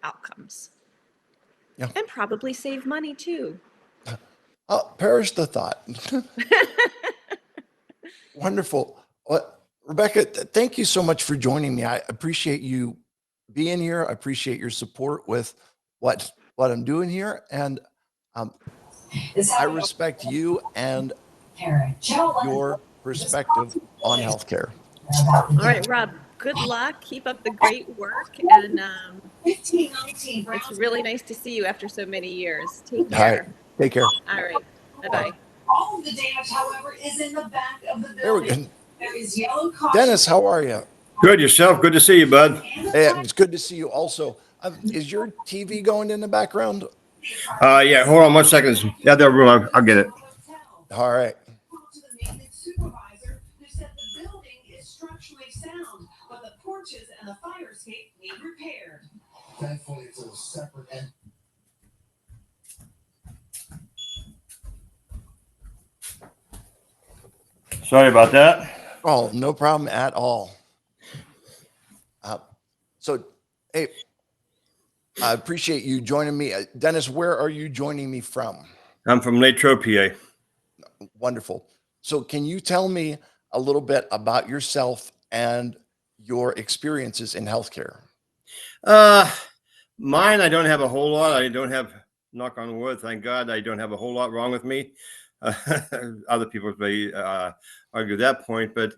outcomes. Yeah. And probably save money too. Oh, perish the thought. Wonderful. Well, Rebecca, thank you so much for joining me. I appreciate you being here. I appreciate your support with what I'm doing here. And I respect you and your perspective on healthcare. All right, Rob, good luck. Keep up the great work. And it's really nice to see you after so many years. Take All right. care. Take care. All right. Bye-bye. All of the damage, however, is in the back of the There we building. go. There is yellow caution. Dennis, how are you? Good, yourself? Good to see you, bud. Hey, it's good to see you also. Is your TV going in the background? Yeah, hold on 1 second. Yeah, there, room. I'll get it. All right. Supervisor who said the building is structurally sound, but the porches and the fire escape need repaired. Thankfully, it's a separate end. Sorry about that. Oh, no problem at all. So, hey, I appreciate you joining me. Dennis, where are you joining me from? I'm from Latrobe, PA. Wonderful. So can you tell me a little bit about yourself and your experiences in healthcare? Mine, I don't have a whole lot. I don't have, knock on wood, thank God, I don't have a whole lot wrong with me. Other people may argue that point, but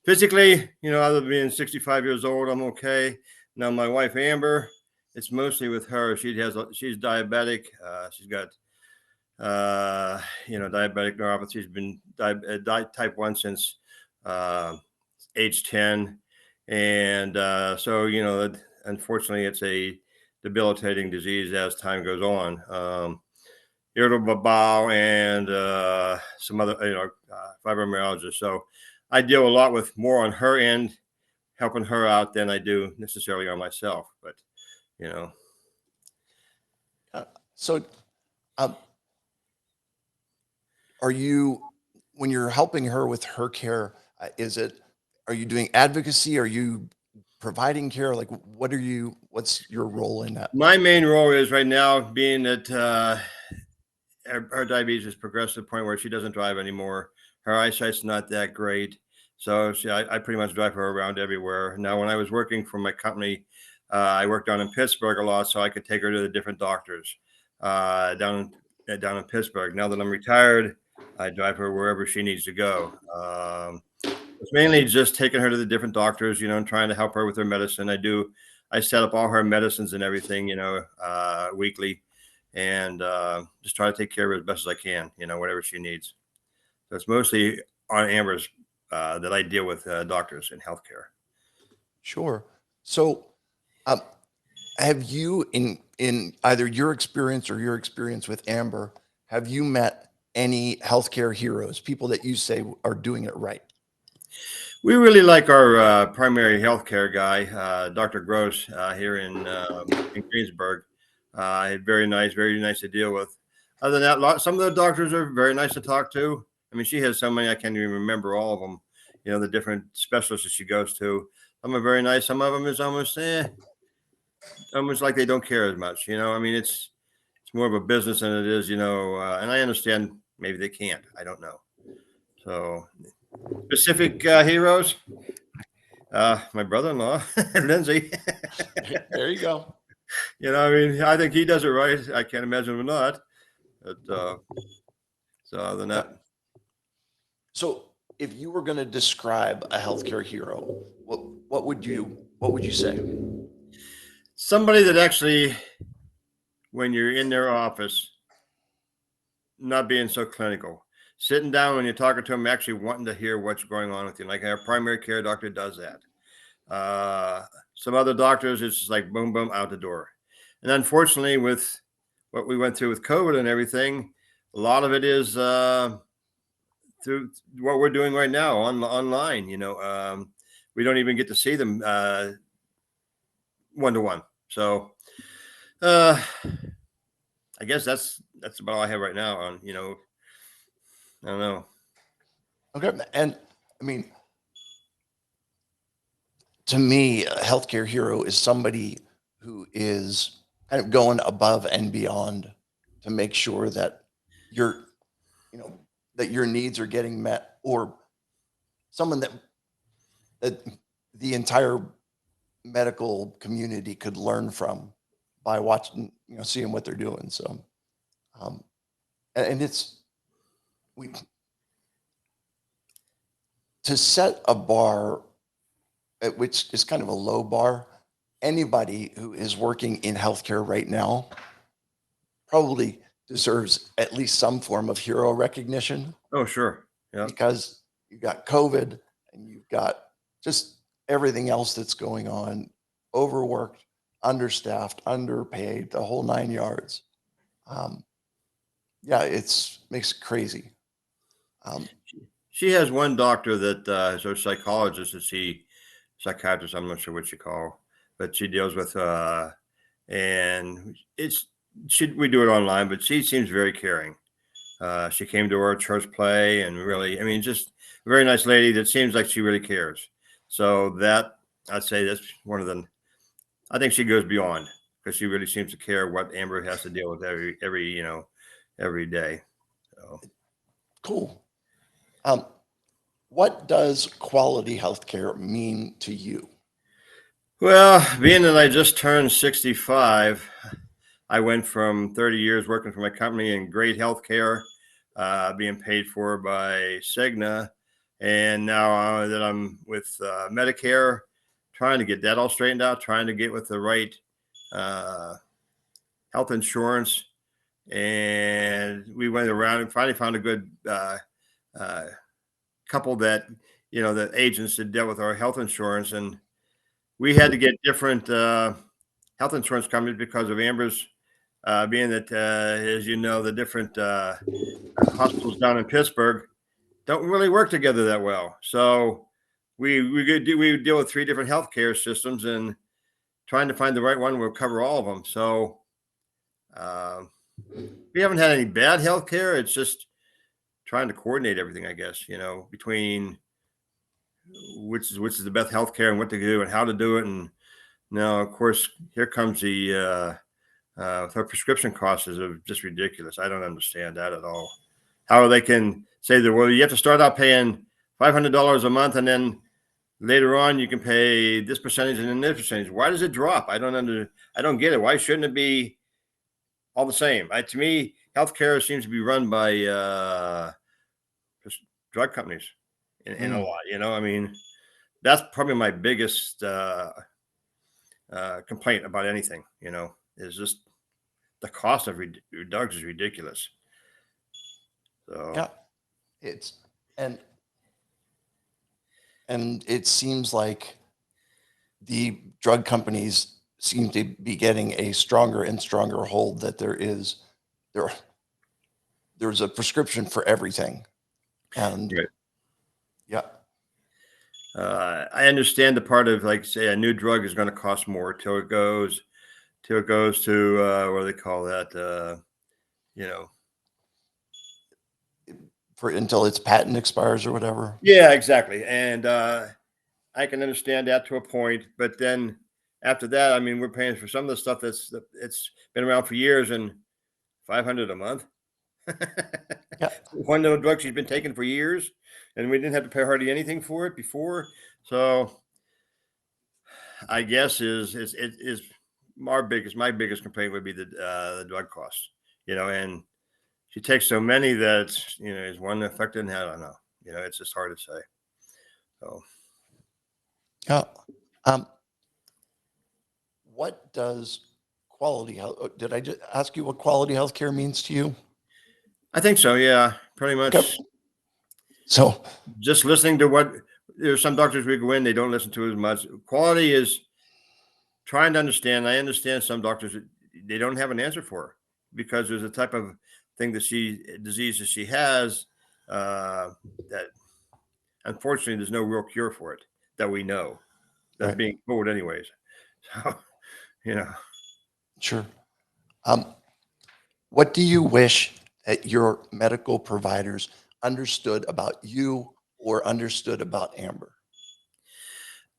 physically, other than being 65 years old, I'm okay. Now, my wife, Amber, it's mostly with her. She's diabetic. She's got, diabetic neuropathy. She's been type 1 since age 10. And so, unfortunately, it's a debilitating disease as time goes on. Irritable bowel and some other, fibromyalgia. So I deal a lot with more on her end, helping her out than I do necessarily on myself. But, So, are you, when you're helping her with her care, are you doing advocacy? Are you providing care? Like, what's your role in that? My main role is right now being that her diabetes has progressed to the point where she doesn't drive anymore. Her eyesight's not that great. So I pretty much drive her around everywhere. Now, when I was working for my company, I worked down in Pittsburgh a lot, so I could take her to the different doctors down in Pittsburgh. Now that I'm retired, I drive her wherever she needs to go. It's mainly just taking her to the different doctors, and trying to help her with her medicine. I set up all her medicines and everything, weekly, and just try to take care of her as best as I can, whatever she needs. So it's mostly on Amber's that I deal with doctors in healthcare. Sure. So, have you, in either your experience or your experience with Amber, have you met any healthcare heroes, people that you say are doing it right? We really like our primary healthcare guy, Dr. Gross, here in Greensburg. Very nice to deal with. Other than that, some of the doctors are very nice to talk to. I mean, she has so many, I can't even remember all of them, the different specialists that she goes to. Some are very nice. Some of them is almost like they don't care as much. I mean, it's more of a business than it is, and I understand maybe they can't. I don't know. So specific heroes, my brother-in-law, Lindsay. There you go. I mean, I think he does it right. I can't imagine him not. But so other than that. So if you were going to describe a healthcare hero, what would you say? Somebody that actually, when you're in their office, not being so clinical, sitting down when you're talking to them, actually wanting to hear what's going on with you. Like our primary care doctor does that. Some other doctors, it's just like boom, boom, out the door. And unfortunately, with what we went through with COVID and everything, a lot of it is through what we're doing right now online. we don't even get to see them one-to-one. So I guess that's about all I have right now on, I don't know. Okay. And I mean, to me, a healthcare hero is somebody who is kind of going above and beyond to make sure that your, that your needs are getting met, or someone that the entire medical community could learn from by watching, seeing what they're doing. So, and it's, to set a bar which is kind of a low bar. Anybody who is working in healthcare right now probably deserves at least some form of hero recognition. Oh, sure. Yeah. Because you got COVID and you've got just everything else that's going on, overworked, understaffed, underpaid, the whole 9 yards. Yeah, makes it crazy. She has one doctor that is her psychologist, psychiatrist, I'm not sure what you call, but she deals with, and we do it online, but she seems very caring. She came to our church play and really, I mean, just a very nice lady that seems like she really cares. So I'd say that's one of them. I think she goes beyond, because she really seems to care what Amber has to deal with every day. So. Cool. What does quality healthcare mean to you? Well, being that I just turned 65, I went from 30 years working for my company in great healthcare, being paid for by Cigna, and now that I'm with Medicare, trying to get that all straightened out, trying to get with the right health insurance, and we went around and finally found a good couple that, the agents that dealt with our health insurance, and we had to get different health insurance companies because of Amber's being that, as you know, the different hospitals down in Pittsburgh don't really work together that well. So we deal with 3 different healthcare systems, and trying to find the right one will cover all of them. So we haven't had any bad healthcare. It's just trying to coordinate everything, I guess, between which is the best healthcare and what to do and how to do it. And now, of course, here comes the prescription costs are just ridiculous. I don't understand that at all. How they can say that, well, you have to start out paying $500 a month, and then later on you can pay this percentage and then this percentage. Why does it drop? I don't get it. Why shouldn't it be all the same? To me, healthcare seems to be run by just drug companies in a lot. I mean, that's probably my biggest complaint about anything. Is just the cost of drugs is ridiculous. So yeah, and it seems like the drug companies seem to be getting a stronger and stronger hold that there's a prescription for everything. And right. Yeah. I understand the part of, like, say, a new drug is going to cost more till it goes to what do they call that? Until its patent expires or whatever. Yeah, exactly. And I can understand that to a point, but then after that, I mean, we're paying for some of the stuff it's been around for years, and $500 a month. Yeah. One little drug she's been taking for years, and we didn't have to pay hardly anything for it before. So I guess my biggest complaint would be the drug costs, and she takes so many that, is one affected, and I don't know, it's just hard to say. So. Yeah. What does quality health? Did I just ask you what quality healthcare means to you? I think so. Yeah, pretty much. Okay. So just listening to there's some doctors we go in, they don't listen to as much. Quality is trying to understand. I understand some doctors, they don't have an answer for her, because there's a type of thing disease that she has that unfortunately there's no real cure for it. that we know. That's Right. being told anyways. So, you know. Sure. What do you wish that your medical providers understood about you or understood about Amber?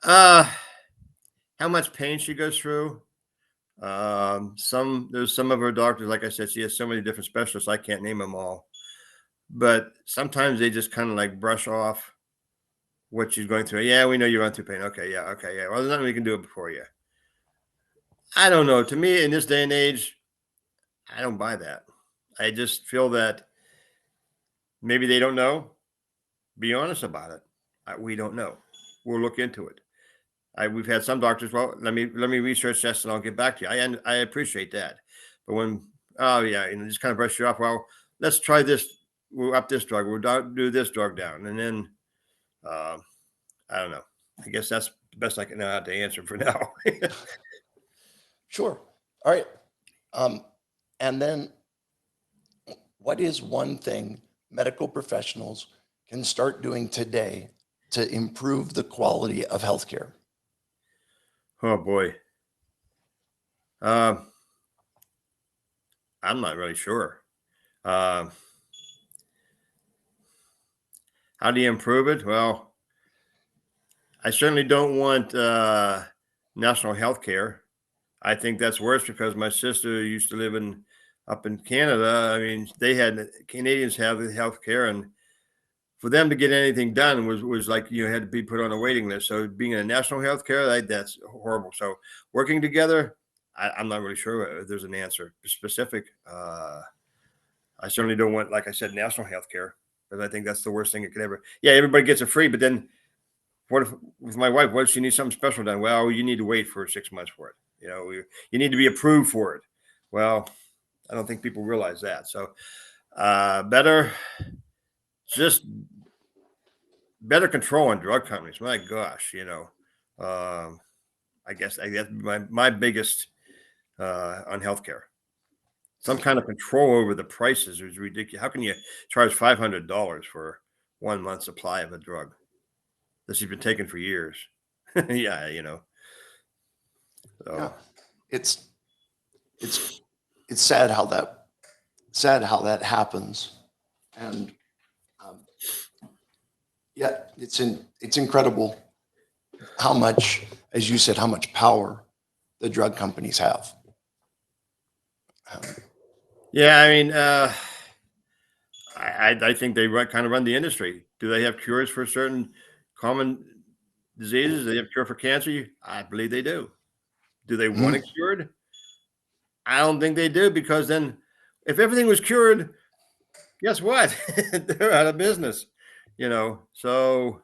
How much pain she goes through. There's some of her doctors, like I said, she has so many different specialists, I can't name them all. But sometimes they just kind of like brush off what she's going through. Yeah, we know you're going through pain. Okay, yeah. Well, there's nothing we can do before you. I don't know. To me, in this day and age, I don't buy that. I just feel that maybe they don't know. Be honest about it. We don't know. We'll look into it. We've had some doctors. Well, let me research this and I'll get back to you. I appreciate that, but when just kind of brush you off. Well, let's try this. We'll up this drug. We'll do this drug down, and then I don't know. I guess that's the best I can know how to answer for now. Sure. All right. And then what is one thing medical professionals can start doing today to improve the quality of healthcare? Oh boy. I'm not really sure. How do you improve it? Well, I certainly don't want national health care. I think that's worse because my sister used to live up in Canada. I mean, Canadians have the health care, and for them to get anything done was like you had to be put on a waiting list. So being in a national health care, that's horrible. So working together, I'm not really sure if there's an answer specific. I certainly don't want, like I said, national health care, because I think that's the worst thing it could ever. Yeah, everybody gets it free, but then what if with my wife, what if she needs something special done? Well, you need to wait for 6 months for it. You know, you need to be approved for it. Well, I don't think people realize that. So better control on drug companies. My gosh, I guess my biggest on healthcare. Some kind of control over the prices is ridiculous. How can you charge $500 for 1 month supply of a drug that she's been taking for years? Yeah, So. Yeah. It's sad how that happens. And it's incredible how much, as you said, how much power the drug companies have. Yeah, I mean, I think they kind of run the industry. Do they have cures for certain common diseases? Do they have cure for cancer? I believe they do. Do they want it cured? I don't think they do, because then if everything was cured, guess what? They're out of business, So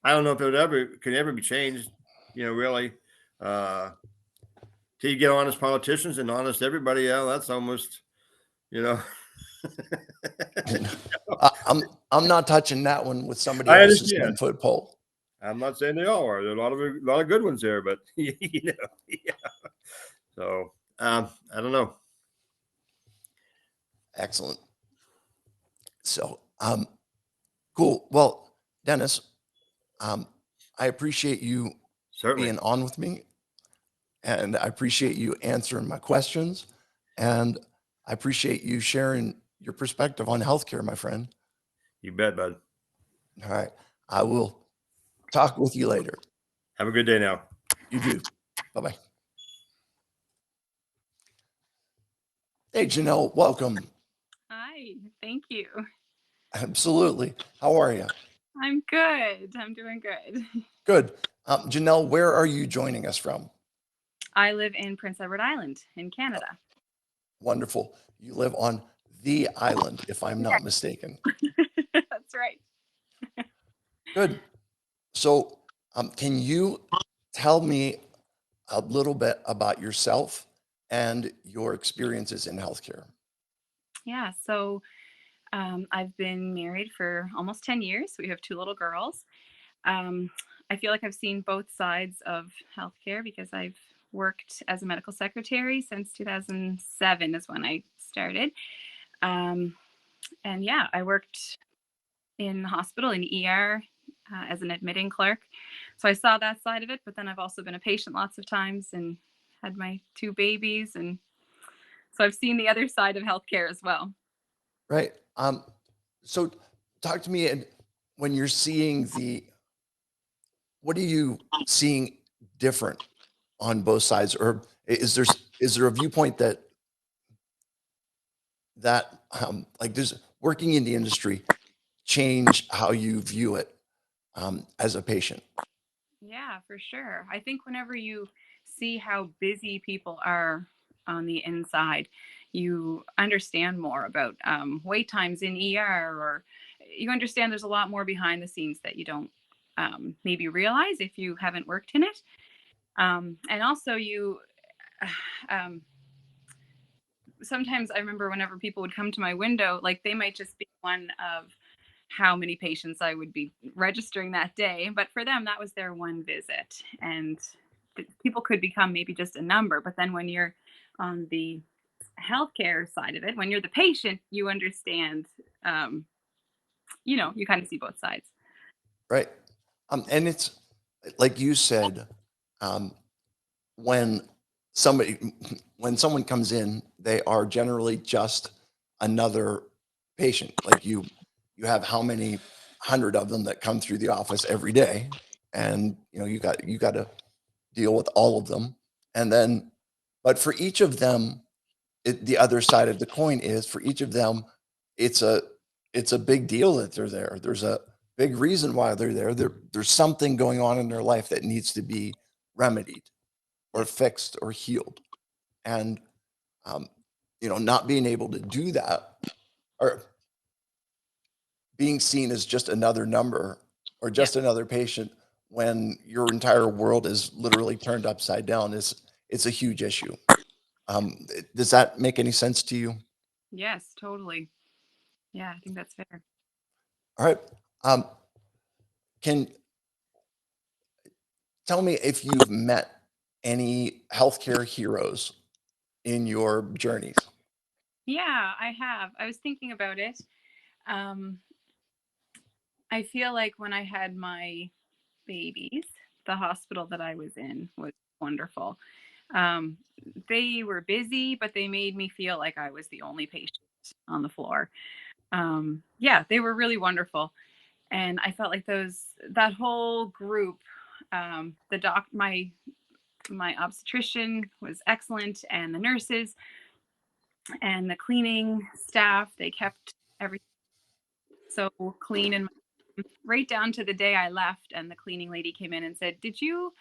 I don't know if it can ever be changed, really. Till you get honest politicians and honest everybody, that's almost, I'm not touching that one with somebody I else's understand. 10-foot pole. I'm not saying they all are. There are a lot of good ones there, but yeah. So I don't know. Excellent. So cool. Well, Dennis, I appreciate you Certainly being on with me, and I appreciate you answering my questions, and I appreciate you sharing your perspective on healthcare, my friend. You bet, bud. All right. I will talk with you later. Have a good day now. You too. Bye-bye. Hey, Janelle, welcome. Hi, thank you. Absolutely. How are you? I'm good. I'm doing good. Good. Janelle, where are you joining us from? I live in Prince Edward Island in Canada. Wonderful. You live on the island, if I'm not mistaken. That's right. Good. So, can you tell me a little bit about yourself and your experiences in healthcare? Yeah, so I've been married for almost 10 years. We have 2 little girls. I feel like I've seen both sides of healthcare because I've worked as a medical secretary since 2007 is when I started. And yeah, I worked in the hospital in ER as an admitting clerk. So I saw that side of it, but then I've also been a patient lots of times and had my 2 babies. And so I've seen the other side of healthcare as well. Right. So talk to me, and when you're seeing what are you seeing different on both sides? Or is there a viewpoint that like does working in the industry change how you view it as a patient? Yeah, for sure. I think whenever you see how busy people are on the inside, you understand more about wait times in ER, or you understand there's a lot more behind the scenes that you don't maybe realize if you haven't worked in it. And also, um, sometimes I remember whenever people would come to my window, like they might just be one of how many patients I would be registering that day. But for them, that was their one visit. And people could become maybe just a number. But then when you're on the healthcare side of it, when you're the patient, you understand, you kind of see both sides. Right. And it's like you said, um, when somebody when someone comes in, they are generally just another patient. Like you have how many hundred of them that come through the office every day, and you got to deal with all of them. And then, but for each of them, the other side of the coin is for each of them, it's a it's a big deal that they're there. There's a big reason why they're there. There's something going on in their life that needs to be remedied or fixed or healed. And um, not being able to do that, or being seen as just another number or just another patient when your entire world is literally turned upside down, is it's a huge issue. Does that make any sense to you? Yes, totally. Yeah, I think that's fair. All right. Um, can tell me if you've met any healthcare heroes in your journeys. Yeah, I have. I was thinking about it. Um, I feel like when I had my babies, the hospital that I was in was wonderful. Um, they were busy, but they made me feel like I was the only patient on the floor. Yeah, they were really wonderful. And I felt like that whole group, my obstetrician was excellent, and the nurses and the cleaning staff, they kept everything so clean, and right down to the day I left and the cleaning lady came in and said, did you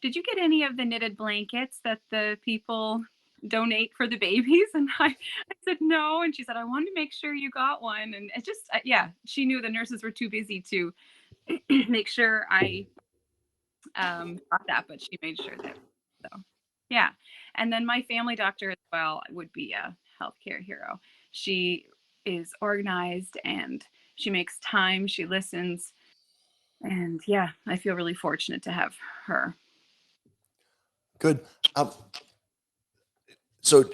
get any of the knitted blankets that the people donate for the babies? And I said no, and she said, I wanted to make sure you got one. And it just yeah, she knew the nurses were too busy to make sure I got that, but she made sure that. So yeah. And then my family doctor as well would be a healthcare hero. She is organized and she makes time, she listens, and yeah, I feel really fortunate to have her. Good. Um, so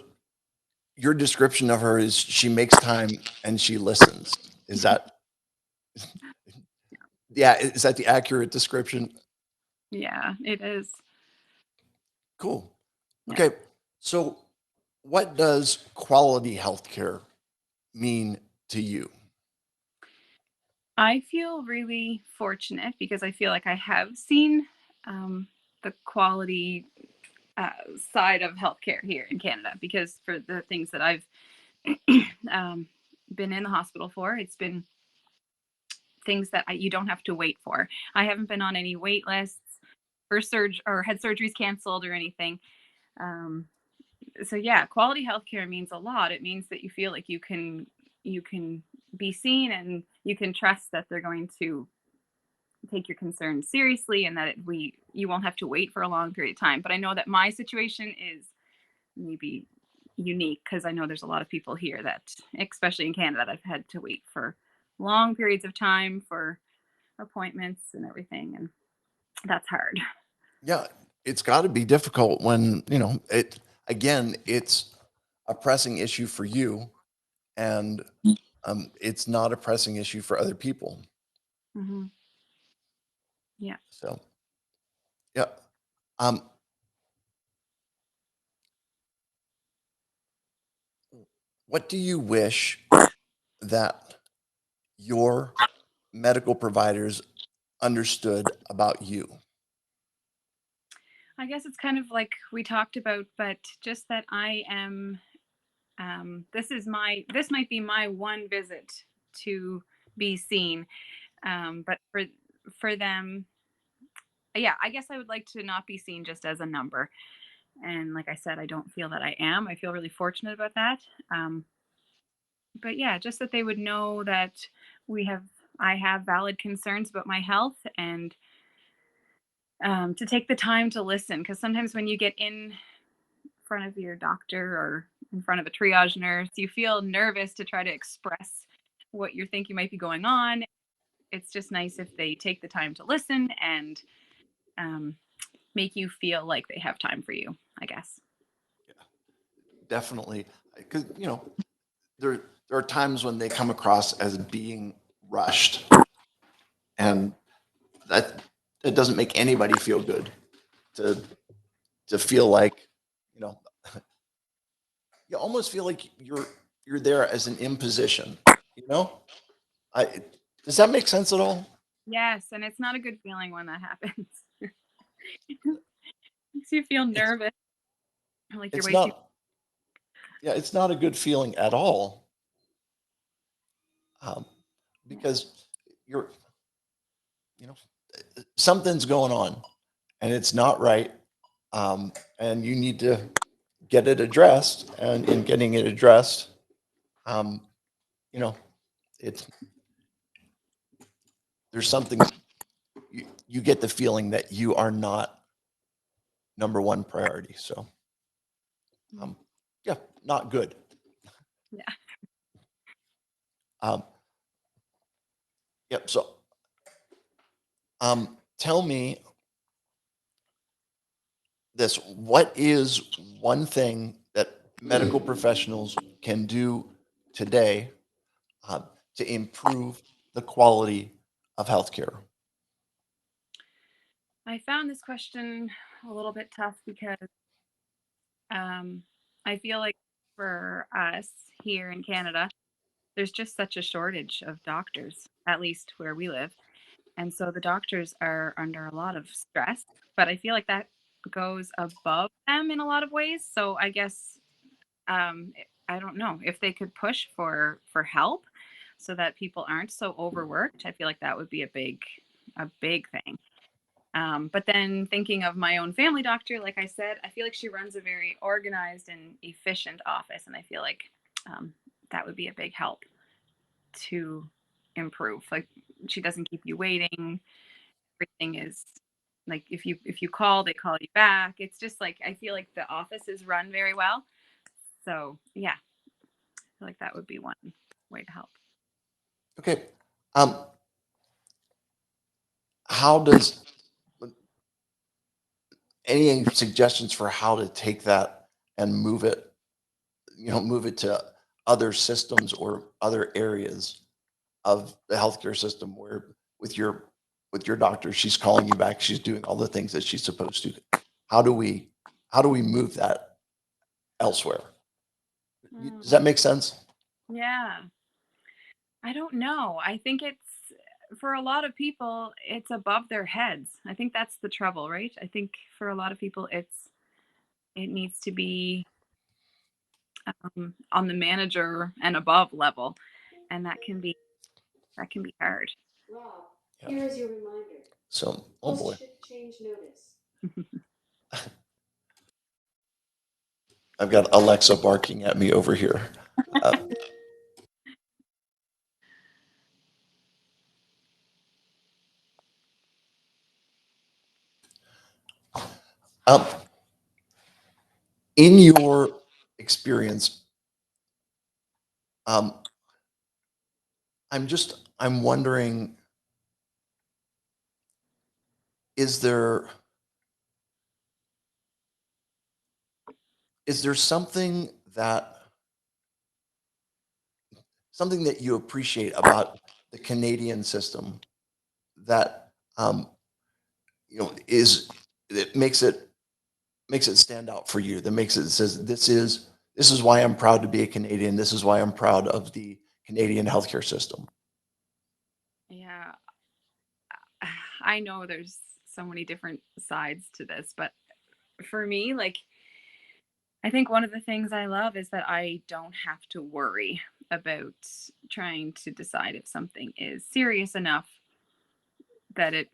your description of her is she makes time and she listens. Is that yeah, is that the accurate description? Yeah, it is. Cool. Yeah. Okay. So what does quality healthcare mean to you? I feel really fortunate because I feel like I have seen the quality side of healthcare here in Canada, because for the things that I've um, been in the hospital for, it's been things that you don't have to wait for. I haven't been on any wait lists for surgery or had surgeries canceled or anything. Um, so yeah, quality healthcare means a lot. It means that you feel like you can be seen and you can trust that they're going to take your concerns seriously, and that you won't have to wait for a long period of time. But I know that my situation is maybe unique because I know there's a lot of people here that, especially in Canada, that I've had to wait for long periods of time for appointments and everything, and that's hard. Yeah, it's got to be difficult when, it's a pressing issue for you, and it's not a pressing issue for other people. Hmm. Yeah. So, yeah. Um, what do you wish that your medical providers understood about you? I guess it's kind of like we talked about, but just that I am, this might be my one visit to be seen. But for them, yeah, I guess I would like to not be seen just as a number. And like I said, I don't feel that I am. I feel really fortunate about that. Um, but yeah, just that they would know that we have, I have valid concerns about my health, and to take the time to listen. Because sometimes when you get in front of your doctor or in front of a triage nurse, you feel nervous to try to express what you think you might be going on. It's just nice if they take the time to listen and um, make you feel like they have time for you, I guess. Definitely, because there are times when they come across as being rushed, and that it doesn't make anybody feel good to feel like, you know, you almost feel like you're there as an imposition, you know? I Does that make sense at all? Yes, and it's not a good feeling when that happens. Makes you feel It's nervous, like you're it's way too. not yeah, it's not a good feeling at all. Um, because you're, you know, something's going on and it's not right. And you need to get it addressed. And in getting it addressed, um, you know, it's there's something you get the feeling that you are not number one priority. So, um, yeah, not good. Yeah. Um, yep. So, tell me this: what is one thing that medical professionals can do today to improve the quality of healthcare? I found this question a little bit tough because I feel like for us here in Canada, there's just such a shortage of doctors, at least where we live. And so the doctors are under a lot of stress, but I feel like that goes above them in a lot of ways. So I guess I don't know if they could push for help so that people aren't so overworked. I feel like that would be a big thing. But then thinking of my own family doctor, like I said, I feel like she runs a very organized and efficient office, and I feel like that would be a big help to improve. Like she doesn't keep you waiting. Everything is like if you call, they call you back. It's just like I feel like the office is run very well. So yeah, I feel like that would be one way to help. Okay. Um, how does any suggestions for how to take that and move it to other systems or other areas of the healthcare system where with your doctor, she's calling you back, she's doing all the things that she's supposed to. How do we move that elsewhere? Does that make sense? Yeah. I don't know. I think it's for a lot of people, it's above their heads. I think that's the trouble, right? I think for a lot of people, it needs to be on the manager and above level, and that can be hard. Rob, Yeah. here is your reminder. So, oh boy. Post-shift change notice. I've got Alexa barking at me over here. Uh, um, in your experience, um, I'm wondering, is there something that you appreciate about the Canadian system that it makes it stand out for you, that makes it says this is why I'm proud to be a Canadian. This is why I'm proud of the Canadian healthcare system. Yeah, I know there's so many different sides to this, but for me, like, I think one of the things I love is that I don't have to worry about trying to decide if something is serious enough that it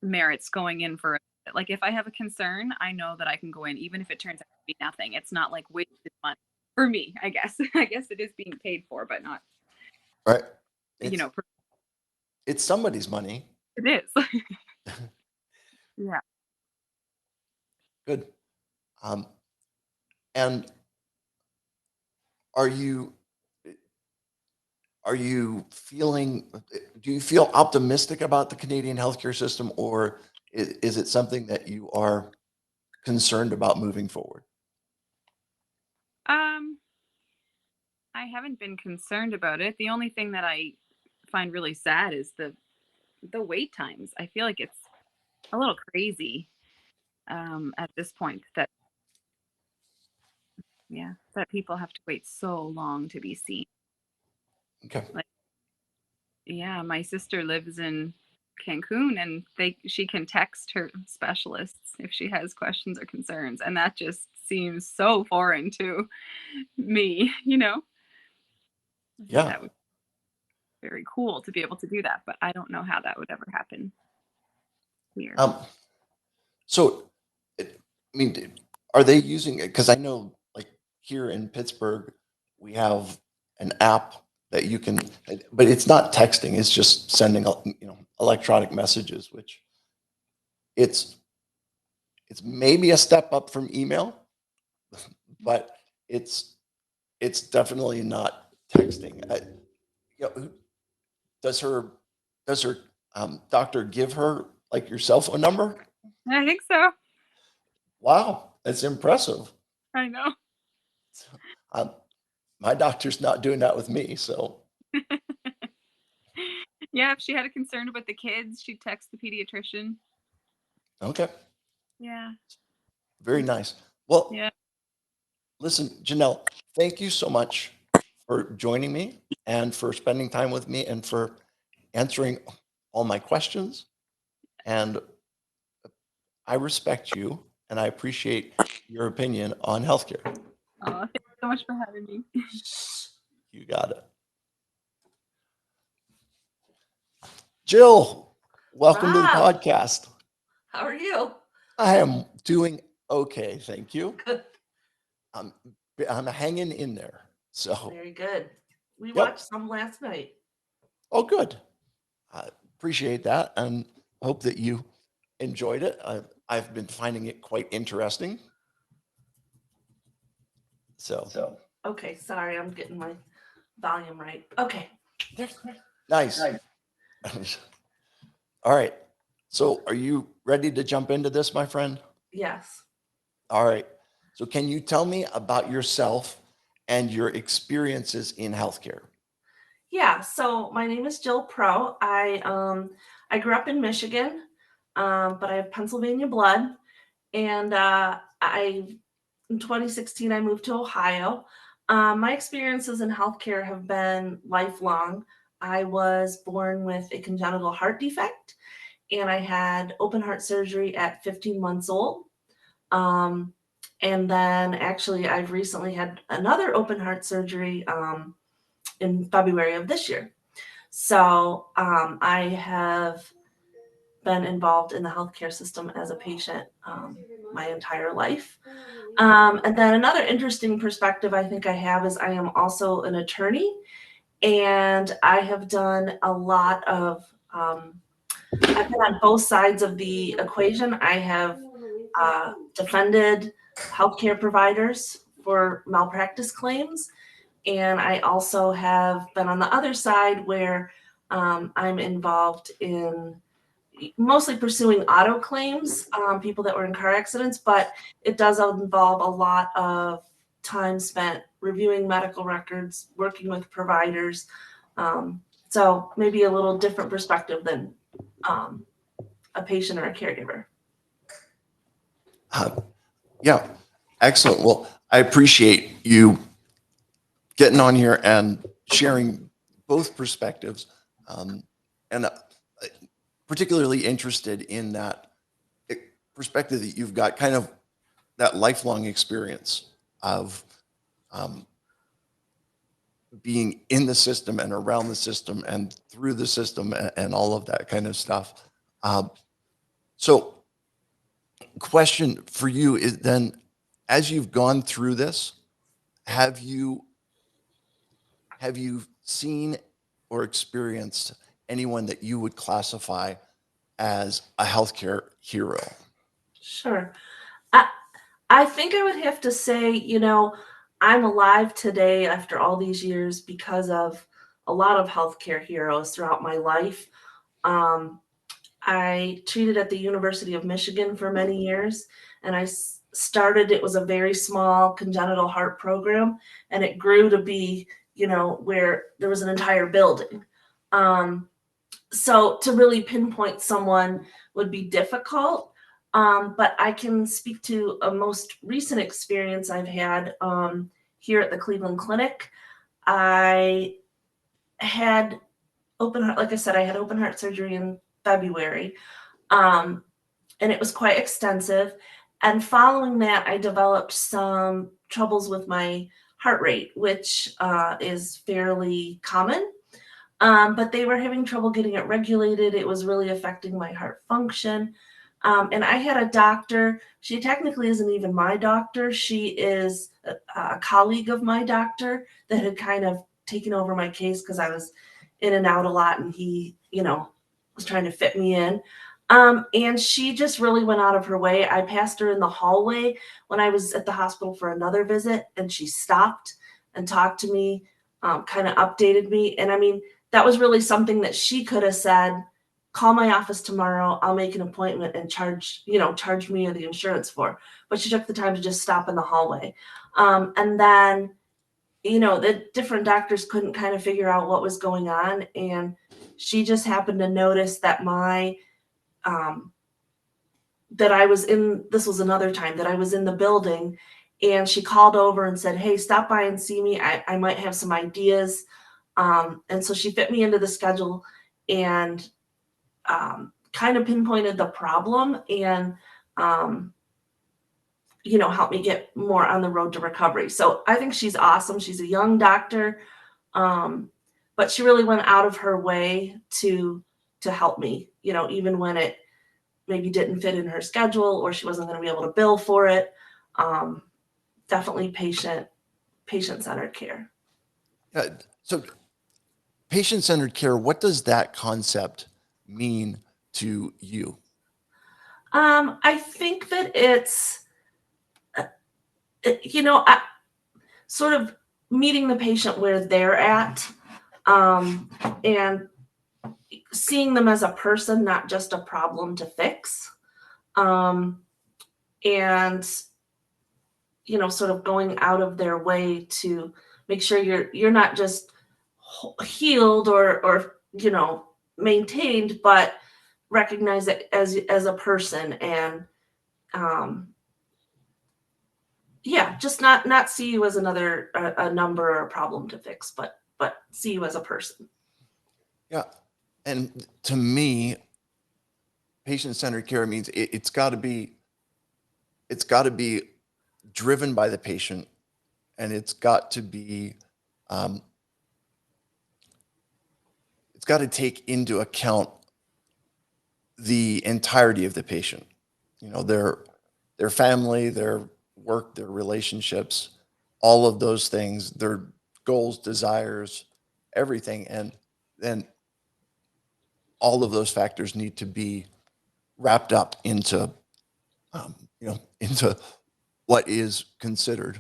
merits going in for it. Like, if I have a concern, I know that I can go in, even if it turns out to be nothing. It's not like wasted money for me, I guess. I guess it is being paid for, but not, Right. you know, It's somebody's money. it is. Yeah. Good. And are you feeling, do you feel optimistic about the Canadian healthcare system, or is it something that you are concerned about moving forward? I haven't been concerned about it. The only thing that I find really sad is the wait times. I feel like it's a little crazy at this point that people have to wait so long to be seen. Okay. Like, yeah, my sister lives in Cancun, and she can text her specialists if she has questions or concerns, and that just seems so foreign to me, you know? Yeah. That would be very cool to be able to do that, but I don't know how that would ever happen here. So, I mean, are they using it? Because I know, like here in Pittsburgh, we have an app that you can, but it's not texting. It's just sending, electronic messages, which it's maybe a step up from email, but it's definitely not texting. Does her doctor give her like your cell phone number? I think so. Wow, that's impressive. I know. My doctor's not doing that with me, so Yeah, if she had a concern about the kids, she'd text the pediatrician. okay, Yeah. very nice. Well, Yeah. listen, Janelle, thank you so much for joining me and for spending time with me and for answering all my questions. And I respect you and I appreciate your opinion on healthcare. Oh, thank you so much for having me. You got it. Jill, welcome to the Rob. podcast. How are you? I am doing okay, thank you. Good. I'm hanging in there. So, Very good. We Yep. watched some last night. oh, good. I appreciate that and hope that you enjoyed it. I've been finding it quite interesting. So, Okay, sorry, I'm getting my volume right. Okay. nice. All right. So, are you ready to jump into this, my friend? Yes. All right. So, can you tell me about yourself and your experiences in healthcare? Yeah, so my name is Jill Pro. I grew up in Michigan, but I have Pennsylvania blood. And in 2016, I moved to Ohio. My experiences in healthcare have been lifelong. I was born with a congenital heart defect, and I had open heart surgery at 15 months old. And then actually, I've recently had another open heart surgery in February of this year. So I have been involved in the healthcare system as a patient my entire life. And then another interesting perspective I think I have is I am also an attorney, and I have done a lot of, I've been on both sides of the equation. I have defended healthcare providers for malpractice claims. And I also have been on the other side where I'm involved in mostly pursuing auto claims, people that were in car accidents, but it does involve a lot of time spent reviewing medical records, working with providers. So maybe a little different perspective than a patient or a caregiver. Yeah, excellent. Well, I appreciate you getting on here and sharing both perspectives, and particularly interested in that perspective that you've got, kind of that lifelong experience of being in the system and around the system and through the system and all of that kind of stuff. So question for you is then, as you've gone through this, have you seen or experienced anyone that you would classify as a healthcare hero? Sure. I think I would have to say, you know, I'm alive today after all these years because of a lot of healthcare heroes throughout my life. I treated at the University of Michigan for many years, and started, it was a very small congenital heart program, and it grew to be, you know, where there was an entire building. So to really pinpoint someone would be difficult. But I can speak to a most recent experience I've had here at the Cleveland Clinic. I had open heart, like I said, I had open heart surgery in February, and it was quite extensive. And following that, I developed some troubles with my heart rate, which is fairly common. But they were having trouble getting it regulated. It was really affecting my heart function. And I had a doctor. She technically isn't even my doctor. She is a colleague of my doctor that had kind of taken over my case because I was in and out a lot, and he, you know, was trying to fit me in. And she just really went out of her way. I passed her in the hallway when I was at the hospital for another visit, and she stopped and talked to me, kind of updated me. And I mean, that was really something that she could have said, call my office tomorrow, I'll make an appointment and charge me or the insurance for. But she took the time to just stop in the hallway. And then, you know, the different doctors couldn't kind of figure out what was going on. And she just happened to notice that this was another time that I was in the building, and she called over and said, hey, stop by and see me. I might have some ideas. And so she fit me into the schedule and kind of pinpointed the problem and, you know, helped me get more on the road to recovery. So I think she's awesome. She's a young doctor, but she really went out of her way to help me, you know, even when it maybe didn't fit in her schedule or she wasn't going to be able to bill for it. Definitely patient-centered care. So patient-centered care, what does that concept mean to you? I think that it's, you know, sort of meeting the patient where they're at, and seeing them as a person, not just a problem to fix. And, you know, sort of going out of their way to make sure you're not just healed or, you know, maintained, but recognize it as a person, and yeah, just not see you as a number or a problem to fix, but see you as a person. Yeah. And to me, patient-centered care means it's got to be driven by the patient, and it's got to be it's got to take into account the entirety of the patient, you know, their family, their work, their relationships, all of those things, their goals, desires, everything. And then all of those factors need to be wrapped up into, you know, into what is considered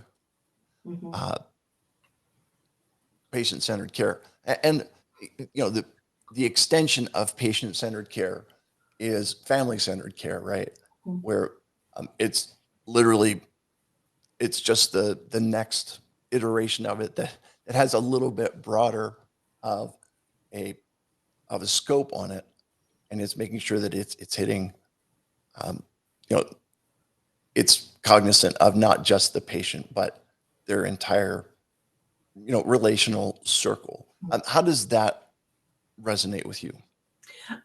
patient-centered care. And, you know, the extension of patient-centered care is family-centered care, right? Where it's literally, it's just the next iteration of it that has a little bit broader of a scope on it. and it's making sure that it's hitting, you know, it's cognizant of not just the patient, but their entire, you know, relational circle. How does that resonate with you?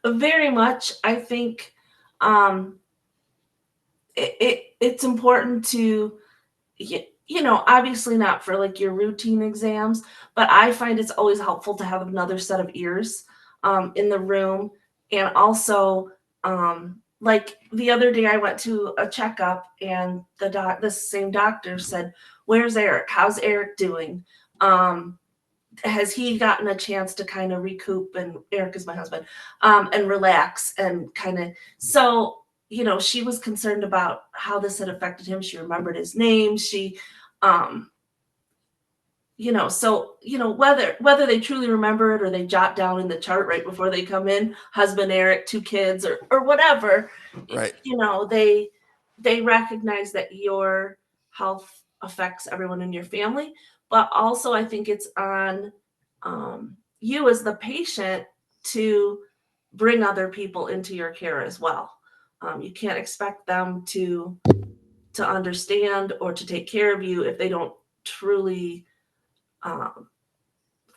Very much. I think it's important to, you know, obviously not for like your routine exams, but I find it's always helpful to have another set of ears in the room. And also, like the other day I went to a checkup and the same doctor said, "Where's Eric? How's Eric doing? Has he gotten a chance to kind of recoup?" And Eric is my husband, and relax and kind of, so, you know, she was concerned about how this had affected him. She remembered his name. She, you know, so, you know, whether they truly remember it or they jot down in the chart right before they come in, husband Eric, 2 kids, or whatever, Right. you know, they recognize that your health affects everyone in your family. But also I think it's on you as the patient to bring other people into your care as well. You can't expect them to understand or to take care of you if they don't truly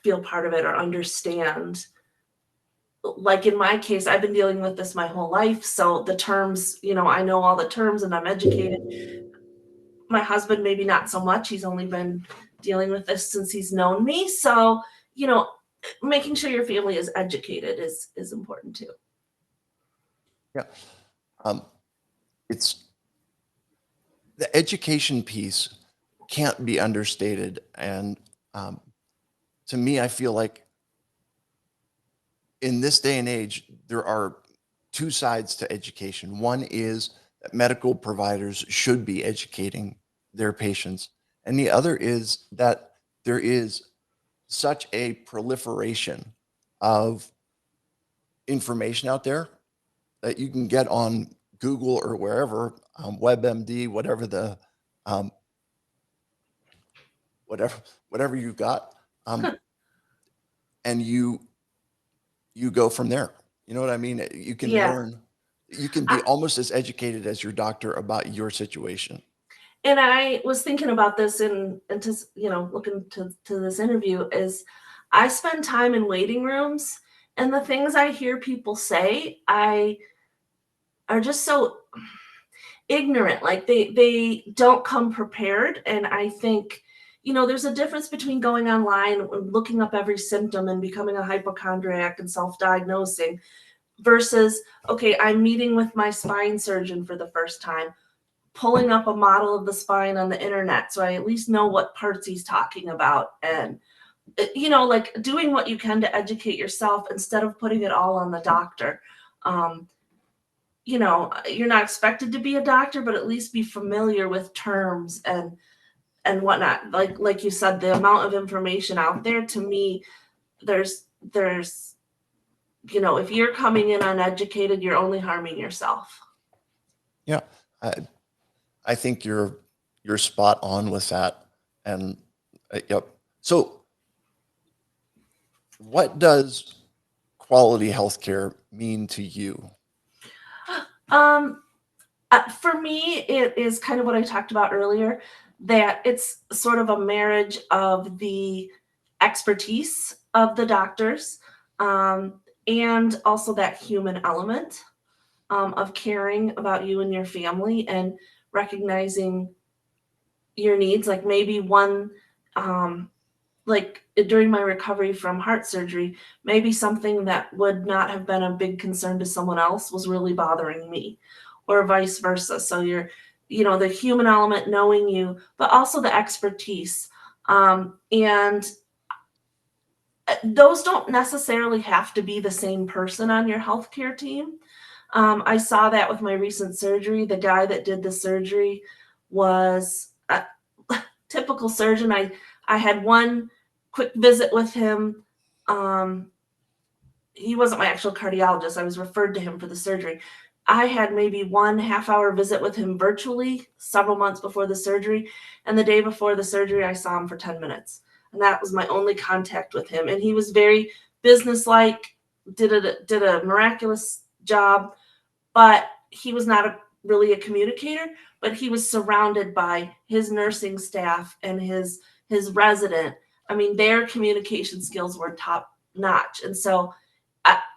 feel part of it or understand. Like in my case, I've been dealing with this my whole life. So the terms, you know, I know all the terms and I'm educated. My husband, maybe not so much. He's only been dealing with this since he's known me. So, you know, making sure your family is educated is important too. Yeah. It's the education piece can't be understated. And to me, I feel like in this day and age, there are 2 sides to education. One is that medical providers should be educating their patients. And the other is that there is such a proliferation of information out there that you can get on Google or wherever, WebMD, whatever the, whatever you've got, and you go from there. You know what I mean? You can Yeah. learn, you can be almost as educated as your doctor about your situation. And I was thinking about this and to, you know, looking to this interview is I spend time in waiting rooms and the things I hear people say, are just so ignorant. Like they don't come prepared. And I think, you know, there's a difference between going online and looking up every symptom and becoming a hypochondriac and self-diagnosing versus, okay, I'm meeting with my spine surgeon for the first time, pulling up a model of the spine on the internet so I at least know what parts he's talking about. And, you know, like doing what you can to educate yourself instead of putting it all on the doctor. You know, you're not expected to be a doctor, but at least be familiar with terms and whatnot. Like you said, the amount of information out there, to me, there's, you know, if you're coming in uneducated, you're only harming yourself. Yeah. I think you're spot on with that. And yep. So what does quality healthcare mean to you? For me, it is kind of what I talked about earlier, that it's sort of a marriage of the expertise of the doctors, and also that human element of caring about you and your family and recognizing your needs. Like maybe one, like during my recovery from heart surgery, maybe something that would not have been a big concern to someone else was really bothering me, or vice versa. So you're, you know, the human element, knowing you, but also the expertise. And those don't necessarily have to be the same person on your healthcare team. I saw that with my recent surgery. The guy that did the surgery was a typical surgeon. I had one quick visit with him. He wasn't my actual cardiologist. I was referred to him for the surgery. I had maybe 1 half-hour visit with him virtually several months before the surgery. And the day before the surgery, I saw him for 10 minutes. And that was my only contact with him. And he was very businesslike, did a miraculous job, but he was not really a communicator, but he was surrounded by his nursing staff and his resident. I mean, their communication skills were top notch. And so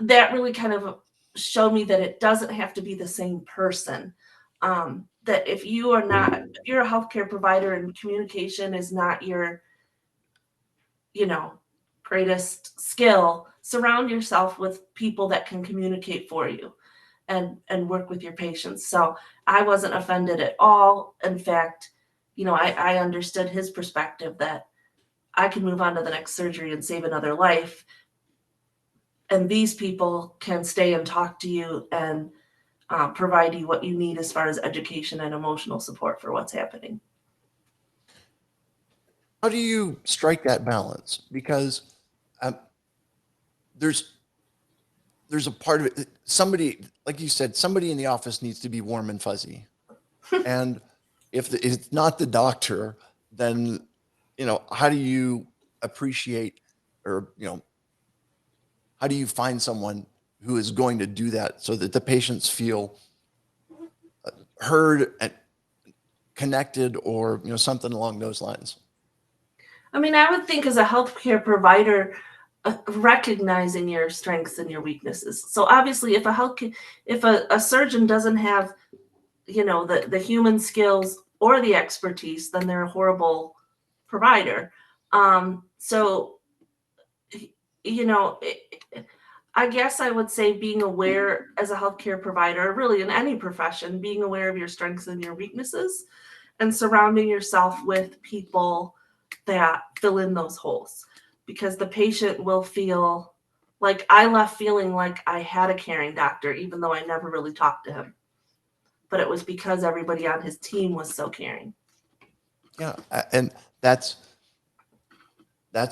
that really kind of showed me that it doesn't have to be the same person. That if you're a healthcare provider and communication is not your, greatest skill, surround yourself with people that can communicate for you and work with your patients. So I wasn't offended at all. In fact, I understood his perspective that I can move on to the next surgery and save another life. And these people can stay and talk to you and provide you what you need as far as education and emotional support for what's happening. How do you strike that balance? Because there's a part of it, somebody, like you said, somebody in the office needs to be warm and fuzzy. And if it's not the doctor, then, how do you appreciate, or, how do you find someone who is going to do that so that the patients feel heard and connected, or, something along those lines? I mean, I would think as a healthcare provider, recognizing your strengths and your weaknesses. So obviously, if a surgeon doesn't have, the human skills or the expertise, then they're a horrible provider. So, I guess I would say being aware as a healthcare provider, really in any profession, being aware of your strengths and your weaknesses, and surrounding yourself with people that fill in those holes, because the patient will feel like I left feeling like I had a caring doctor, even though I never really talked to him. But it was because everybody on his team was so caring. Yeah. And that's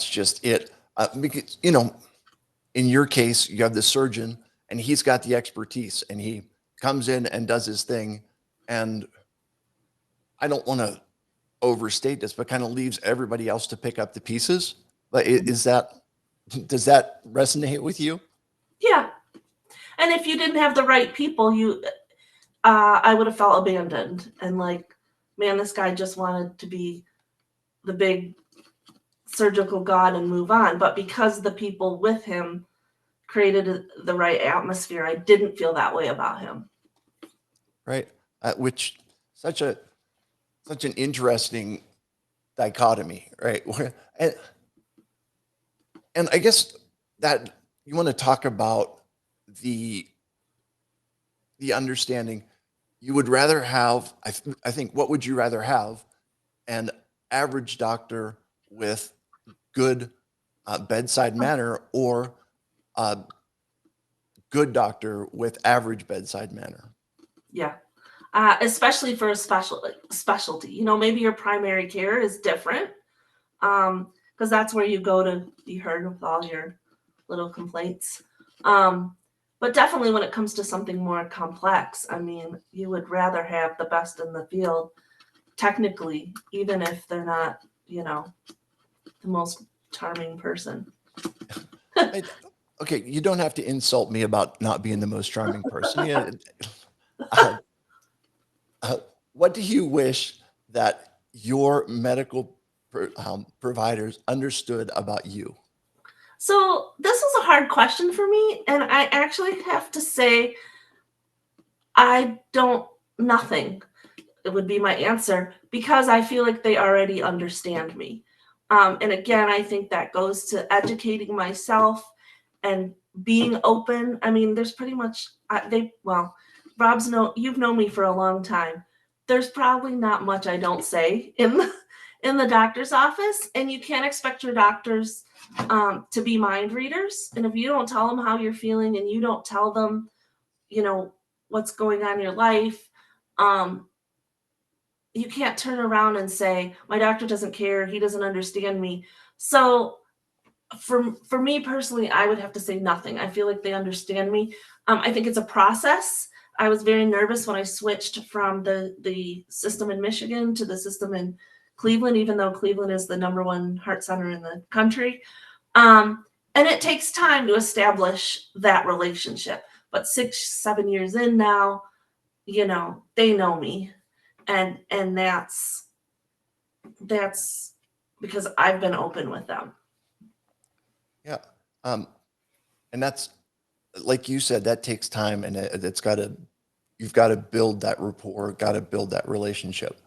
just it. Because, in your case, you have the surgeon and he's got the expertise and he comes in and does his thing. And I don't want to overstate this, but kind of leaves everybody else to pick up the pieces. But does that resonate with you? Yeah. And if you didn't have the right people, I would have felt abandoned and like, man, this guy just wanted to be the big surgical god and move on. But because the people with him created the right atmosphere, I didn't feel that way about him. Right. Which such an interesting dichotomy, right? And I guess that you want to talk about the understanding. You would rather have, I think, what would you rather have? An average doctor with good bedside manner, or a good doctor with average bedside manner? Yeah. Especially for a specialty. Maybe your primary care is different, because that's where you go to be heard with all your little complaints. But definitely when it comes to something more complex, I mean, you would rather have the best in the field, technically, even if they're not, the most charming person. Okay, you don't have to insult me about not being the most charming person. What do you wish that your medical providers understood about you? So this was a hard question for me, and I actually have to say nothing. It would be my answer, because I feel like they already understand me. And again, I think that goes to educating myself and being open. I mean, there's pretty much, you've known me for a long time. There's probably not much I don't say in the doctor's office, and you can't expect your doctors to be mind readers. And if you don't tell them how you're feeling and you don't tell them, what's going on in your life, you can't turn around and say, my doctor doesn't care, he doesn't understand me. So for me personally, I would have to say nothing. I feel like they understand me. I think it's a process. I was very nervous when I switched from the system in Michigan to the system in Cleveland, even though Cleveland is the #1 heart center in the country. And it takes time to establish that relationship. But 6, 7 years in now, you know, they know me, and that's because I've been open with them. Yeah. And that's, like you said, that takes time, and you've got to build that rapport, got to build that relationship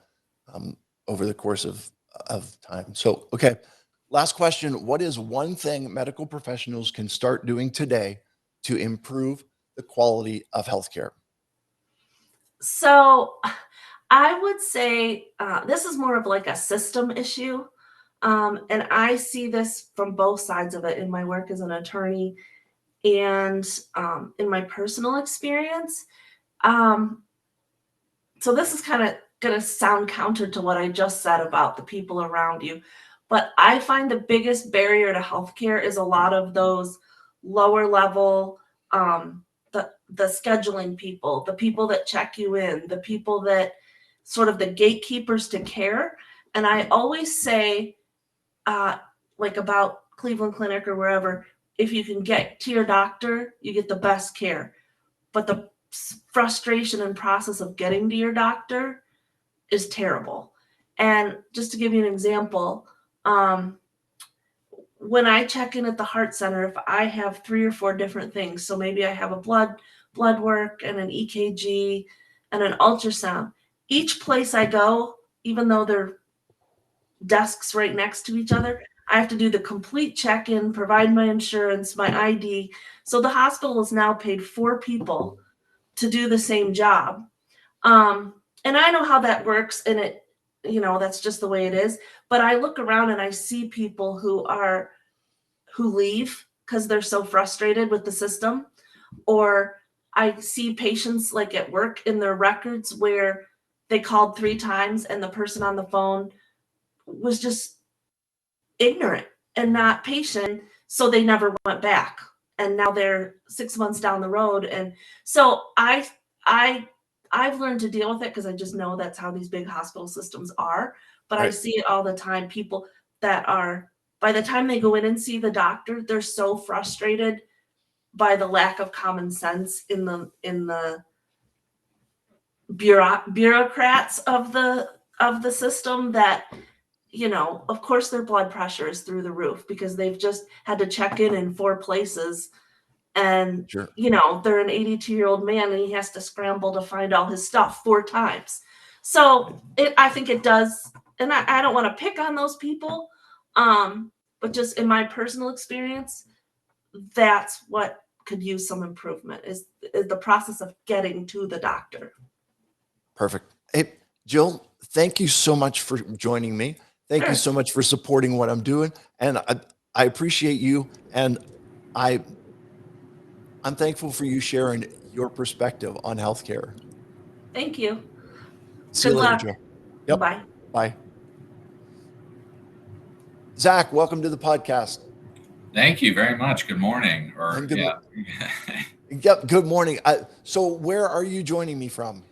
over the course of time. So, okay. Last question. What is one thing medical professionals can start doing today to improve the quality of healthcare? So I would say this is more of like a system issue. And I see this from both sides of it in my work as an attorney and in my personal experience. So this is kind of going to sound counter to what I just said about the people around you. But I find the biggest barrier to healthcare is a lot of those lower level, the scheduling people, the people that check you in, the people that sort of the gatekeepers to care. And I always say, like about Cleveland Clinic or wherever, if you can get to your doctor, you get the best care. But the frustration and process of getting to your doctor is terrible. And just to give you an example, when I check in at the heart center, if I have 3 or 4 different things, so maybe I have a blood work and an EKG and an ultrasound, each place I go, even though they're desks right next to each other, I have to do the complete check-in, provide my insurance, my ID. So the hospital has now paid 4 people to do the same job. And I know how that works, and it, you know, that's just the way it is. But I look around and I see people who leave because they're so frustrated with the system, or I see patients like at work in their records where they called 3 times and the person on the phone was just ignorant and not patient, so they never went back. And now they're 6 months down the road. And so I've learned to deal with it because I just know that's how these big hospital systems are. But I Right. see it all the time. People that are, by the time they go in and see the doctor, they're so frustrated by the lack of common sense in the bureaucrats of the system that, you know, of course their blood pressure is through the roof because they've just had to check in 4 places. And, Sure. you know, they're an 82-year-old man and he has to scramble to find all his stuff 4 times. So I think it does. And I don't want to pick on those people. But just in my personal experience, that's what could use some improvement is the process of getting to the doctor. Perfect. Hey, Jill, thank you so much for joining me. Thank you Sure. so much for supporting what I'm doing. And I appreciate you. And I'm thankful for you sharing your perspective on healthcare. Thank you. See Good you later, luck. Jill. Yep. Bye. Bye. Zach, welcome to the podcast. Thank you very much. Good morning. Or And good, yeah. Yep. Good morning. So where are you joining me from?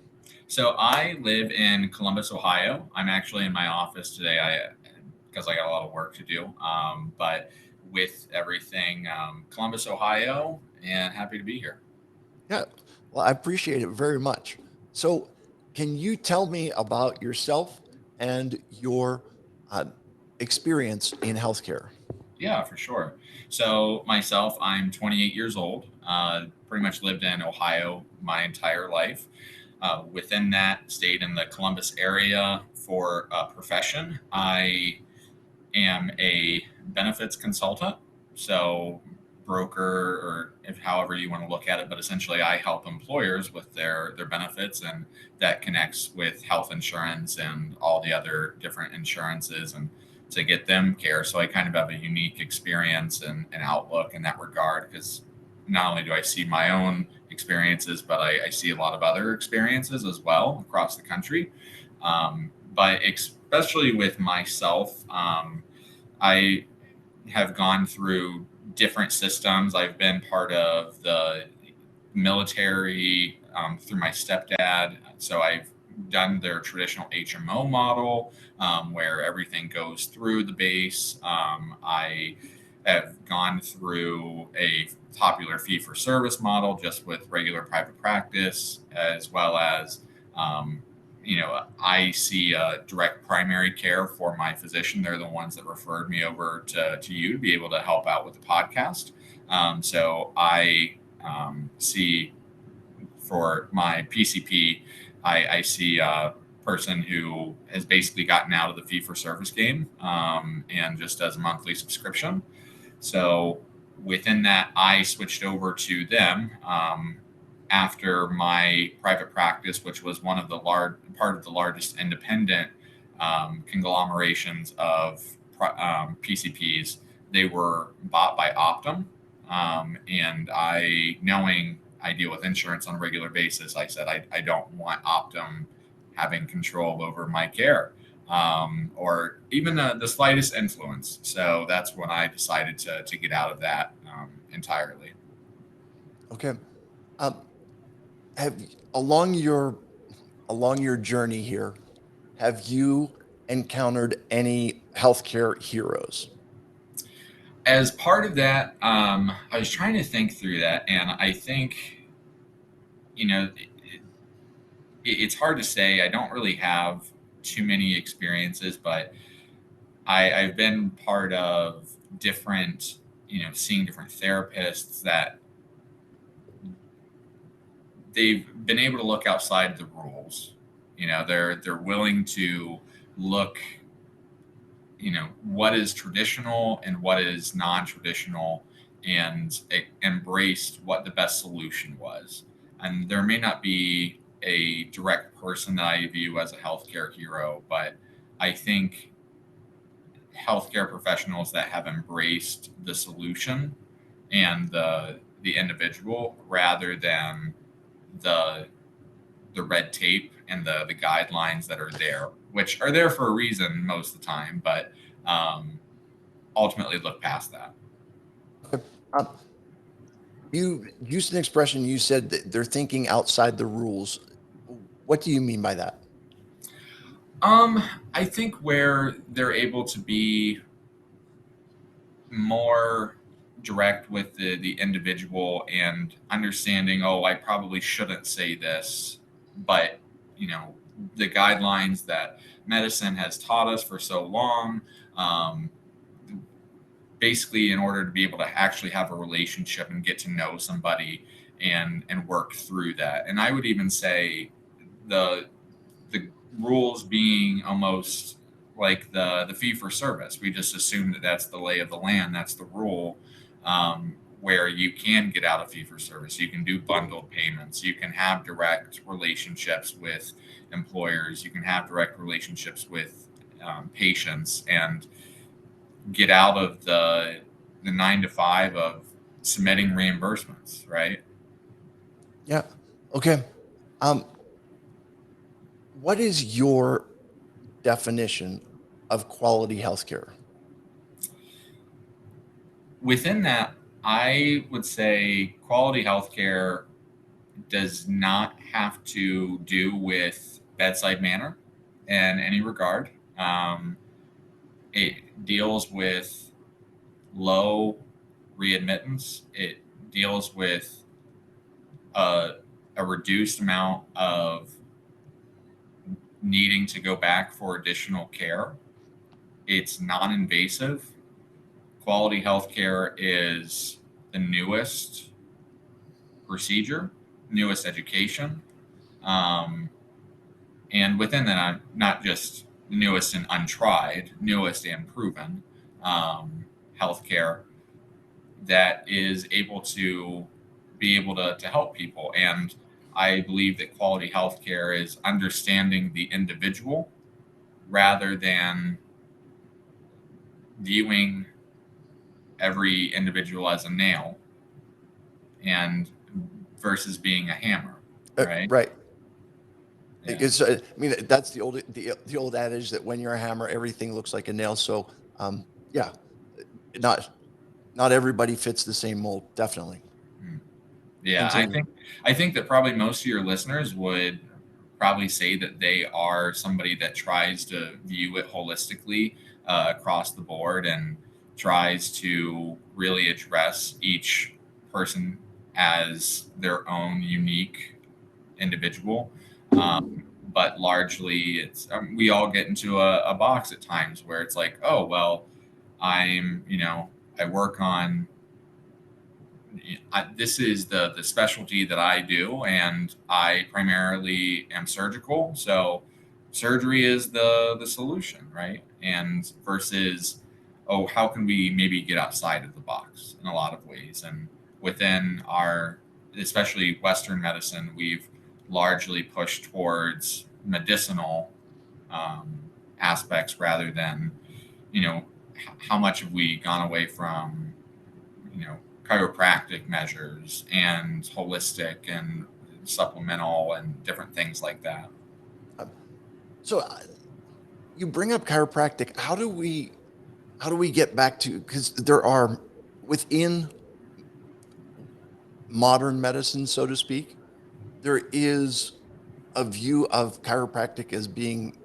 So I live in Columbus, Ohio. I'm actually in my office today. Because I got a lot of work to do. But with everything, Columbus, Ohio, and happy to be here. Yeah. Well, I appreciate it very much. So can you tell me about yourself and your experience in healthcare? Yeah, for sure. So myself, I'm 28 years old. Pretty much lived in Ohio my entire life. Within that, stayed in the Columbus area for a profession. I am a benefits consultant, so broker, or if however you want to look at it, but essentially I help employers with their benefits, and that connects with health insurance and all the other different insurances and to get them care. So I kind of have a unique experience and outlook in that regard, because not only do I see my own experiences, but I see a lot of other experiences as well across the country. But especially with myself, I have gone through different systems. I've been part of the military through my stepdad. So I've done their traditional HMO model where everything goes through the base. I have gone through a popular fee-for-service model just with regular private practice, as well as I see direct primary care for my physician. They're the ones that referred me over to you to be able to help out with the podcast. So I see for my PCP, I see a person who has basically gotten out of the fee-for-service game and just does a monthly subscription. So within that, I switched over to them after my private practice, which was one of the part of the largest independent conglomerations of PCPs. They were bought by Optum, and knowing I deal with insurance on a regular basis, I said I don't want Optum having control over my care. Or even the slightest influence. So that's when I decided to get out of that entirely. Okay. Along your journey here, have you encountered any healthcare heroes? As part of that, I was trying to think through that, and I think, it's hard to say. I don't really have too many experiences, but I've been part of different, seeing different therapists that they've been able to look outside the rules. They're willing to look, what is traditional and what is non-traditional, and embraced what the best solution was. And there may not be a direct person that I view as a healthcare hero, but I think healthcare professionals that have embraced the solution and the individual rather than the red tape and the guidelines that are there, which are there for a reason most of the time, but ultimately look past that. You used an expression, you said that they're thinking outside the rules. What do you mean by that? I think where they're able to be more direct with the individual and understanding, I probably shouldn't say this, but the guidelines that medicine has taught us for so long, basically in order to be able to actually have a relationship and get to know somebody and work through that. And I would even say the rules being almost like the fee for service. We just assume that that's the lay of the land. That's the rule, where you can get out of fee for service. You can do bundled payments. You can have direct relationships with employers. You can have direct relationships with patients and get out of the 9 to 5 of submitting reimbursements, right? Yeah. Okay. What is your definition of quality healthcare? Within that, I would say quality healthcare does not have to do with bedside manner in any regard. It deals with low readmittance. It deals with a reduced amount of needing to go back for additional care. It's non-invasive. Quality healthcare is the newest procedure, newest education. And within that, I'm not just newest and untried, newest and proven healthcare that is able to help people. And I believe that quality healthcare is understanding the individual rather than viewing every individual as a nail and versus being a hammer, right? Right. Yeah. It's, I mean, that's the old adage that when you're a hammer, everything looks like a nail. So, yeah, not everybody fits the same mold. Definitely. Yeah, Continue. I think that probably most of your listeners would probably say that they are somebody that tries to view it holistically across the board and tries to really address each person as their own unique individual. But largely, it's we all get into a box at times where it's like, oh well, I work on this is the specialty that I do, and I primarily am surgical. So surgery is the solution, right? And versus, oh, how can we maybe get outside of the box in a lot of ways? And within our, especially Western medicine, we've largely pushed towards medicinal aspects rather than, how much have we gone away from, chiropractic measures and holistic and supplemental and different things like that. So you bring up chiropractic. How do we get back to, because there are within modern medicine, so to speak, there is a view of chiropractic as being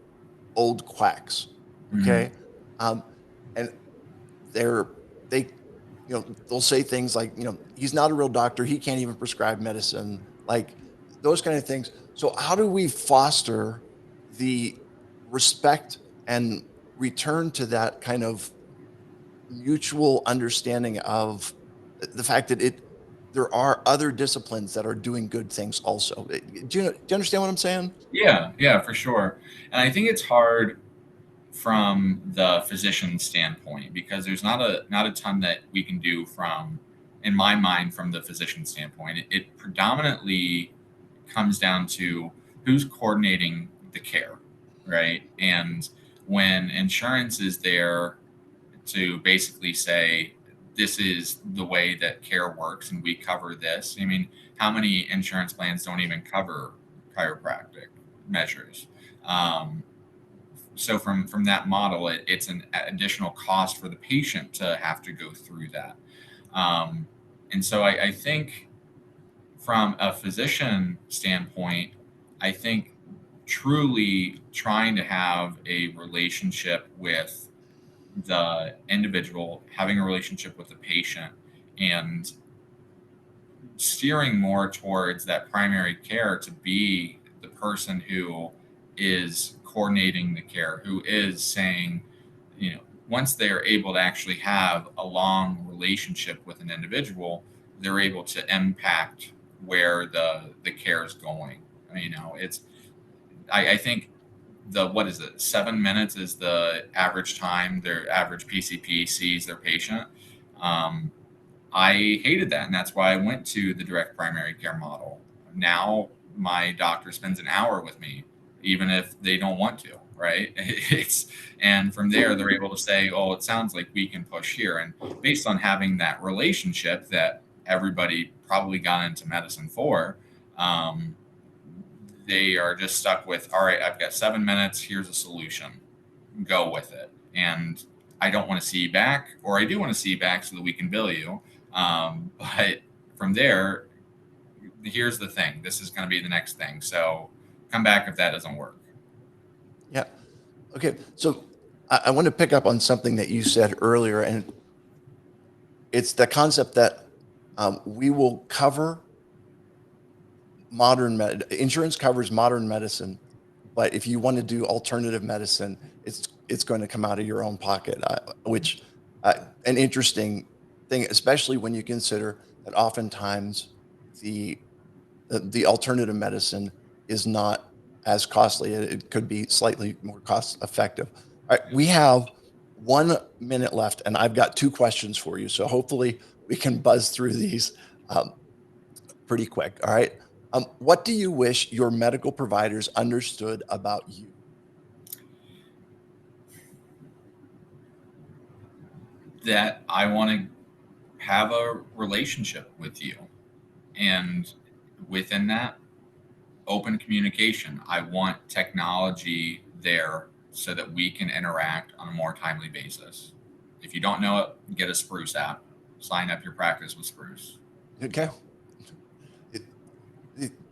old quacks. Okay. And they'll say things like, he's not a real doctor. He can't even prescribe medicine, like those kind of things. So how do we foster the respect and return to that kind of mutual understanding of the fact that there are other disciplines that are doing good things also? Do you understand what I'm saying? Yeah, for sure. And I think it's hard from the physician standpoint because there's not a ton that we can do in my mind, from the physician standpoint. It predominantly comes down to who's coordinating the care, right? And when insurance is there to basically say, this is the way that care works and we cover this. I mean, how many insurance plans don't even cover chiropractic measures? So from that model, it's an additional cost for the patient to have to go through that. And so I think from a physician standpoint, I think truly trying to have a relationship with the individual, having a relationship with the patient, and steering more towards that primary care to be the person who is coordinating the care, who is saying, once they are able to actually have a long relationship with an individual, they're able to impact where the care is going. I think 7 minutes is the average time their average PCP sees their patient. I hated that, and that's why I went to the direct primary care model. Now my doctor spends an hour with me, even if they don't want to, right? And from there they're able to say, oh, it sounds like we can push here. And based on having that relationship that everybody probably got into medicine for, they are just stuck with, all right, I've got 7 minutes, here's a solution, go with it. And I don't want to see you back, or I do want to see you back so that we can bill you. But from there, here's the thing, this is going to be the next thing. So come back if that doesn't work. Yeah. Okay. So I want to pick up on something that you said earlier, and it's the concept that we will cover insurance covers modern medicine, but if you want to do alternative medicine, it's going to come out of your own pocket, which an interesting thing, especially when you consider that oftentimes the alternative medicine is not as costly. It could be slightly more cost effective. All right, we have 1 minute left, and I've got 2 questions for you. So hopefully we can buzz through these pretty quick. All right. What do you wish your medical providers understood about you? That I want to have a relationship with you. And within that, open communication. I want technology there so that we can interact on a more timely basis. If you don't know it, get a Spruce app. Sign up your practice with Spruce. Okay.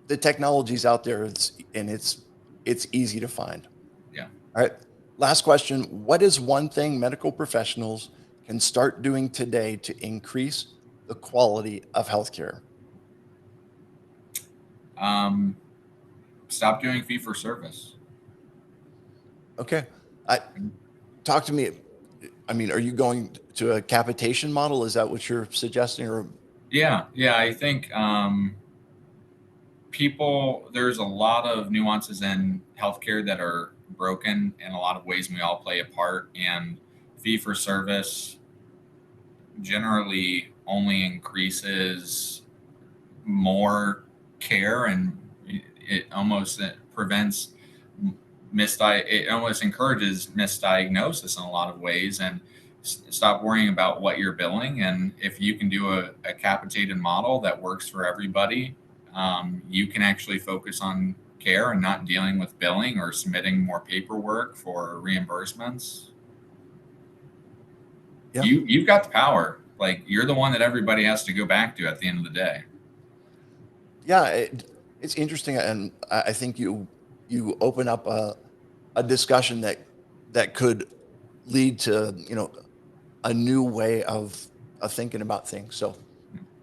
The technology's out there, and it's easy to find. Yeah. All right. Last question. What is one thing medical professionals can start doing today to increase the quality of healthcare? Stop doing fee for service. Okay. Talk to me. I mean, are you going to a capitation model? Is that what you're suggesting? Or Yeah, I think there's a lot of nuances in healthcare that are broken in a lot of ways, and we all play a part. And fee for service generally only increases more care, and it almost prevents it almost encourages misdiagnosis in a lot of ways. And stop worrying about what you're billing. And if you can do a capitated model that works for everybody, you can actually focus on care and not dealing with billing or submitting more paperwork for reimbursements. Yeah. You've got the power. Like, you're the one that everybody has to go back to at the end of the day. yeah, it's interesting, and I think you open up a discussion that could lead to a new way of thinking about things. So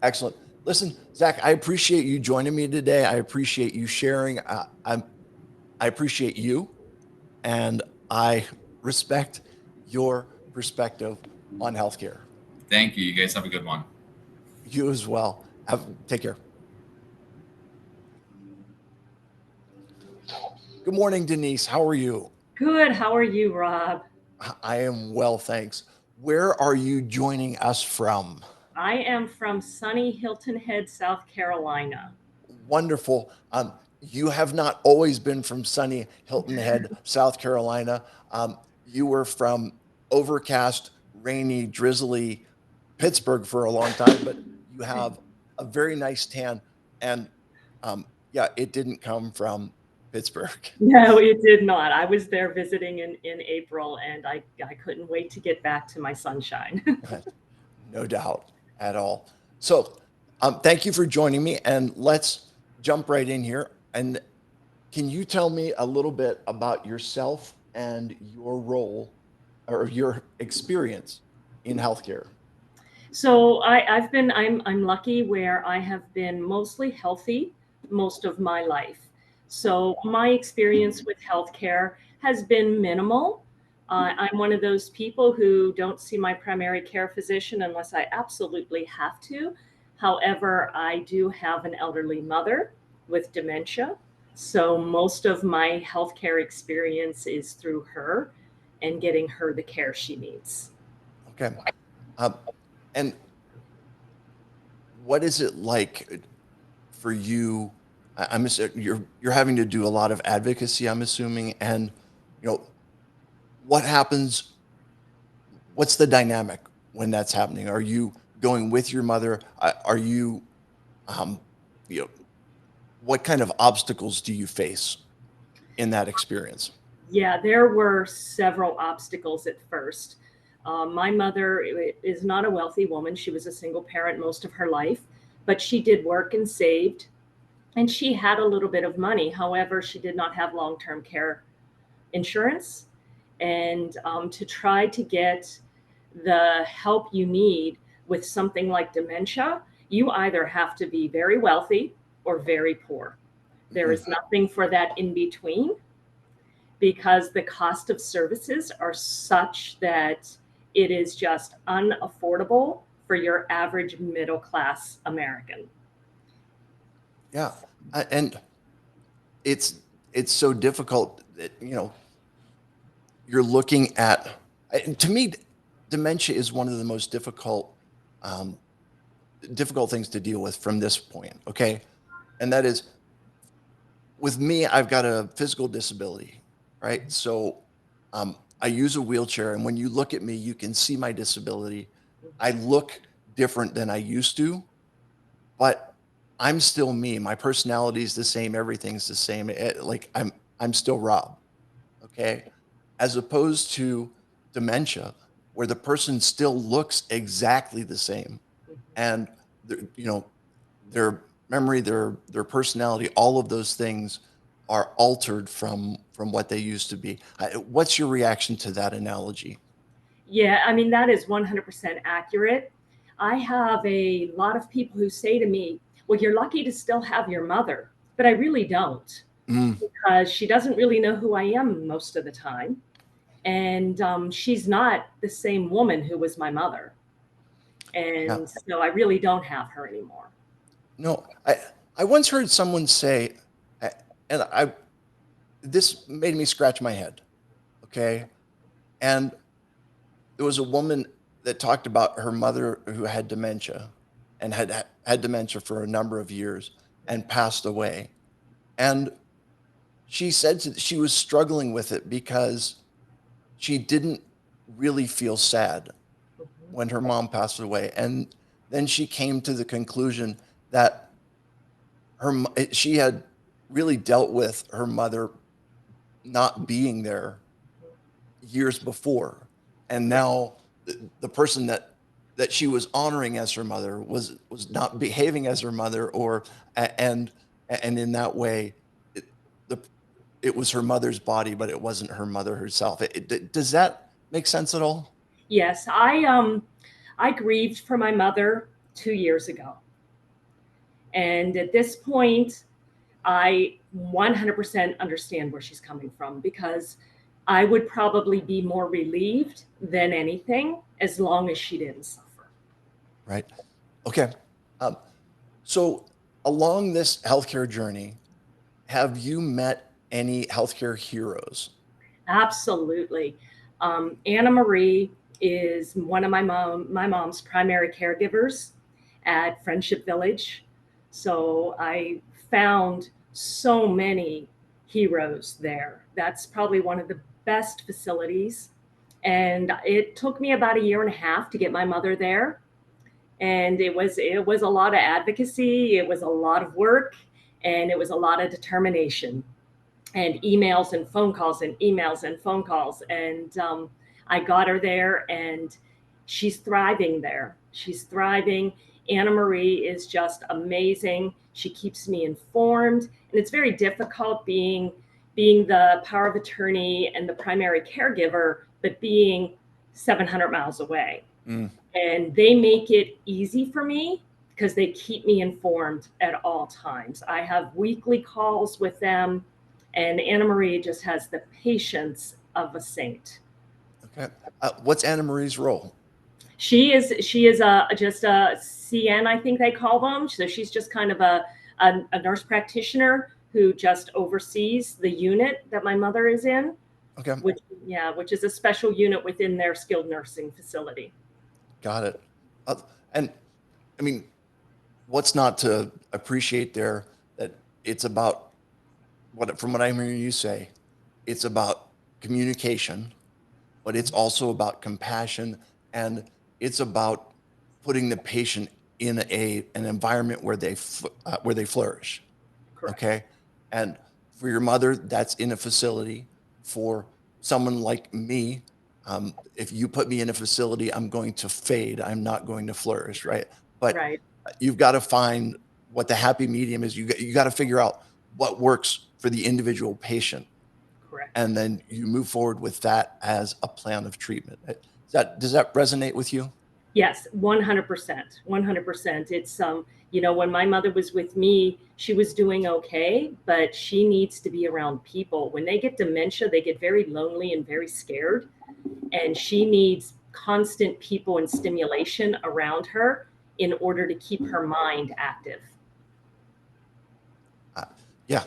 excellent. Listen, Zach, I appreciate you joining me today. I appreciate you sharing. I appreciate you, and I respect your perspective on healthcare. Thank you. You guys have a good one. You as well. Take care. Good morning, Denise. How are you? Good. How are you, Rob? I am well, thanks. Where are you joining us from? I am from sunny Hilton Head, South Carolina. Wonderful. You have not always been from sunny Hilton Head, South Carolina. You were from overcast, rainy, drizzly Pittsburgh for a long time, but you have a very nice tan. And yeah, it didn't come from Pittsburgh. No, it did not. I was there visiting in April, and I couldn't wait to get back to my sunshine. No doubt at all. So thank you for joining me, and let's jump right in here. And can you tell me a little bit about yourself and your role or your experience in healthcare? So I'm lucky where I have been mostly healthy most of my life. So my experience with healthcare has been minimal. I'm one of those people who don't see my primary care physician unless I absolutely have to. However, I do have an elderly mother with dementia. So most of my healthcare experience is through her and getting her the care she needs. Okay. And what is it like for you? I'm assuming you're having to do a lot of advocacy, I'm assuming, and what happens? What's the dynamic when that's happening? Are you going with your mother? Are you, what kind of obstacles do you face in that experience? Yeah, there were several obstacles at first. My mother is not a wealthy woman. She was a single parent most of her life, but she did work and saved, and she had a little bit of money. However, she did not have long-term care insurance. And to try to get the help you need with something like dementia, you either have to be very wealthy or very poor. There is nothing for that in between, because the cost of services are such that it is just unaffordable for your average middle-class American. Yeah, and it's so difficult that you're looking at. To me, dementia is one of the most difficult things to deal with from this point. Okay, and that is, with me, I've got a physical disability, right? So I use a wheelchair, and when you look at me, you can see my disability. I look different than I used to, but I'm still me. My personality is the same. Everything's the same. I'm still Rob. Okay. As opposed to dementia, where the person still looks exactly the same, and their memory, their personality, all of those things are altered from what they used to be. What's your reaction to that analogy? Yeah, I mean, that is 100% accurate. I have a lot of people who say to me, well, you're lucky to still have your mother, but I really don't, because she doesn't really know who I am most of the time. And she's not the same woman who was my mother. And so I really don't have her anymore. No, I once heard someone say, and this made me scratch my head. Okay. And there was a woman that talked about her mother who had dementia and had dementia for a number of years and passed away. And she said she was struggling with it because she didn't really feel sad when her mom passed away. And then she came to the conclusion that she had really dealt with her mother not being there years before, and now the person that she was honoring as her mother was not behaving as her mother, or and in that way it was her mother's body, but it wasn't her mother herself. Does that make sense at all? Yes, I grieved for my mother 2 years ago. And at this point, I 100% understand where she's coming from, because I would probably be more relieved than anything as long as she didn't suffer. Right. Okay. So along this healthcare journey, have you met any healthcare heroes? Absolutely. Anna Marie is one of my mom's primary caregivers at Friendship Village. So I found so many heroes there. That's probably one of the best facilities. And it took me about 1.5 years to get my mother there. And it was a lot of advocacy, it was a lot of work, and it was a lot of determination, and emails and phone calls and emails and phone calls. And I got her there, and she's thriving there. She's thriving. Anna Marie is just amazing. She keeps me informed, and it's very difficult being the power of attorney and the primary caregiver, but being 700 miles away. And they make it easy for me because they keep me informed at all times. I have weekly calls with them, and Anna Marie just has the patience of a saint. Okay. What's Anna Marie's role? She is just a CN, I think they call them. So she's just kind of a nurse practitioner who just oversees the unit that my mother is in. Okay. Which is a special unit within their skilled nursing facility. Got it. And I mean, what's not to appreciate there, that it's about from what I'm hearing you say, it's about communication, but it's also about compassion, and it's about putting the patient in an environment where they flourish. Correct. Okay. And for your mother, that's in a facility. For someone like me, if you put me in a facility, I'm going to fade. I'm not going to flourish, right? But Right. you've got to find what the happy medium is. You got to figure out what works for the individual patient. Correct. And then you move forward with that as a plan of treatment. Does that resonate with you? Yes, 100%. 100%. It's when my mother was with me, she was doing okay, but she needs to be around people. When they get dementia, they get very lonely and very scared, and she needs constant people and stimulation around her in order to keep her mind active. Yeah,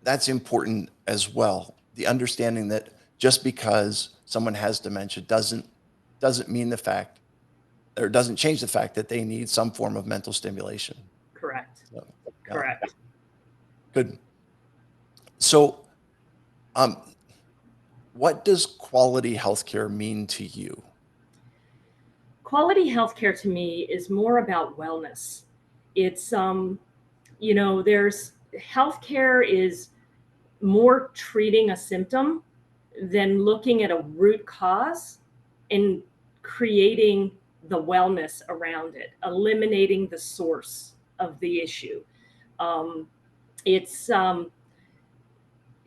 that's important as well. The understanding that just because someone has dementia doesn't mean doesn't change the fact that they need some form of mental stimulation. Correct. So, Correct. Good. So, what does quality healthcare mean to you? Quality healthcare to me is more about wellness. It's there's healthcare is more treating a symptom than looking at a root cause and creating the wellness around it, eliminating the source of the issue.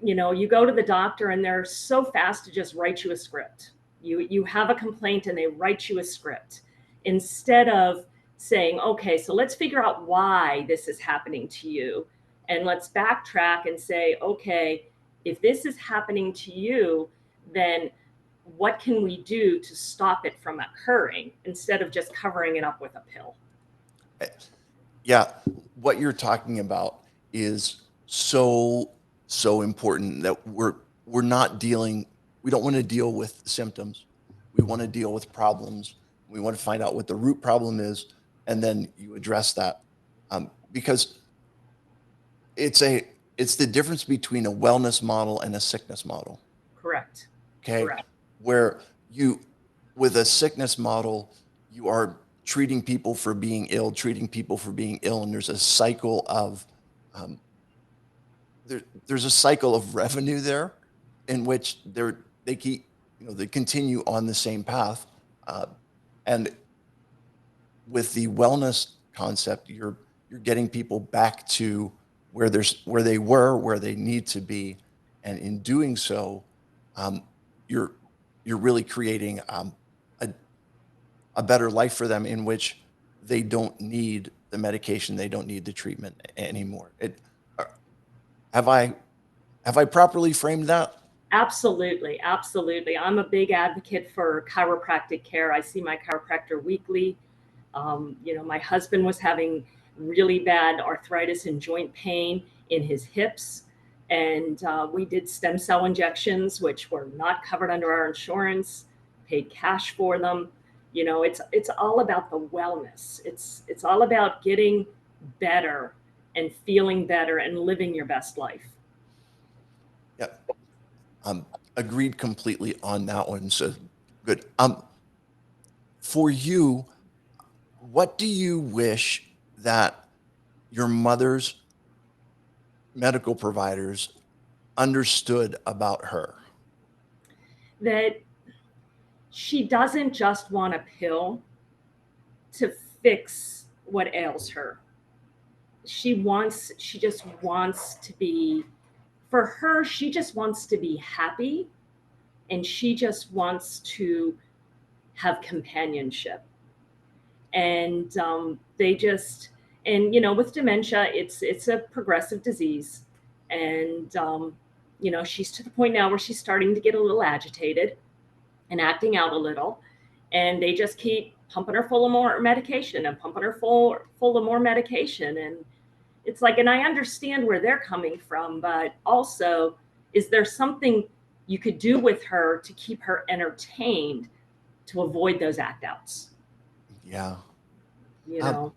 you know, you go to the doctor and they're so fast to just write you a script. You have a complaint and they write you a script instead of saying, okay, so let's figure out why this is happening to you. And let's backtrack and say, okay, if this is happening to you, then what can we do to stop it from occurring instead of just covering it up with a pill? Yeah, what you're talking about is so important that we're not dealing. We don't want to deal with symptoms. We want to deal with problems. We want to find out what the root problem is, and then you address that, because it's the difference between a wellness model and a sickness model. Correct. Okay. Correct. Where with a sickness model, you are treating people for being ill, and there's a cycle of, there's a cycle of revenue there, in which they continue on the same path, and with the wellness concept, you're getting people back to where they need to be, and in doing so, you're really creating a better life for them, in which they don't need the medication, they don't need the treatment anymore. Have I properly framed that? Absolutely. Absolutely. I'm a big advocate for chiropractic care. I see my chiropractor weekly. You know, my husband was having really bad arthritis and joint pain in his hips. And we did stem cell injections, which were not covered under our insurance, paid cash for them. You know, it's all about the wellness. It's all about getting better and feeling better and living your best life. Yep. Agreed completely on that one. So good. For you, what do you wish that your mother's medical providers understood about her? That she doesn't just want a pill to fix what ails her. She just wants to be, for her, she just wants to be happy, and she just wants to have companionship. And and you know, with dementia, it's a progressive disease. And you know, she's to the point now where she's starting to get a little agitated and acting out a little, and they just keep pumping her full of more medication and pumping her full of more medication. And it's like, and I understand where they're coming from, but also, is there something you could do with her to keep her entertained to avoid those act outs? Yeah. You know,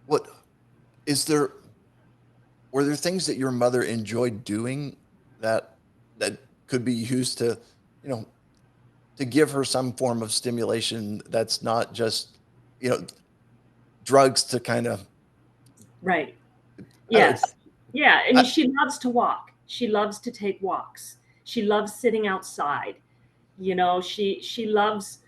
were there things that your mother enjoyed doing that could be used to, you know, to give her some form of stimulation that's not just, you know, drugs to kind of. right. Yes. Yeah. I mean, she loves to walk. She loves to take walks. She loves sitting outside. You know, she loves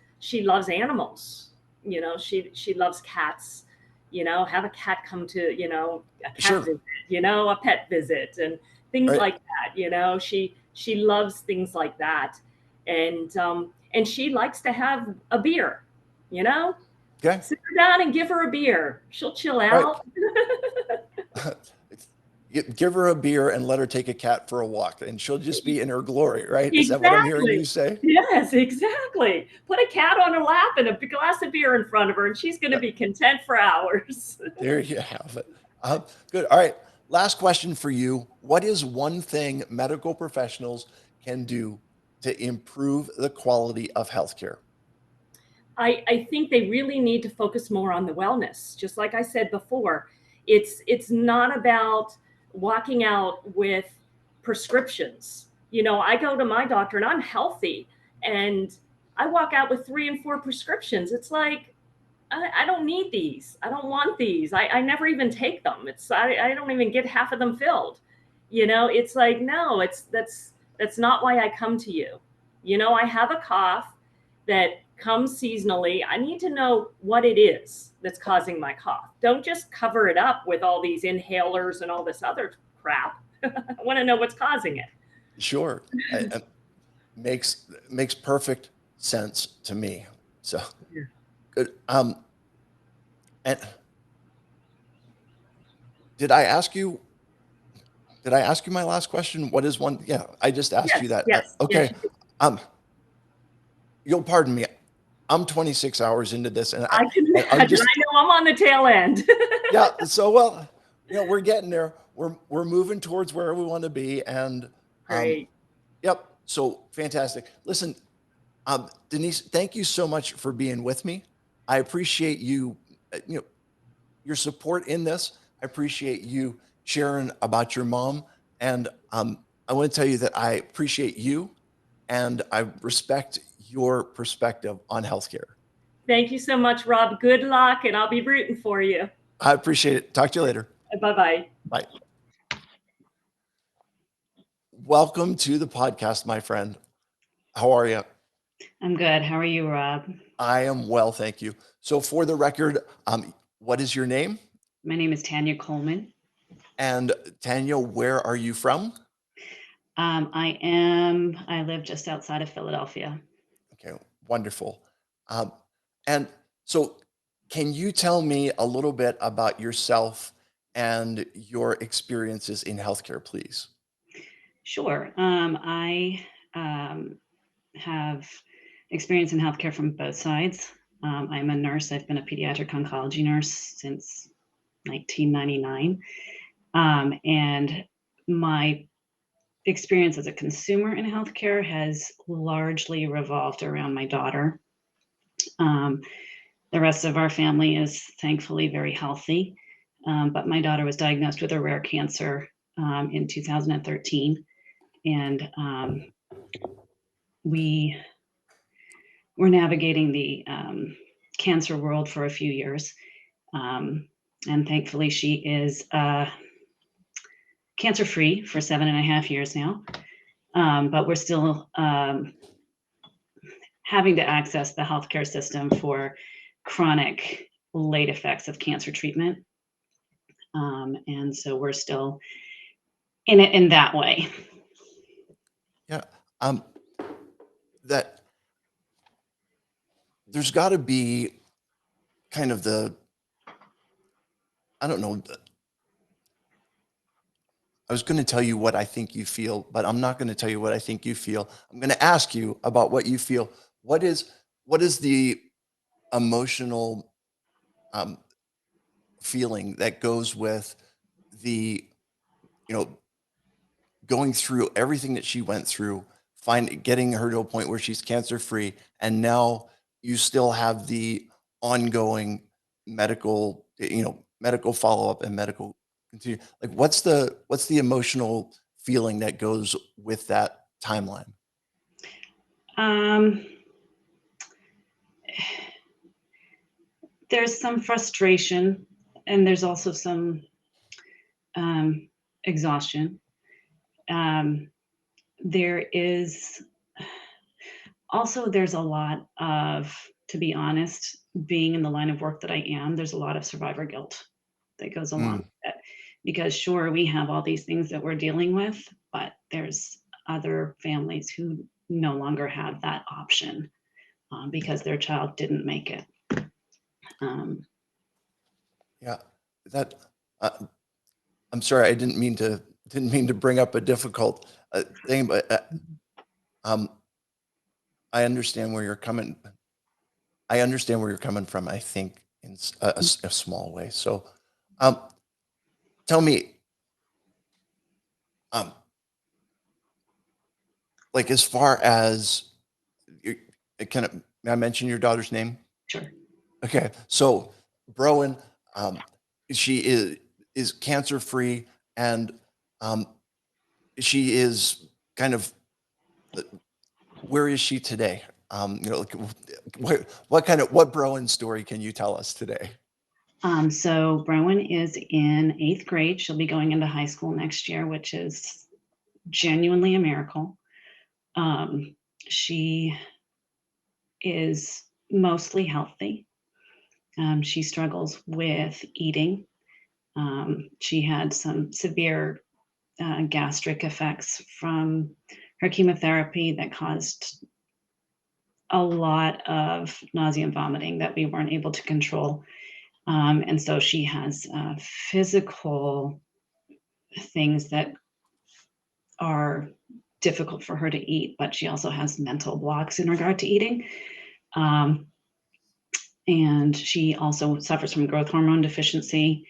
animals. You know, she loves cats. You know, have a cat come to, you know, a cat Sure. visit, you know, a pet visit and things Right. like that. You know, she loves things like that. And she likes to have a beer, you know, Okay. sit her down and give her a beer. She'll chill Right. out. Give her a beer and let her take a cat for a walk, and she'll just be in her glory, right? Is that what I'm hearing you say? Yes, exactly. Put a cat on her lap and a glass of beer in front of her, and she's going to be content for hours. There you have it. Good. All right. Last question for you. What is one thing medical professionals can do to improve the quality of healthcare? I think they really need to focus more on the wellness. Just like I said before, it's not about walking out with prescriptions. You know, I go to my doctor and I'm healthy, and I walk out with 3 and 4 prescriptions. It's like, I don't need these. I don't want these. I never even take them. I don't even get half of them filled. You know, it's like, no, that's not why I come to you. You know, I have a cough that comes seasonally. I need to know what it is that's causing my cough. Don't just cover it up with all these inhalers and all this other crap. I want to know what's causing it. Sure. Makes perfect sense to me. So good. And did I ask you? Did I ask you my last question? What is one? Yeah, I just asked you Yes, that. yes, Okay. yes. You did. You'll pardon me. I'm 26 hours into this, and I can I'm imagine. just I know I'm on the tail end. yeah. So well, we're getting there. We're moving towards where we want to be, and Great. yep. So fantastic. Listen, Denise, thank you so much for being with me. I appreciate you, your support in this. I appreciate you sharing about your mom, and I want to tell you that I appreciate you, and I respect your perspective on healthcare. Thank you so much, Rob. Good luck, and I'll be rooting for you. I appreciate it. Talk to you later. Bye-bye. Bye. Welcome to the podcast, my friend. How are you? I'm good. How are you, Rob? I am well, thank you. So, for the record, what is your name? My name is Tanya Coleman. And Tanya, where are you from? I live just outside of Philadelphia. Okay, wonderful. And so, can you tell me a little bit about yourself and your experiences in healthcare, please? Sure. I have experience in healthcare from both sides. I'm a nurse. I've been a pediatric oncology nurse since 1999. And my experience as a consumer in healthcare has largely revolved around my daughter. The rest of our family is thankfully very healthy, but my daughter was diagnosed with a rare cancer in 2013, and we were navigating the cancer world for a few years, and thankfully she is cancer-free for 7.5 years now, but we're still having to access the healthcare system for chronic late effects of cancer treatment. And so we're still in it in that way. Yeah. That there's got to be kind of I don't know. I was going to tell you what I think you feel, but I'm not going to tell you what I think you feel. I'm going to ask you about what you feel. What is the emotional feeling that goes with the, going through everything that she went through, getting her to a point where she's cancer free, and now you still have the ongoing medical follow up and medical continue. Like, what's the emotional feeling that goes with that timeline? There's some frustration, and there's also some exhaustion. There's a lot of, to be honest, being in the line of work that I am, there's a lot of survivor guilt that goes along with it. Because sure, we have all these things that we're dealing with, but there's other families who no longer have that option because their child didn't make it. Yeah, that I'm sorry, I didn't mean to bring up a difficult thing, but I understand where you're coming. I understand where you're coming from. I think in a small way. So, tell me, like, as far as may I mention your daughter's name? Sure. Okay, so Browen, she is cancer free, and she is kind of, where is she today? Like, what Browen story can you tell us today? So Browen is in 8th grade. She'll be going into high school next year, which is genuinely a miracle. She is mostly healthy. She struggles with eating. She had some severe gastric effects from her chemotherapy that caused a lot of nausea and vomiting that we weren't able to control. And so she has physical things that are difficult for her to eat, but she also has mental blocks in regard to eating. And she also suffers from growth hormone deficiency.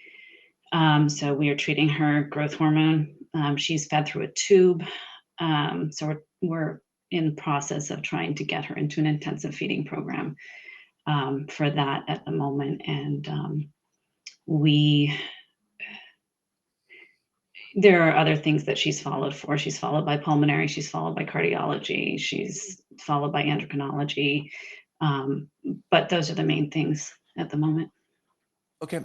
So we are treating her growth hormone. She's fed through a tube. So we're in process of trying to get her into an intensive feeding program for that at the moment. And there are other things that she's followed for. She's followed by pulmonary, she's followed by cardiology, she's followed by endocrinology. But those are the main things at the moment. Okay.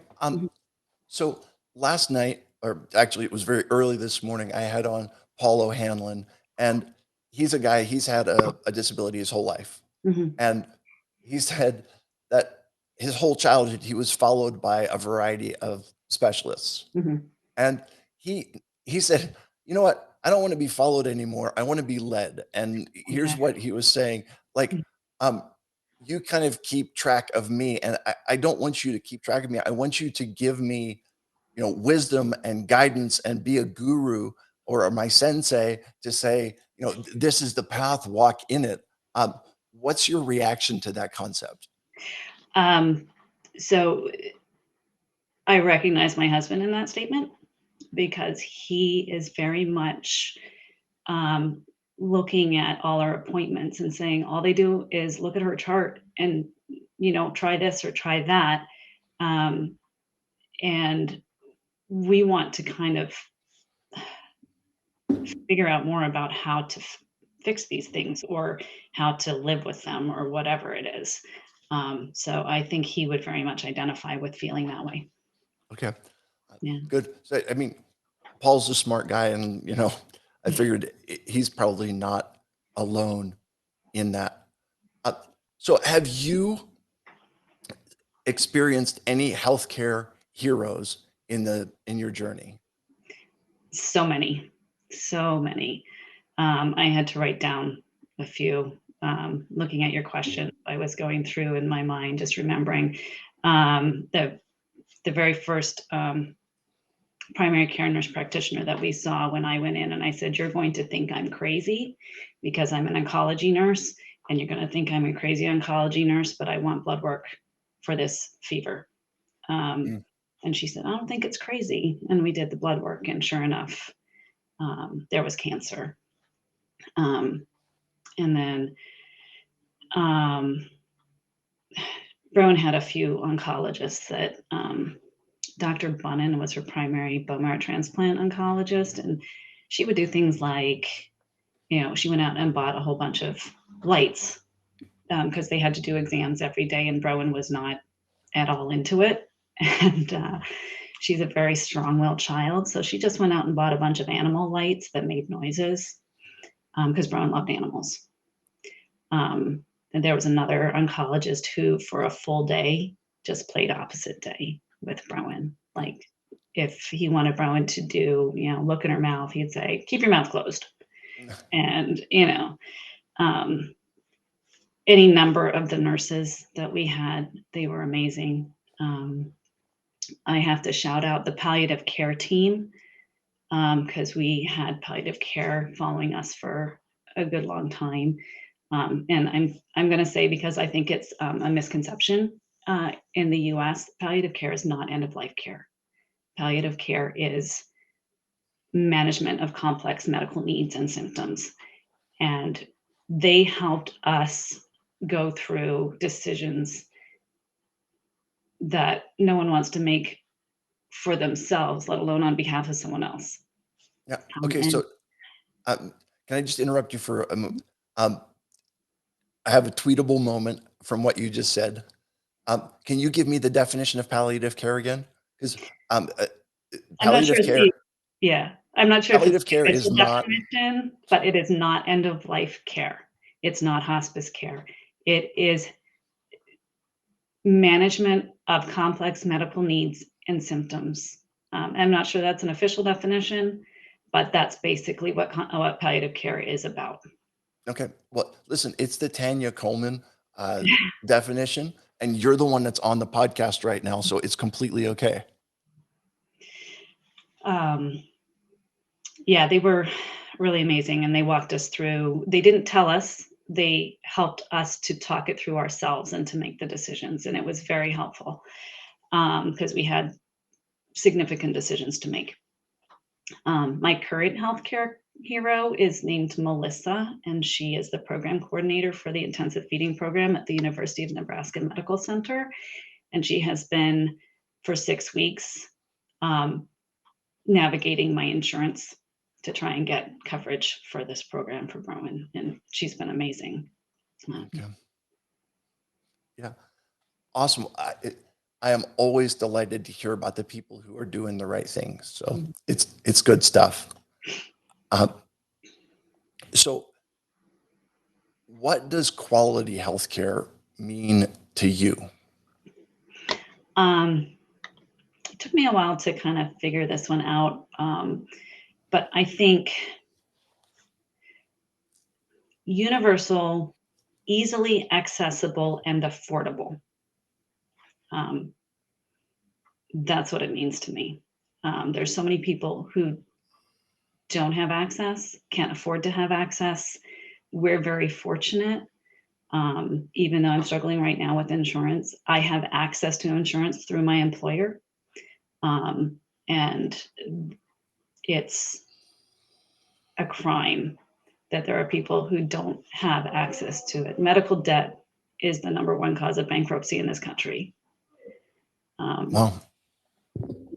So last night, or actually it was very early this morning, I had on Paul O'Hanlon, and he's a guy, he's had a disability his whole life. Mhm. And he said that his whole childhood, he was followed by a variety of specialists. Mhm. And he said, you know what? I don't want to be followed anymore. I want to be led. And here's what he was saying, like, you kind of keep track of me, and I don't want you to keep track of me. I want you to give me, wisdom and guidance and be a guru or my sensei to say, this is the path, walk in it. What's your reaction to that concept? So I recognize my husband in that statement because he is very much looking at all our appointments and saying all they do is look at her chart and try this or try that, and we want to kind of figure out more about how to fix these things or how to live with them or whatever it is. So I think he would very much identify with feeling that way. Okay. Yeah. Good. So, I mean, Paul's a smart guy, and I figured he's probably not alone in that. So have you experienced any healthcare heroes in your journey? So many. I had to write down a few. Looking at your question, I was going through in my mind, just remembering the very first primary care nurse practitioner that we saw when I went in, and I said, "You're going to think I'm crazy because I'm an oncology nurse, and you're going to think I'm a crazy oncology nurse, but I want blood work for this fever." And she said, "I don't think it's crazy." And we did the blood work, and sure enough, there was cancer. And then Rowan had a few oncologists that Dr. Bunnan was her primary bone marrow transplant oncologist, and she would do things like, she went out and bought a whole bunch of lights because they had to do exams every day, and Rowan was not at all into it. And she's a very strong-willed child, so she just went out and bought a bunch of animal lights that made noises because Rowan loved animals. And there was another oncologist who, for a full day, just played opposite day with Rowan. Like, if he wanted Rowan to do, look in her mouth, he'd say, "Keep your mouth closed." And, any number of the nurses that we had, they were amazing. I have to shout out the palliative care team because we had palliative care following us for a good long time. And I'm going to say, because I think it's a misconception in the US, palliative care is not end of life care. Palliative care is management of complex medical needs and symptoms. And they helped us go through decisions that no one wants to make for themselves, let alone on behalf of someone else. Yeah. Okay. So can I just interrupt you for a moment? I have a tweetable moment from what you just said. Can you give me the definition of palliative care again? Because palliative care. I'm not sure if Palliative it's care the is official not. definition, but it is not end of life care. It's not hospice care. It is management of complex medical needs and symptoms. I'm not sure that's an official definition, but that's basically what palliative care is about. Okay. Well, listen, it's the Tanya Coleman definition, and you're the one that's on the podcast right now, so it's completely okay. Yeah, they were really amazing, and they walked us through. They didn't tell us, they helped us to talk it through ourselves and to make the decisions, and it was very helpful because we had significant decisions to make. My current healthcare hero is named Melissa, and she is the program coordinator for the intensive feeding program at the University of Nebraska Medical Center. And she has been for 6 weeks navigating my insurance to try and get coverage for this program for Rowan. And she's been amazing. Okay. Yeah. Awesome. I am always delighted to hear about the people who are doing the right thing. So it's good stuff. So what does quality healthcare mean to you? It took me a while to kind of figure this one out. But I think universal, easily accessible, and affordable. That's what it means to me. There's so many people who don't have access, can't afford to have access. We're very fortunate. Even though I'm struggling right now with insurance, I have access to insurance through my employer. And it's a crime that there are people who don't have access to it. Medical debt is the #1 cause of bankruptcy in this country. Wow.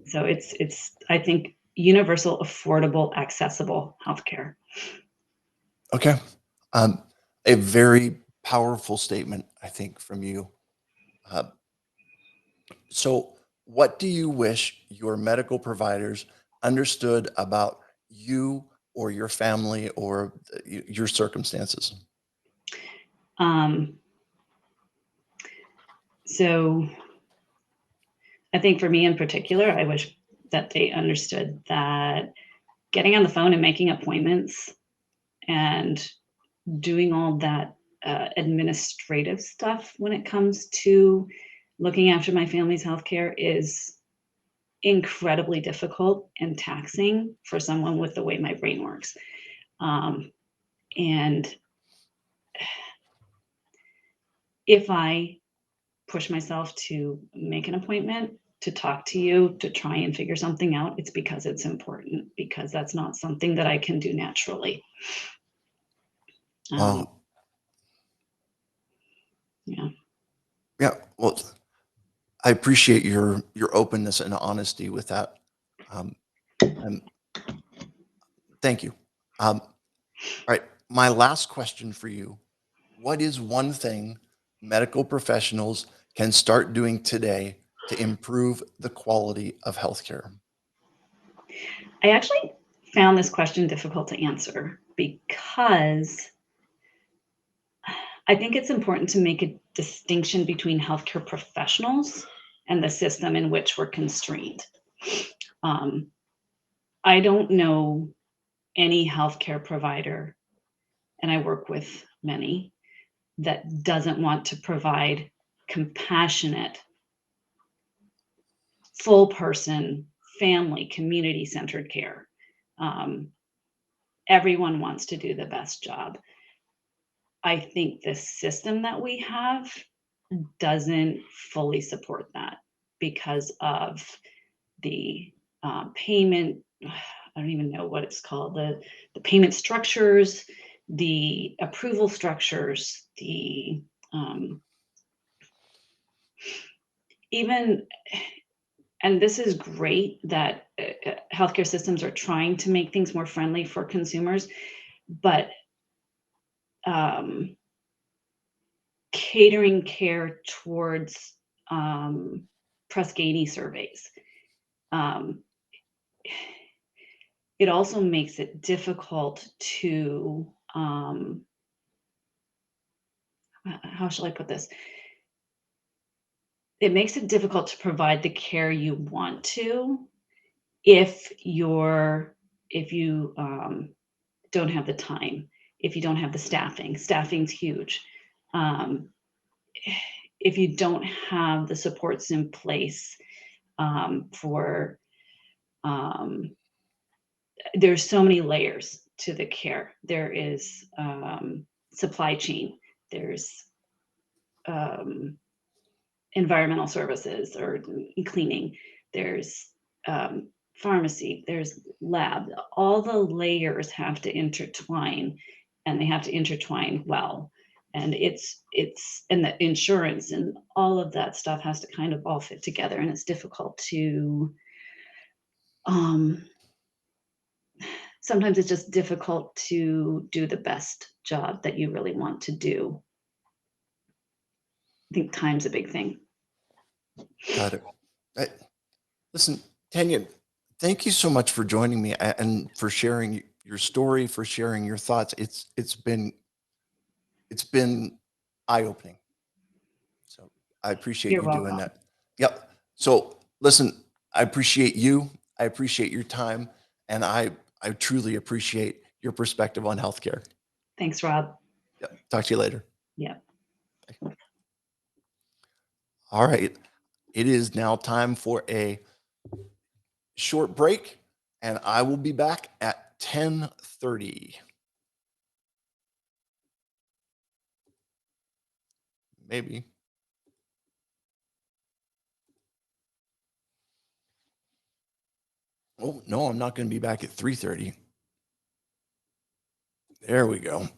So it's I think universal, affordable, accessible healthcare. Okay. A very powerful statement, I think, from you. So what do you wish your medical providers understood about you or your family or your circumstances? So I think for me in particular, I wish that they understood that getting on the phone and making appointments and doing all that administrative stuff when it comes to looking after my family's healthcare is incredibly difficult and taxing for someone with the way my brain works. And if I push myself to make an appointment, to talk to you, to try and figure something out, it's because it's important, because that's not something that I can do naturally. Wow. Yeah. Yeah. Well, I appreciate your openness and honesty with that. And thank you. All right. My last question for you. What is one thing medical professionals can start doing today to improve the quality of healthcare? I actually found this question difficult to answer because I think it's important to make a distinction between healthcare professionals and the system in which we're constrained. I don't know any healthcare provider, and I work with many, that doesn't want to provide compassionate, full person, family, community centered care. Everyone wants to do the best job. I think the system that we have doesn't fully support that because of the payment. I don't even know what it's called, the payment structures, the approval structures, the even, and this is great that healthcare systems are trying to make things more friendly for consumers, but catering care towards Press Ganey surveys. It also makes it difficult to, how shall I put this? It makes it difficult to provide the care you want to if if you don't have the time, if you don't have the staffing's huge. If you don't have the supports in place for, there's so many layers to the care. There is supply chain, there's environmental services or cleaning, there's pharmacy, there's lab. All the layers have to intertwine, and they have to intertwine well. And and the insurance and all of that stuff has to kind of all fit together, and it's difficult to sometimes it's just difficult to do the best job that you really want to do. I think time's a big thing. Got it. Listen, Tanya, thank you so much for joining me and for sharing your story, for sharing your thoughts. It's been eye-opening. So I appreciate You're you doing welcome. that. Yep. So listen, I appreciate you. I appreciate your time, and I truly appreciate your perspective on healthcare. Thanks, Rob. Yep. Talk to you later. Yeah. All right. It is now time for a short break, and I will be back at 10:30. Maybe. Oh, no, I'm not going to be back at 3:30. There we go.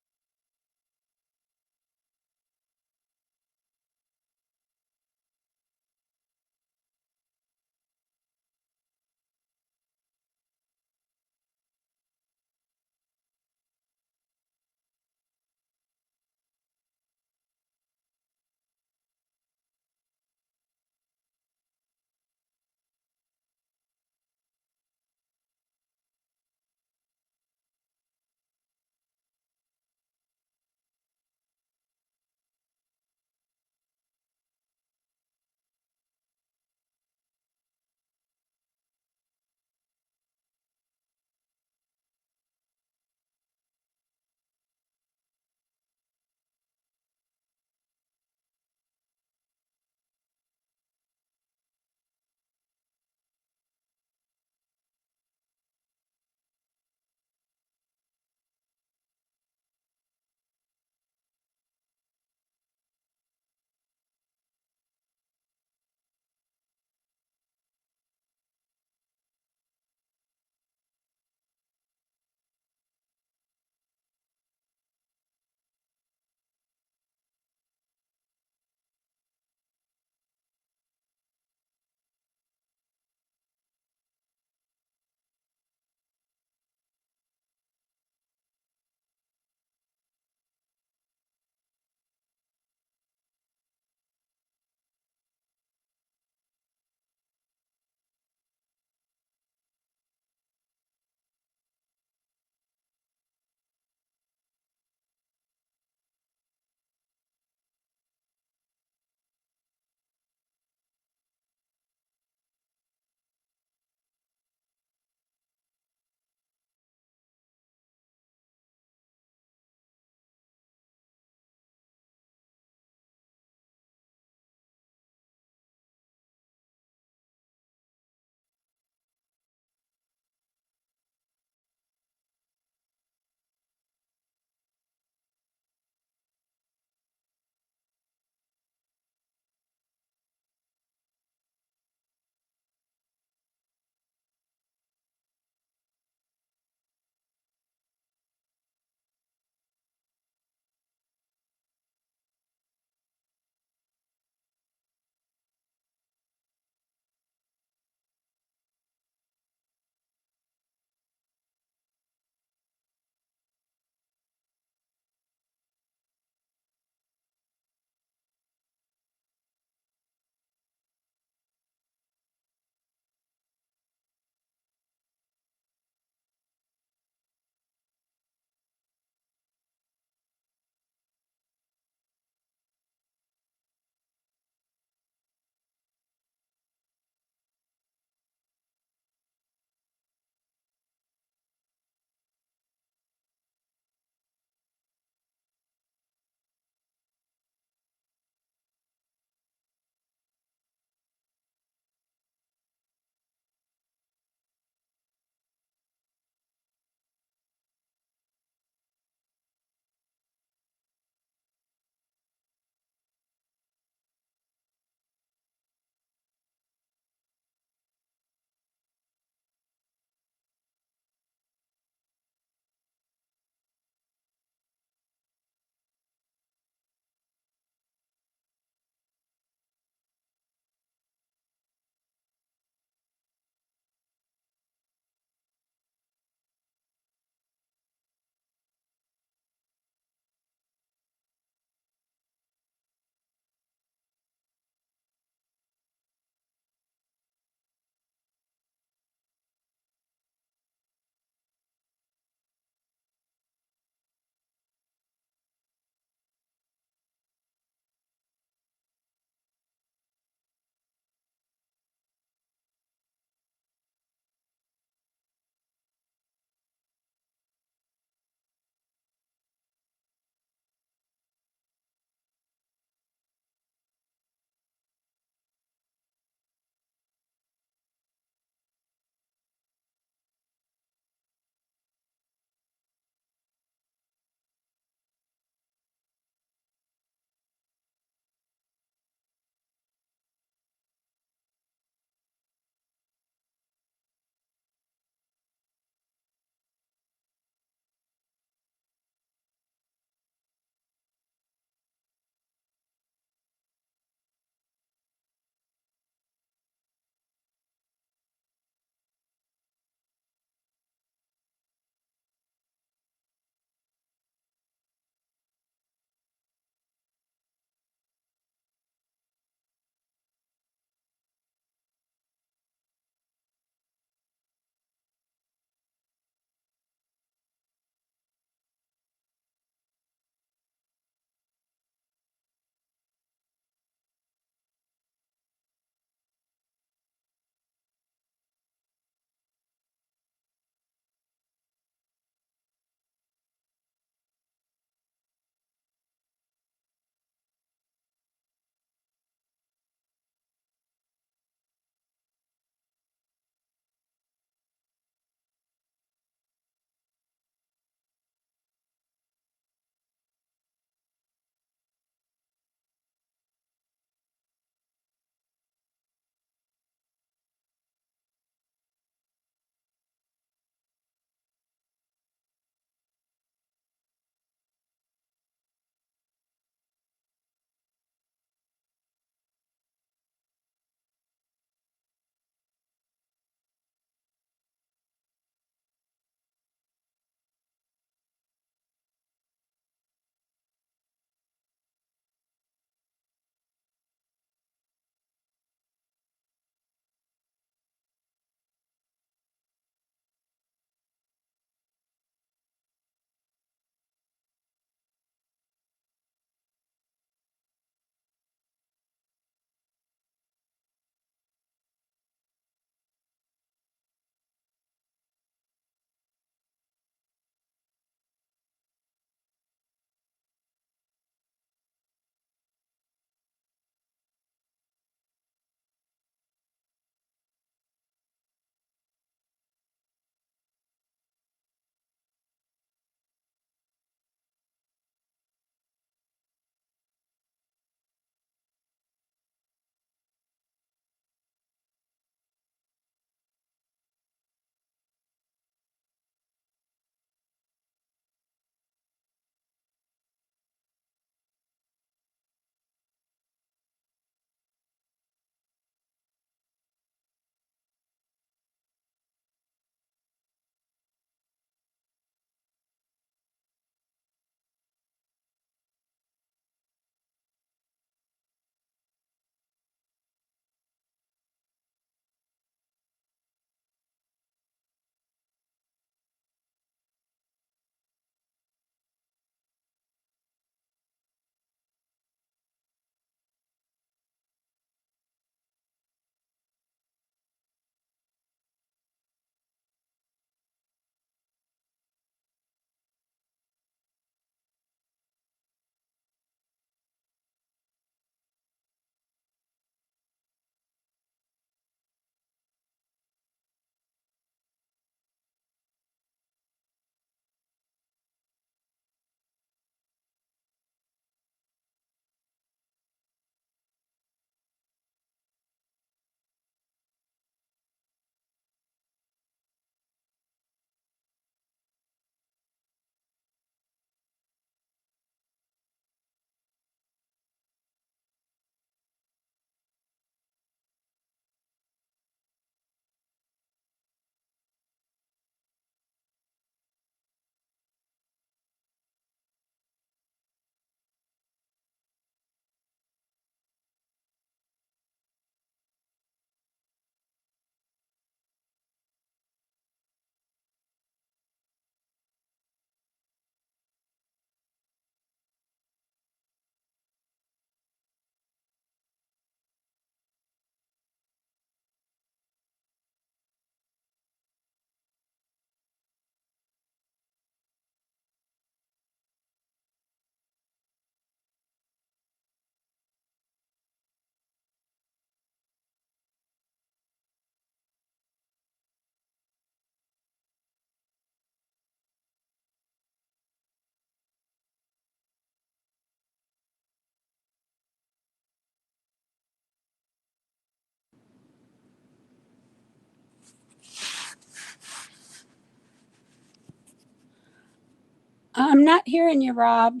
I'm not hearing you, Rob.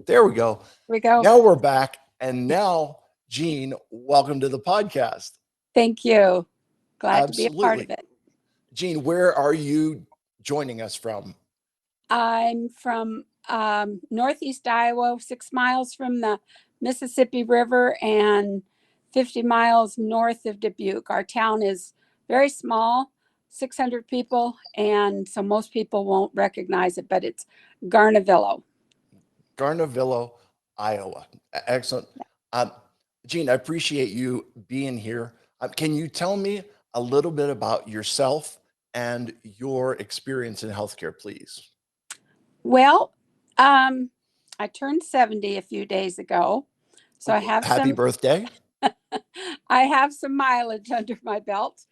There we go. We go. Now we're back. And now, Jean, welcome to the podcast. Thank you. Glad to be a part Absolutely. of it. Jean, where are you joining us from? I'm from Northeast Iowa, 6 miles from the Mississippi River and 50 miles north of Dubuque. Our town is very small, 600 people, and so most people won't recognize it, but it's Garnavillo. Garnavillo, Iowa. Excellent. Jean, I appreciate you being here. Can you tell me a little bit about yourself and your experience in healthcare, please? Well, I turned 70 a few days ago, so I have Happy some birthday. I have some mileage under my belt.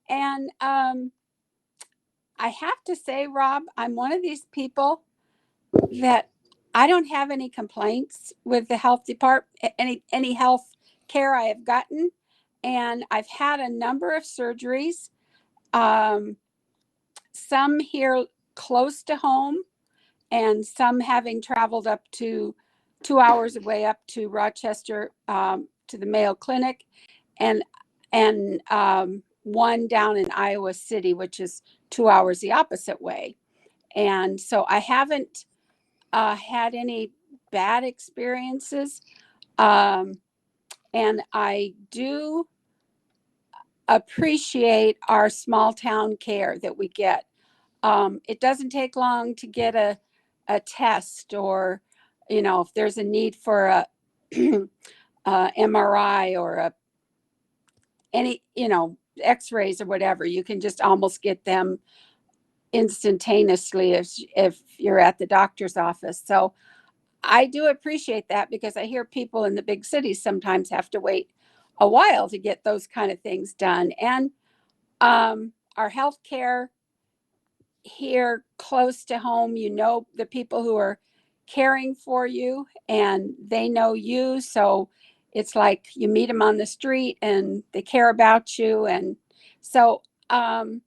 And I have to say, Rob, I'm one of these people that I don't have any complaints with the health department, any health care I have gotten. And I've had a number of surgeries, some here close to home, and some having traveled up to 2 hours away up to Rochester, to the Mayo Clinic, and one down in Iowa City, which is 2 hours the opposite way. And so I haven't had any bad experiences. And I do appreciate our small town care that we get. It doesn't take long to get a test, or, if there's a need for a MRI or any, x-rays or whatever, you can just almost get them instantaneously if you're at the doctor's office. So I do appreciate that, because I hear people in the big cities sometimes have to wait a while to get those kind of things done. And our healthcare here close to home, the people who are caring for you and they know you. So it's like you meet them on the street and they care about you. And so as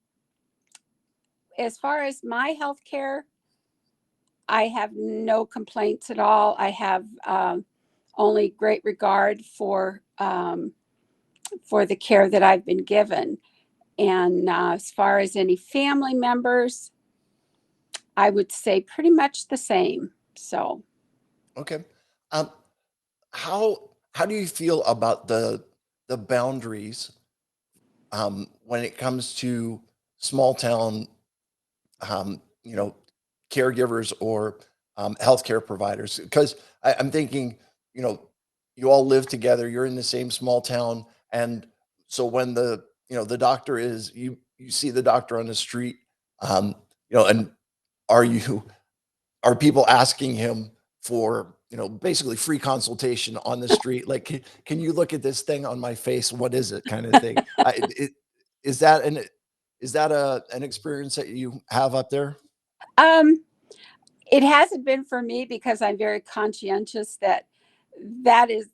far as my health care, I have no complaints at all. I have only great regard for the care that I've been given. And as far as any family members, I would say pretty much the same. So, Okay. How do you feel about the boundaries when it comes to small town, caregivers or healthcare providers? Because I'm thinking, you all live together, you're in the same small town, and so when the doctor is, you see the doctor on the street, and are people asking him for, basically free consultation on the street? Like, can you look at this thing on my face? What is it, kind of thing? Is that an experience that you have up there? it hasn't been for me, because I'm very conscientious that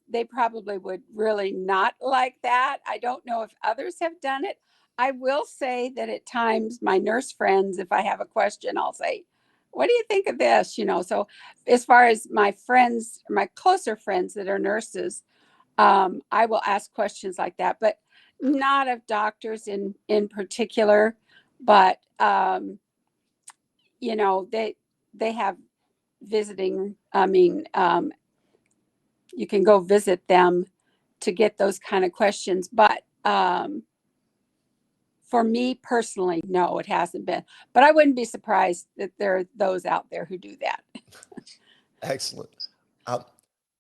they probably would really not like that. I don't know if others have done it. I will say that at times my nurse friends, if I have a question, I'll say, what do you think of this? So as far as my friends, my closer friends that are nurses, I will ask questions like that, but not of doctors in particular. But they have visiting. You can go visit them to get those kind of questions. But for me personally, no, it hasn't been. But I wouldn't be surprised that there are those out there who do that. Excellent.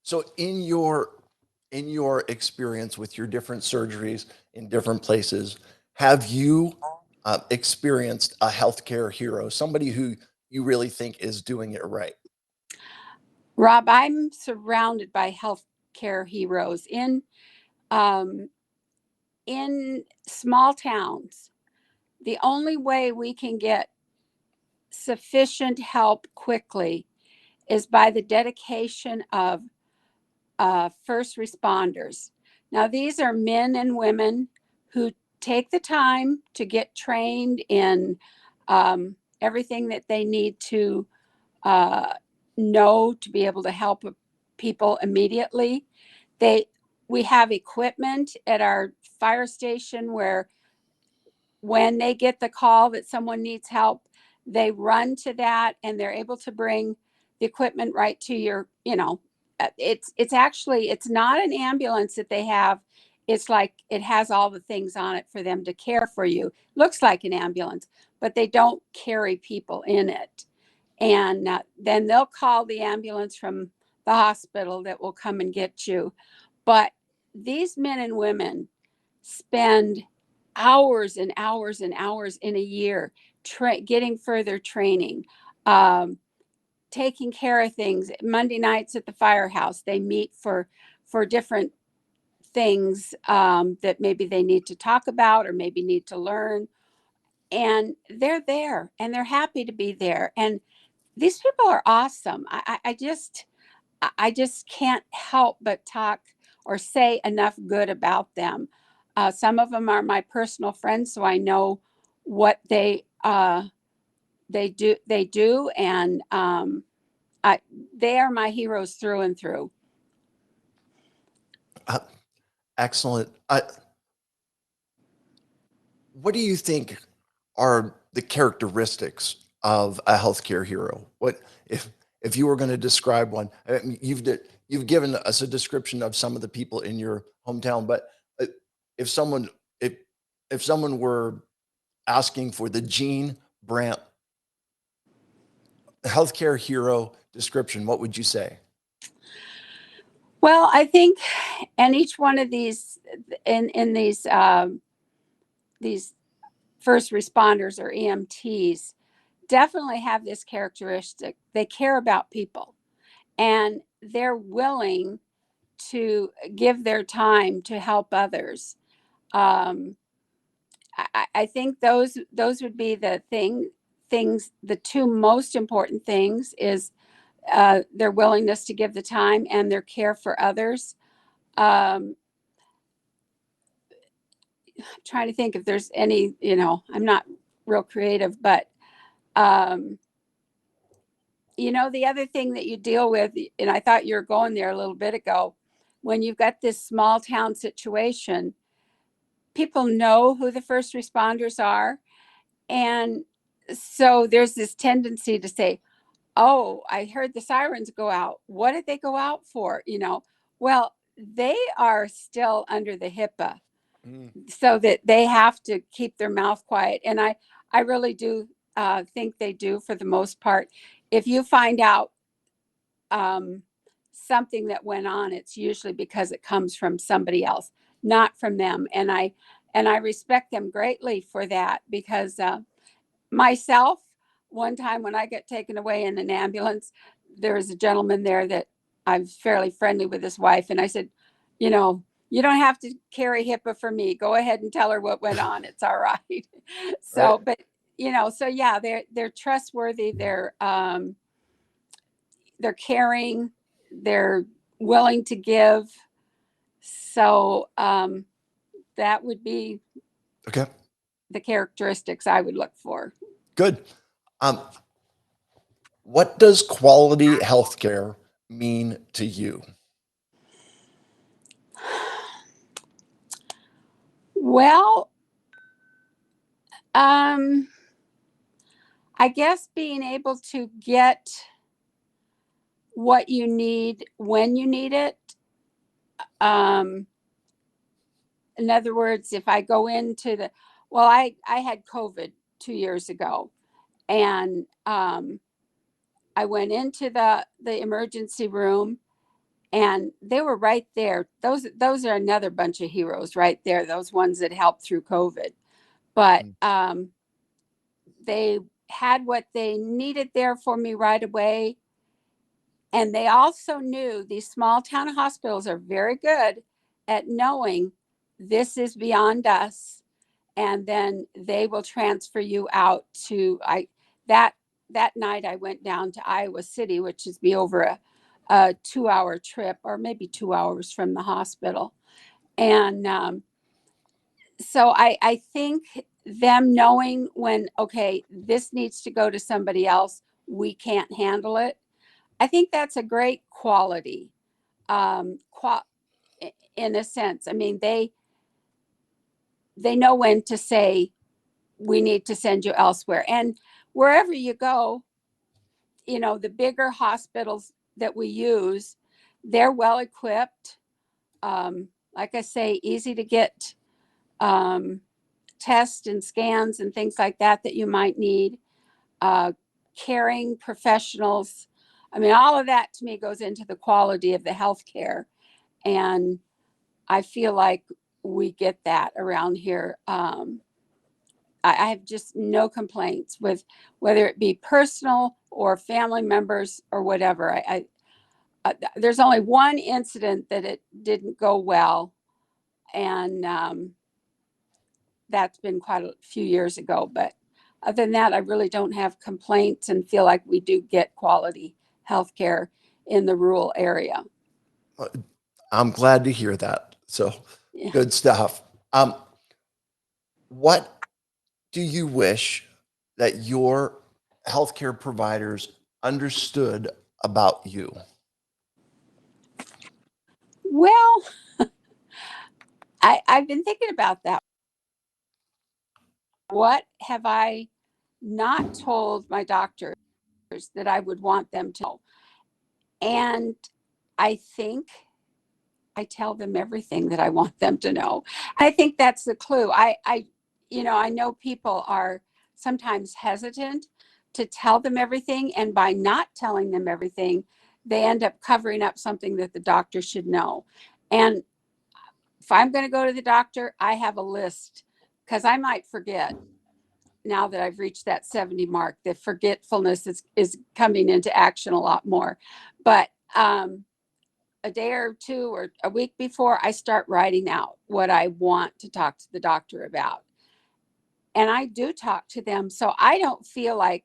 So in your experience with your different surgeries in different places, have you experienced a healthcare hero, somebody who you really think is doing it right? Rob, I'm surrounded by healthcare heroes in small towns. The only way we can get sufficient help quickly is by the dedication of first responders. Now, these are men and women who take the time to get trained in everything that they need to know to be able to help people immediately. We have equipment at our fire station where when they get the call that someone needs help, they run to that and they're able to bring the equipment right to your, it's actually, it's not an ambulance that they have. It's like it has all the things on it for them to care for you. Looks like an ambulance, but they don't carry people in it. And then they'll call the ambulance from the hospital that will come and get you. But these men and women spend hours and hours and hours in a year getting further training, taking care of things. Monday nights at the firehouse, they meet for different things that maybe they need to talk about or maybe need to learn. And they're there and they're happy to be there. And these people are awesome. I just can't help but talk or say enough good about them. Some of them are my personal friends, so I know what they do, and they are my heroes through and through. Excellent. What do you think are the characteristics of a healthcare hero? What if you were going to describe one? I mean, you've given us a description of some of the people in your hometown, but if someone were asking for the Jean Brandt healthcare hero description, what would you say? Well, I think, and each one of these in these first responders or EMTs definitely have this characteristic. They care about people and they're willing to give their time to help others. I think those would be the things, the two most important things is their willingness to give the time and their care for others. I'm trying to think if there's any, I'm not real creative, but the other thing that you deal with, and I thought you were going there a little bit ago, when you've got this small town situation, people know who the first responders are. And so there's this tendency to say, oh, I heard the sirens go out. What did they go out for? Well, they are still under the HIPAA, so that they have to keep their mouth quiet. And I really do think they do for the most part. If you find out something that went on, it's usually because it comes from somebody else, not from them. And I respect them greatly for that, because myself, one time when I got taken away in an ambulance, there was a gentleman there that I'm fairly friendly with, his wife. And I said, you don't have to carry HIPAA for me. Go ahead and tell her what went on. It's all right. So, Right. but so yeah, they're trustworthy. They're caring. They're willing to give. So that would be Okay. the characteristics I would look for. Good. What does quality healthcare mean to you? Well, I guess being able to get what you need when you need it. In other words, if I go into I had COVID 2 years ago, and I went into the emergency room, and they were right there. Those are another bunch of heroes right there. Those ones that helped through COVID, but they had what they needed there for me right away. And they also knew these small town hospitals are very good at knowing this is beyond us. And then they will transfer you out to that night I went down to Iowa City, which is be over a 2-hour trip, or maybe 2 hours from the hospital. And so I think them knowing when, okay, this needs to go to somebody else, we can't handle it. I think that's a great quality, in a sense. I mean, they know when to say, we need to send you elsewhere. And wherever you go, you know, the bigger hospitals that we use, they're well equipped. Like I say, easy to get tests and scans and things like that you might need. Caring professionals. I mean, all of that to me goes into the quality of the healthcare. And I feel like we get that around here. I have just no complaints with whether it be personal or family members or whatever. There's only one incident that it didn't go well, and that's been quite a few years ago. But other than that, I really don't have complaints and feel like we do get quality health care in the rural area. I'm glad to hear that. So Yeah. good stuff. What do you wish that your healthcare providers understood about you? Well, I've been thinking about that. What have I not told my doctors that I would want them to know? And I think I tell them everything that I want them to know. I think that's the clue. I know people are sometimes hesitant to tell them everything, and by not telling them everything, they end up covering up something that the doctor should know. And if I'm going to go to the doctor, I have a list, because I might forget. Now that I've reached that 70 mark, the forgetfulness is coming into action a lot more. But a day or two or a week before, I start writing out what I want to talk to the doctor about. And I do talk to them. So I don't feel like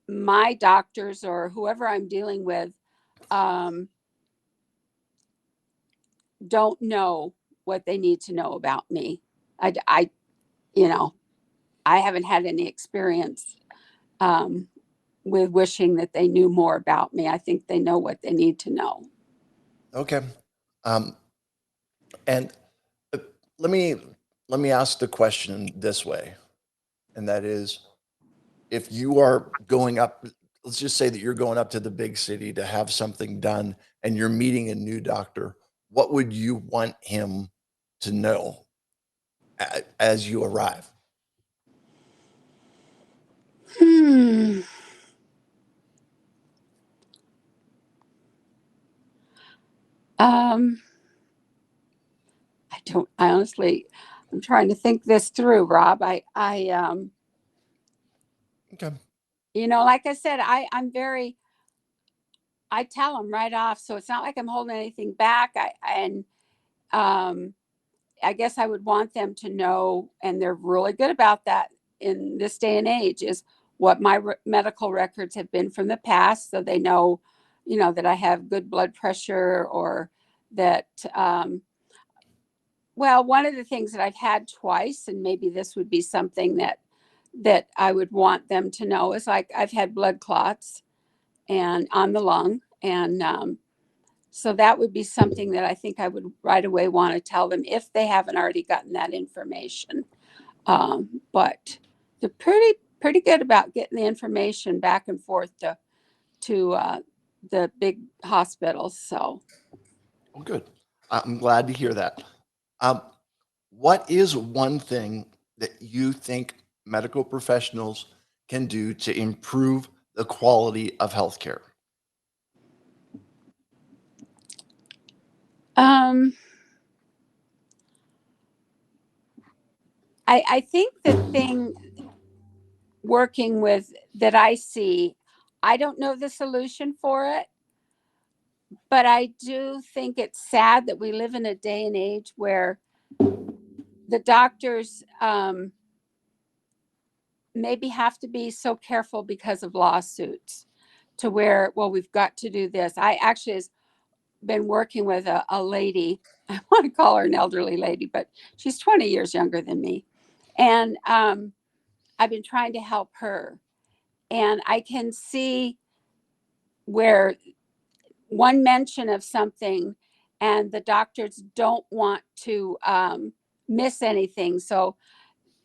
my doctors or whoever I'm dealing with don't know what they need to know about me. I haven't had any experience with wishing that they knew more about me. I think they know what they need to know. Okay. And let me ask the question this way, and that is, if you are going up, let's just say that you're going up to the big city to have something done and you're meeting a new doctor, what would you want him to know as you arrive? I honestly, I'm trying to think this through, Rob. Okay. Like I said, I tell them right off. So it's not like I'm holding anything back. I guess I would want them to know, and they're really good about that in this day and age, is what my medical records have been from the past. So they know, that I have good blood pressure, or that, well, one of the things that I've had twice, and maybe this would be something that I would want them to know, is like I've had blood clots and on the lung. And so that would be something that I think I would right away want to tell them if they haven't already gotten that information. But they're pretty good about getting the information back and forth to the big hospitals. So. Well, good. I'm glad to hear that. What is one thing that you think medical professionals can do to improve the quality of healthcare? I think the thing working with that I see, I don't know the solution for it, but I do think it's sad that we live in a day and age where the doctors maybe have to be so careful because of lawsuits, to where, well, we've got to do this. I actually has been working with a lady I want to call her an elderly lady, but she's 20 years younger than me. And I've been trying to help her. And I can see where one mention of something and the doctors don't want to miss anything. So,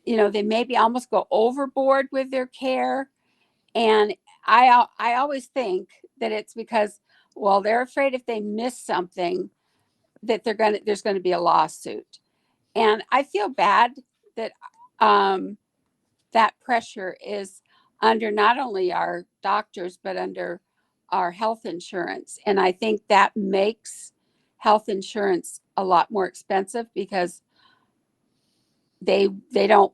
they maybe almost go overboard with their care. And I always think that it's because, well, they're afraid if they miss something that there's going to be a lawsuit. And I feel bad that that pressure is under not only our doctors, but under our health insurance. And I think that makes health insurance a lot more expensive because they don't,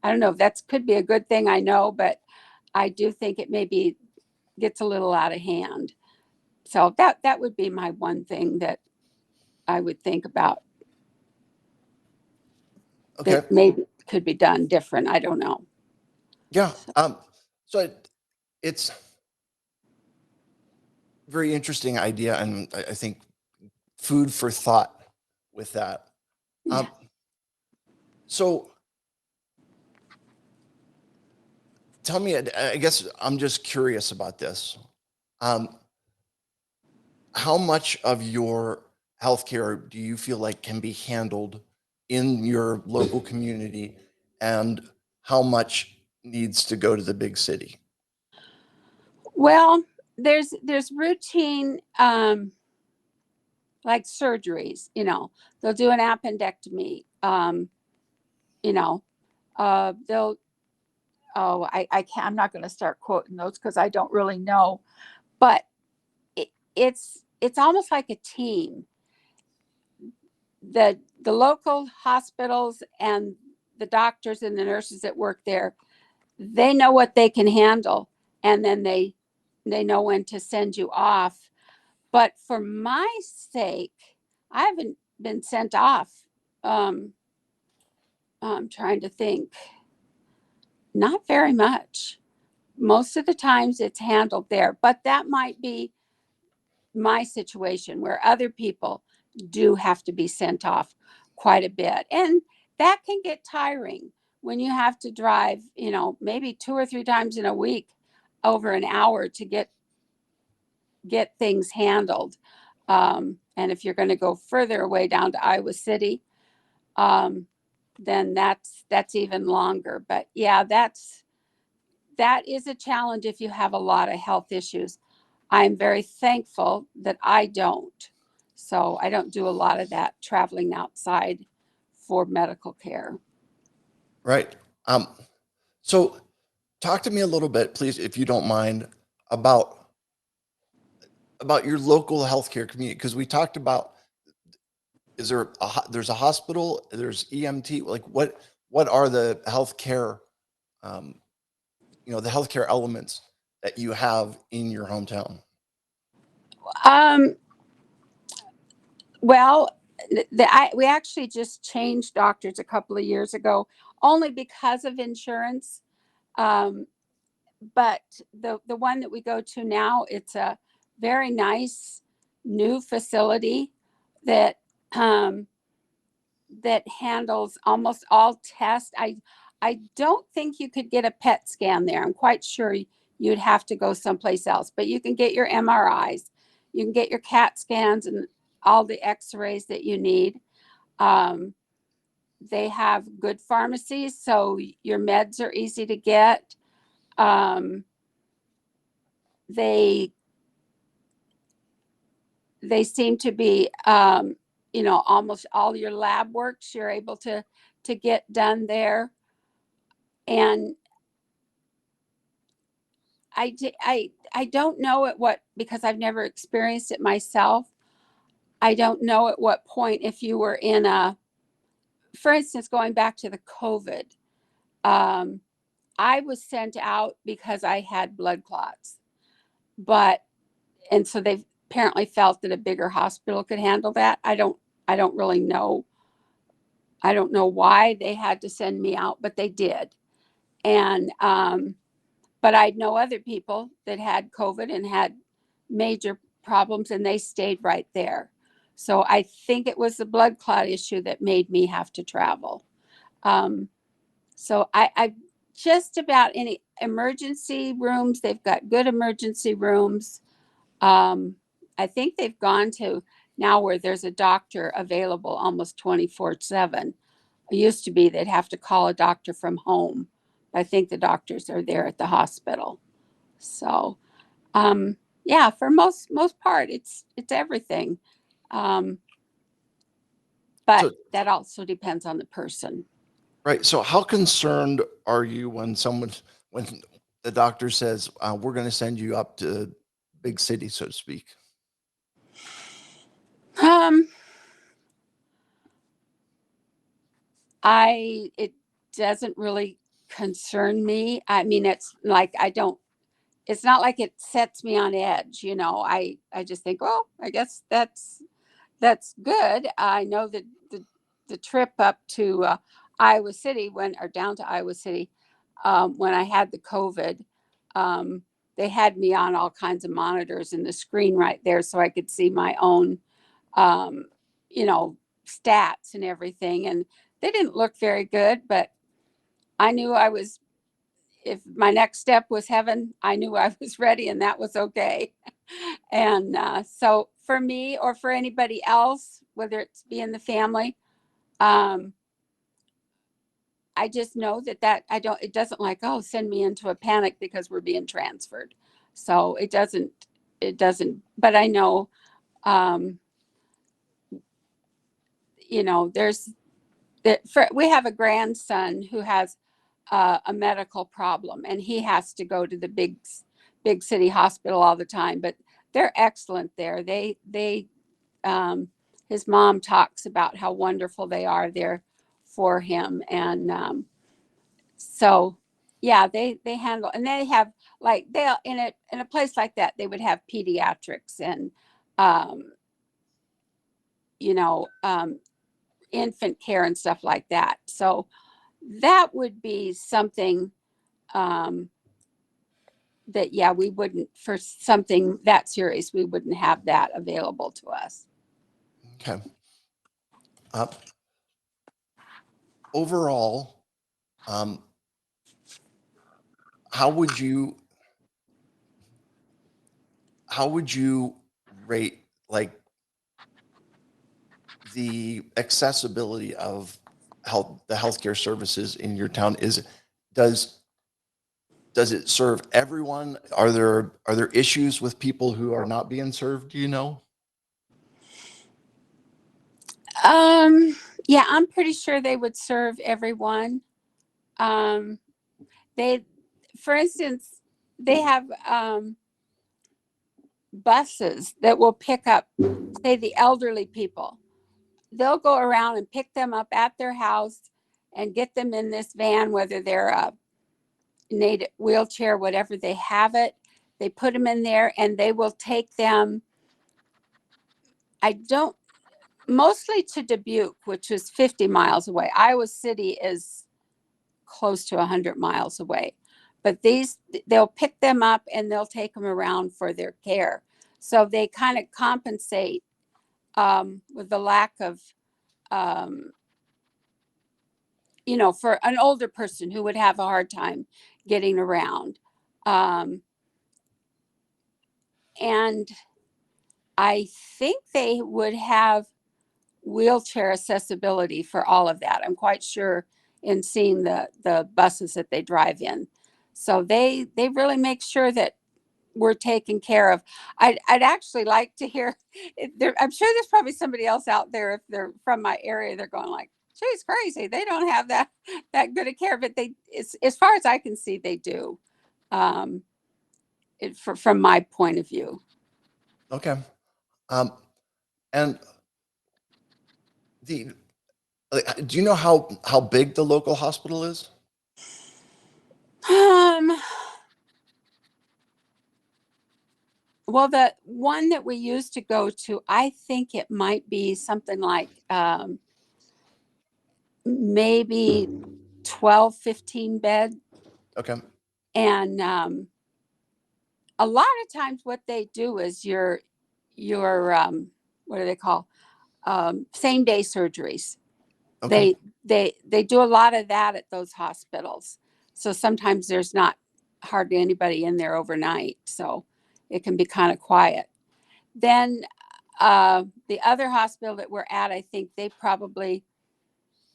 I don't know if that could be a good thing, I know, but I do think it maybe gets a little out of hand. So that would be my one thing that I would think about. Okay. That maybe could be done different. I don't know. Yeah. So it's very interesting idea, and I think food for thought with that. So tell me, I guess I'm just curious about this. How much of your healthcare do you feel like can be handled in your local community, and how much needs to go to the big city? Well, there's routine like surgeries, they'll do an appendectomy, they'll, I can't, I'm not going to start quoting those because I don't really know, but it's almost like a team. The local hospitals and the doctors and the nurses that work there, they know what they can handle, and then they know when to send you off. But for my sake, I haven't been sent off. I'm trying to think. Not very much. Most of the times it's handled there, but that might be my situation where other people do have to be sent off quite a bit. And that can get tiring when you have to drive, maybe 2 or 3 times in a week over an hour to get things handled. And if you're going to go further away down to Iowa City, then that's even longer. But yeah, that is a challenge if you have a lot of health issues. I'm very thankful that I don't. So I don't do a lot of that traveling outside for medical care. Right. So talk to me a little bit, please, if you don't mind, about your local healthcare community, because we talked about, there's a hospital, there's EMT, like what are the healthcare, the healthcare elements that you have in your hometown? Well, we actually just changed doctors a couple of years ago, only because of insurance. But the one that we go to now, it's a very nice new facility that that handles almost all tests. I don't think you could get a PET scan there. I'm quite sure you'd have to go someplace else, but you can get your MRIs, you can get your CAT scans and all the x-rays that you need. They have good pharmacies, so your meds are easy to get. They seem to be, almost all your lab works you're able to get done there. And I don't know at what, because I've never experienced it myself. I don't know at what point, if you were in for instance, going back to the COVID, I was sent out because I had blood clots, and so they apparently felt that a bigger hospital could handle that. I don't really know. I don't know why they had to send me out, but they did. And, but I know other people that had COVID and had major problems, and they stayed right there. So I think it was the blood clot issue that made me have to travel. So I just about any emergency rooms, they've got good emergency rooms. I think they've gone to now where there's a doctor available almost 24/7. It used to be they'd have to call a doctor from home. I think the doctors are there at the hospital. So, yeah, for most part, it's everything. But So, that also depends on the person. right. So how concerned are you when the doctor says, we're going to send you up to big city, so to speak? It doesn't really concern me. I mean, it's like it's not like it sets me on edge, you know. I just think, well, I guess that's good. I know that the trip up to Iowa City or down to Iowa City, when I had the COVID, they had me on all kinds of monitors and the screen right there so I could see my own, um, you know, stats and everything. And they didn't look very good, but I knew if my next step was heaven, I knew I was ready and that was okay. And so for me or for anybody else, whether it's be in the family, I just know that it doesn't like, oh, send me into a panic because we're being transferred. So it doesn't, but I know, you know, we have a grandson who has a medical problem and he has to go to the big city hospital all the time, but they're excellent there. His mom talks about how wonderful they are there for him. And so, yeah, they handle, and they have like, they'll, in a place like that, they would have pediatrics and, you know, infant care and stuff like that. So that would be something that, yeah, we wouldn't, for something that serious, we wouldn't have that available to us. Okay. Overall, how would you rate like the accessibility of the healthcare services in your town? Does it serve everyone? Are there issues with people who are not being served? Do you know? Yeah, I'm pretty sure they would serve everyone. For instance, they have buses that will pick up, say, the elderly people. They'll go around and pick them up at their house and get them in this van, whether they're a native wheelchair, whatever they have it. They put them in there and they will take them. Mostly to Dubuque, which is 50 miles away. Iowa City is close to 100 miles away. But they'll pick them up and they'll take them around for their care. So they kind of compensate with the lack of, you know, for an older person who would have a hard time getting around. And I think they would have wheelchair accessibility for all of that. I'm quite sure in seeing the buses that they drive in. So they really make sure that we're taken care of. I'd actually like to hear, I'm sure there's probably somebody else out there, if they're from my area, they're going like, she's crazy. They don't have that good of care, but as far as I can see, they do, from my point of view. Okay. And do you know how big the local hospital is? Well, the one that we used to go to, I think it might be something like maybe 12, 15 bed. Okay. And a lot of times what they do is your what do they call? same day surgeries. Okay. They do a lot of that at those hospitals. So sometimes there's not hardly anybody in there overnight. So it can be kind of quiet. Then the other hospital that we're at, I think they probably,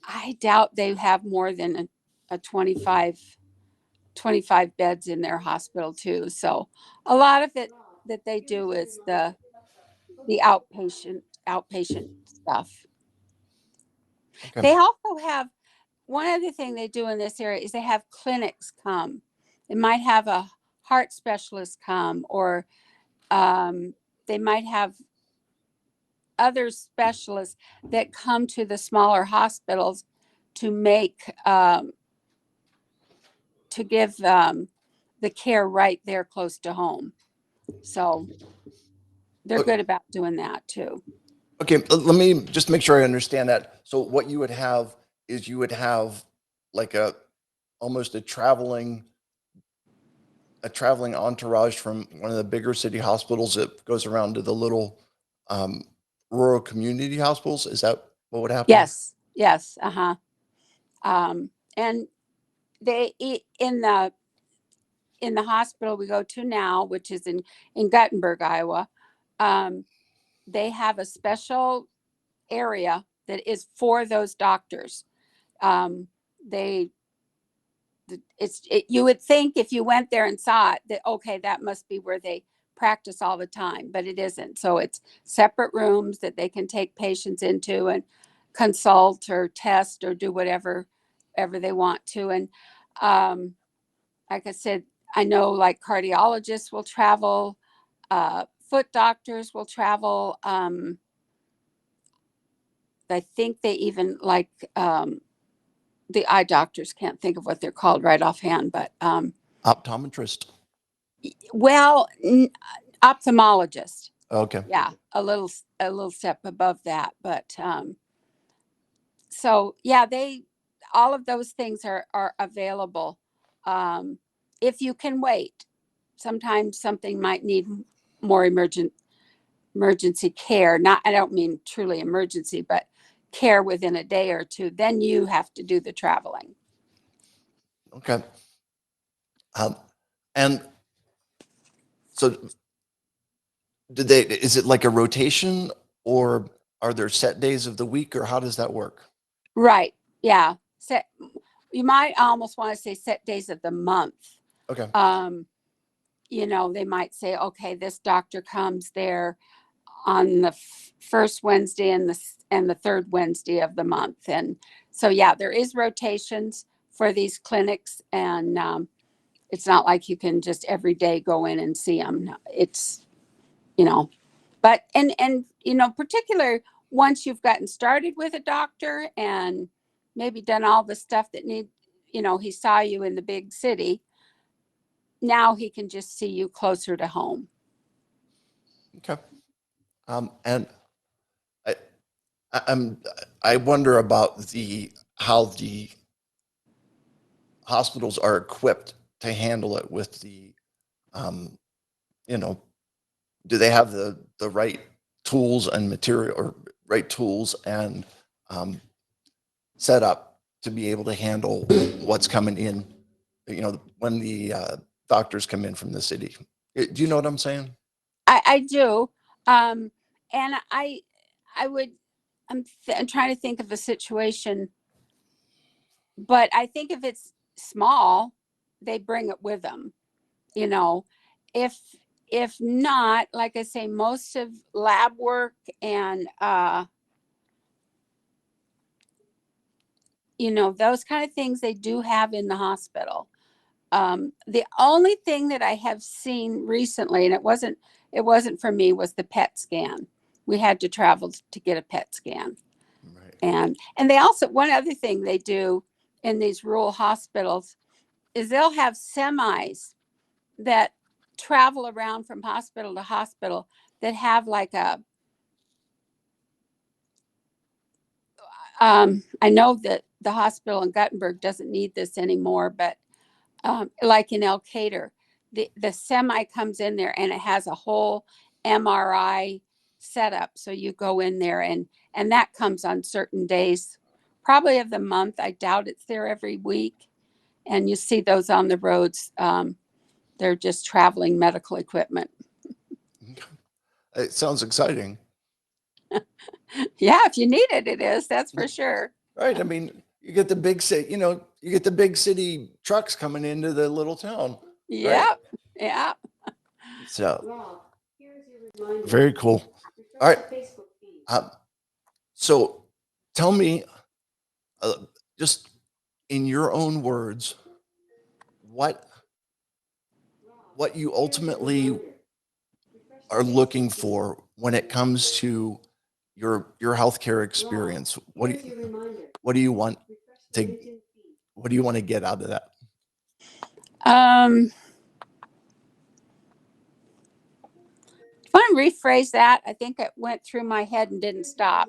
I doubt they have more than a 25 beds in their hospital too. So a lot of it that they do is the outpatient stuff. Okay. They also have one other thing they do in this area is they have clinics come. They might have a heart specialist come, or they might have other specialists that come to the smaller hospitals to make to give the care right there close to home. So they're good about doing that too. Okay, let me just make sure I understand that. So what you would have is you would have like almost a traveling entourage from one of the bigger city hospitals that goes around to the little rural community hospitals. Is that what would happen? Yes. And they in the hospital we go to now, which is in Guttenberg, Iowa. They have a special area that is for those doctors. You would think if you went there and saw it that, okay, that must be where they practice all the time, but it isn't. So it's separate rooms that they can take patients into and consult or test or do whatever they want to. And like I said, I know like cardiologists will travel, foot doctors will travel. I think they even like the eye doctors, can't think of what they're called right offhand, but Optometrist. well, ophthalmologist. Okay. Yeah, a little step above that, but so yeah, all of those things are available if you can wait. Sometimes something might need more emergency care. Not, I don't mean truly emergency, but care within a day or two. Then you have to do the traveling. Okay. And so is it like a rotation, or are there set days of the week, or how does that work? Right. Yeah. You might almost want to say set days of the month. Okay. They might say, okay, this doctor comes there on the first Wednesday and the third Wednesday of the month. And so, yeah, there is rotations for these clinics, and it's not like you can just every day go in and see them. No, it's, but, and particular once you've gotten started with a doctor and maybe done all the stuff that he saw you in the big city. Now he can just see you closer to home. Okay. And I wonder about how the hospitals are equipped to handle it with do they have the right tools and material, or right tools and set up to be able to handle what's coming in, when the doctors come in from the city. Do you know what I'm saying? I do. And I'm trying to think of a situation, but I think if it's small, they bring it with them. If not, like I say, most of lab work and those kind of things they do have in the hospital. The only thing that I have seen recently, and it wasn't for me, was the PET scan. We had to travel to get a PET scan. Right. And they also, one other thing they do in these rural hospitals is they'll have semis that travel around from hospital to hospital that have like I know that the hospital in Guttenberg doesn't need this anymore, but like in Elkader, the semi comes in there and it has a whole MRI setup. So you go in there and And that comes on certain days, probably of the month. I doubt it's there every week. And you see those on the roads. They're just traveling medical equipment. It sounds exciting. Yeah, if you need it, it is. That's for sure. Right. I mean, you get the big city, you get the big city trucks coming into the little town. Yep. Yeah. So Rob, here's your reminder. very cool. All right. Refresh the Facebook feed. So tell me, just in your own words, what you ultimately are looking for when it comes to your healthcare experience. What do you want to get out of that? Want to rephrase that? I think it went through my head and didn't stop.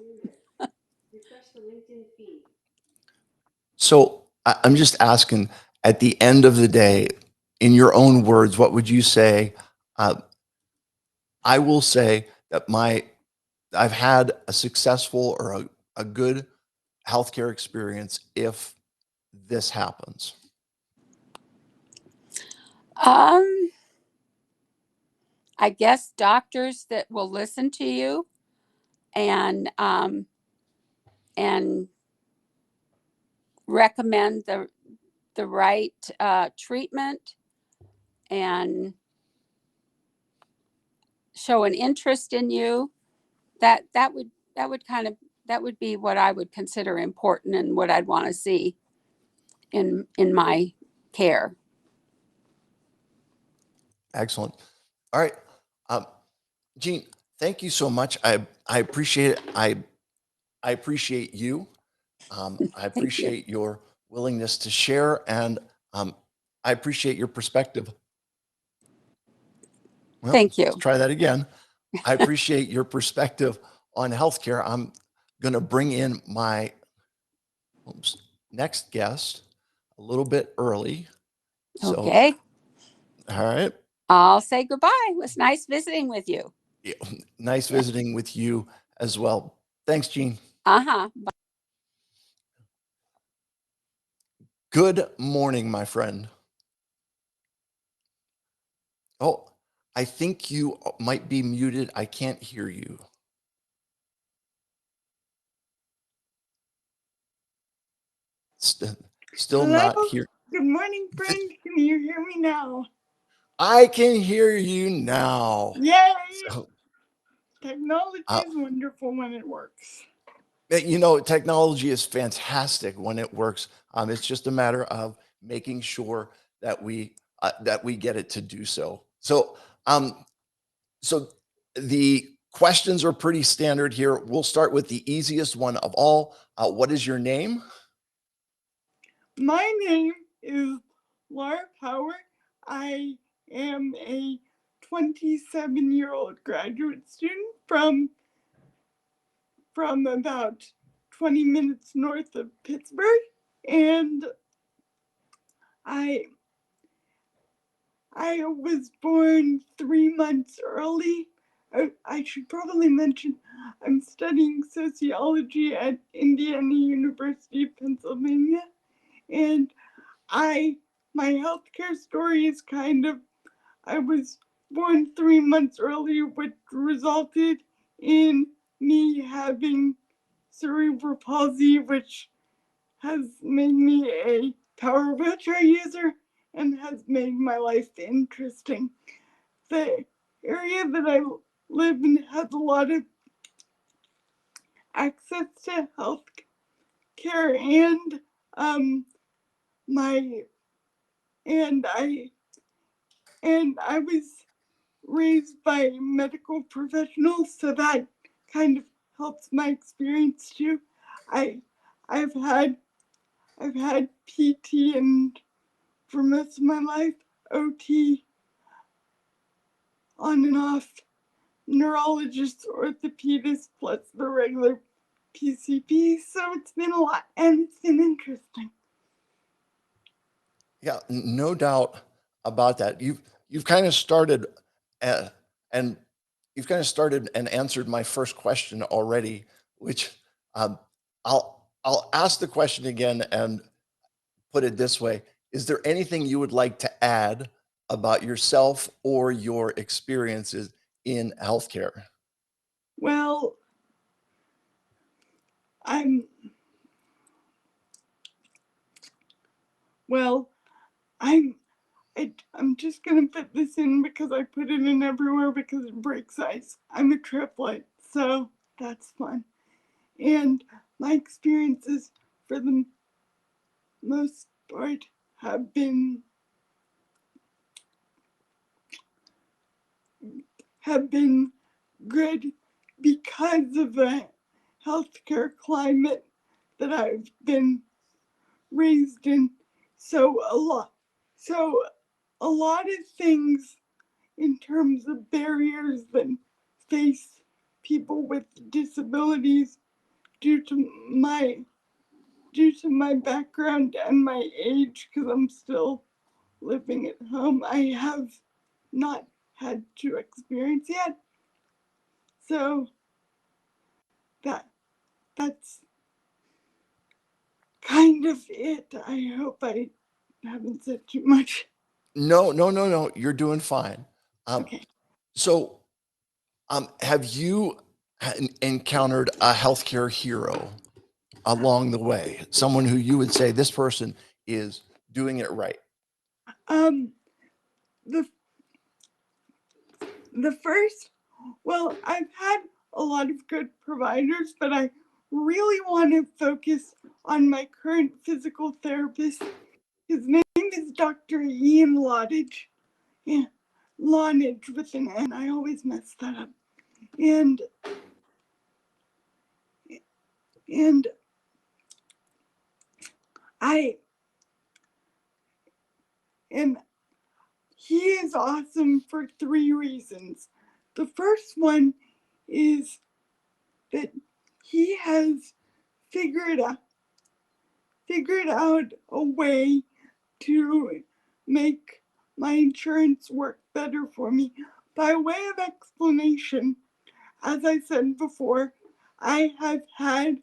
Refresh the LinkedIn feed. So I'm just asking, at the end of the day, in your own words, what would you say? I will say that I've had a successful or a good healthcare experience if this happens. I guess doctors that will listen to you and recommend the right treatment and show an interest in you. That would be what I would consider important and what I'd want to see in my care. Excellent. All right. Jean, thank you so much. I appreciate it. I appreciate you. I appreciate your willingness to share, and I appreciate your perspective. Well, thank you. Let's try that again. I appreciate your perspective on healthcare. I'm going to bring in my next guest a little bit early. So, Okay. All right. I'll say goodbye. It was nice visiting with you. Yeah, nice visiting with you as well. Thanks, Jean. Bye. Good morning, my friend. Oh, I think you might be muted. I can't hear you. Still Hello? not here. Good morning, friend. Can you hear me now? I can hear you now. Yay! So, Technology is wonderful when it works. technology is fantastic when it works. It's just a matter of making sure that we get it to do so. So, so the questions are pretty standard here. We'll start with the easiest one of all. What is your name? My name is Laura Power. I am a 27-year-old graduate student from about 20 minutes north of Pittsburgh, and I was born 3 months early. I should probably mention I'm studying sociology at Indiana University of Pennsylvania, and my healthcare story is I was born 3 months early, which resulted in me having cerebral palsy, which has made me a power wheelchair user and has made my life interesting. The area that I live in has a lot of access to health care, and I was raised by medical professionals, so that kind of helps my experience too. I've had PT and for most of my life, OT on and off, neurologists, orthopedists, plus the regular PCP. So it's been a lot and it's been interesting. Yeah, no doubt about that. You've kind of started and answered my first question already which I'll ask the question again and put it this way. Is there anything you would like to add about yourself or your experiences in healthcare? Well, I'm well, I'm just gonna put this in because I put it in everywhere because it breaks ice. I'm a triplet, so that's fun. And my experiences for the most part have been good because of the healthcare climate that I've been raised in. So a lot of things in terms of barriers that face people with disabilities due to my background and my age, because I'm still living at home, I have not had to experience yet. So that's kind of it. I hope I haven't said too much. No. You're doing fine. Okay. So, have you encountered a healthcare hero along the way? Someone who you would say this person is doing it right? The first, well, I've had a lot of good providers, but I really want to focus on my current physical therapist. His name is Dr. Ian Lodge. Yeah, Lonage with an N. I always mess that up. And he is awesome for 3 reasons. The first one is that he has figured out a way to make my insurance work better for me. By way of explanation, as I said before, I have had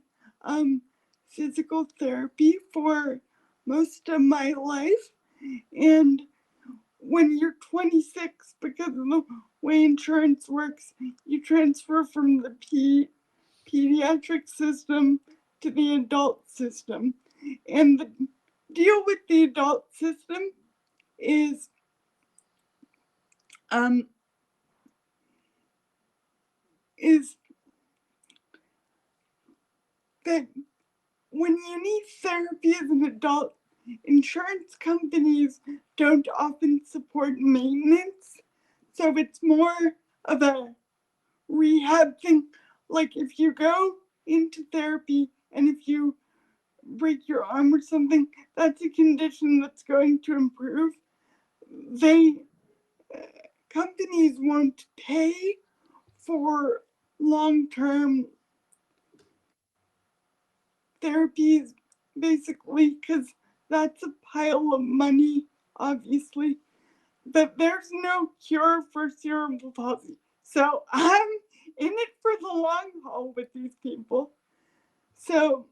physical therapy for most of my life, and when you're 26, because of the way insurance works, you transfer from the pediatric system to the adult system. And the deal with the adult system is that when you need therapy as an adult, insurance companies don't often support maintenance. So it's more of a rehab thing. Like if you go into therapy and if you break your arm or something, that's a condition that's going to improve. Companies won't pay for long-term therapies, basically, because that's a pile of money, obviously. But there's no cure for cerebral palsy. So I'm in it for the long haul with these people. So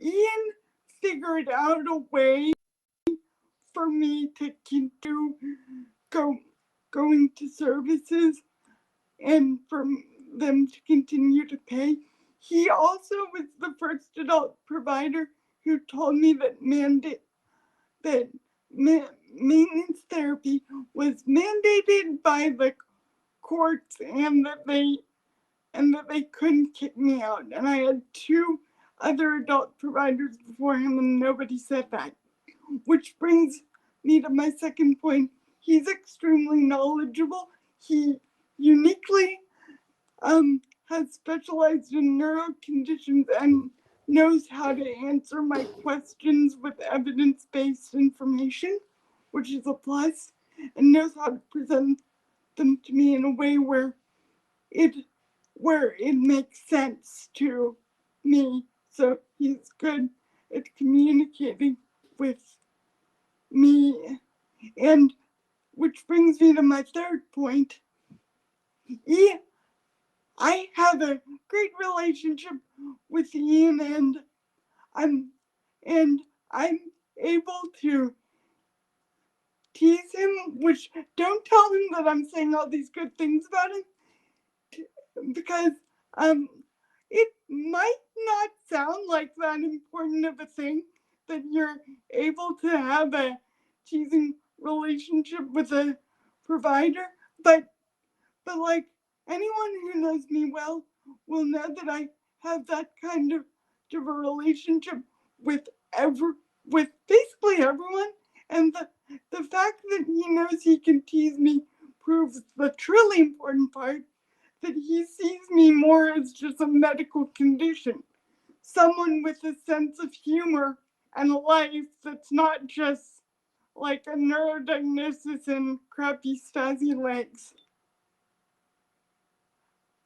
Ian figured out a way for me to continue going to services and for them to continue to pay. He also was the first adult provider who told me that maintenance therapy was mandated by the courts and that they couldn't kick me out. And I had 2 other adult providers before him and nobody said that. Which brings me to my second point. He's extremely knowledgeable. He uniquely has specialized in neuro conditions and knows how to answer my questions with evidence-based information, which is a plus, and knows how to present them to me in a way where it makes sense to me. So he's good at communicating with me. And which brings me to my third point. I have a great relationship with Ian, I'm and I'm able to tease him, which don't tell him that I'm saying all these good things about him, because it might not sound like that important of a thing that you're able to have a teasing relationship with a provider, but like anyone who knows me well will know that I have that kind of a relationship with with basically everyone. And the fact that he knows he can tease me proves the truly important part, that he sees me more as just a medical condition, someone with a sense of humor and a life that's not just like a neurodiagnosis and crappy spazzy legs.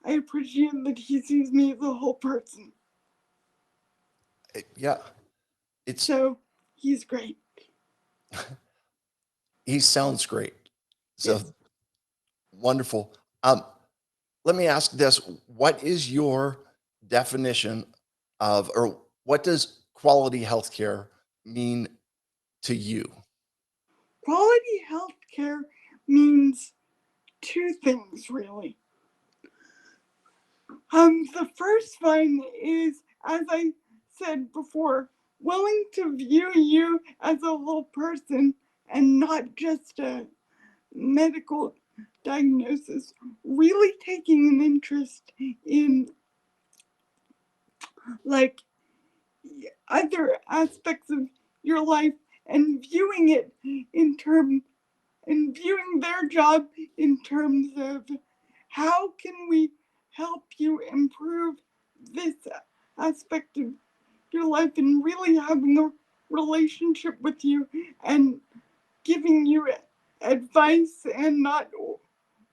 I appreciate that he sees me as a whole person. Yeah. It's So he's great. He sounds great. So wonderful. Let me ask this. What is your definition of, or what does quality healthcare mean to you? Quality healthcare means two things, really. The first one is, as I said before, willing to view you as a whole person and not just a medical diagnosis, really taking an interest in like other aspects of your life and viewing it in terms and viewing their job in terms of how can we help you improve this aspect of your life, and really having a relationship with you and giving you advice and not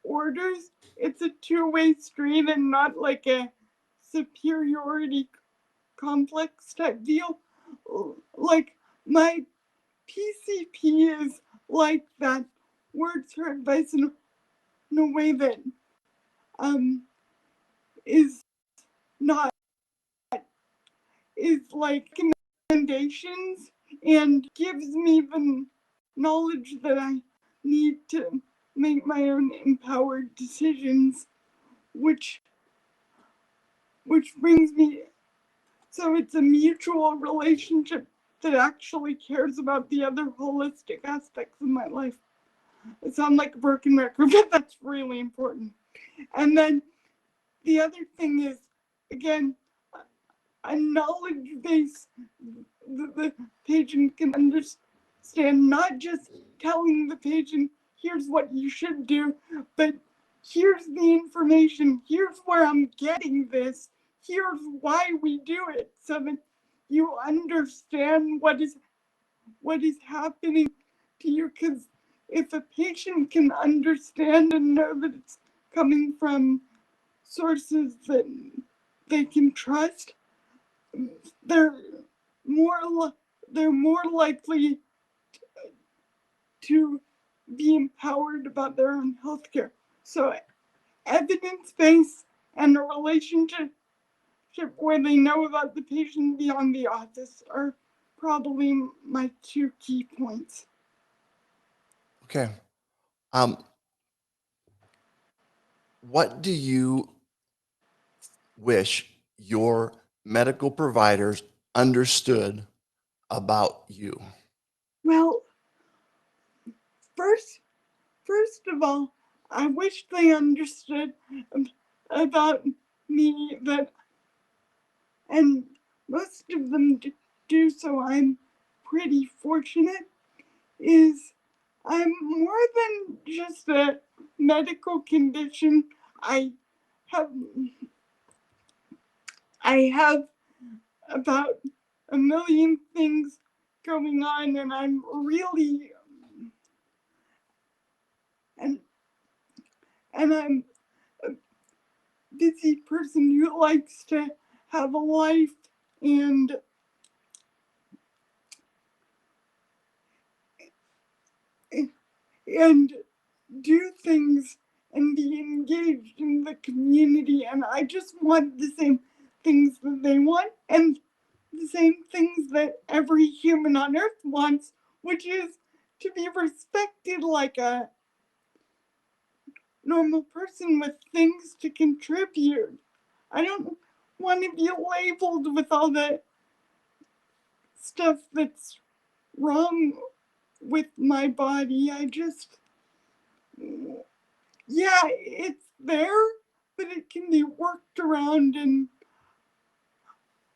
orders. It's a two-way street and not like a superiority complex type deal. Like my PCP is like that, words her advice in a way that is not, is like recommendations and gives me the knowledge that I need to make my own empowered decisions, which brings me, so it's a mutual relationship that actually cares about the other holistic aspects of my life. It sounds like a broken record, but that's really important. And then the other thing is, again, a knowledge base that the patient can understand, not just telling the patient, here's what you should do, but here's the information, here's where I'm getting this, here's why we do it, so that you understand what is happening to you. Because if a patient can understand and know that it's coming from sources that they can trust, they're more likely to be empowered about their own healthcare. So evidence-based and a relationship where they know about the patient beyond the office are probably my two key points. Okay. What do you wish your medical providers understood about you? Well, first of all, I wish they understood about me that, and most of them do, so I'm pretty fortunate, is I'm more than just a medical condition. I have about a million things going on, and I'm really and I'm a busy person who likes to have a life and do things and be engaged in the community. And I just want the same things that they want and the same things that every human on earth wants, which is to be respected like a normal person with things to contribute. I don't want to be labeled with all the stuff that's wrong with my body. I just, yeah, it's there, but it can be worked around and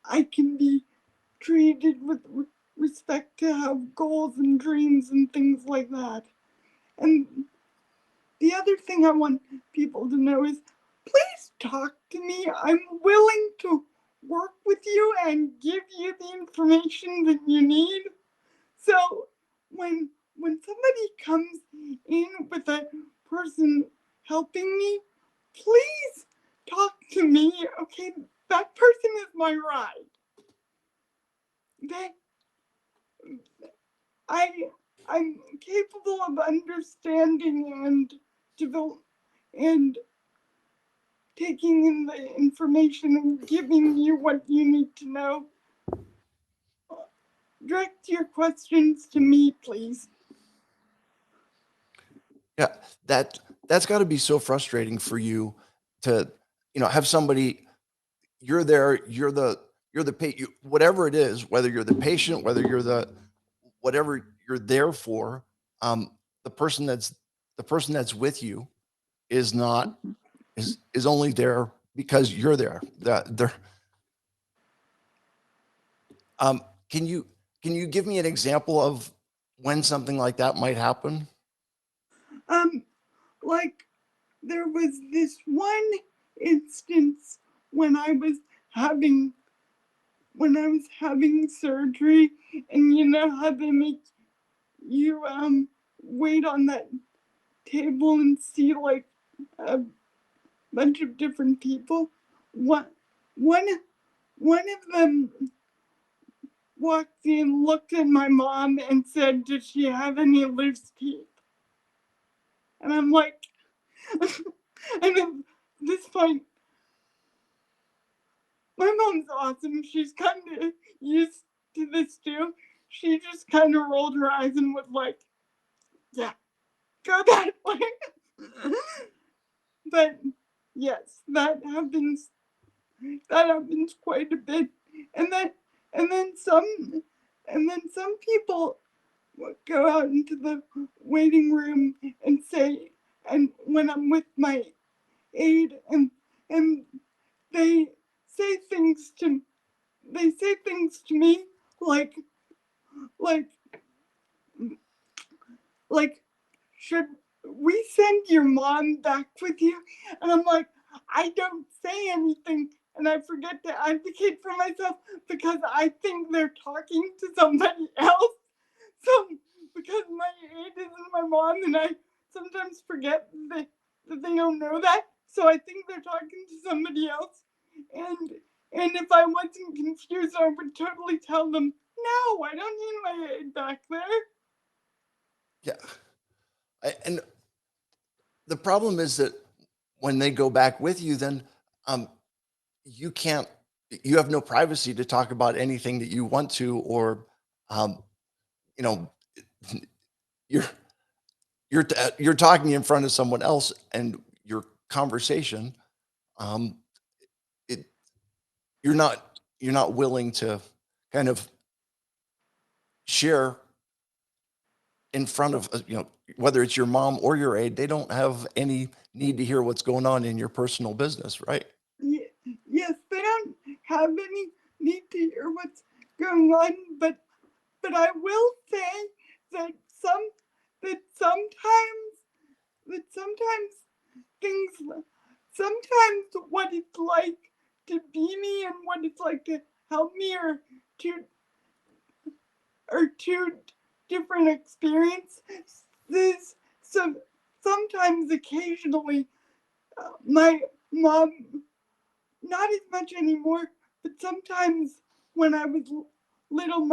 I can be treated with respect to have goals and dreams and things like that. And the other thing I want people to know is please talk to me. I'm willing to work with you and give you the information that you need. So when somebody comes in with a person helping me, please talk to me. Okay, that person is my ride. That I'm capable of understanding and develop and taking in the information and giving you what you need to know. Direct your questions to me, please. Yeah, that's got to be so frustrating for you to, have somebody, you're there, whatever it is, whether you're the patient, whether you're whatever you're there for, um, the person that's with you is not, is only there because you're there. That they're, um, can you, give me an example of when something like that might happen? Like there was this one instance when I was having surgery, and you know how they make you wait on that table and see like a bunch of different people. One of them walked in, looked at my mom, and said, "Does she have any loose teeth?" And I'm like, and at this point, my mom's awesome. She's kind of used to this too. She just kind of rolled her eyes and was like, "Yeah, go that way." But yes, that happens quite a bit. And then and then some people go out into the waiting room and say, and when I'm with my aide, and they say things to me like like like should we send your mom back with you? And I'm like, I don't say anything, and I forget to advocate for myself because I think they're talking to somebody else. So because my aide isn't my mom, and I sometimes forget that they don't know that. So I think they're talking to somebody else. And if I wasn't confused, I would totally tell them, no, I don't need my aide back there. Yeah. And the problem is that when they go back with you, then um, you can't, you have no privacy to talk about anything that you want to, or, um, you know, you're, you're talking in front of someone else, and your conversation, um, it, you're not willing to kind of share in front of, whether it's your mom or your aide. They don't have any need to hear what's going on in your personal business, right? Yes, they don't have any need to hear what's going on, but I will say that sometimes things, sometimes what it's like to be me and what it's like to help me are two different experiences. So sometimes, occasionally, my mom, not as much anymore, but sometimes when I was little,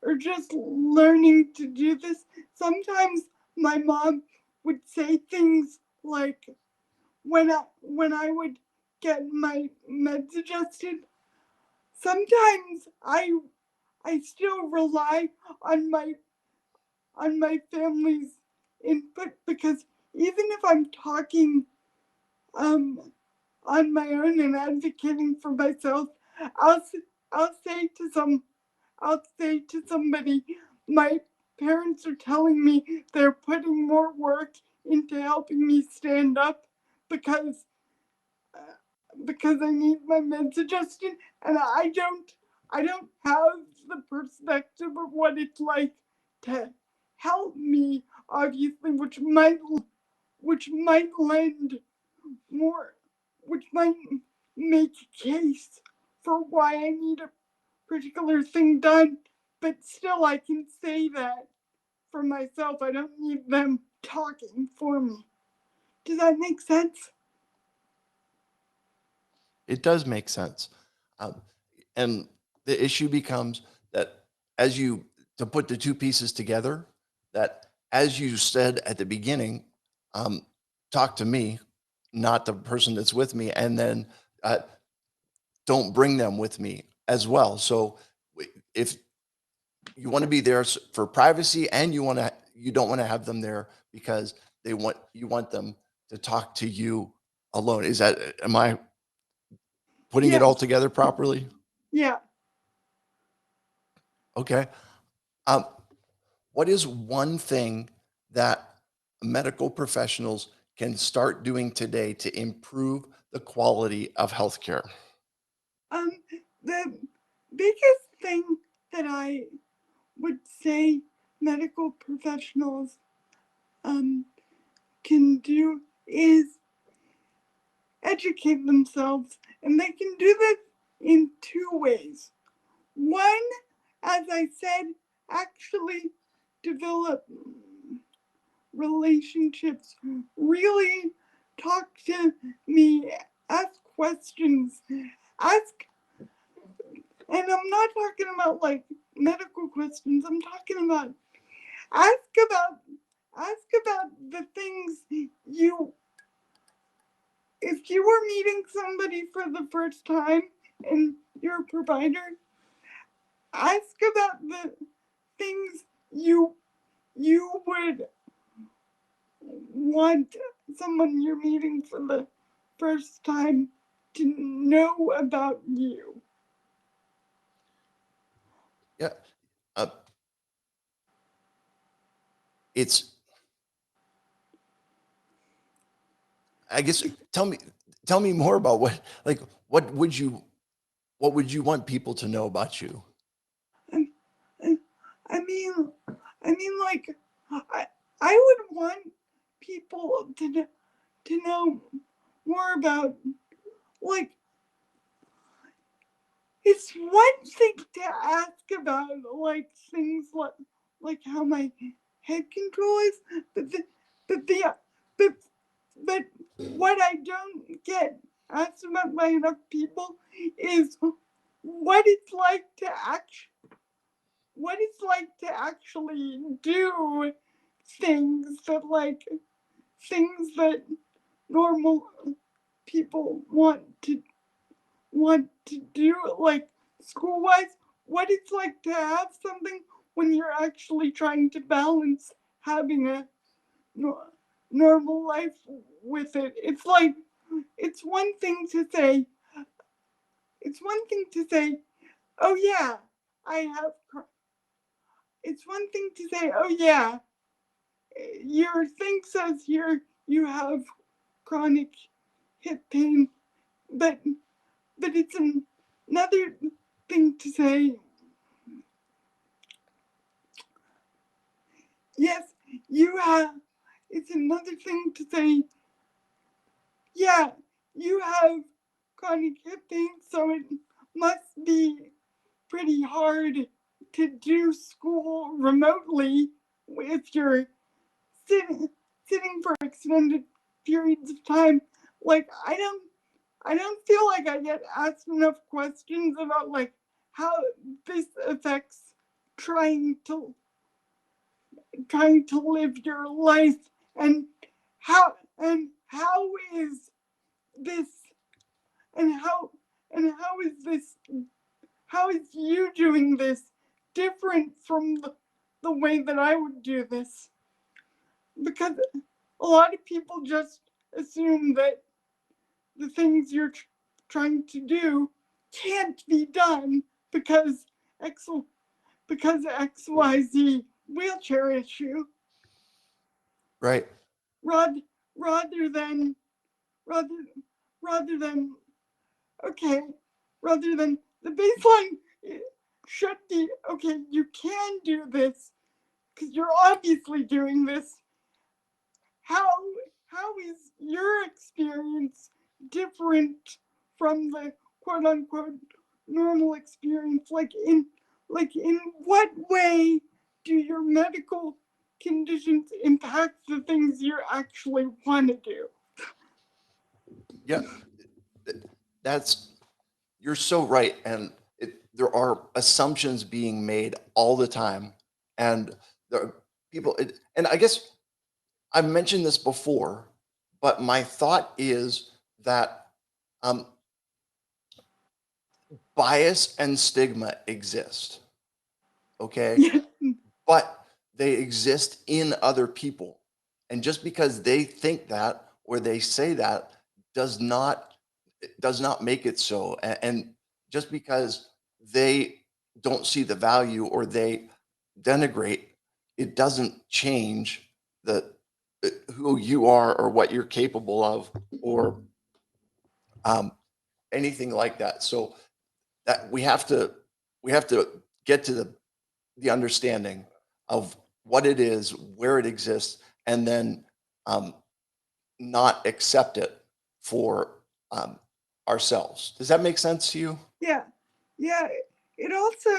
or just learning to do this, sometimes my mom would say things like, when I would get my meds adjusted, sometimes I still rely on my family's input, because even if I'm talking on my own and advocating for myself, I'll say to somebody, my parents are telling me they're putting more work into helping me stand up because I need my meds adjusted, and I don't have the perspective of what it's like to help me, obviously, which might lend more, which might make a case for why I need a particular thing done, but still I can say that for myself. I don't need them talking for me. Does that make sense? It does make sense. Um, and the issue becomes that as you, to put the two pieces together, that as you said at the beginning, talk to me, not the person that's with me, and then uh, don't bring them with me as well. So if you want to be there for privacy, and you don't want to have them there because you want them to talk to you alone. Am I putting it Yeah. all together properly? Yeah. Okay. Um, what is one thing that medical professionals can start doing today to improve the quality of healthcare? The biggest thing that I would say medical professionals can do is educate themselves, and they can do this in two ways. One, as I said, actually develop relationships, really talk to me, ask questions, ask, and I'm not talking about like medical questions, I'm talking about ask about the things if you were meeting somebody for the first time and you're a provider, ask about the things you would want someone you're meeting for the first time to know about you. Yeah. Uh, it's, I guess, tell me more about what would you want people to know about you? I mean, like, I would want people to know more about, like, it's one thing to ask about, like, things like how my head control is, but but what I don't get asked about by enough people is what it's like to actually do things that normal people want to do, like school wise, what it's like to have something when you're actually trying to balance having a normal life with it. It's like, it's one thing to say, oh yeah, I have, it's one thing to say, oh yeah, your thing says here you have chronic hip pain, but it's another thing to say, yes, you have, it's another thing to say, yeah, you have chronic hip pain, so it must be pretty hard to do school remotely if you're sitting for extended periods of time. Like, I don't feel like I get asked enough questions about like how this affects trying to trying to live your life, and how is this and how is this how is you doing this different from the way that I would do this? Because a lot of people just assume that the things you're trying to do can't be done because X, because XYZ wheelchair issue. Right. Rather rather than rather rather than okay, rather than the baseline should be okay, you can do this because you're obviously doing this. How is your experience different from the quote unquote normal experience? Like in what way do your medical conditions impact the things you actually want to do? Yeah, you're so right. And there are assumptions being made all the time. And there are people, and I guess I've mentioned this before, but my thought is that um, bias and stigma exist. Okay. But they exist in other people. And just because they think that or they say that does not make it so. And just because they don't see the value or they denigrate, it doesn't change the who you are or what you're capable of or um, anything like that. So that we have to get to the understanding of what it is, where it exists, and then not accept it for ourselves. Does that make sense to you? Yeah, yeah. It also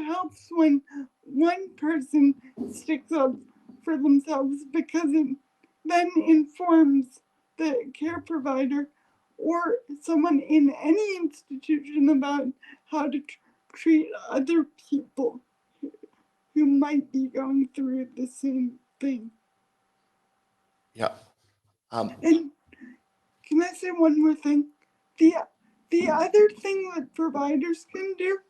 helps when one person sticks up for themselves because it then informs the care provider or someone in any institution about how to treat other people who might be going through the same thing. Yeah. And can I say one more thing? The other thing that providers can do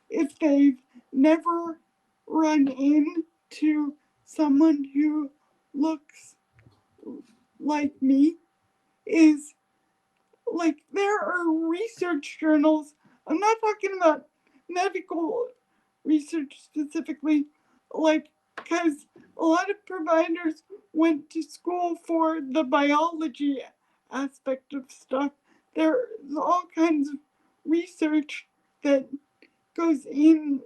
if they've never run into someone who looks like me is like there are research journals. I'm not talking about medical research specifically, like because a lot of providers went to school for the biology aspect of stuff. There's all kinds of research that goes in,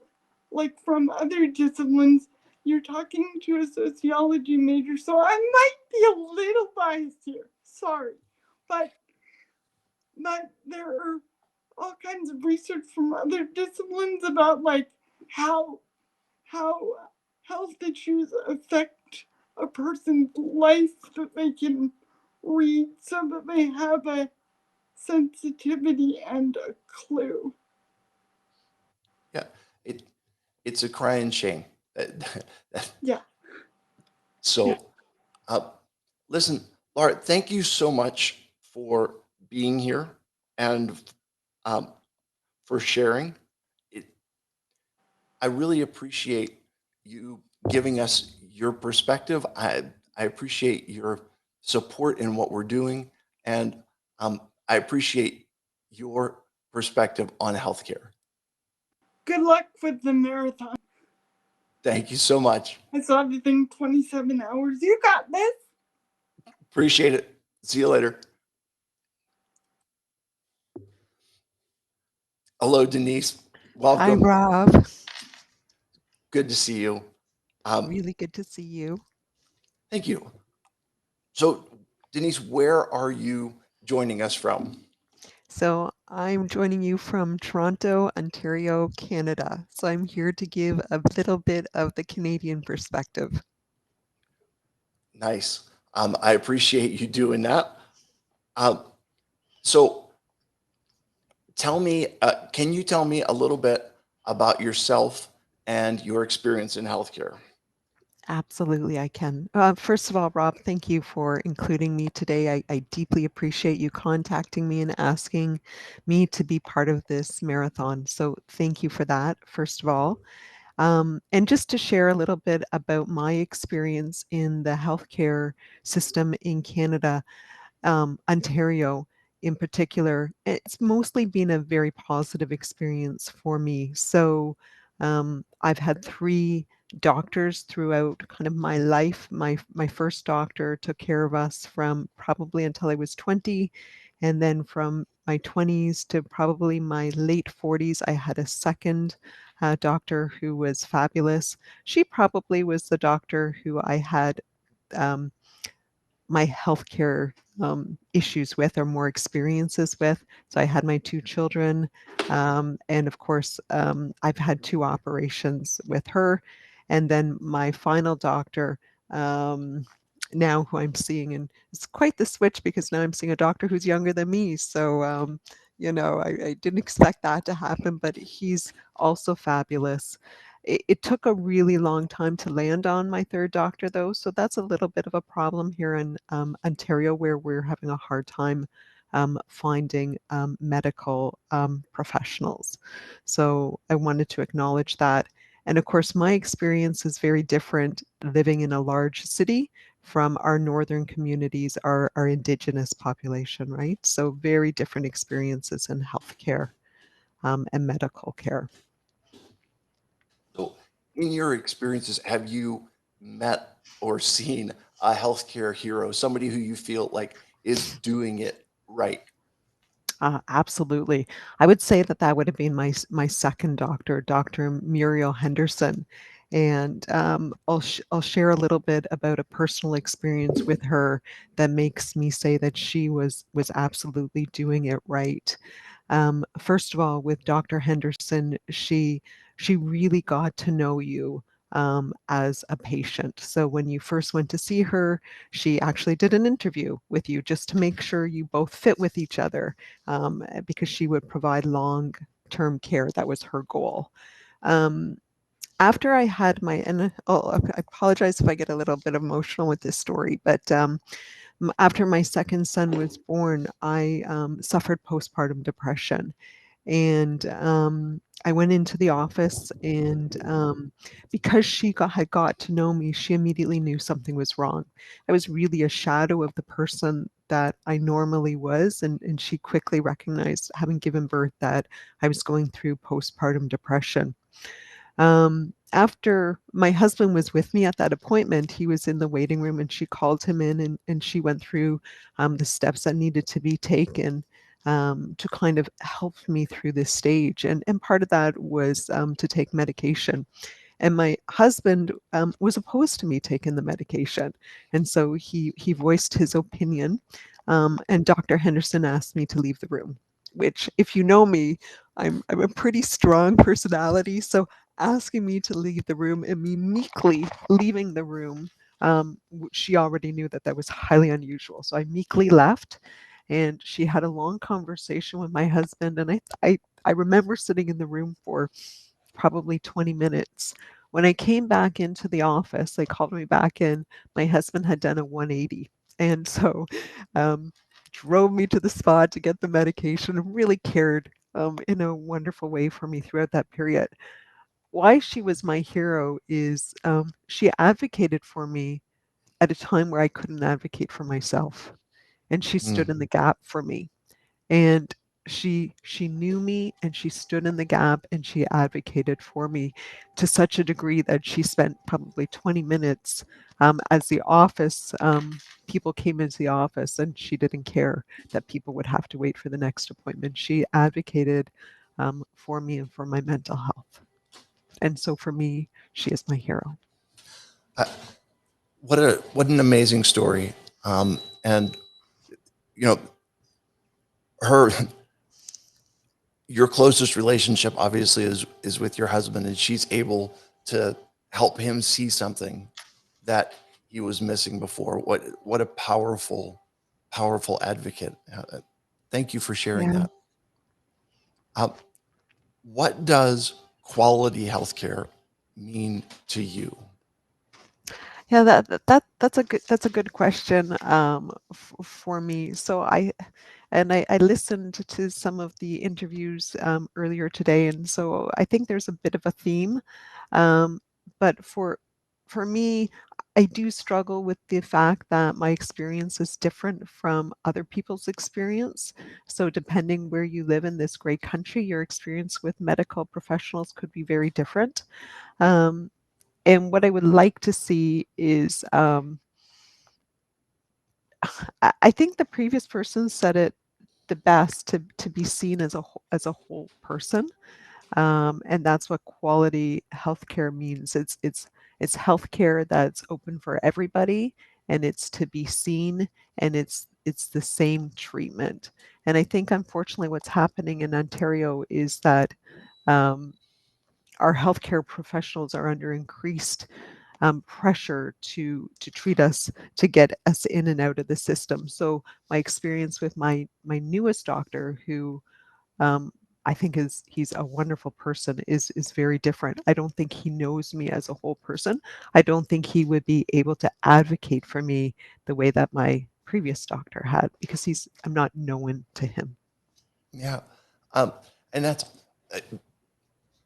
like from other disciplines. You're talking to a sociology major, so I might be a little biased here. Sorry, but there are all kinds of research from other disciplines about like how health issues affect a person's life that they can read so that they have a sensitivity and a clue. Yeah. It's a crying shame. Yeah. So, listen, Laura, thank you so much for being here and for sharing. I really appreciate you giving us your perspective. I appreciate your support in what we're doing, and I appreciate your perspective on healthcare. Good luck with the marathon. Thank you so much. I saw the thing 27 hours. You got this. Appreciate it. See you later. Hello, Denise. Welcome. Hi, Rob. Good to see you. Really good to see you. Thank you. So, Denise, where are you joining us from? So I'm joining you from Toronto, Ontario, Canada. So I'm here to give a little bit of the Canadian perspective. Nice. I appreciate you doing that. So tell me, can you tell me a little bit about yourself and your experience in healthcare? Absolutely, I can. First of all, Rob, thank you for including me today. I deeply appreciate you contacting me and asking me to be part of this marathon. So thank you for that, first of all. And just to share a little bit about my experience in the healthcare system in Canada, Ontario in particular, it's mostly been a very positive experience for me. So I've had three doctors throughout kind of my life. My first doctor took care of us from probably until I was 20, and then from my 20s to probably my late 40s, I had a second doctor who was fabulous. She probably was the doctor who I had um, my healthcare issues with or more experiences with. So I had my two children, and of course, I've had two operations with her. And then my final doctor, now who I'm seeing, and it's quite the switch because now I'm seeing a doctor who's younger than me. So, I didn't expect that to happen, but he's also fabulous. It took a really long time to land on my third doctor, though, so that's a little bit of a problem here in Ontario, where we're having a hard time finding medical professionals. So I wanted to acknowledge that. And of course, my experience is very different living in a large city from our northern communities, our Indigenous population, right? So very different experiences in healthcare and medical care. So, in your experiences, have you met or seen a healthcare hero, somebody who you feel like is doing it right? Absolutely. I would say that that would have been my second doctor, Dr. Muriel Henderson. And I'll share a little bit about a personal experience with her that makes me say that she was absolutely doing it right. First of all, with Dr. Henderson, she really got to know you as a patient. So when you first went to see her, she actually did an interview with you just to make sure you both fit with each other, because she would provide long-term care. That was her goal. Um, After I had my, and I apologize if I get a little bit emotional with this story, but after my second son was born, I suffered postpartum depression. And I went into the office, and because had got to know me, she immediately knew something was wrong. I was really a shadow of the person that I normally was, and she quickly recognized, having given birth, that I was going through postpartum depression. After my husband was with me at that appointment, he was in the waiting room, and she called him in, and she went through the steps that needed to be taken to kind of help me through this stage. And part of that was to take medication. And my husband was opposed to me taking the medication. And so he voiced his opinion. And Dr. Henderson asked me to leave the room, which, if you know me, I'm a pretty strong personality. So asking me to leave the room and me meekly leaving the room, she already knew that that was highly unusual. So I meekly left, and she had a long conversation with my husband. And I remember sitting in the room for probably 20 minutes. When I came back into the office, they called me back in. My husband had done a 180. And so drove me to the spot to get the medication and really cared in a wonderful way for me throughout that period. Why she was my hero is she advocated for me at a time where I couldn't advocate for myself. And she stood in the gap for me. And she knew me, and she stood in the gap, and she advocated for me to such a degree that she spent probably 20 minutes as the office people came into the office, and she didn't care that people would have to wait for the next appointment. She advocated for me and for my mental health. And so for me, she is my hero. What an amazing story. And you know, your closest relationship obviously is with your husband, and she's able to help him see something that he was missing before. What a powerful advocate. Thank you for sharing Yeah. that. What does quality healthcare mean to you? Yeah, that's a good question for me. So I listened to some of the interviews earlier today, and so I think there's a bit of a theme. Um, but for me, I do struggle with the fact that my experience is different from other people's experience. So depending where you live in this great country, your experience with medical professionals could be very different. Um, and what I would like to see is, I think the previous person said it the best, to be seen as as a whole person, and that's what quality healthcare means. It's healthcare that's open for everybody, and it's to be seen, and it's the same treatment. And I think unfortunately what's happening in Ontario is that um, our healthcare professionals are under increased pressure to treat us, to get us in and out of the system. So my experience with my newest doctor, who um, I think he's a wonderful person, is very different. I don't think he knows me as a whole person. I don't think he would be able to advocate for me the way that my previous doctor had, because I'm not known to him. Yeah. Um, and that's uh,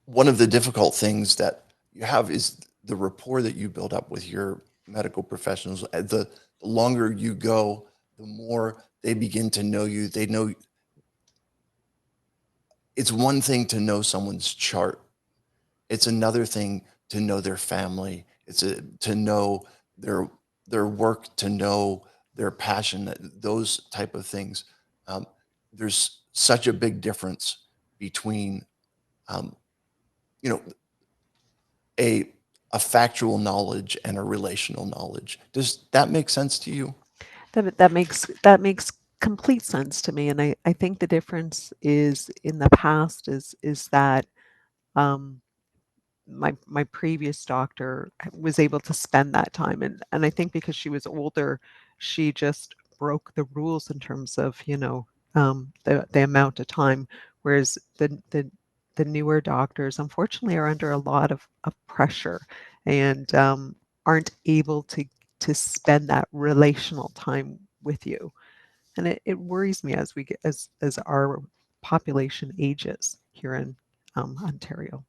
one of the difficult things that you have is the rapport that you build up with your medical professionals. The longer you go, the more they begin to know you. They know it's one thing to know someone's chart. It's another thing to know their family. To know their work, to know their passion, those type of things. Um, there's such a big difference between um, you know a factual knowledge and a relational knowledge. Does that make sense to you? That makes complete sense to me, and I think the difference is in the past is that um, my previous doctor was able to spend that time, and I think because she was older, she just broke the rules in terms of, the amount of time, whereas the newer doctors unfortunately are under a lot of pressure, and aren't able to spend that relational time with you. And it worries me as we get as our population ages here in Ontario.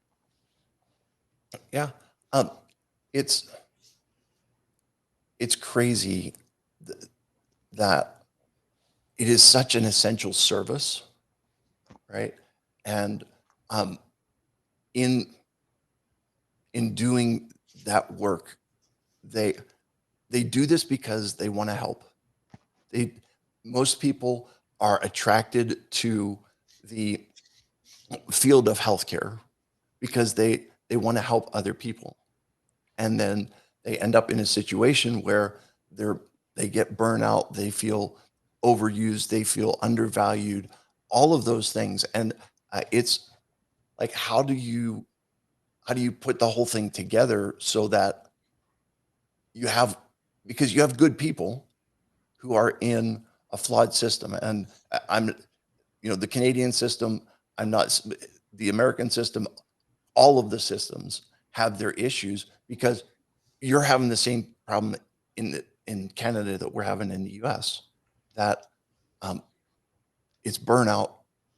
Yeah. Um, it's crazy that it is such an essential service, right? And um, in doing that work, they do this because they want to help. They Most people are attracted to the field of healthcare because they want to help other people, and then they end up in a situation where they get burnout, they feel overused, they feel undervalued, all of those things. And it's like, how do you put the whole thing together so that you have, because you have good people who are in a flawed system. And I'm, the Canadian system, I'm not the American system, all of the systems have their issues, because you're having the same problem in Canada that we're having in the US, that um, it's burnout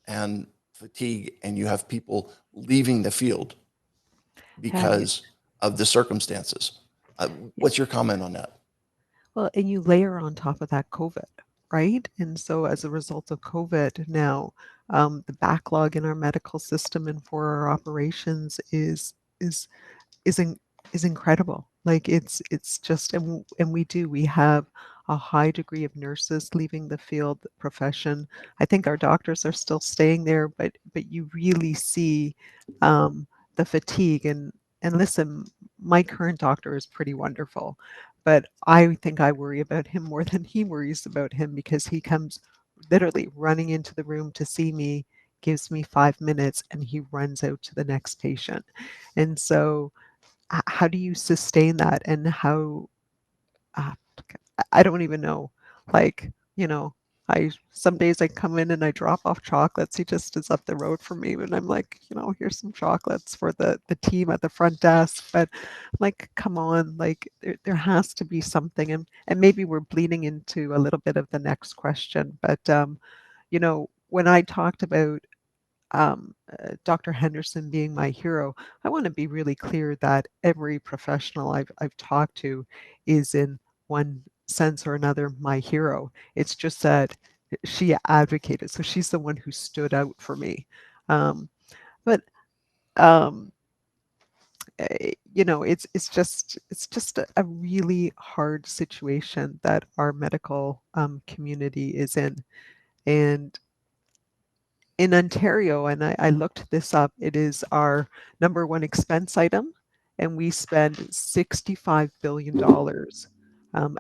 and fatigue, and you have people leaving the field Yeah. because of the circumstances. What's your comment on that? Well, and you layer on top of that COVID, right? And so as a result of COVID now, the backlog in our medical system and for our operations is is in, is incredible. Like it's just, and we have a high degree of nurses leaving the field profession. I think our doctors are still staying there, but you really see the fatigue. And listen, my current doctor is pretty wonderful, but I think I worry about him more than he worries about him, because he comes literally running into the room to see me, gives me 5 minutes, and he runs out to the next patient. And so how do you sustain that? And how, uh, I don't even know, like, Some days I come in and I drop off chocolates. He just is up the road from me, and I'm like, here's some chocolates for the team at the front desk. But I'm like, come on, like there has to be something, and maybe we're bleeding into a little bit of the next question. But when I talked about Dr. Henderson being my hero, I want to be really clear that every professional I've talked to is in one sense or another my hero. It's just that she advocated, so she's the one who stood out for me. But it's just a really hard situation that our medical community is in, and in Ontario, and I looked this up, it is our number one expense item, and we spend $65 billion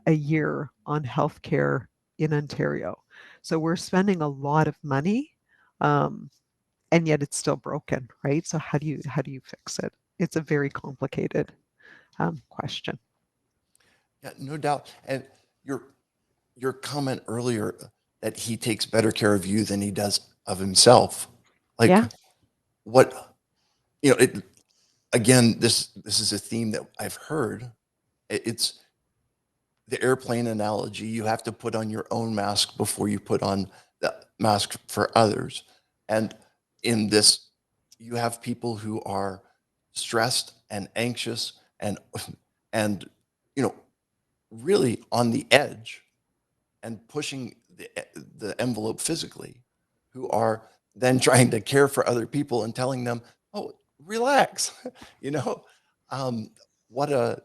a year on healthcare in Ontario. So we're spending a lot of money, and yet it's still broken, right? So how do you fix it? It's a very complicated question. Yeah, no doubt. And your comment earlier that he takes better care of you than he does of himself. Like Yeah. what it again, this is a theme that I've heard. It's the airplane analogy. You have to put on your own mask before you put on the mask for others. And in this, you have people who are stressed and anxious and really on the edge and pushing the envelope physically, who are then trying to care for other people and telling them, "Oh, relax," you know. Um, what a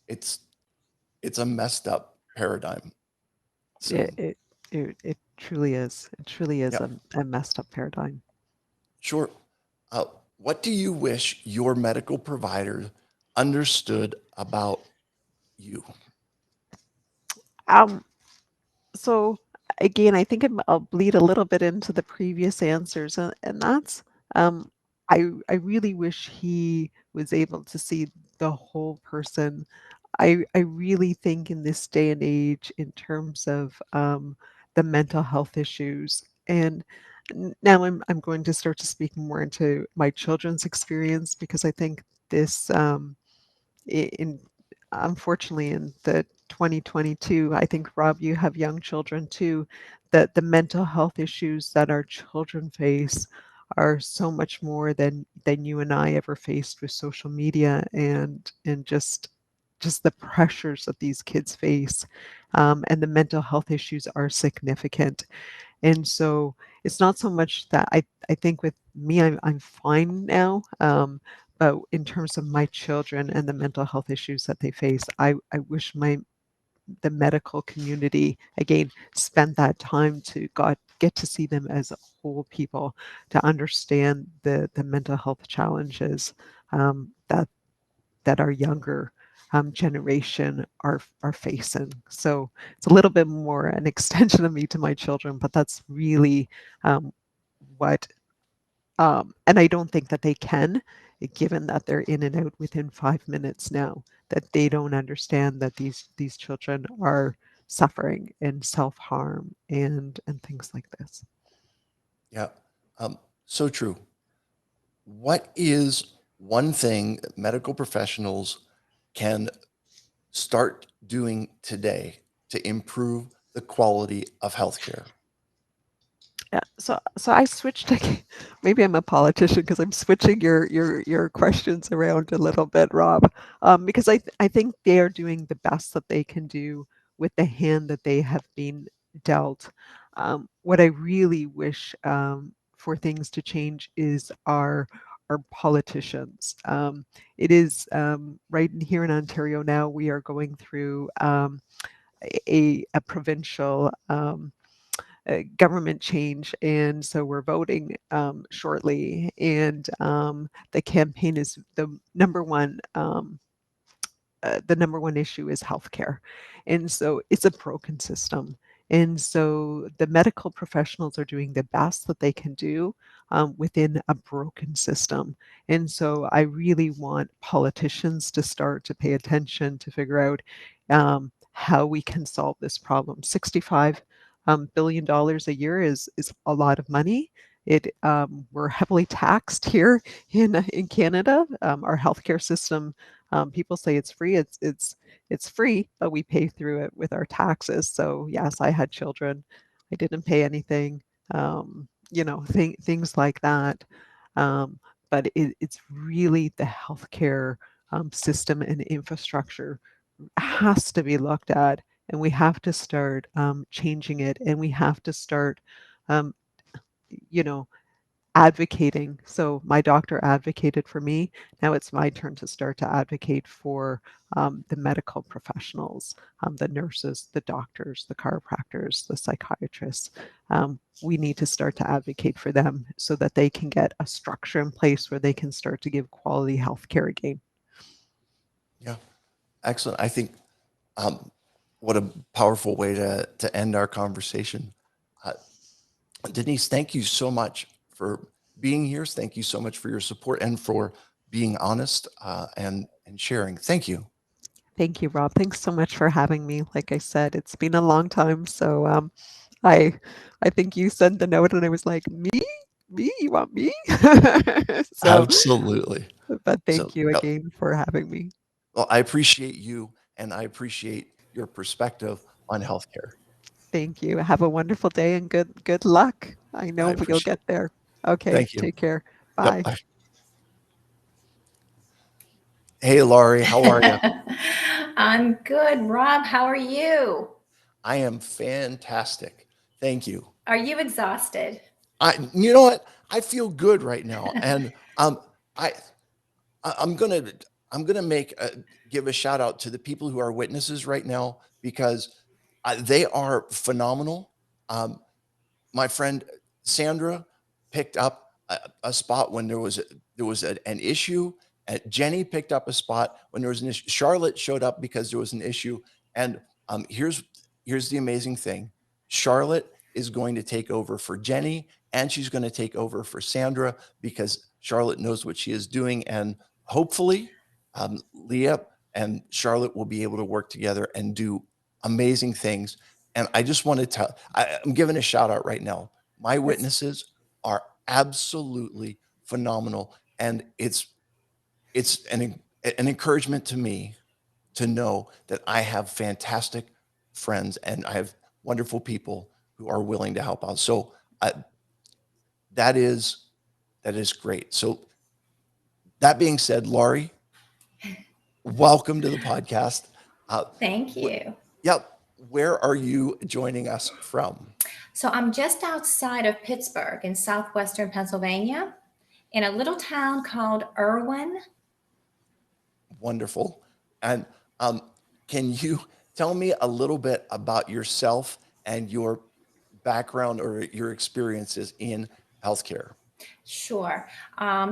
it's it's a messed up paradigm. So It truly is. It truly is yeah, a messed up paradigm. sure. What do you wish your medical provider understood about you? Um, so again, I think I'll bleed a little bit into the previous answers, and that's um, I really wish he was able to see the whole person. I really think in this day and age, in terms of the mental health issues, and now I'm going to start to speak more into my children's experience, because I think this in unfortunately in the 2022, I think, Rob, you have young children too, that the mental health issues that our children face are so much more than you and I ever faced with social media, and just the pressures that these kids face, and the mental health issues are significant. And so it's not so much that I think with me, I'm fine now. But in terms of my children and the mental health issues that they face, I wish the medical community again spent that time to get to see them as whole people, to understand the mental health challenges that our younger generation are facing. So it's a little bit more an extension of me to my children, but that's really what and I don't think that they can, given that they're in and out within 5 minutes now, that they don't understand that these children are suffering and self-harm and things like this. Yeah, so true. What is one thing that medical professionals can start doing today to improve the quality of healthcare? Yeah, so I switched to maybe I'm a politician because I'm switching your questions around a little bit, Rob, because I think they are doing the best that they can do with the hand that they have been dealt. What I really wish for things to change is our politicians. It is right in here in Ontario now. We are going through a provincial. Government change, and so we're voting shortly. And the campaign is the number one issue is healthcare, and so it's a broken system. And so the medical professionals are doing the best that they can do within a broken system. And so I really want politicians to start to pay attention to figure out how we can solve this problem. 65 billion a year is a lot of money. We're heavily taxed here in Canada. Our healthcare system, people say it's free. It's free, but we pay through it with our taxes. So yes, I had children. I didn't pay anything. Things like that. Um, but it's really the healthcare system and infrastructure has to be looked at, and we have to start changing it, and we have to start, um, you know, advocating. So my doctor advocated for me. Now it's my turn to start to advocate for the medical professionals, the nurses, the doctors, the chiropractors, the psychiatrists. We need to start to advocate for them so that they can get a structure in place where they can start to give quality health care again. Yeah, excellent. I think what a powerful way to end our conversation. Uh, Denise, thank you so much for being here. Thank you so much for your support and for being honest and sharing. Thank you. Thank you, Rob. Thanks so much for having me. Like I said, it's been a long time. So I think you sent the note and I was like, me? Me? You want me? So, Absolutely. but So, thank you yeah, again for having me. well, I appreciate you and I appreciate your perspective on healthcare. Thank you. Have a wonderful day and good luck. I I know we'll appreciate get it. there. Okay, Thank you. take care. Yep. Bye. Bye. Hey, Laurie, how are you? I'm good. Rob, how are you? I am fantastic. Thank you. Are you exhausted? You know what? I feel good right now, and I I'm gonna give a shout out to the people who are witnesses right now because they are phenomenal. Um, my friend Sandra picked up a spot when an issue. Jenny picked up a spot when there was an issue. Charlotte showed up because there was an issue. And here's the amazing thing: Charlotte is going to take over for Jenny, and she's going to take over for Sandra because Charlotte knows what she is doing, and hopefully, Leah and Charlotte will be able to work together and do amazing things. And I just want to tell, I'm giving a shout out right now. My witnesses are absolutely phenomenal. And it's an encouragement to me to know that I have fantastic friends and I have wonderful people who are willing to help out. So that is great. So that being said, Laurie, welcome to the podcast. Thank you. Yep. Where are you joining us from? So I'm just outside of Pittsburgh in southwestern Pennsylvania in a little town called Irwin. Wonderful. And can you tell me a little bit about yourself and your background or your experiences in healthcare? Sure.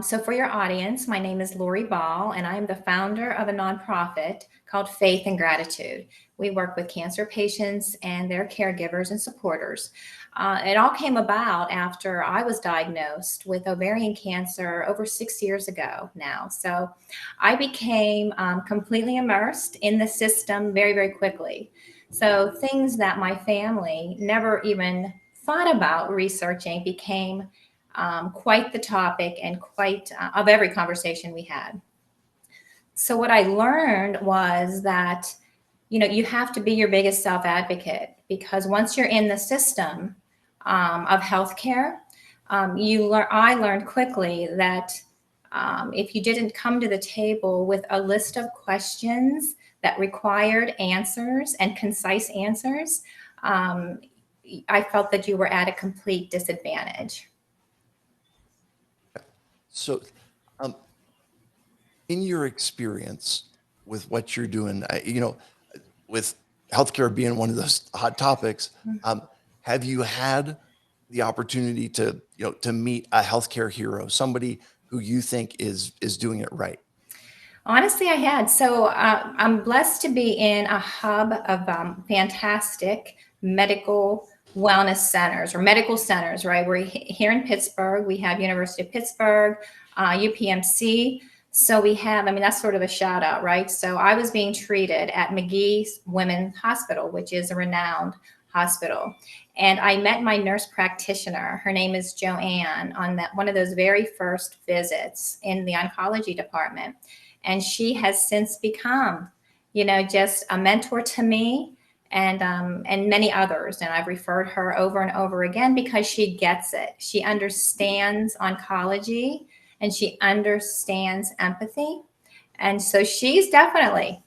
So for your audience, my name is Lori Ball, and I'm the founder of a nonprofit called Faith and Gratitude. We work with cancer patients and their caregivers and supporters. It all came about after I was diagnosed with ovarian cancer over 6 years ago now. So I became completely immersed in the system very, very quickly. So things that my family never even thought about researching became quite the topic and quite of every conversation we had. So what I learned was that, you have to be your biggest self-advocate, because once you're in the system of healthcare, I learned quickly that if you didn't come to the table with a list of questions that required answers and concise answers, I felt that you were at a complete disadvantage. So, in your experience with what you're doing, with healthcare being one of those hot topics, have you had the opportunity to meet a healthcare hero, somebody who you think is doing it right? Honestly, I had. So I'm blessed to be in a hub of fantastic medical wellness centers or medical centers, right? We're here in Pittsburgh. We have University of Pittsburgh, UPMC. So we have, that's sort of a shout out, right? So I was being treated at McGee Women's Hospital, which is a renowned hospital. And I met my nurse practitioner. Her name is Joanne on that one of those very first visits in the oncology department. And she has since become, just a mentor to me and many others. And I've referred her over and over again because she gets it. She understands oncology and she understands empathy. And so she's definitely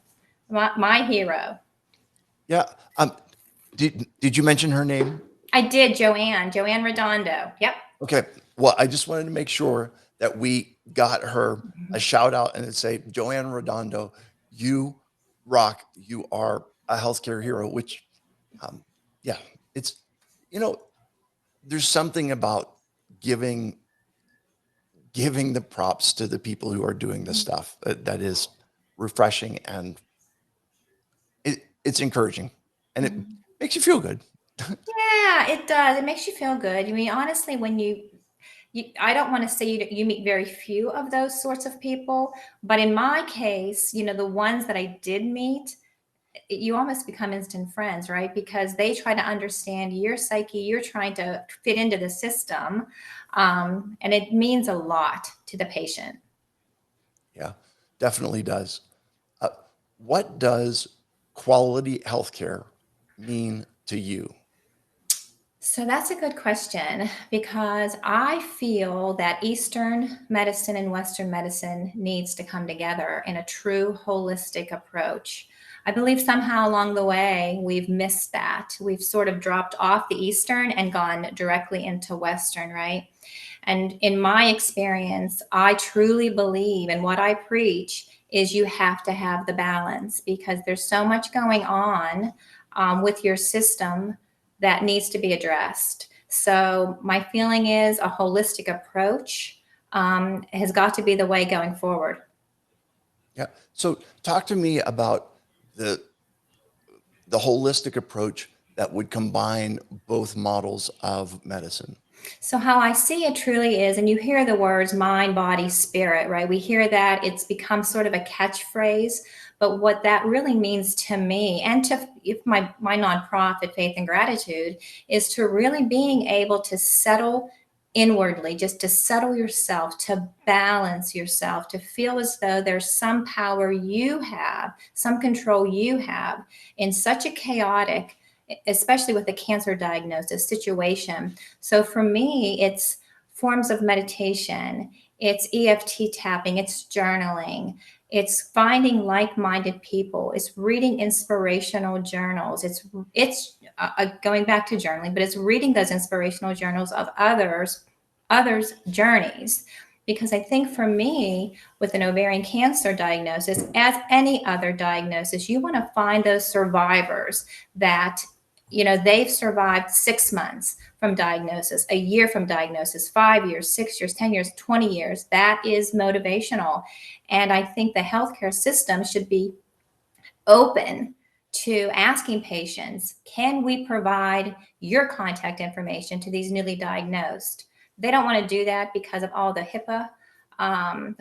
my hero. Yeah. Did you mention her name? I did, Joanne Redondo. Yep. Okay. Well, I just wanted to make sure that we got her a shout out and say, Joanne Redondo, you rock. You are a healthcare hero, which, yeah, it's, there's something about giving the props to the people who are doing this stuff that is refreshing, and it's encouraging, and it makes you feel good. Yeah, it does. It makes you feel good. I mean, honestly, when I don't want to say you meet very few of those sorts of people, but in my case, the ones that I did meet, you almost become instant friends, right? Because they try to understand your psyche. You're trying to fit into the system. And it means a lot to the patient. Yeah, definitely does. What does quality healthcare mean to you? So that's a good question because I feel that Eastern medicine and Western medicine needs to come together in a true holistic approach. I believe somehow along the way we've missed that. We've sort of dropped off the Eastern and gone directly into Western, right? And in my experience, I truly believe, and what I preach is you have to have the balance because there's so much going on with your system that needs to be addressed. So my feeling is a holistic approach has got to be the way going forward. Yeah. So talk to me about the holistic approach that would combine both models of medicine. So how I see it truly is, and you hear the words mind, body, spirit, right? We hear that it's become sort of a catchphrase, but what that really means to me and to my nonprofit, Faith and Gratitude, is to really being able to settle inwardly, just to settle yourself, to balance yourself, to feel as though there's some power you have, some control you have in such a chaotic, especially with the cancer diagnosis situation. So for me, it's forms of meditation, it's EFT tapping, it's journaling, it's finding like-minded people, it's reading inspirational journals, it's going back to journaling, but it's reading those inspirational journals of others' journeys. Because I think for me, with an ovarian cancer diagnosis, as any other diagnosis, you want to find those survivors that they've survived 6 months from diagnosis, a year from diagnosis, 5 years, 6 years, 10 years, 20 years. That is motivational. And I think the healthcare system should be open to asking patients, can we provide your contact information to these newly diagnosed? They don't want to do that because of all the HIPAA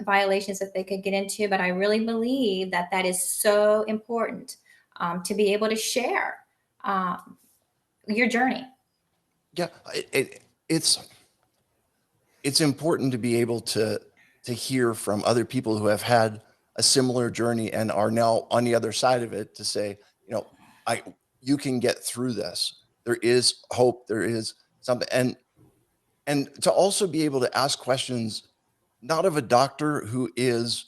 violations that they could get into. But I really believe that that is so important to be able to share your journey. Yeah, it's important to be able to hear from other people who have had a similar journey and are now on the other side of it to say, you can get through this. There is hope. There is something, and to also be able to ask questions, not of a doctor who has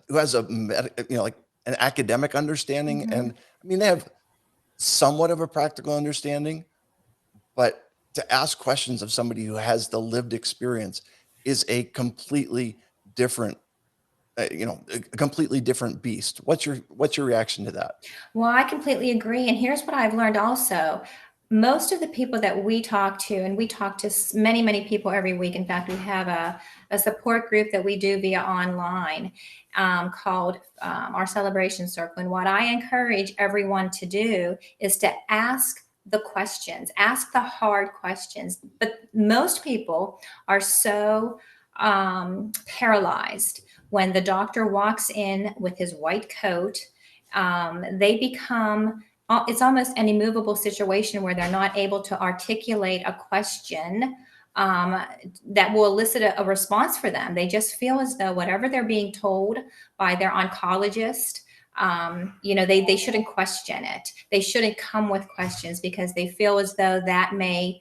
like an academic understanding, Mhm. and I mean they have somewhat of a practical understanding, but to ask questions of somebody who has the lived experience is a completely different, a completely different beast. What's your reaction to that? Well, I completely agree. And here's what I've learned also. Most of the people that we talk to, and we talk to many, many people every week. In fact, we have a support group that we do via online called our Celebration Circle. And what I encourage everyone to do is to ask the questions, ask the hard questions. But most people are so paralyzed when the doctor walks in with his white coat. They become it's almost an immovable situation where they're not able to articulate a question that will elicit a response for them. They just feel as though whatever they're being told by their oncologist, they shouldn't question it. They shouldn't come with questions because they feel as though that may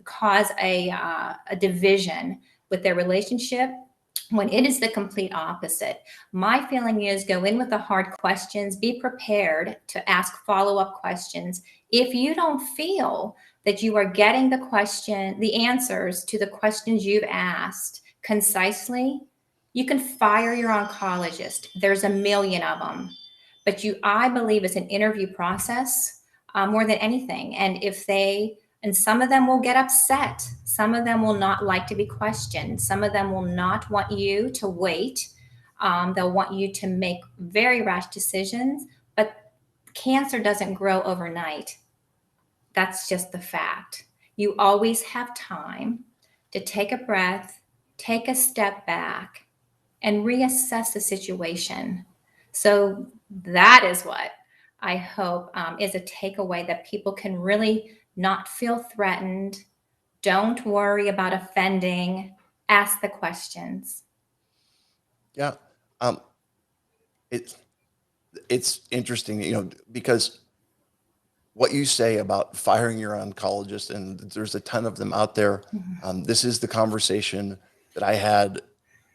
cause a division with their relationship, when it is the complete opposite. My feeling is go in with the hard questions, be prepared to ask follow-up questions. If you don't feel that you are getting the answers to the questions you've asked concisely, you can fire your oncologist. There's a million of them. But I believe it's an interview process more than anything. And some of them will get upset. Some of them will not like to be questioned. Some of them will not want you to wait. They'll want you to make very rash decisions, but cancer doesn't grow overnight. That's just the fact. You always have time to take a breath, take a step back, and reassess the situation. So that is what I hope is a takeaway, that people can really not feel threatened. Don't worry about offending. Ask the questions. Yeah. It's interesting, because what you say about firing your oncologist, and there's a ton of them out there. This is the conversation that I had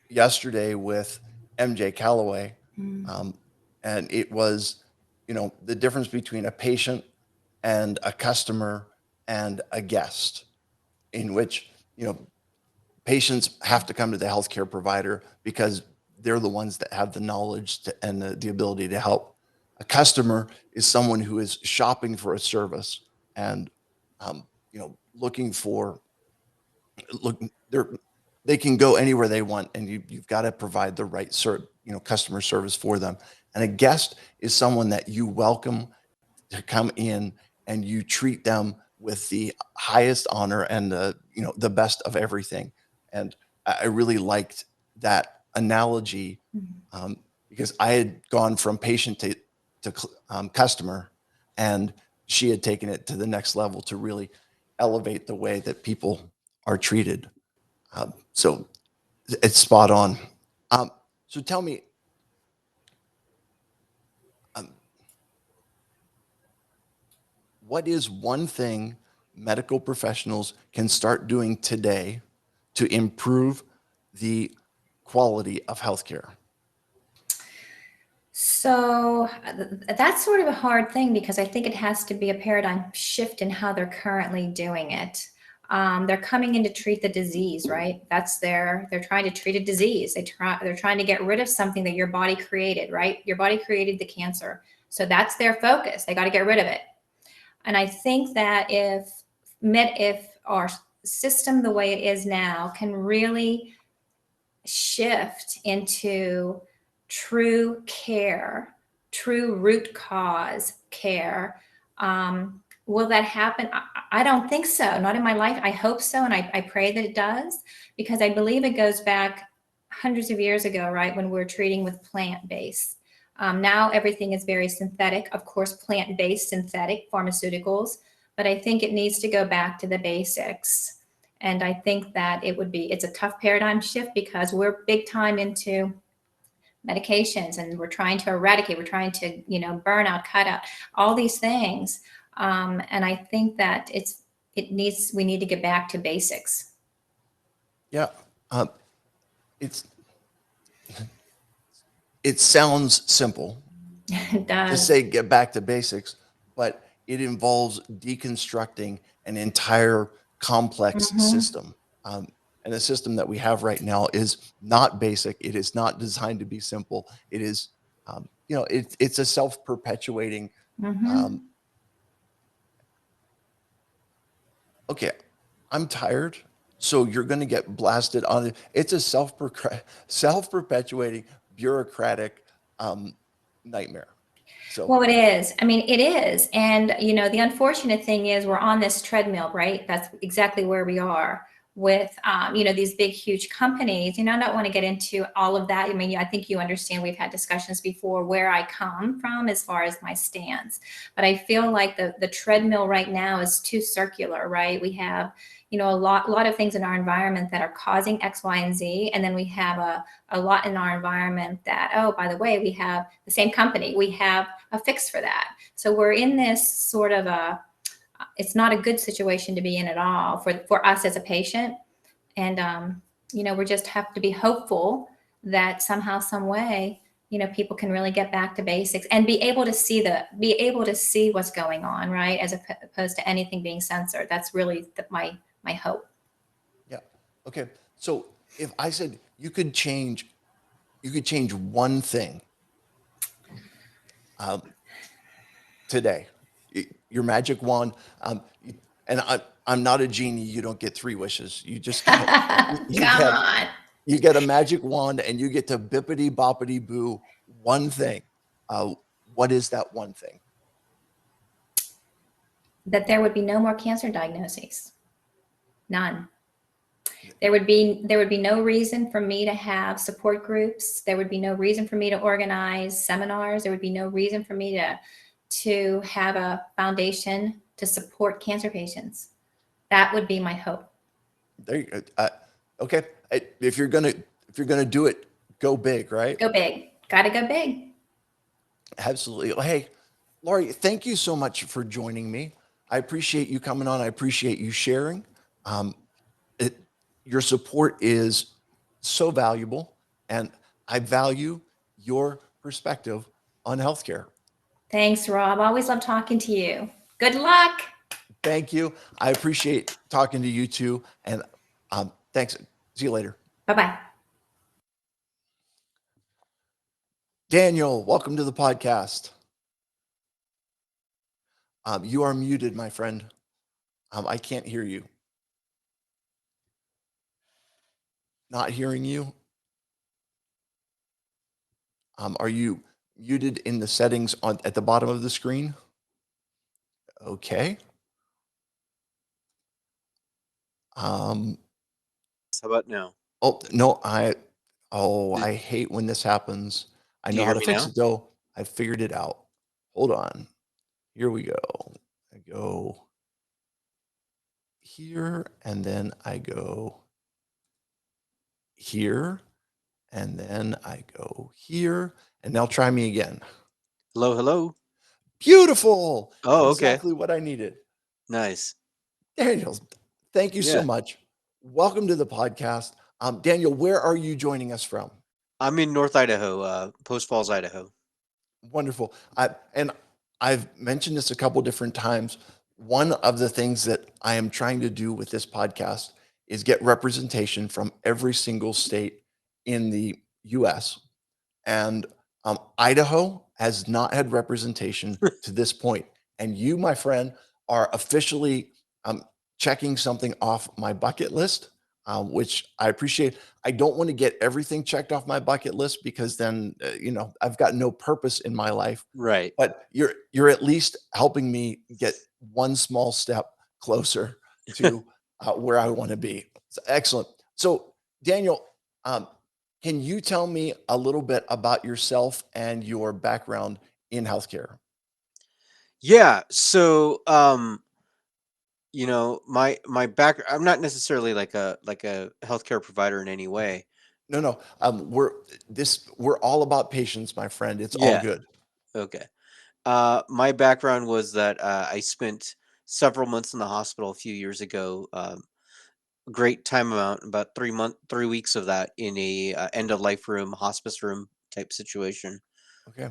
yesterday with MJ Calloway. And it was, the difference between a patient and a customer and a guest, in which, patients have to come to the healthcare provider because they're the ones that have the knowledge and the ability to help. A customer is someone who is shopping for a service and, looking for, they can go anywhere they want, and you've got to provide the right customer service for them. And a guest is someone that you welcome to come in and you treat them with the highest honor and the best of everything. And I really liked that analogy because I had gone from patient to customer, and she had taken it to the next level to really elevate the way that people are treated. So it's spot on. So tell me, what is one thing medical professionals can start doing today to improve the quality of healthcare? So that's sort of a hard thing, because I think it has to be a paradigm shift in how they're currently doing it. They're coming in to treat the disease, right? They're trying to treat a disease. They're trying to get rid of something that your body created, right? Your body created the cancer. So that's their focus. They got to get rid of it. And I think that if our system, the way it is now, can really shift into true care, true root cause care, will that happen? I don't think so. Not in my life. I hope so. And I pray that it does, because I believe it goes back hundreds of years ago, right? When we're treating with plant-based. Now everything is very synthetic, of course, plant-based synthetic pharmaceuticals, but I think it needs to go back to the basics. And I think that it's a tough paradigm shift, because we're big time into medications, and we're trying to eradicate, we're trying to, burn out, cut out, all these things. And I think that we need to get back to basics. Yeah. It sounds simple It does. to say get back to basics, but it involves deconstructing an entire complex system. And the system that we have right now is not basic. It is not designed to be simple. It is, it's a self-perpetuating. Okay, I'm tired, so you're going to get blasted on it. It's a self-perpetuating bureaucratic nightmare. So, Well, it is. I mean, it is. And, the unfortunate thing is we're on this treadmill, right? That's exactly where we are. with these big huge companies. I don't want to get into all of that. I mean, I think you understand, we've had discussions before where I come from as far as my stance, but I feel like the treadmill right now is too circular, right? We have a lot of things in our environment that are causing X, Y, and Z, and then we have a lot in our environment that, oh, by the way, we have the same company, we have a fix for that. So we're in this sort of it's not a good situation to be in at all for us as a patient. And, we just have to be hopeful that somehow, some way, people can really get back to basics and be able to see what's going on, right? As opposed to anything being censored. That's really my hope. Yeah. Okay. So if I said you could change one thing today, your magic wand, and I'm not a genie. You don't get 3 wishes. You just get, you get a magic wand, and you get to bippity boppity boo one thing. What is that one thing? That there would be no more cancer diagnoses. None. There would be no reason for me to have support groups. There would be no reason for me to organize seminars. There would be no reason for me to have a foundation to support cancer patients. That would be my hope. There you go. Okay. If you're gonna do it, go big, right? Go big. Gotta go big. Absolutely. Hey, Laurie, thank you so much for joining me. I appreciate you coming on. I appreciate you sharing. Your support is so valuable, and I value your perspective on healthcare. Thanks, Rob. Always love talking to you. Good luck. Thank you. I appreciate talking to you too. And thanks. See you later. Bye-bye. Daniel, welcome to the podcast. You are muted, my friend. I can't hear you. Not hearing you. Are you muted in the settings at the bottom of the screen? Okay. How about now? Oh, no, I hate when this happens. I Do know you how hear to me fix now? it though. I figured it out. Hold on. Here we go. I go here, and then I go here, and then I go here, and now try me again. Hello, hello. Beautiful. Oh, okay. Exactly what I needed. Nice. Daniel, thank you so Yeah. much. Welcome to the podcast. Daniel, where are you joining us from? I'm in North Idaho, Post Falls, Idaho. Wonderful. I've mentioned this a couple different times. One of the things that I am trying to do with this podcast is get representation from every single state in the US. And Idaho has not had representation to this point. And you, my friend, are officially checking something off my bucket list, which I appreciate. I don't want to get everything checked off my bucket list because then, I've got no purpose in my life. Right. But you're at least helping me get one small step closer to where I want to be. So, excellent. So, Daniel, can you tell me a little bit about yourself and your background in healthcare? Yeah. So, my back. I'm not necessarily like a healthcare provider in any way. No. We're all about patients, my friend. It's all Yeah. good. Okay. My background was that I spent several months in the hospital a few years ago. Great time amount, about 3 weeks of that in a end of life room, hospice room type situation. Okay.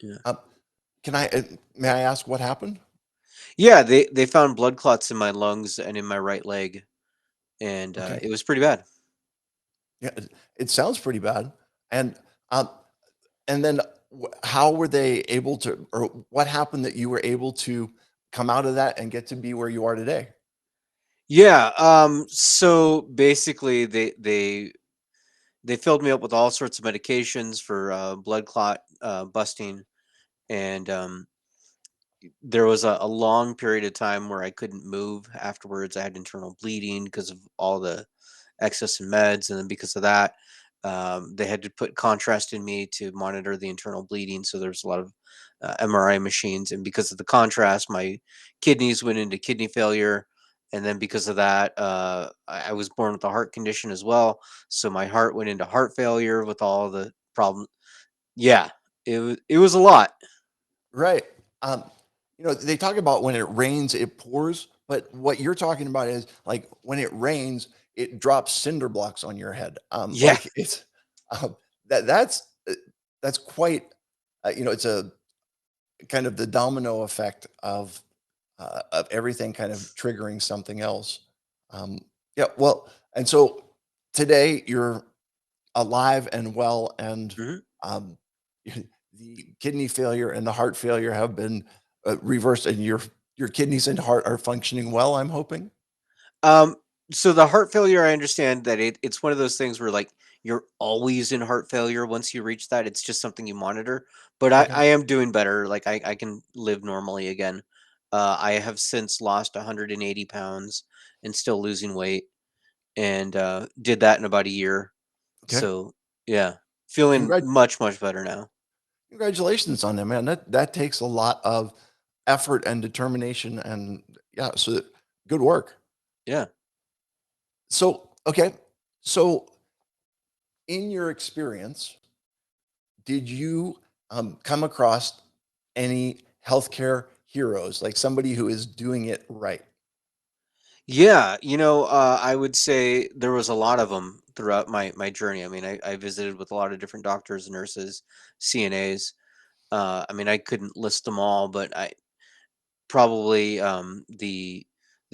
Yeah. May I ask what happened? Yeah, they found blood clots in my lungs and in my right leg, and Okay. it was pretty bad. Yeah, it sounds pretty bad. And um, and then how were they able to, or what happened that you were able to come out of that and get to be where you are today? Yeah. So basically, they filled me up with all sorts of medications for blood clot busting, and there was a long period of time where I couldn't move afterwards. I had internal bleeding because of all the excess in meds, and then because of that, they had to put contrast in me to monitor the internal bleeding. So there's a lot of MRI machines, and because of the contrast, my kidneys went into kidney failure. And then because of that, I was born with a heart condition as well. So my heart went into heart failure with all the problems. Yeah, it was a lot. Right. They talk about when it rains, it pours, but what you're talking about is like when it rains, it drops cinder blocks on your head. Yeah. Like it's um, that's quite, it's a kind of the domino effect of everything kind of triggering something else. Um, yeah. Well, and so today you're alive and well, and Mhm. um, the kidney failure and the heart failure have been reversed, and your kidneys and heart are functioning well, I'm hoping. Um, so the heart failure, I understand that it's one of those things where like you're always in heart failure once you reach that. It's just something you monitor. But I, Okay. I am doing better. Like I can live normally again. I have since lost 180 pounds and still losing weight, and did that in about a year. Okay. So yeah, feeling Congrat- much, much better now. Congratulations on that, man. That takes a lot of effort and determination, and yeah, so good work. Yeah. So, okay. So, in your experience, did you come across any healthcare heroes, like somebody who is doing it right? Yeah, I would say there was a lot of them throughout my journey. I mean, I visited with a lot of different doctors, nurses, CNAs. I mean, I couldn't list them all, but I probably the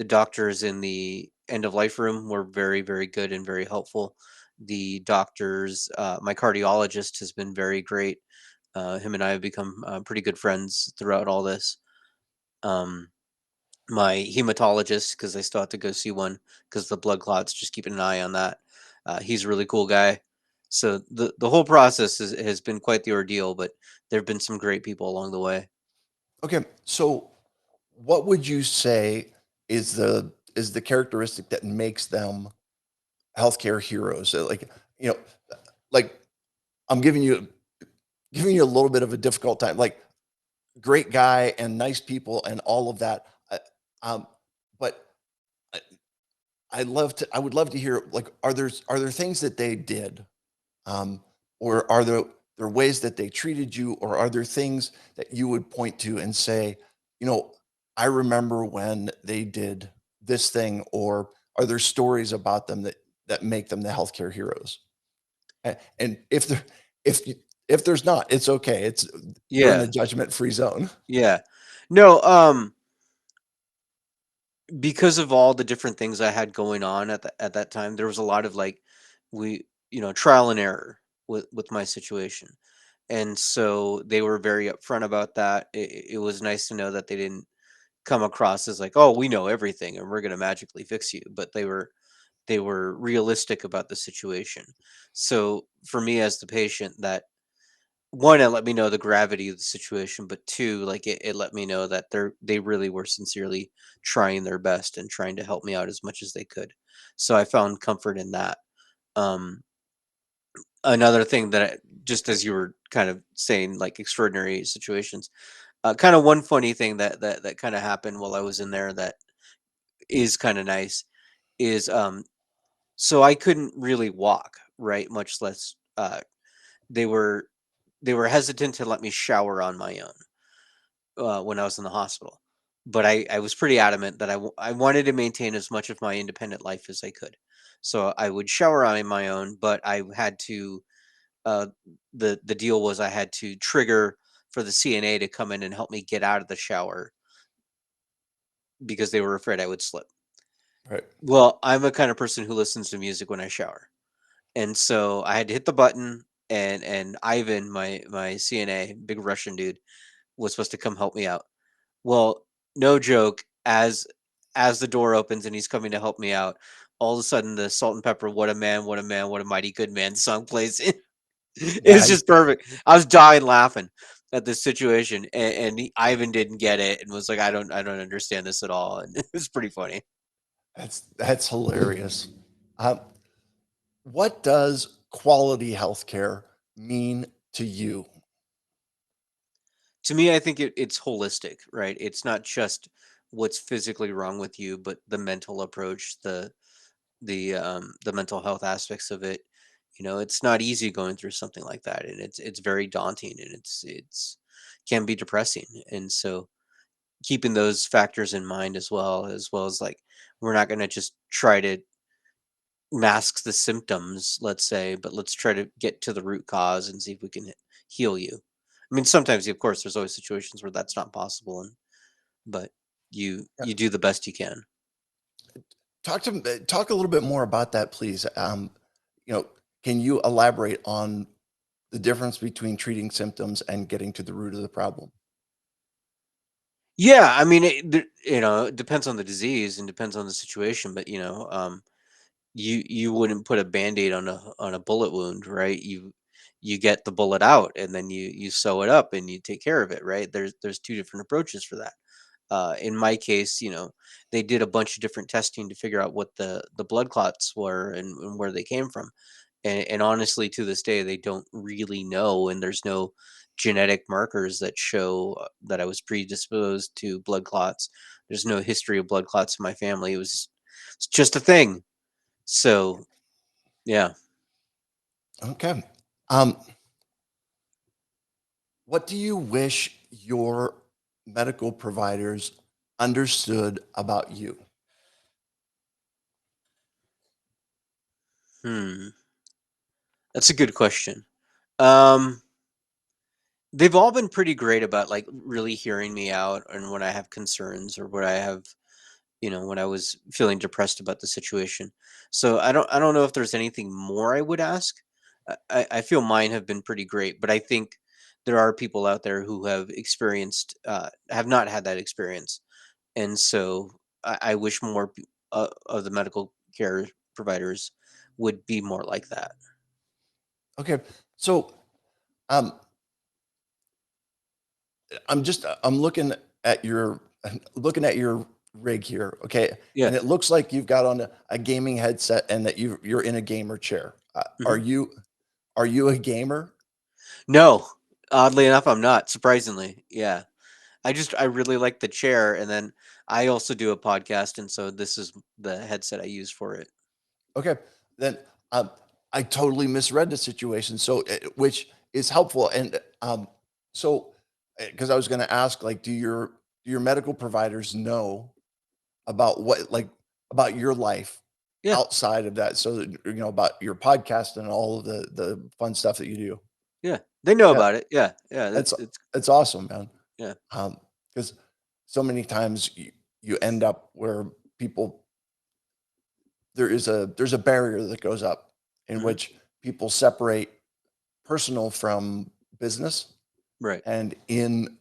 doctors in the end of life room were very, very good and very helpful. The doctors, my cardiologist has been very great. Him and I have become pretty good friends throughout all this. Um, my hematologist, because I still have to go see one because the blood clots, just keeping an eye on that. He's a really cool guy. So the whole process has been quite the ordeal, but there have been some great people along the way. Okay, so what would you say is the characteristic that makes them healthcare heroes? So, like, you know, like I'm giving you a little bit of a difficult time. Like, great guy and nice people and all of that. Um, but I, I would love to hear, like, are there things that they did, um, or are there ways that they treated you, or are there things that you would point to and say, you know, I remember when they did this thing, or are there stories about them that make them the healthcare heroes? And if there if you, if there's not, it's okay. It's We're in a Yeah, judgment free zone. yeah. No, because of all the different things I had going on at that time, there was a lot of like trial and error with my situation. And so they were very upfront about that. It was nice to know that they didn't come across as like, "Oh, we know everything and we're going to magically fix you," but they were realistic about the situation. So for me as the patient, that one, it let me know the gravity of the situation, but two, like it let me know that they really were sincerely trying their best and trying to help me out as much as they could. So I found comfort in that. Um, Another thing that just as you were kind of saying, like extraordinary situations, kind of one funny thing that kind of happened while I was in there that is kind of nice is so I couldn't really walk, right? Much less they were they were hesitant to let me shower on my own when I was in the hospital. But I was pretty adamant that I wanted to maintain as much of my independent life as I could. So I would shower on my own, but I had to. Uh, the deal was I had to trigger for the CNA to come in and help me get out of the shower because they were afraid I would slip. Right. Well, I'm a kind of person who listens to music when I shower, and so I had to hit the button, and Ivan, my CNA, big Russian dude, was supposed to come help me out. Well, no joke, as the door opens and he's coming to help me out, all of a sudden the Salt and Pepper "What a Man, What a Man, What a Mighty Good Man" song plays. It's Nice. just perfect. I was dying laughing. at this situation, and Ivan didn't get it and was like, I don't understand this at all, and it was pretty funny. That's hilarious. What does quality healthcare mean to you? To me, I think it's holistic, right? It's not just what's physically wrong with you, but the mental approach, the mental health aspects of it. It's not easy going through something like that, and it's very daunting, and it's can be depressing. And so keeping those factors in mind, as well as like, we're not going to just try to mask the symptoms, let's say, but let's try to get to the root cause and see if we can heal you. I mean, sometimes, of course, there's always situations where that's not possible, but you do the best you can. Talk a little bit more about that, please. You know, can you elaborate on the difference between treating symptoms and getting to the root of the problem? Yeah, I mean, it depends on the disease and depends on the situation, but you wouldn't put a band-aid on a bullet wound, right? You get the bullet out, and then you sew it up and you take care of it, right? There's two different approaches for that. In my case, they did a bunch of different testing to figure out what the blood clots were, and where they came from. And honestly, to this day, they don't really know, and there's no genetic markers that show that I was predisposed to blood clots. There's no history of blood clots in my family. It's just a thing. So, yeah. Okay. What do you wish your medical providers understood about you? That's a good question. Um, they've all been pretty great about, like, really hearing me out and when I have concerns, or what I have, when I was feeling depressed about the situation. So I don't know if there's anything more I would ask. I feel mine have been pretty great, but I think there are people out there who have not had that experience, and so I wish more of the medical care providers would be more like that. Okay. So, um, I'm looking at your rig here. Okay. Yeah. And it looks like you've got on a gaming headset and that you're in a gamer chair. Mhm. Are you a gamer? No, oddly enough, I'm not. Surprisingly, yeah. I really like the chair, and then I also do a podcast, and so this is the headset I use for it. Okay, then I totally misread the situation. So, which is helpful. And so, because I was going to ask, like, do your medical providers know about about your life Yeah. outside of that? So, that, about your podcast and all of the fun stuff that you do. Yeah, they know Yeah, about it. Yeah, yeah. that's It's that's awesome, man. yeah. Because so many times you end up where people there's a barrier that goes up in Mhm. which people separate personal from business, Right. and in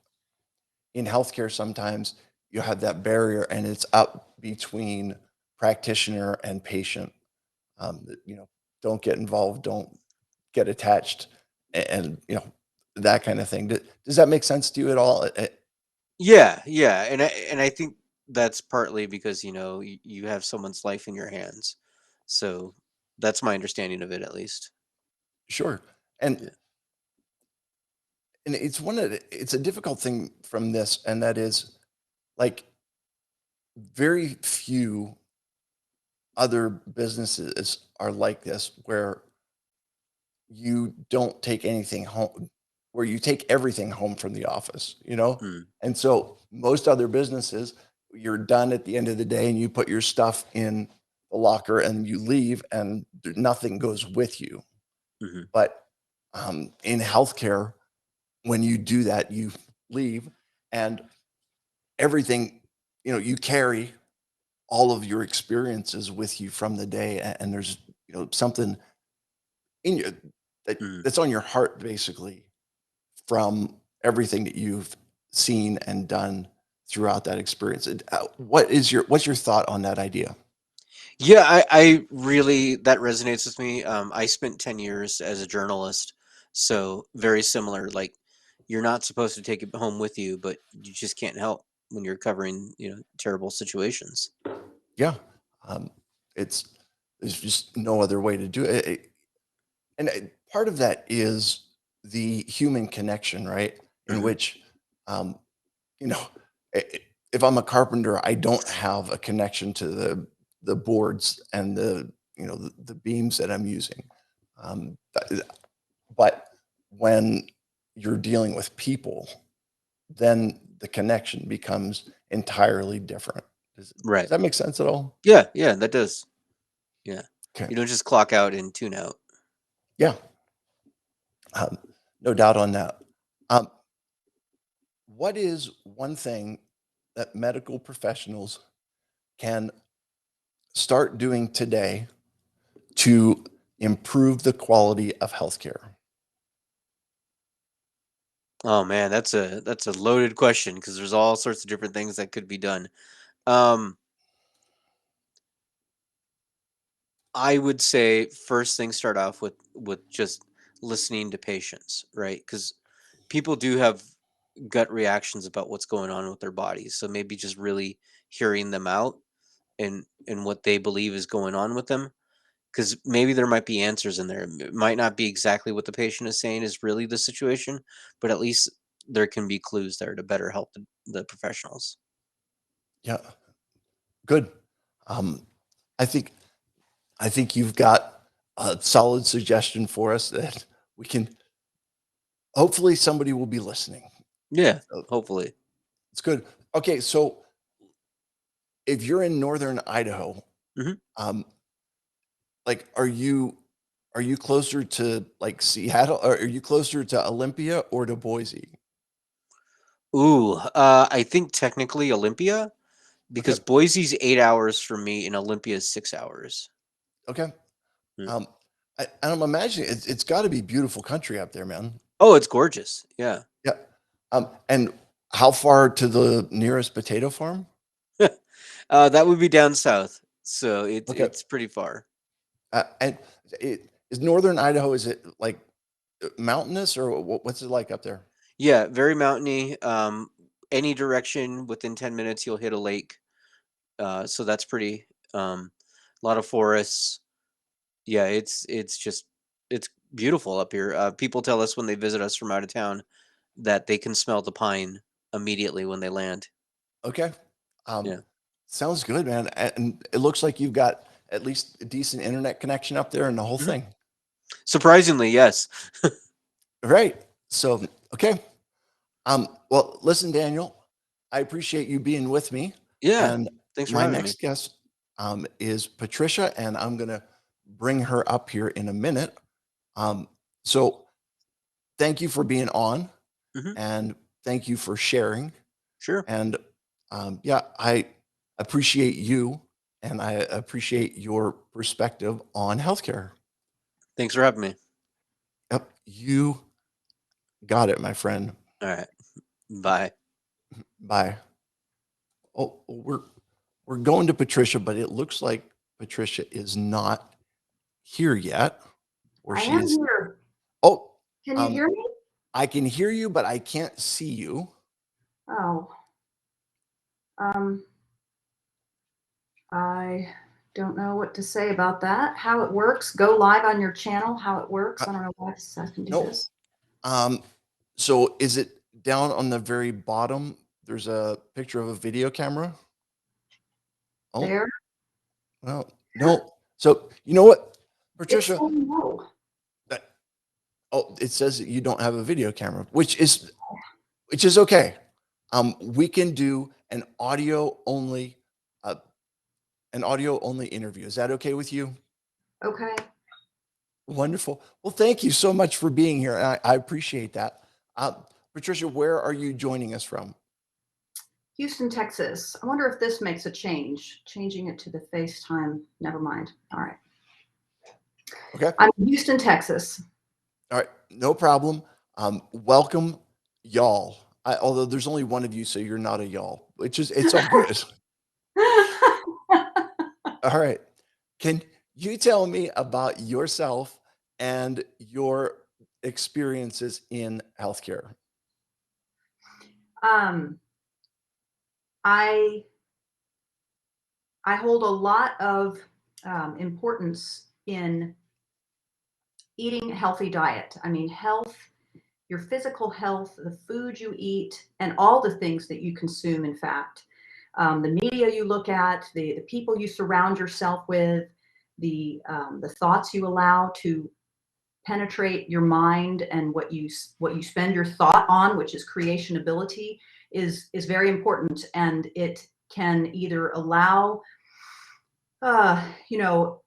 healthcare sometimes you have that barrier and it's up between practitioner and patient. Don't get involved, don't get attached, and that kind of thing. Does that make sense to you at all? Yeah, yeah, and I think that's partly because you have someone's life in your hands, so that's my understanding of it, at least. Sure. and Yeah. and it's a difficult thing from this, and that is, like, very few other businesses are like this, where you don't take anything home, where you take everything home from the office. Mm. And so most other businesses, you're done at the end of the day and you put your stuff in the locker and you leave, and nothing goes with you. Mhm. But in healthcare, when you do that, you leave, and everything, you carry all of your experiences with you from the day, and there's something in you Mm. that's on your heart, basically, from everything that you've seen and done throughout that experience. What's your thought on that idea? Yeah, I really that resonates with me. I spent 10 years as a journalist, so very similar. Like, you're not supposed to take it home with you, but you just can't help when you're covering, terrible situations. Yeah. Um, it's there's just no other way to do it. Part of that is the human connection, right? In Mhm. which, um, you know, if I'm a carpenter, I don't have a connection to the boards and the beams that I'm using. But when you're dealing with people, then the connection becomes entirely different. Does Right. that make sense at all? Yeah, yeah, that does. Yeah. Okay. You don't just clock out and tune out. Yeah. Um, no doubt on that. Um, what is one thing that medical professionals can start doing today to improve the quality of healthcare? Oh man, that's a loaded question because there's all sorts of different things that could be done. Um, I would say first thing start off with just listening to patients, right? Because people do have gut reactions about what's going on with their bodies. So maybe just really hearing them out and what they believe is going on with them. Because maybe there might be answers in there. It might not be exactly what the patient is saying is really the situation, but at least there can be clues there to better help the professionals. Yeah, good. Um, I think I think you've got a solid suggestion for us that we can. Hopefully, somebody will be listening. Yeah, So hopefully. it's good. Okay, so if you're in northern Idaho, Mhm. um, like, are you closer to like Seattle, or are you closer to Olympia or to Boise? Ooh, I think technically Olympia Okay, because Boise's 8 hours from me and Olympia is 6 hours. okay. Mm. Um, I'm imagining it's got to be beautiful country up there, man. Oh, it's gorgeous. Yeah. Yeah. And how far to the nearest potato farm? That would be down south, so it's Okay. it's pretty far. And is northern Idaho, is it like mountainous, or what's it like up there? Yeah, very mountainy. Any direction within 10 minutes, you'll hit a lake. So that's pretty. A lot of forests. Yeah, it's just it's beautiful up here. People tell us when they visit us from out of town that they can smell the pine immediately when they land. Okay. Um, Yeah. sounds good, man. And it looks like you've got at least a decent internet connection up there and the whole Mhm. thing. Surprisingly, yes. Right. So, okay. Well, listen, Daniel, I appreciate you being with me. Yeah. And Thanks for my having me. next guest is Patricia, and I'm going to bring her up here in a minute. Um, so, thank you for being on, Mhm. and thank you for sharing. Sure. And yeah, I appreciate you, and I appreciate your perspective on healthcare. Thanks for having me. Yep, you got it, my friend. All right. Bye. Bye. Oh, we're going to Patricia, but it looks like Patricia is not here yet, or I she am is. here. Oh, Can you hear me? I can hear you, but I can't see you. Oh, um, I don't know what to say about that. How it works? Go live on your channel. How it works? I don't know why I can do No. this. So is it down on the very bottom? There's a picture of a video camera. Oh, There. well, no. So you know what, It's Patricia? saying no. That, oh, it says that you don't have a video camera, which is okay. We can do uh, an audio only interview. Is that okay with you? Okay. Wonderful. Well, thank you so much for being here. I appreciate that. Patricia, where are you joining us from? Houston, Texas. I wonder if this makes a change. Changing it to the FaceTime. Never mind. All right. Okay. I'm in Houston, Texas. All right. No problem. Welcome, y'all. Although there's only one of you, so you're not a y'all, it's all good. All right. Can you tell me about yourself and your experiences in healthcare? I hold a lot of importance in eating a healthy diet. I mean, health, your physical health, the food you eat, and all the things that you consume, in fact. The media you look at, the people you surround yourself with, the thoughts you allow to penetrate your mind, and what you spend your thought on, which is creation ability, is very important. And it can either allow you know,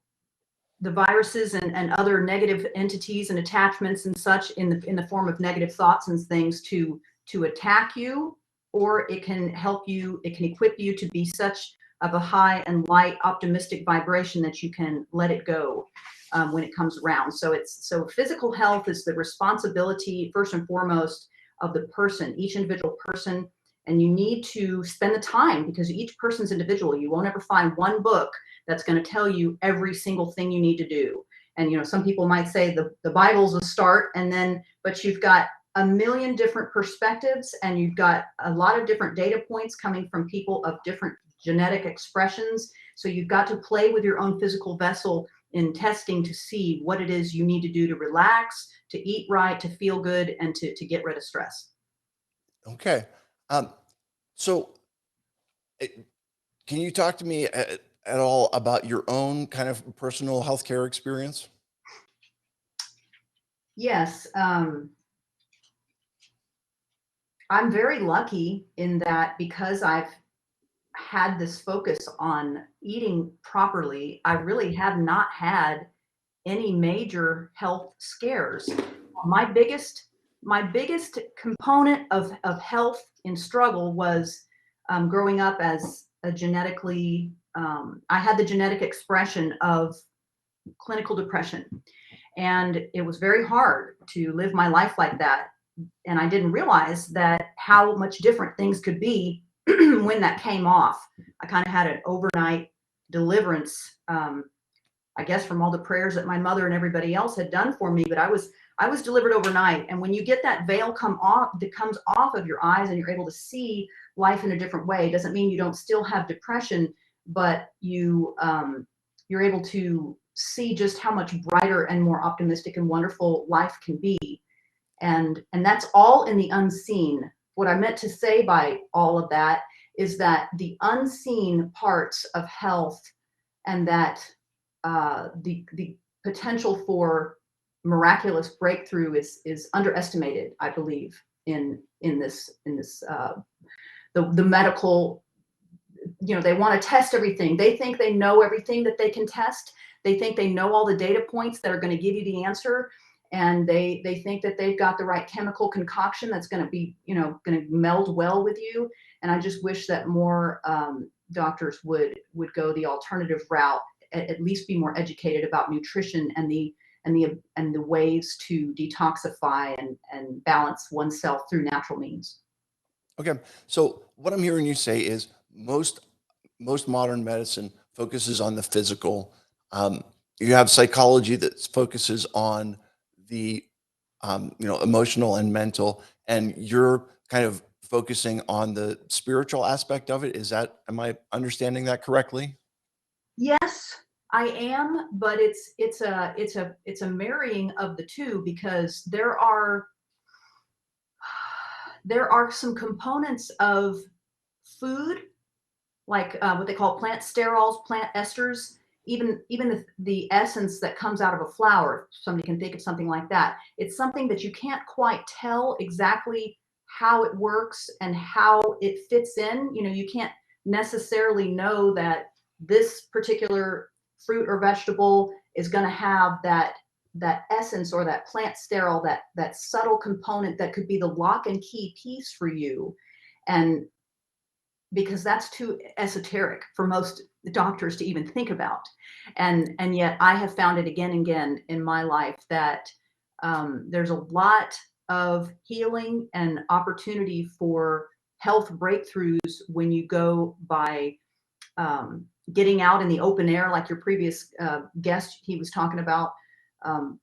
the viruses and other negative entities and attachments and such in the form of negative thoughts and things to attack you, or it can help you, it can equip you to be such of a high and light optimistic vibration that you can let it go when it comes around. So physical health is the responsibility first and foremost of the person, each individual person, and you need to spend the time, because each person's individual. You won't ever find one book that's going to tell you every single thing you need to do. And, you know, some people might say the Bible's a start, and then, but you've got a million different perspectives, and you've got a lot of different data points coming from people of different genetic expressions. So you've got to play with your own physical vessel in testing to see what it is you need to do to relax, to eat right, to feel good, and to get rid of stress. Okay. So can you talk to me at all about your own kind of personal healthcare experience? Yes. I'm very lucky in that, because I've had this focus on eating properly, I really have not had any major health scares. My biggest component of health in struggle was growing up as a genetically, I had the genetic expression of clinical depression. And it was very hard to live my life like that. And I didn't realize that how much different things could be when that came off. I kind of had an overnight deliverance, I guess, from all the prayers that my mother and everybody else had done for me. But I was delivered overnight. And when you get that veil come off, that comes off of your eyes, and you're able to see life in a different way, doesn't mean you don't still have depression, but you're able to see just how much brighter and more optimistic and wonderful life can be. And that's all in the unseen. What I meant to say by all of that is that the unseen parts of health, and that the potential for miraculous breakthrough is underestimated, I believe, in this the medical. You know, they want to test everything. They think they know everything that they can test. They think they know all the data points that are going to give you the answer. And they think that they've got the right chemical concoction that's going to be, you know, going to meld well with you. And I just wish that more doctors would go the alternative route, at least be more educated about nutrition and the ways to detoxify and balance oneself through natural means. Okay. So what I'm hearing you say is most modern medicine focuses on the physical. You have psychology that focuses on the emotional and mental, and you're kind of focusing on the spiritual aspect of it. Am I understanding that correctly? Yes, I am, but it's a marrying of the two, because there are some components of food, like what they call plant sterols, plant esters, even the essence that comes out of a flower. If somebody can think of something like that. It's something that you can't quite tell exactly how it works and how it fits in. You know, you can't necessarily know that this particular fruit or vegetable is going to have that essence or that plant sterol, that subtle component that could be the lock and key piece for you. And because that's too esoteric for most doctors to even think about. And yet I have found it again and again in my life that there's a lot of healing and opportunity for health breakthroughs when you go by getting out in the open air, like your previous guest, he was talking about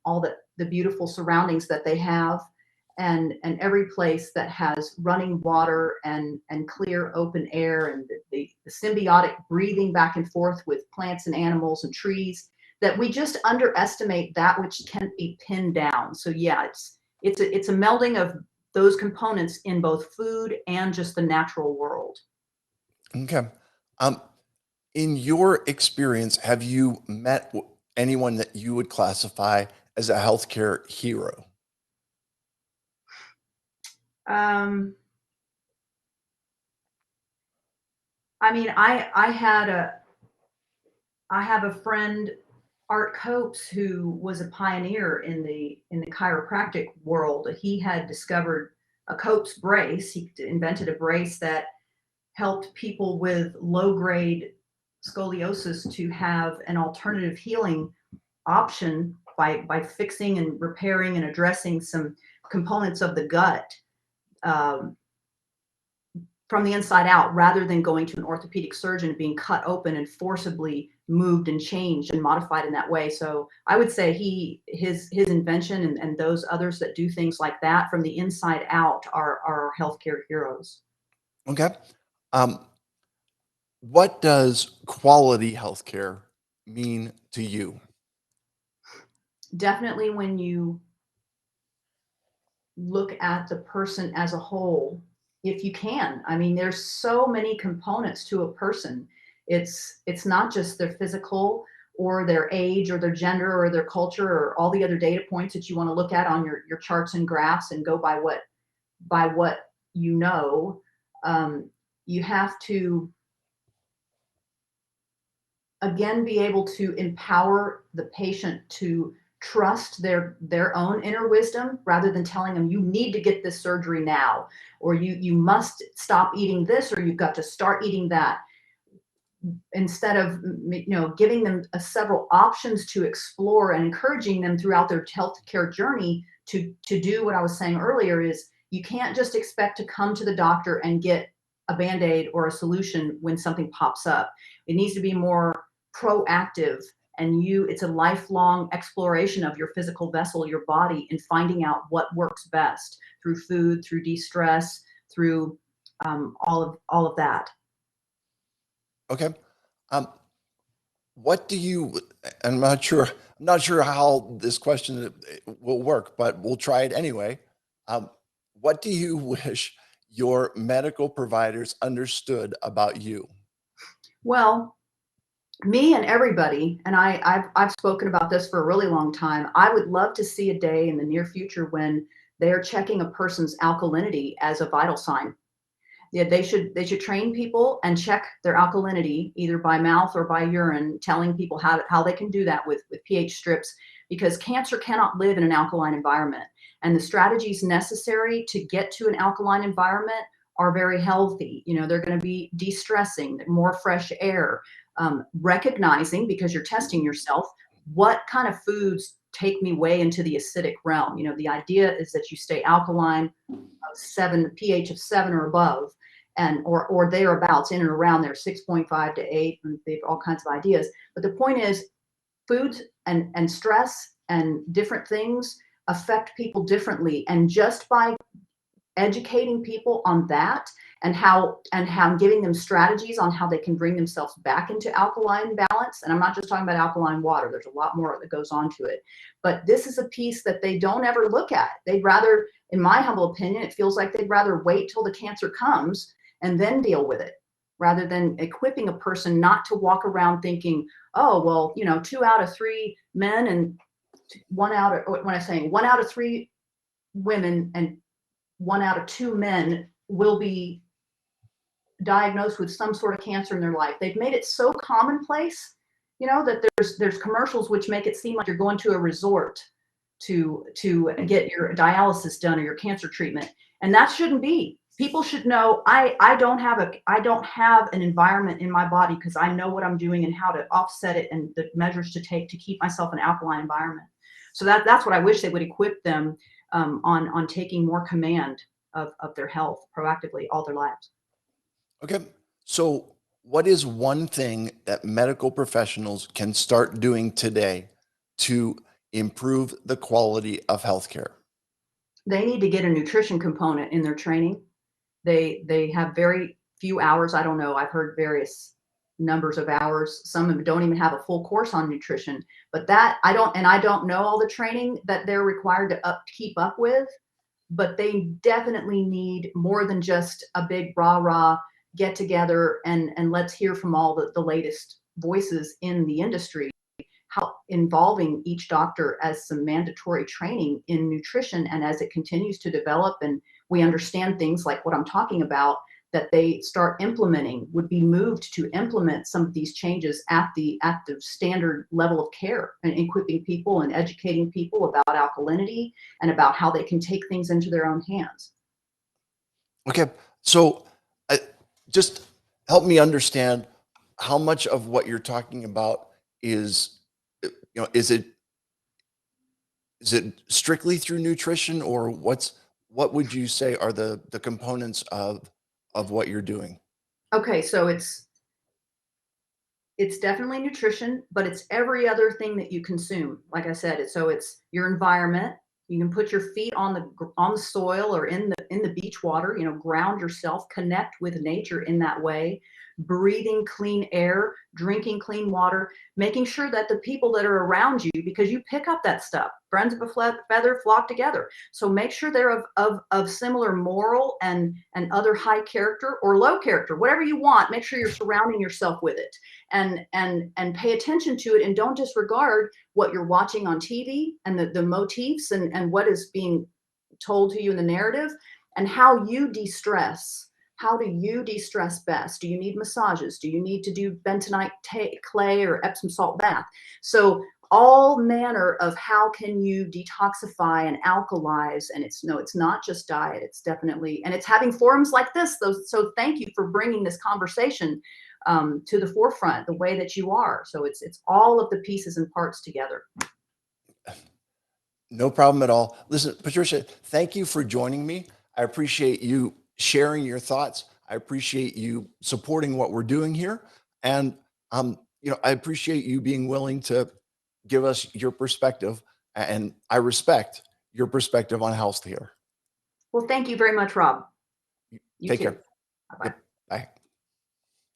all the beautiful surroundings that they have. and every place that has running water and clear open air and the symbiotic breathing back and forth with plants and animals and trees, that we just underestimate that which can be pinned down. So yeah, it's a melding of those components in both food and just the natural world. Okay. In your experience, have you met anyone that you would classify as a healthcare hero? I mean, I have a friend, Art Copes, who was a pioneer in the chiropractic world. He had discovered a Copes brace. He invented a brace that helped people with low-grade scoliosis to have an alternative healing option by fixing and repairing and addressing some components of the gut from the inside out, rather than going to an orthopedic surgeon and being cut open and forcibly moved and changed and modified in that way. So I would say his invention and those others that do things like that from the inside out are our healthcare heroes. Okay. What does quality healthcare mean to you? Definitely when you look at the person as a whole, if you can. I mean, there's so many components to a person. It's not just their physical or their age or their gender or their culture or all the other data points that you want to look at on your charts and graphs and go by what you know. You have to, again, be able to empower the patient to trust their own inner wisdom, rather than telling them you need to get this surgery now, or you must stop eating this, or you've got to start eating that. Instead of giving them several options to explore and encouraging them throughout their healthcare journey to do what I was saying earlier, is you can't just expect to come to the doctor and get a Band-Aid or a solution when something pops up. It needs to be more proactive, and it's a lifelong exploration of your physical vessel, your body, and finding out what works best through food, through de-stress, through all of that. Okay. What do you, I'm not sure how this question will work, but we'll try it anyway. What do you wish your medical providers understood about you? Well, me and everybody, and I've spoken about this for a really long time. I would love to see a day in the near future when they're checking a person's alkalinity as a vital sign. Yeah, they should train people and check their alkalinity either by mouth or by urine, telling people how they can do that with pH strips, because cancer cannot live in an alkaline environment. And the strategies necessary to get to an alkaline environment are very healthy. They're going to be de-stressing, more fresh air, recognizing, because you're testing yourself, what kind of foods take me way into the acidic realm. The idea is that you stay alkaline, pH of 7 or above, and or thereabouts, in and around there, 6.5 to 8, and they have all kinds of ideas. But the point is, foods and stress and different things affect people differently, and just by educating people on that and how giving them strategies on how they can bring themselves back into alkaline balance. And I'm not just talking about alkaline water. There's a lot more that goes on to it. But this is a piece that they don't ever look at. They'd rather, in my humble opinion, it feels like they'd rather wait till the cancer comes and then deal with it, rather than equipping a person not to walk around thinking, oh, well, 2 out of 3 men and 1 out of 3 women and 1 out of 2 men will be diagnosed with some sort of cancer in their life. They've made it so commonplace, that there's commercials which make it seem like you're going to a resort to get your dialysis done or your cancer treatment. And that shouldn't be. People should know, I don't have an environment in my body, because I know what I'm doing and how to offset it and the measures to take to keep myself in an alkaline environment. So that's what I wish they would equip them on taking more command of their health proactively all their lives. Okay. So what is one thing that medical professionals can start doing today to improve the quality of healthcare? they need to get a nutrition component in their training. They have very few hours. I don't know. I've heard various numbers of hours. Some of them don't even have a full course on nutrition. But that I don't know all the training that they're required to keep up with. But they definitely need more than just a big rah-rah get together and let's hear from all the latest voices in the industry. How involving each doctor as some mandatory training in nutrition, and as it continues to develop and we understand things like what I'm talking about, that they start implementing, would be moved to implement some of these changes at the standard level of care, and equipping people and educating people about alkalinity and about how they can take things into their own hands. Okay, so just help me understand how much of what you're talking about is, is it strictly through nutrition, or what would you say are the components of what you're doing? Okay, so it's definitely nutrition, but it's every other thing that you consume. Like I said, it's your environment. You can put your feet on the soil or in the beach water, ground yourself, connect with nature in that way, breathing clean air, drinking clean water, making sure that the people that are around you, because you pick up that stuff, friends of a feather flock together. So make sure they're of similar moral and other high character or low character, whatever you want. Make sure you're surrounding yourself with it, and pay attention to it, and don't disregard what you're watching on TV and the motifs and what is being told to you in the narrative, and how you de-stress. How do you de-stress best? Do you need massages? Do you need to do bentonite clay or Epsom salt bath? So all manner of how can you detoxify and alkalize, and it's not just diet. It's definitely, and it's having forums like this. So thank you for bringing this conversation to the forefront the way that you are. So it's all of the pieces and parts together. No problem at all. Listen, Patricia, thank you for joining me. I appreciate you sharing your thoughts. I appreciate you supporting what we're doing here. And, I appreciate you being willing to give us your perspective, and I respect your perspective on healthcare. Well, thank you very much, Rob. You Take too. care. Bye-bye. Yep. Bye.